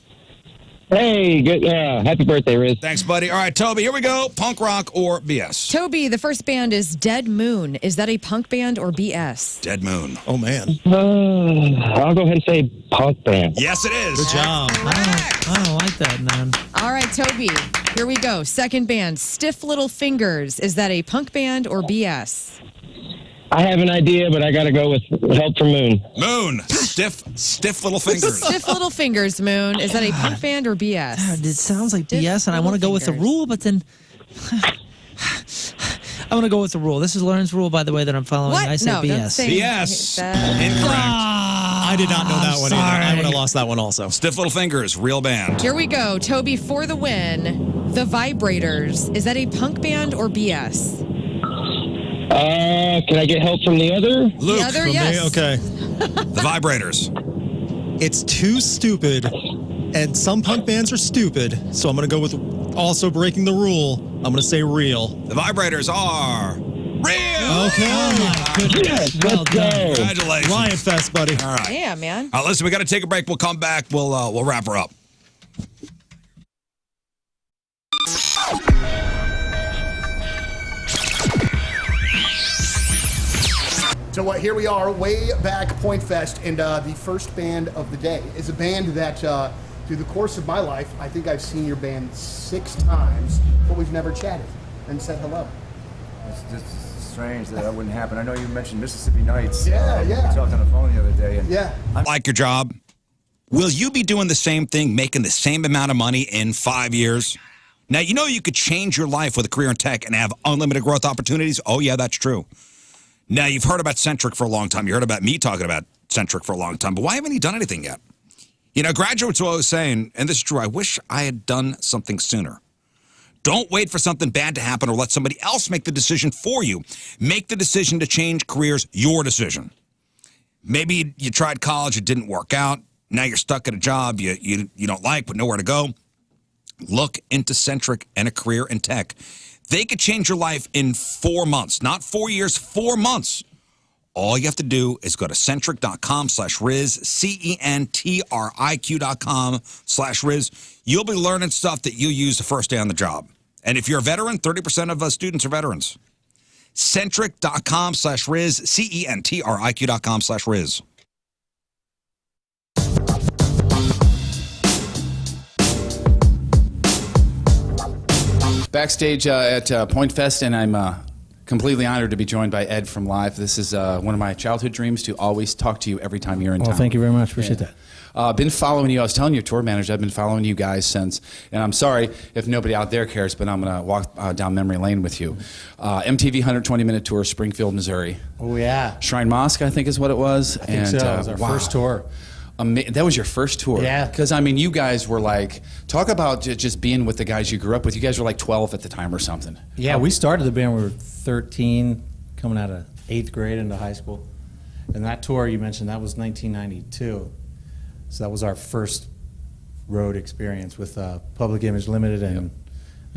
Hey, good. Happy birthday, Rizz. Thanks, buddy. All right, Toby, here we go. Punk rock or BS? Toby, the first band is Dead Moon. Is that a punk band or BS? Dead Moon. Oh, man. I'll go ahead and say punk band. Yes, it is. Good job. I don't like that, man. All right, Toby, here we go. Second band, Stiff Little Fingers. Is that a punk band or BS? I have an idea, but I got to go with help from Moon. Moon. Stiff little fingers. Stiff Little Fingers, Moon. Is that a punk band or BS? God, it sounds like Stiff BS, and I want to little go with the fingers. rule, but then I want to go with the rule. This is Lern's rule, by the way, that I'm following. What? I say No, don't BS. say- BS. That- Incorrect. I did not know that one either. I would have lost that one also. Stiff little fingers. Real band. Here we go. Toby, for the win. The Vibrators. Is that a punk band or BS? Can I get help from the other? Luke, The other, From yes. me? Okay. the vibrators. It's too stupid, and some punk bands are stupid, so I'm going to go with also breaking the rule. I'm going to say real. The vibrators are real. Okay. Yes, Well let's done. go. Congratulations. Riot Fest, buddy. All right. Yeah, man. All right, listen, we got to take a break. We'll come back. We'll wrap her up. So here we are, way back Point Fest, and the first band of the day is a band that, through the course of my life, I think I've seen your band 6 times, but we've never chatted and said hello. It's just strange that that wouldn't happen. I know you mentioned Mississippi Nights. Yeah. We talked on the phone the other day. And Yeah. Like your job? Will you be doing the same thing, making the same amount of money in 5 years? Now, you know you could change your life with a career in tech and have unlimited growth opportunities? Oh, yeah, that's true. Now, you've heard about Centric for a long time. You heard about me talking about Centric for a long time, but why haven't you done anything yet? You know, graduates are always saying, and this is true, I wish I had done something sooner. Don't wait for something bad to happen or let somebody else make the decision for you. Make the decision to change careers your decision. Maybe you tried college, it didn't work out. Now you're stuck at a job you don't like but nowhere to go. Look into Centric and a career in tech. They could change your life in 4 months, not 4 years, 4 months. All you have to do is go to centric.com/Rizz, CENTRIQ.com/Rizz. You'll be learning stuff that you'll use the first day on the job. And if you're a veteran, 30% of students are veterans. Centric.com/Rizz, CENTRIQ.com/Rizz. Backstage at Point Fest, and I'm completely honored to be joined by Ed from Live. This is one of my childhood dreams to always talk to you every time you're in town. Well, thank you very much. Appreciate that. Been following you. I was telling your tour manager, I've been following you guys since, and I'm sorry if nobody out there cares, but I'm going to walk down memory lane with you. MTV 120-minute tour, Springfield, Missouri. Oh, yeah. Shrine Mosque, I think is what it was. I think so. It was our first tour. That was your first tour? Yeah. Because, I mean, you guys were like, talk about just being with the guys you grew up with. You guys were like 12 at the time or something. Yeah, we started the band when we were 13, coming out of 8th grade into high school. And that tour you mentioned, that was 1992. So that was our first road experience with Public Image Limited and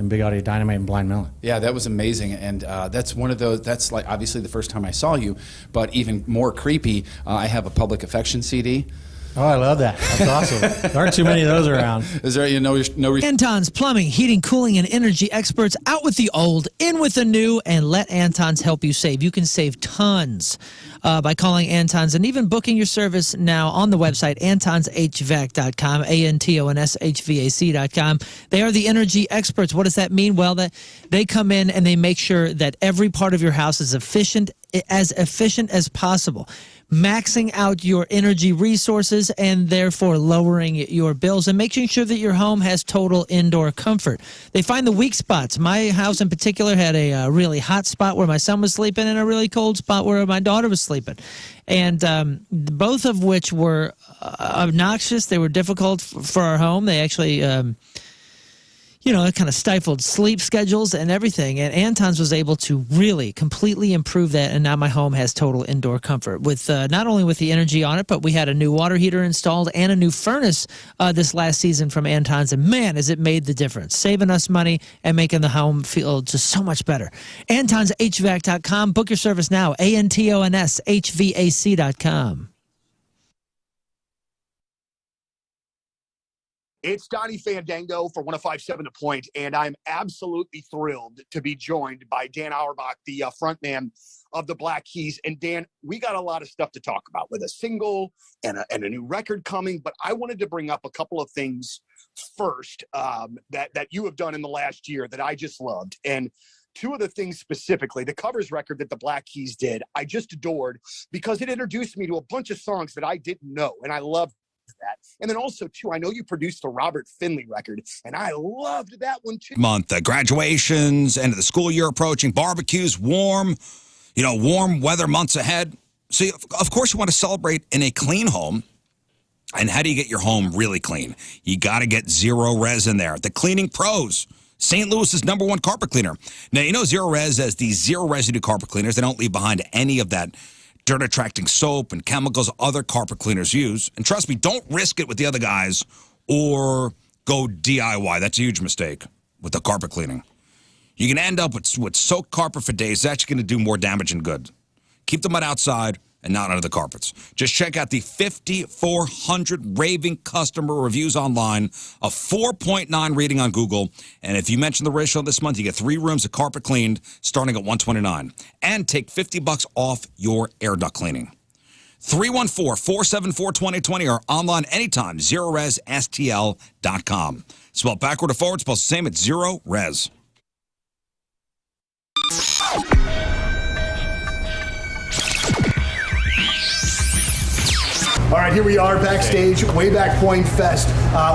Big Audio Dynamite and Blind Melon. Yeah, that was amazing, and that's one of those. That's like obviously the first time I saw you, but even more creepy. I have a Public Affection CD. Oh, I love that. That's awesome. There aren't too many of those around. Is there no? Anton's Plumbing, Heating, Cooling, and Energy experts, out with the old, in with the new, and let Anton's help you save. You can save tons by calling Anton's and even booking your service now on the website, antonshvac.com, ANTONSHVAC.com. They are the energy experts. What does that mean? Well, that they come in and they make sure that every part of your house is efficient as possible, maxing out your energy resources and therefore lowering your bills and making sure that your home has total indoor comfort. They find the weak spots. My house in particular had a really hot spot where my son was sleeping and a really cold spot where my daughter was sleeping. And both of which were obnoxious. They were difficult for our home. They actually... it kind of stifled sleep schedules and everything. And Anton's was able to really completely improve that. And now my home has total indoor comfort with not only with the energy on it, but we had a new water heater installed and a new furnace this last season from Anton's. And man, has it made the difference, saving us money and making the home feel just so much better. AntonsHVAC.com. Book your service now. ANTONSHVAC.com. It's Donnie Fandango for 105.7 The Point, and I'm absolutely thrilled to be joined by Dan Auerbach, the frontman of the Black Keys. And Dan, we got a lot of stuff to talk about with a single and a new record coming, but I wanted to bring up a couple of things first that you have done in the last year that I just loved. And two of the things specifically, the covers record that the Black Keys did, I just adored because it introduced me to a bunch of songs that I didn't know, and I loved that. And then also, too, I know you produced the Robert Finley record, and I loved that one, too. Month, graduations, end of the school year approaching, barbecues, warm weather months ahead. So, of course, you want to celebrate in a clean home. And how do you get your home really clean? You got to get Zero Res in there. The cleaning pros. St. Louis's #1 carpet cleaner. Now, you know Zero Res as the zero residue carpet cleaners. They don't leave behind any of that dirt-attracting soap and chemicals other carpet cleaners use. And trust me, don't risk it with the other guys or go DIY. That's a huge mistake with the carpet cleaning. You can end up with soaked carpet for days. It's actually going to do more damage than good. Keep the mud outside and not under the carpets. Just check out the 5,400 raving customer reviews online, a 4.9 rating on Google, and if you mention the Rizz Show this month, you get 3 rooms of carpet cleaned starting at $129, and take $50 off your air duct cleaning. 314-474-2020 or online anytime, ZeroResSTL.com. Spelled backward or forward, spelled the same at Zero Res. All right, here we are backstage, Wayback Point Fest,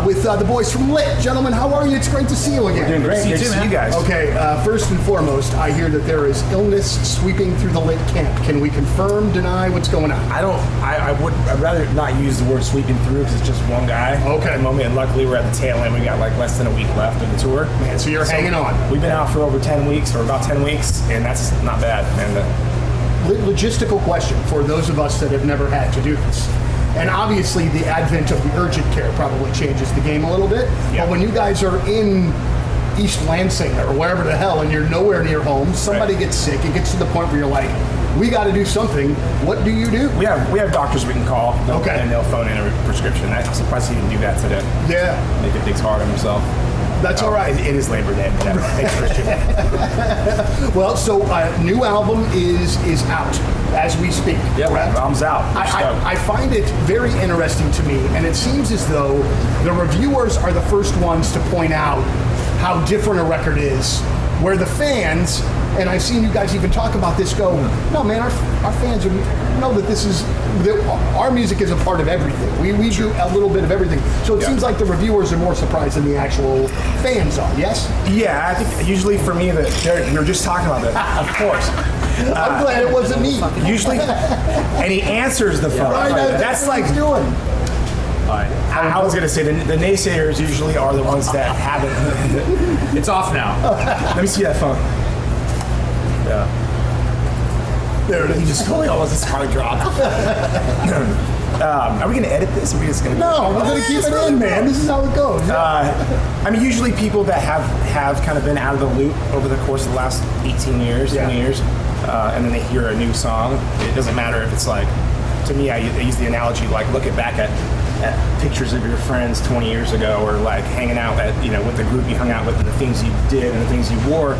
with the boys from Lit. Gentlemen, how are you? It's great to see you again. Doing great. Great to see you guys. Okay, first and foremost, I hear that there is illness sweeping through the Lit camp. Can we confirm, deny what's going on? I'd rather not use the word sweeping through because it's just one guy Okay. at the moment, and luckily we're at the tail end. We got like less than a week left of the tour. Man, so you're hanging on. We've been out for over 10 weeks, or about 10 weeks, and that's not bad. And Logistical question for those of us that have never had to do this. And obviously the advent of the urgent care probably changes the game a little bit. Yeah. But when you guys are in East Lansing or wherever the hell and you're nowhere near home, somebody gets sick, it gets to the point where you're like, we got to do something. What do you do? we have doctors we can call, Okay. and they'll phone in a prescription. I'm surprised he didn't do that today. Yeah, Make it thinks hard on himself. that's all right. It is Labor Day. Thanks, Christian. Well, so new album is out as we speak. Yeah, correct? album's out. I find it very interesting to me, and it seems as though the reviewers are the first ones to point out how different a record is, where the fans, and I've seen you guys even talk about this, go, no man, our fans know that our music is a part of everything. We do a little bit of everything. So it seems like the reviewers are more surprised than the actual fans are, yes? Yeah, I think usually for me, you're just talking about that. Of course. I'm glad it wasn't me. Usually, and he answers the phone. Right, That's what like he's doing. I was gonna say the naysayers usually are the ones that haven't. It's off now. Let me see that phone. Yeah. There it is. He just totally almost his car dropped. Are we gonna edit this? Or are we just gonna? No, we're gonna keep it in, man. This is how it goes. I mean, usually people that have kind of been out of the loop over the course of the last 18 years, 20 years, and then they hear a new song. It doesn't matter if it's like, to me, I use the analogy like looking back at pictures of your friends 20 years ago, or like hanging out with the group you hung out with and the things you did and the things you wore.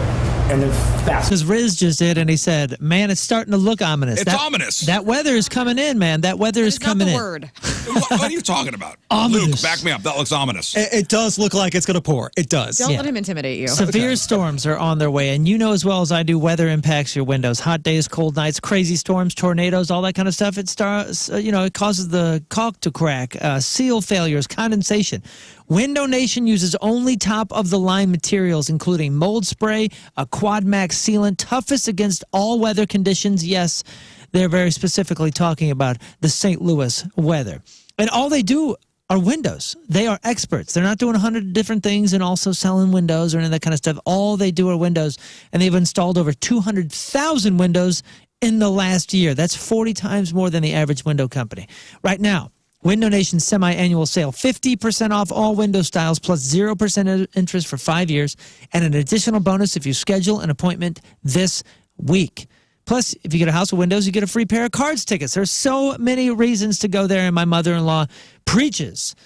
And then fast. Because Rizz just did, and he said, man, it's starting to look ominous. It's ominous. That weather is coming in, man. That weather is coming in. Word. What are you talking about? Ominous. Luke, back me up. That looks ominous. It does look like it's going to pour. It does. Don't let him intimidate you. Severe storms are on their way, and you know as well as I do, weather impacts your windows. Hot days, cold nights, crazy storms, tornadoes, all that kind of stuff. It starts, it causes the caulk to crack, seal failures, condensation. Window Nation uses only top-of-the-line materials, including mold spray, a Quad Max sealant, toughest against all weather conditions. Yes, they're very specifically talking about the St. Louis weather. And all they do are windows. They are experts. They're not doing 100 different things and also selling windows or any of that kind of stuff. All they do are windows, and they've installed over 200,000 windows in the last year. That's 40 times more than the average window company. Right now, Window Nation's semi-annual sale, 50% off all window styles plus 0% interest for 5 years, and an additional bonus if you schedule an appointment this week. Plus, if you get a house of windows, you get a free pair of cards tickets. There's so many reasons to go there, and my mother-in-law preaches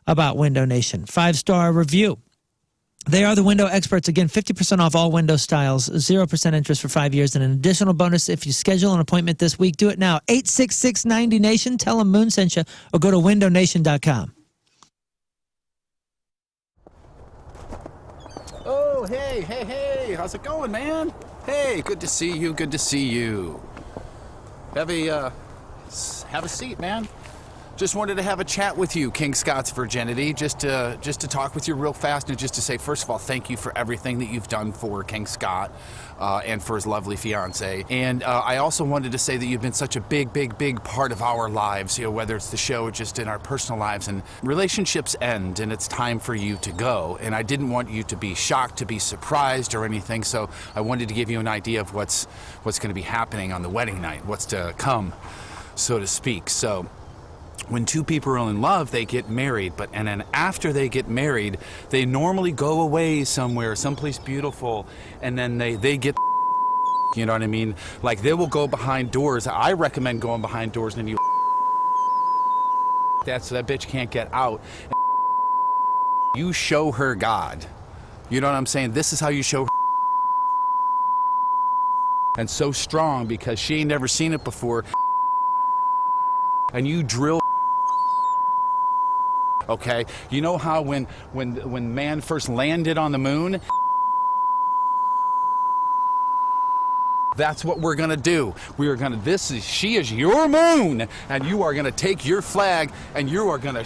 about Window Nation. 5-star review. They are the window experts. Again, 50% off all window styles, 0% interest for 5 years, and an additional bonus if you schedule an appointment this week. Do it now. 866-90-NATION. Tell them Moon sent you, or go to windownation.com. Oh, hey. How's it going, man? Hey, good to see you. Have a seat, man. Just wanted to have a chat with you, King Scott's Virginity, just to talk with you real fast and just to say, first of all, thank you for everything that you've done for King Scott and for his lovely fiance. And I also wanted to say that you've been such a big, big, big part of our lives, you know, whether it's the show or just in our personal lives. And relationships end, and it's time for you to go. And I didn't want you to be shocked, to be surprised or anything, so I wanted to give you an idea of what's going to be happening on the wedding night, what's to come, so to speak. So when two people are in love, they get married, and then after they get married, they normally go away somewhere, someplace beautiful, and then they get, you know what I mean? Like, they will go behind doors. I recommend going behind doors, and you so that bitch can't get out. You show her God. You know what I'm saying? This is how you show her. And so strong because she ain't never seen it before. And you drill. Okay, you know how when man first landed on the moon? That's what we're gonna do. She is your moon, and you are gonna take your flag, and you are gonna.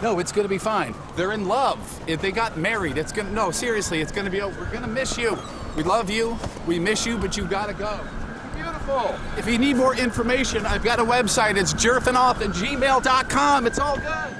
No, it's gonna be fine. They're in love. If they got married, no, seriously, it's gonna be over. We're gonna miss you. We love you. We miss you, but you gotta go. Beautiful. If you need more information, I've got a website. It's jerfinoff@gmail.com. It's all good.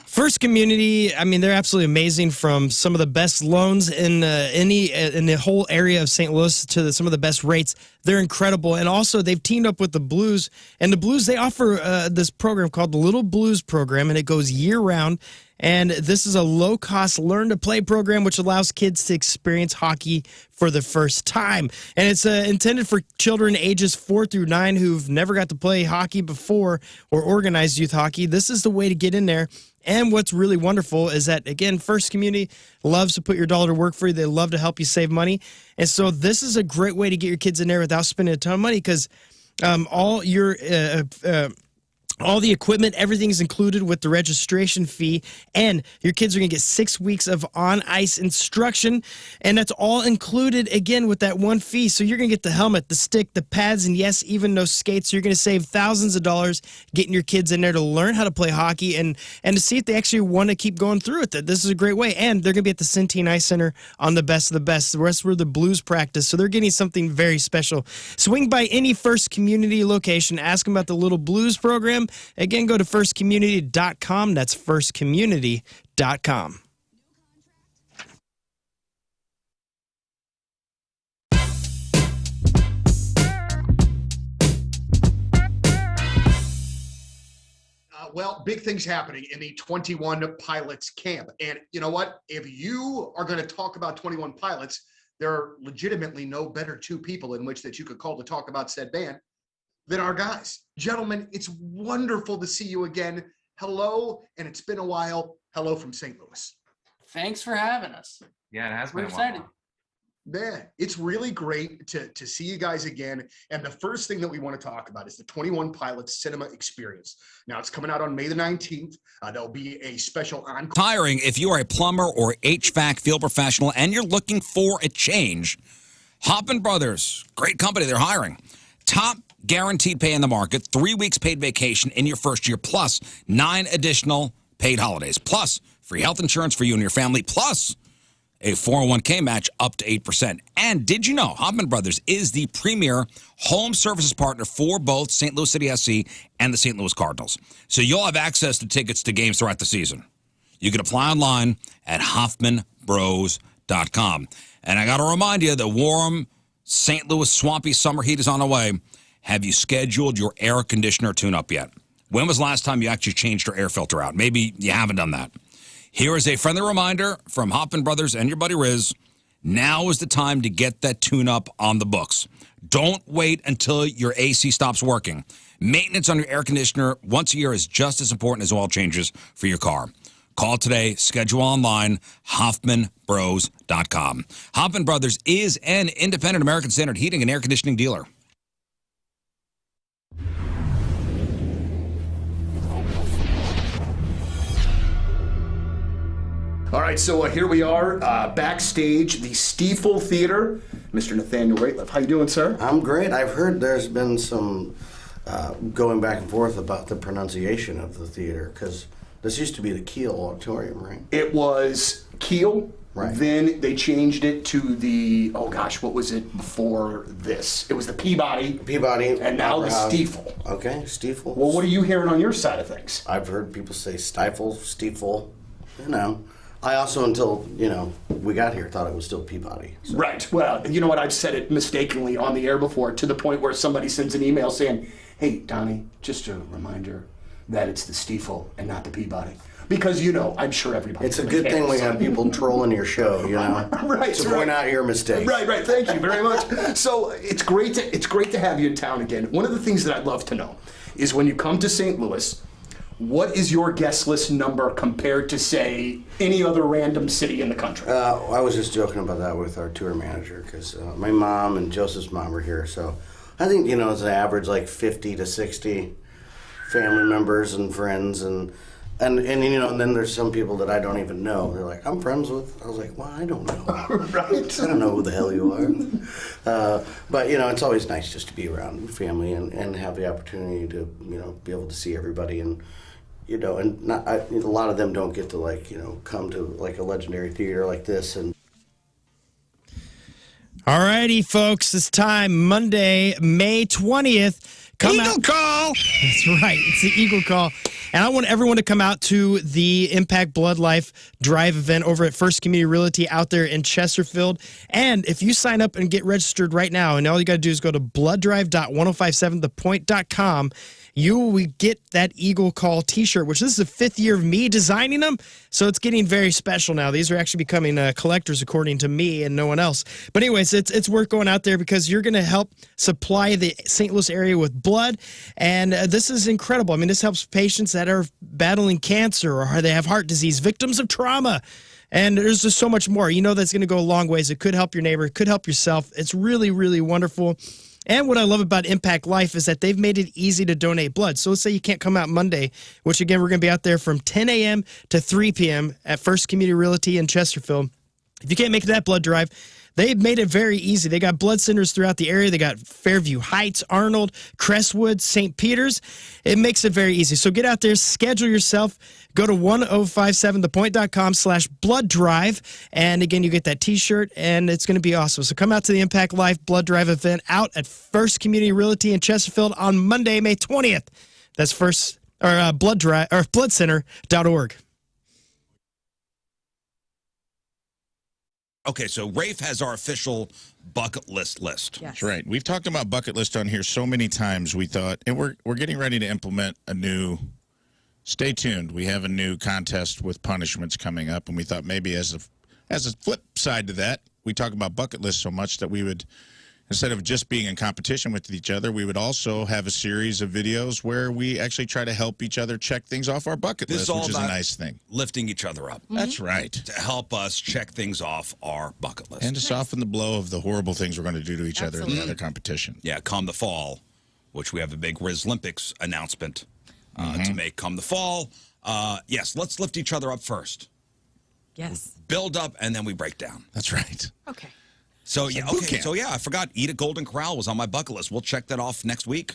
First Community, I mean, they're absolutely amazing. From some of the best loans in the whole area of St. Louis to some of the best rates. They're incredible. And also, they've teamed up with the Blues. And the Blues, they offer this program called the Little Blues Program, and it goes year-round. And this is a low-cost learn-to-play program which allows kids to experience hockey for the first time. And it's intended for children ages 4 through 9 who've never got to play hockey before or organized youth hockey. This is the way to get in there. And what's really wonderful is that, again, First Community loves to put your dollar to work for you. They love to help you save money. And so this is a great way to get your kids in there without spending a ton of money, because all the equipment, everything's included with the registration fee, and your kids are going to get 6 weeks of on-ice instruction, and that's all included, again, with that one fee. So you're going to get the helmet, the stick, the pads, and yes, even no skates. So you're going to save thousands of dollars getting your kids in there to learn how to play hockey and to see if they actually want to keep going through with it. This is a great way, and they're going to be at the Centene Ice Center on the best of the best. The rest were the Blues practice, so they're getting something very special. Swing by any First Community location, ask them about the Little Blues program. Again, go to firstcommunity.com. That's firstcommunity.com. Well, big things happening in the 21 Pilots camp. And you know what? If you are going to talk about 21 Pilots, there are legitimately no better two people in which that you could call to talk about said band than our guys. Gentlemen, it's wonderful to see you again. Hello, and it's been a while. Hello from St. Louis. Thanks for having us. Yeah, it has We're been excited. Man, it's really great to see you guys again. And the first thing that we want to talk about is the 21 Pilots Cinema Experience. Now, it's coming out on May the 19th. There'll be a special encore. Hiring, if you are a plumber or HVAC field professional and you're looking for a change, Hoppin Brothers, great company, they're hiring. Top guaranteed pay in the market, 3 weeks paid vacation in your first year, plus 9 additional paid holidays, plus free health insurance for you and your family, plus a 401k match up to 8%. And did you know Hoffman Brothers is the premier home services partner for both St. Louis City SC and the St. Louis Cardinals? So you'll have access to tickets to games throughout the season. You can apply online at hoffmanbros.com. And I got to remind you, the warm St. Louis swampy summer heat is on the way. Have you scheduled your air conditioner tune-up yet? When was the last time you actually changed your air filter out? Maybe you haven't done that. Here is a friendly reminder from Hoffman Brothers and your buddy Rizz. Now is the time to get that tune-up on the books. Don't wait until your AC stops working. Maintenance on your air conditioner once a year is just as important as oil changes for your car. Call today, schedule online, hoffmanbros.com. Hoffman Brothers is an independent American Standard heating and air conditioning dealer. All right, so here we are backstage, the Stiefel Theater. Mr. Nathaniel Rateliff, how you doing, sir? I'm great. I've heard there's been some going back and forth about the pronunciation of the theater, because this used to be the Kiel Auditorium, right? It was Kiel. Right. Then they changed it to the, oh gosh, what was it before this? It was the Peabody. And now the Stiefel. Okay, Stiefel. Well, what are you hearing on your side of things? I've heard people say stifle, Stiefel, you know. I also, until, you know, we got here, thought it was still Peabody. So. Right. Well, you know what? I've said it mistakenly on the air before, to the point where somebody sends an email saying, hey, Donnie, just a reminder that it's the Stiefel and not the Peabody. Because, you know, I'm sure everybody. It's a good thing we have people trolling your show, you know, right, to point out your mistakes. Right. Thank you very much. So it's great to have you in town again. One of the things that I'd love to know is when you come to St. Louis, what is your guest list number compared to, say, any other random city in the country? I was just joking about that with our tour manager, because my mom and Joseph's mom are here. So I think, you know, it's an average like 50 to 60 family members and friends and you know, and then there's some people that I don't even know. They're like, I'm friends with. I was like, well, I don't know. Right. I don't know who the hell you are. But, you know, it's always nice just to be around family and have the opportunity to, you know, be able to see everybody. And, you know, and a lot of them don't get to, like, you know, come to, like, a legendary theater like this. And all righty, folks, it's time. Monday, May 20th. Eagle Call! That's right. It's the Eagle Call. And I want everyone to come out to the Impact Blood Life Drive event over at First Community Realty out there in Chesterfield. And if you sign up and get registered right now, and all you got to do is go to blooddrive.1057thepoint.com, you will get that Eagle Call t-shirt, which this is the 5th year of me designing them. So it's getting very special now. These are actually becoming collectors according to me and no one else. But anyways, it's worth going out there because you're going to help supply the St. Louis area with blood. And this is incredible. I mean, this helps patients that are battling cancer or they have heart disease, victims of trauma. And there's just so much more. You know that's going to go a long ways. It could help your neighbor. It could help yourself. It's really, really wonderful. And what I love about Impact Life is that they've made it easy to donate blood. So let's say you can't come out Monday, which again, we're going to be out there from 10 a.m. to 3 p.m. at First Community Realty in Chesterfield. If you can't make that blood drive, they've made it very easy. They got blood centers throughout the area. They got Fairview Heights, Arnold, Crestwood, St. Peter's. It makes it very easy. So get out there, schedule yourself. Go to 1057thepoint.com/blood drive. And again, you get that t-shirt and it's going to be awesome. So come out to the Impact Life Blood Drive event out at First Community Realty in Chesterfield on Monday, May 20th. That's bloodcenter.org. Okay, so Rafe has our official bucket list. Yes. That's right. We've talked about bucket list on here so many times. We thought, and we're getting ready to implement a new. Stay tuned. We have a new contest with punishments coming up, and we thought maybe as a flip side to that, we talk about bucket lists so much that we would, instead of just being in competition with each other, we would also have a series of videos where we actually try to help each other check things off our bucket list, which is a nice thing. Lifting each other up. That's right. To help us check things off our bucket list. And to soften the blow of the horrible things we're going to do to each other in the other competition. Yeah, come the fall, which we have a big Rizz Olympics announcement to make come the fall. Yes, let's lift each other up first. Yes. Build up, and then we break down. That's right. Okay. So, yeah, okay. So, yeah, I forgot. Eat at Golden Corral was on my bucket list. We'll check that off next week.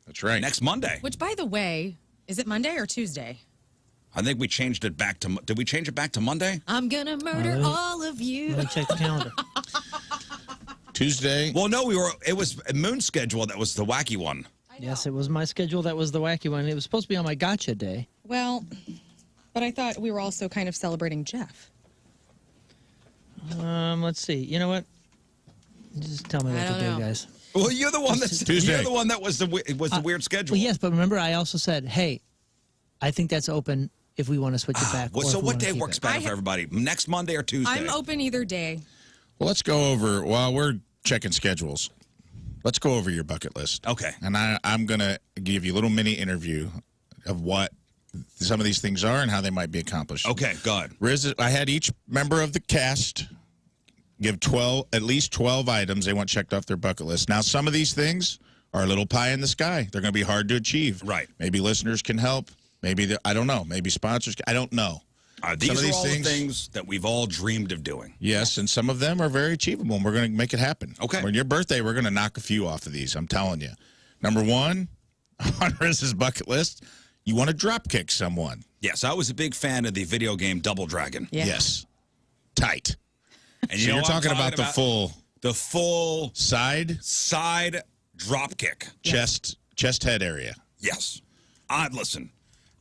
That's right. Next Monday. Which, by the way, is it Monday or Tuesday? I think we changed it back to, did we change it back to Monday? I'm going to murder all of you. Let me check the calendar. Tuesday. Well, no, it was Moon's schedule that was the wacky one. Yes, it was my schedule. That was the wacky one. It was supposed to be on my gotcha day. Well, but I thought we were also kind of celebrating Jeff. Let's see. You know what? Just tell me what to do, guys. Well, you're the one that was the weird schedule. Well, yes, but remember, I also said, hey, I think that's open if we want to switch it back. So what day works better for everybody? Next Monday or Tuesday? I'm open either day. Well, let's go over, while we're checking schedules, let's go over your bucket list. Okay. And I'm going to give you a little mini interview of what some of these things are and how they might be accomplished. Okay, good. Rizz, I had each member of the cast give at least 12 items they want checked off their bucket list. Now, some of these things are a little pie in the sky. They're going to be hard to achieve. Right. Maybe listeners can help. Maybe, I don't know. Maybe sponsors, I don't know. These Some of are these all things- the things that we've all dreamed of doing. Yes, and some of them are very achievable, and we're going to make it happen. Okay. On your birthday, we're going to knock a few off of these, I'm telling you. Number one, on Rizz's bucket list, you want to drop kick someone. Yes, I was a big fan of the video game Double Dragon. Yeah. Yes. Tight. And So know you're what I'm talking about the full side drop kick. chest head area. Yes. Listen,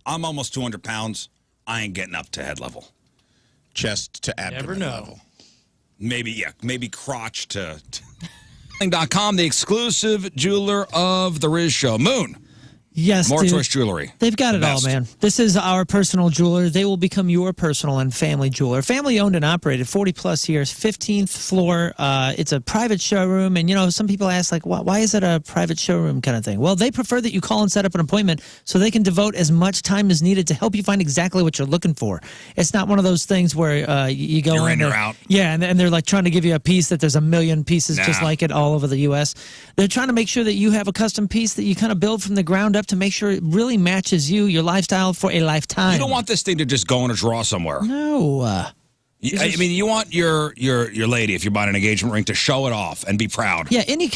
I'm almost 200 pounds. I ain't getting up to head level. Chest to abdomen know. level. Maybe crotch to .com, the exclusive jeweler of the Rizz Show. Moon. Yes, More dude. choice jewelry. They've got it all, Best. man. This is our personal jeweler. They will become your personal and family jeweler. Family owned and operated, 40 plus years, 15th floor. It's a private showroom. And, you know, some people ask, like, why is it a private showroom kind of thing? Well, they prefer that you call and set up an appointment so they can devote as much time as needed to help you find exactly what you're looking for. It's not one of those things where you go You're in, in, you're out. Yeah, and they're like trying to give you a piece that there's a million pieces just Nah. like it all over the U.S. They're trying to make sure that you have a custom piece that you kind of build from the ground up to make sure it really matches you, your lifestyle for a lifetime. You don't want this thing to just go in a drawer somewhere. No. I mean, you want your lady, if you're buying an engagement ring, to show it off and be proud. Yeah, any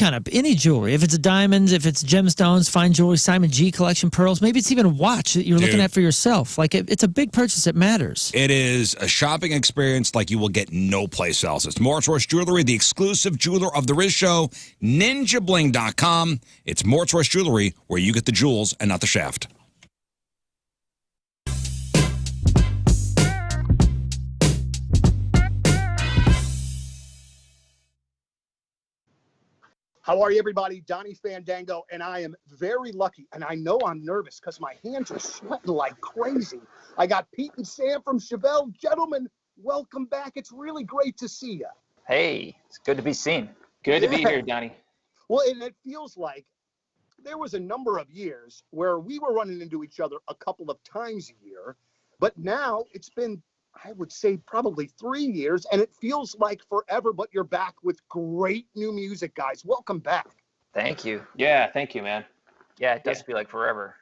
jewelry. If it's diamonds, if it's gemstones, fine jewelry, Simon G collection, pearls, maybe it's even a watch that you're looking Dude. at for yourself. Like, it's a big purchase. It matters. It is a shopping experience like you will get no place else. It's More Choice Jewelry, the exclusive jeweler of the Rizz Show, ninjabling.com. It's More Choice Jewelry, where you get the jewels and not the shaft. How are you, everybody? Donnie Fandango, and I am very lucky, and I know I'm nervous because my hands are sweating like crazy. I got Pete and Sam from Chevelle. Gentlemen, welcome back. It's really great to see you. Hey, it's good to be seen. Good to be here, Donnie. Well, and it feels like there was a number of years where we were running into each other a couple of times a year, but now it's been, I would say, probably 3 years, and it feels like forever, but you're back with great new music, guys. Welcome back. Thank you. Yeah, thank you, man. Yeah, it does feel like forever.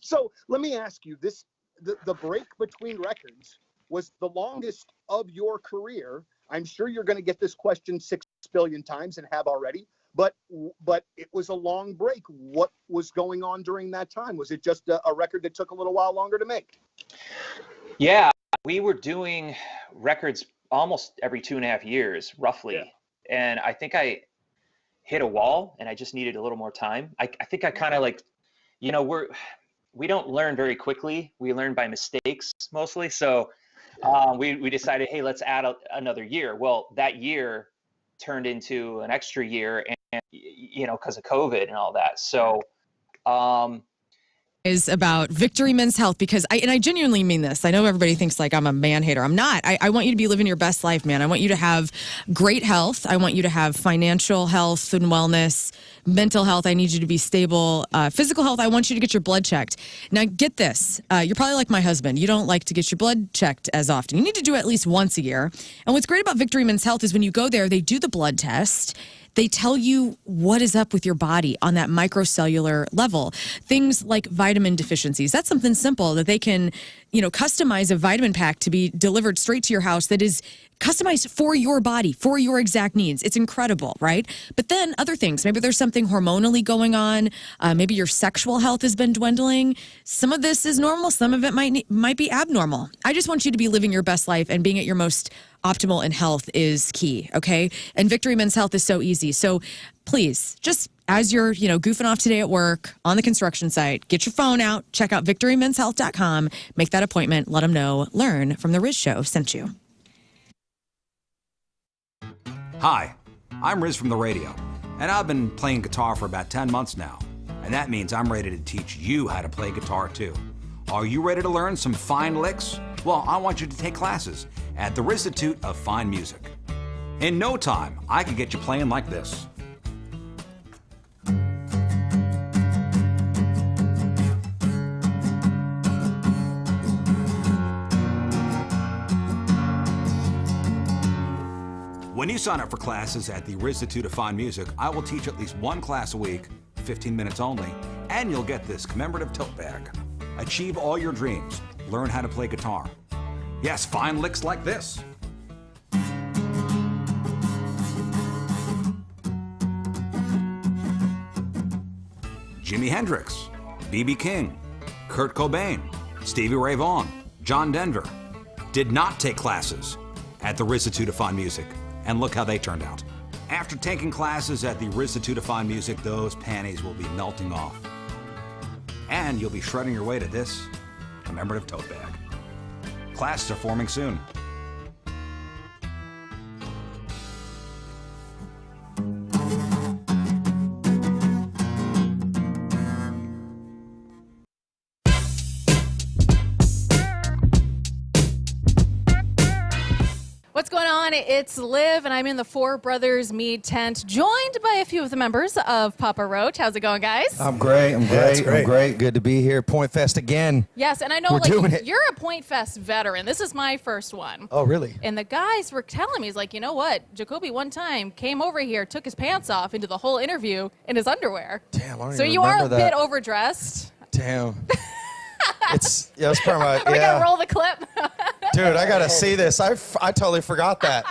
So let me ask you this, the break between records was the longest of your career. I'm sure you're going to get this question 6 billion times and have already, but it was a long break. What was going on during that time? Was it just a record that took a little while longer to make? Yeah, we were doing records almost every 2.5 years, roughly. Yeah. And I think I hit a wall and I just needed a little more time. I think I kind of like, you know, we don't learn very quickly. We learn by mistakes mostly. So we decided, hey, let's add another year. Well, that year turned into an extra year, and you know, because of COVID and all that. So is about Victory Men's Health, because I genuinely mean this. I know everybody thinks like I'm a man hater. I'm not. I want you to be living your best life, man. I want you to have great health. I want you to have financial health and wellness, mental health. I need you to be stable. Physical health, I want you to get your blood checked. Now, get this. You're probably like my husband. You don't like to get your blood checked as often. You need to do it at least once a year. And what's great about Victory Men's Health is when you go there, they do the blood test. They tell you what is up with your body on that microcellular level. Things like vitamin deficiencies. That's something simple that they can, you know, customize a vitamin pack to be delivered straight to your house that is customized for your body, for your exact needs. It's incredible, right? But then other things, maybe there's something hormonally going on. Maybe your sexual health has been dwindling. Some of this is normal. Some of it might be abnormal. I just want you to be living your best life, and being at your most optimal in health is key, okay? And Victory Men's Health is so easy. So please, just as you're, you know, goofing off today at work, on the construction site, get your phone out, check out victorymenshealth.com, make that appointment, let them know Lern from the Rizz Show sent you. Hi, I'm Rizz from the radio, and I've been playing guitar for about 10 months now, and that means I'm ready to teach you how to play guitar too. Are you ready to learn some fine licks? Well, I want you to take classes at the Rizzuto of Fine Music. In no time, I can get you playing like this. When you sign up for classes at the Rizzuto of Fine Music, I will teach at least one class a week, 15 minutes only, and you'll get this commemorative tote bag. Achieve all your dreams. Learn how to play guitar. Yes, fine licks like this. Jimi Hendrix, B.B. King, Kurt Cobain, Stevie Ray Vaughan, John Denver did not take classes at the Rizzuto to Fine Music, and look how they turned out. After taking classes at the Rizzuto to Fine Music, those panties will be melting off. And you'll be shredding your way to this commemorative tote bag. Classes are forming soon. What's going on? It's Liv, and I'm in the Four Brothers Mead tent, joined by a few of the members of Papa Roach. How's it going, guys? I'm great. I'm great. great. I'm great. Good to be here. Point Fest again. Yes, and I know We're doing it. you're a Point Fest veteran. This is my first one. Oh, really? And the guys were telling me, he's like, you know what? Jacoby one time came over here, took his pants off into the whole interview in his underwear. Damn, I don't So even you are a remember that. bit overdressed. Damn. It's part of my. Are we going to roll the clip? Dude, I gotta see this. I totally forgot that.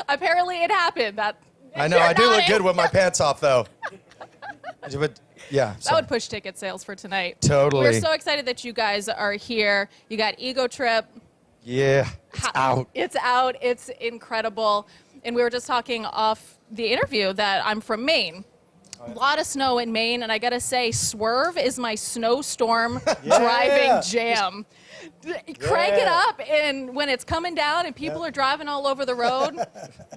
Apparently it happened. I know. I do look good with my pants off, though. But yeah. That would push ticket sales for tonight. Totally. We're so excited that you guys are here. You got Ego Trip. Yeah. It's out. It's out. It's incredible. And we were just talking off the interview that I'm from Maine. A lot of snow in Maine, and I gotta say, Swerve is my snowstorm driving jam. Crank it up, and when it's coming down and people are driving all over the road,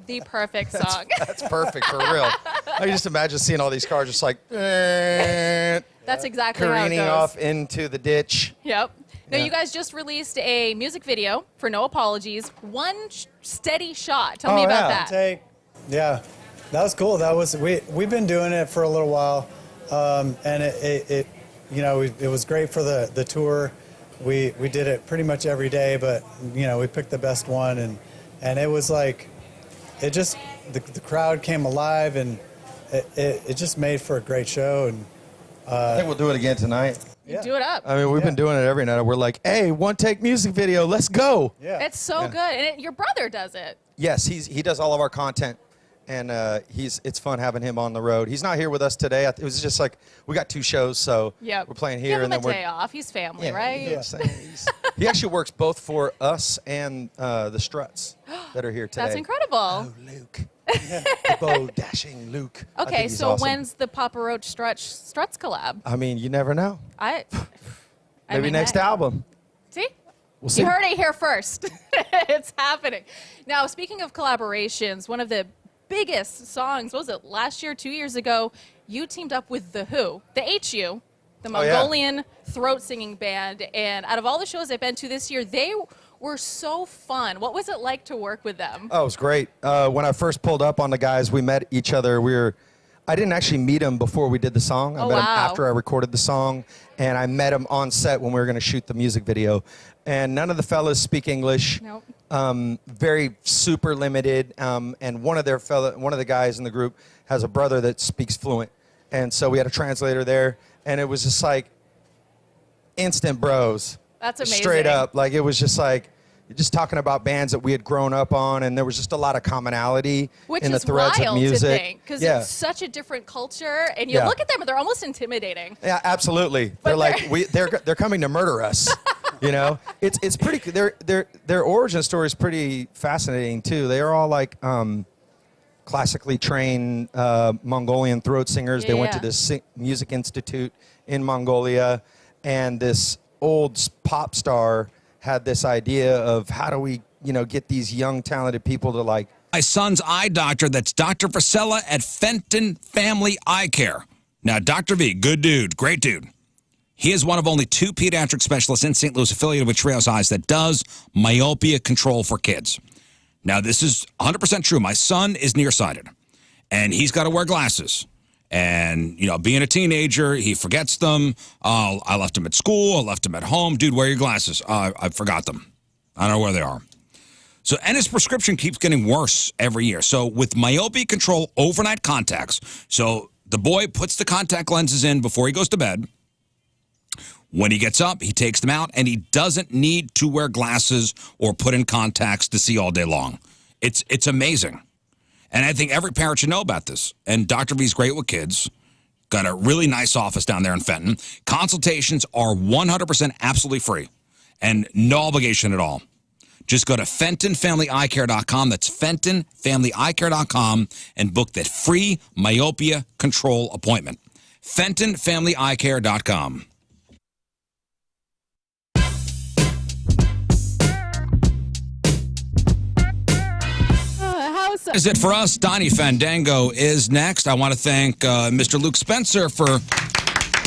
the perfect song. That's perfect for real. I can just imagine seeing all these cars just like That's exactly how it careening goes. off into the ditch. Yep. Now, Yeah. you guys just released a music video for No Apologies. One steady shot. Tell me about that. Yeah, that was cool. That was we've been doing it for a little while, and it was great for the tour. We did it pretty much every day, but we picked the best one, and it was like it just the crowd came alive, and it just made for a great show. And I think we'll do it again tonight. Do it up. I mean, we've been doing it every night. We're like, hey, one take music video, let's go. Yeah. It's so good. And your brother does it. Yes, he does all of our content, and it's fun having him on the road. He's not here with us today. It was just like we got two shows, so Yep. we're playing Give here, him and then a we're day off. He's family, yeah, right? you know what I'm saying? He actually works both for us and the Struts that are here today. That's incredible. Oh, Luke, the bold dashing Luke. I think Okay, he's so awesome. when's the Papa Roach Struts collab? I mean, you never know. Maybe mean, next hey. album. See? We'll see. You heard it here first. It's happening. Now, speaking of collaborations, one of the biggest songs, what was it, last year, 2 years ago, you teamed up with The Who, the HU, the Oh, yeah. Mongolian throat singing band. And out of all the shows I've been to this year, they were so fun. What was it like to work with them? Oh, it was great. When I first pulled up on the guys, we met each other. I didn't actually meet them before we did the song. I met them after I recorded the song, and I met them on set when we were going to shoot the music video. And none of the fellas speak English. Nope. Very super limited. And one of the guys in the group has a brother that speaks fluent, and so we had a translator there, and it was just like instant bros. That's amazing. Straight up, like it was just like. Just talking about bands that we had grown up on, and there was just a lot of commonality Which in the is threads wild of music. to think, because it's such a different culture, and you look at them, and they're almost intimidating. Yeah, absolutely. They're like they're coming to murder us. It's pretty. Their origin story is pretty fascinating too. They are all like classically trained Mongolian throat singers. They went to this music institute in Mongolia, and this old pop star had this idea of how do we, get these young, talented people to like. My son's eye doctor, that's Dr. Vasella at Fenton Family Eye Care. Now, Dr. V, good dude, great dude. He is one of only 2 pediatric specialists in St. Louis affiliated with Treos Eyes that does myopia control for kids. Now, this is 100% true. My son is nearsighted, and he's got to wear glasses. And, being a teenager, he forgets them. I left them at school. I left them at home. Dude, wear your glasses. I forgot them. I don't know where they are. So, and his prescription keeps getting worse every year. So with myopia control overnight contacts, so the boy puts the contact lenses in before he goes to bed. When he gets up, he takes them out, and he doesn't need to wear glasses or put in contacts to see all day long. It's amazing. And I think every parent should know about this. And Dr. V's great with kids. Got a really nice office down there in Fenton. Consultations are 100% absolutely free and no obligation at all. Just go to FentonFamilyEyeCare.com. That's FentonFamilyEyeCare.com and book that free myopia control appointment. FentonFamilyEyeCare.com. Is it for us? Donnie Fandango is next. I want to thank Mr. Luke Spencer for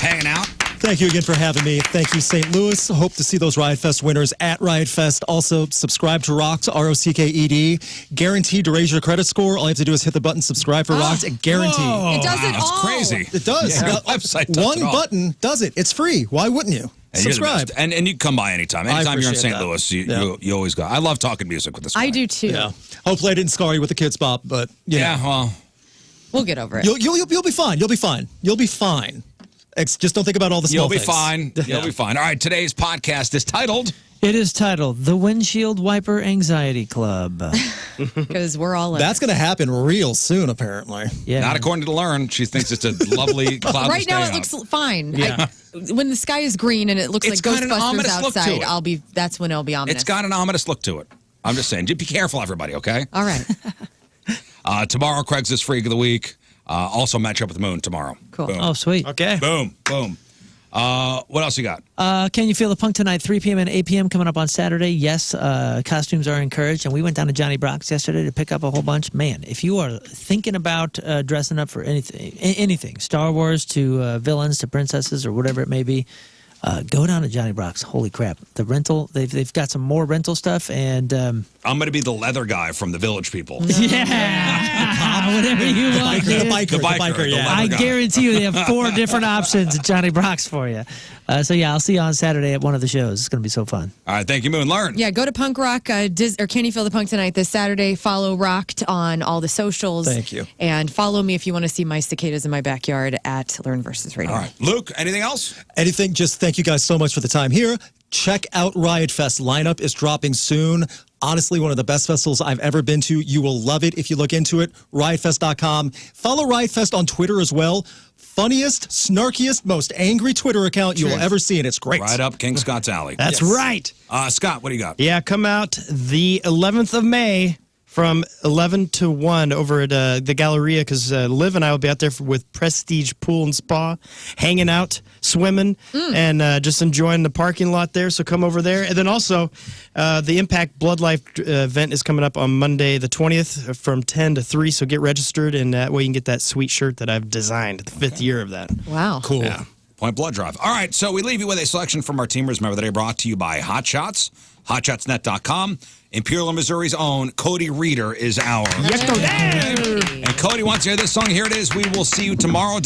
hanging out. Thank you again for having me. Thank you, St. Louis. Hope to see those Riot Fest winners at Riot Fest. Also, subscribe to Rocked, ROCKED. Guaranteed to raise your credit score. All you have to do is hit the button, subscribe for Rocked. Guaranteed. It does it That's all. crazy. It does. Yeah, website does One it all. button does it. It's free. Why wouldn't you? And you're the Subscribe. best. And you can come by anytime. Anytime you're in appreciate St. that. Louis, Yeah. you always go. I love talking music with this guy. I do too. Yeah. Hopefully I didn't scar you with the kids bop, but you know. Well, We'll get over it. You'll be fine. You'll be fine. You'll be fine. Just don't think about all the small you'll be things. fine. Yeah. You'll be fine. All right, today's podcast is titled... It is titled The Windshield Wiper Anxiety Club. Because we're all in That's going to happen real soon, apparently. Yeah. Not according to Lern. She thinks it's a lovely cloudless Right now day it out. looks fine. Yeah. When the sky is green and it looks It's like got an Ghostbusters ominous look to outside, it. that's when it'll be ominous. It's got an ominous look to it. I'm just saying. Just be careful, everybody, okay? All right. Tomorrow, Craig's this Freak of the Week. Also match up with Moon tomorrow. Cool. Boom. Oh, sweet. Okay. Boom. Boom. What else you got? Can You Feel the Punk tonight, 3 p.m. and 8 p.m. coming up on Saturday. Yes, costumes are encouraged. And we went down to Johnny Brock's yesterday to pick up a whole bunch. Man, if you are thinking about dressing up for anything, Star Wars to villains to princesses or whatever it may be, go down to Johnny Brock's. Holy crap. The rental, they've got some more rental stuff. And I'm going to be the leather guy from the Village People. yeah, whatever you want. The dude. biker, yeah. I guarantee you they have 4 different options at Johnny Brock's for you. So, yeah, I'll see you on Saturday at one of the shows. It's going to be so fun. All right, thank you, Moon. Lern. Yeah, go to Punk Rock or Can You Feel the Punk tonight this Saturday. Follow Rocked on all the socials. Thank you. And follow me if you want to see my cicadas in my backyard at Lern versus Radio. All right. Luke, anything else? Anything, just thank you guys so much for the time here. Check out Riot Fest. Lineup is dropping soon. Honestly, one of the best festivals I've ever been to. You will love it if you look into it. RiotFest.com. Follow Riot Fest on Twitter as well. Funniest, snarkiest, most angry Twitter account you will ever see, and it's great. Right up King Scott's alley. That's right. Scott, what do you got? Yeah, come out the 11th of May from 11 to 1 over at the Galleria, because Liv and I will be out there with Prestige Pool and Spa, hanging out, swimming, and just enjoying the parking lot there. So come over there. And then also, the Impact Blood Life event is coming up on Monday the 20th from 10 to 3. So get registered, and that way you can get that sweet shirt that I've designed, the 5th year of that. Wow. Cool. Yeah. Point Blood Drive. All right, so we leave you with a selection from our teamers. Remember, that are brought to you by Hot Shots, hotshotsnet.com. Imperial, Missouri's own Cody Reeder is our. Yes, go there. And Cody wants to hear this song. Here it is. We will see you tomorrow.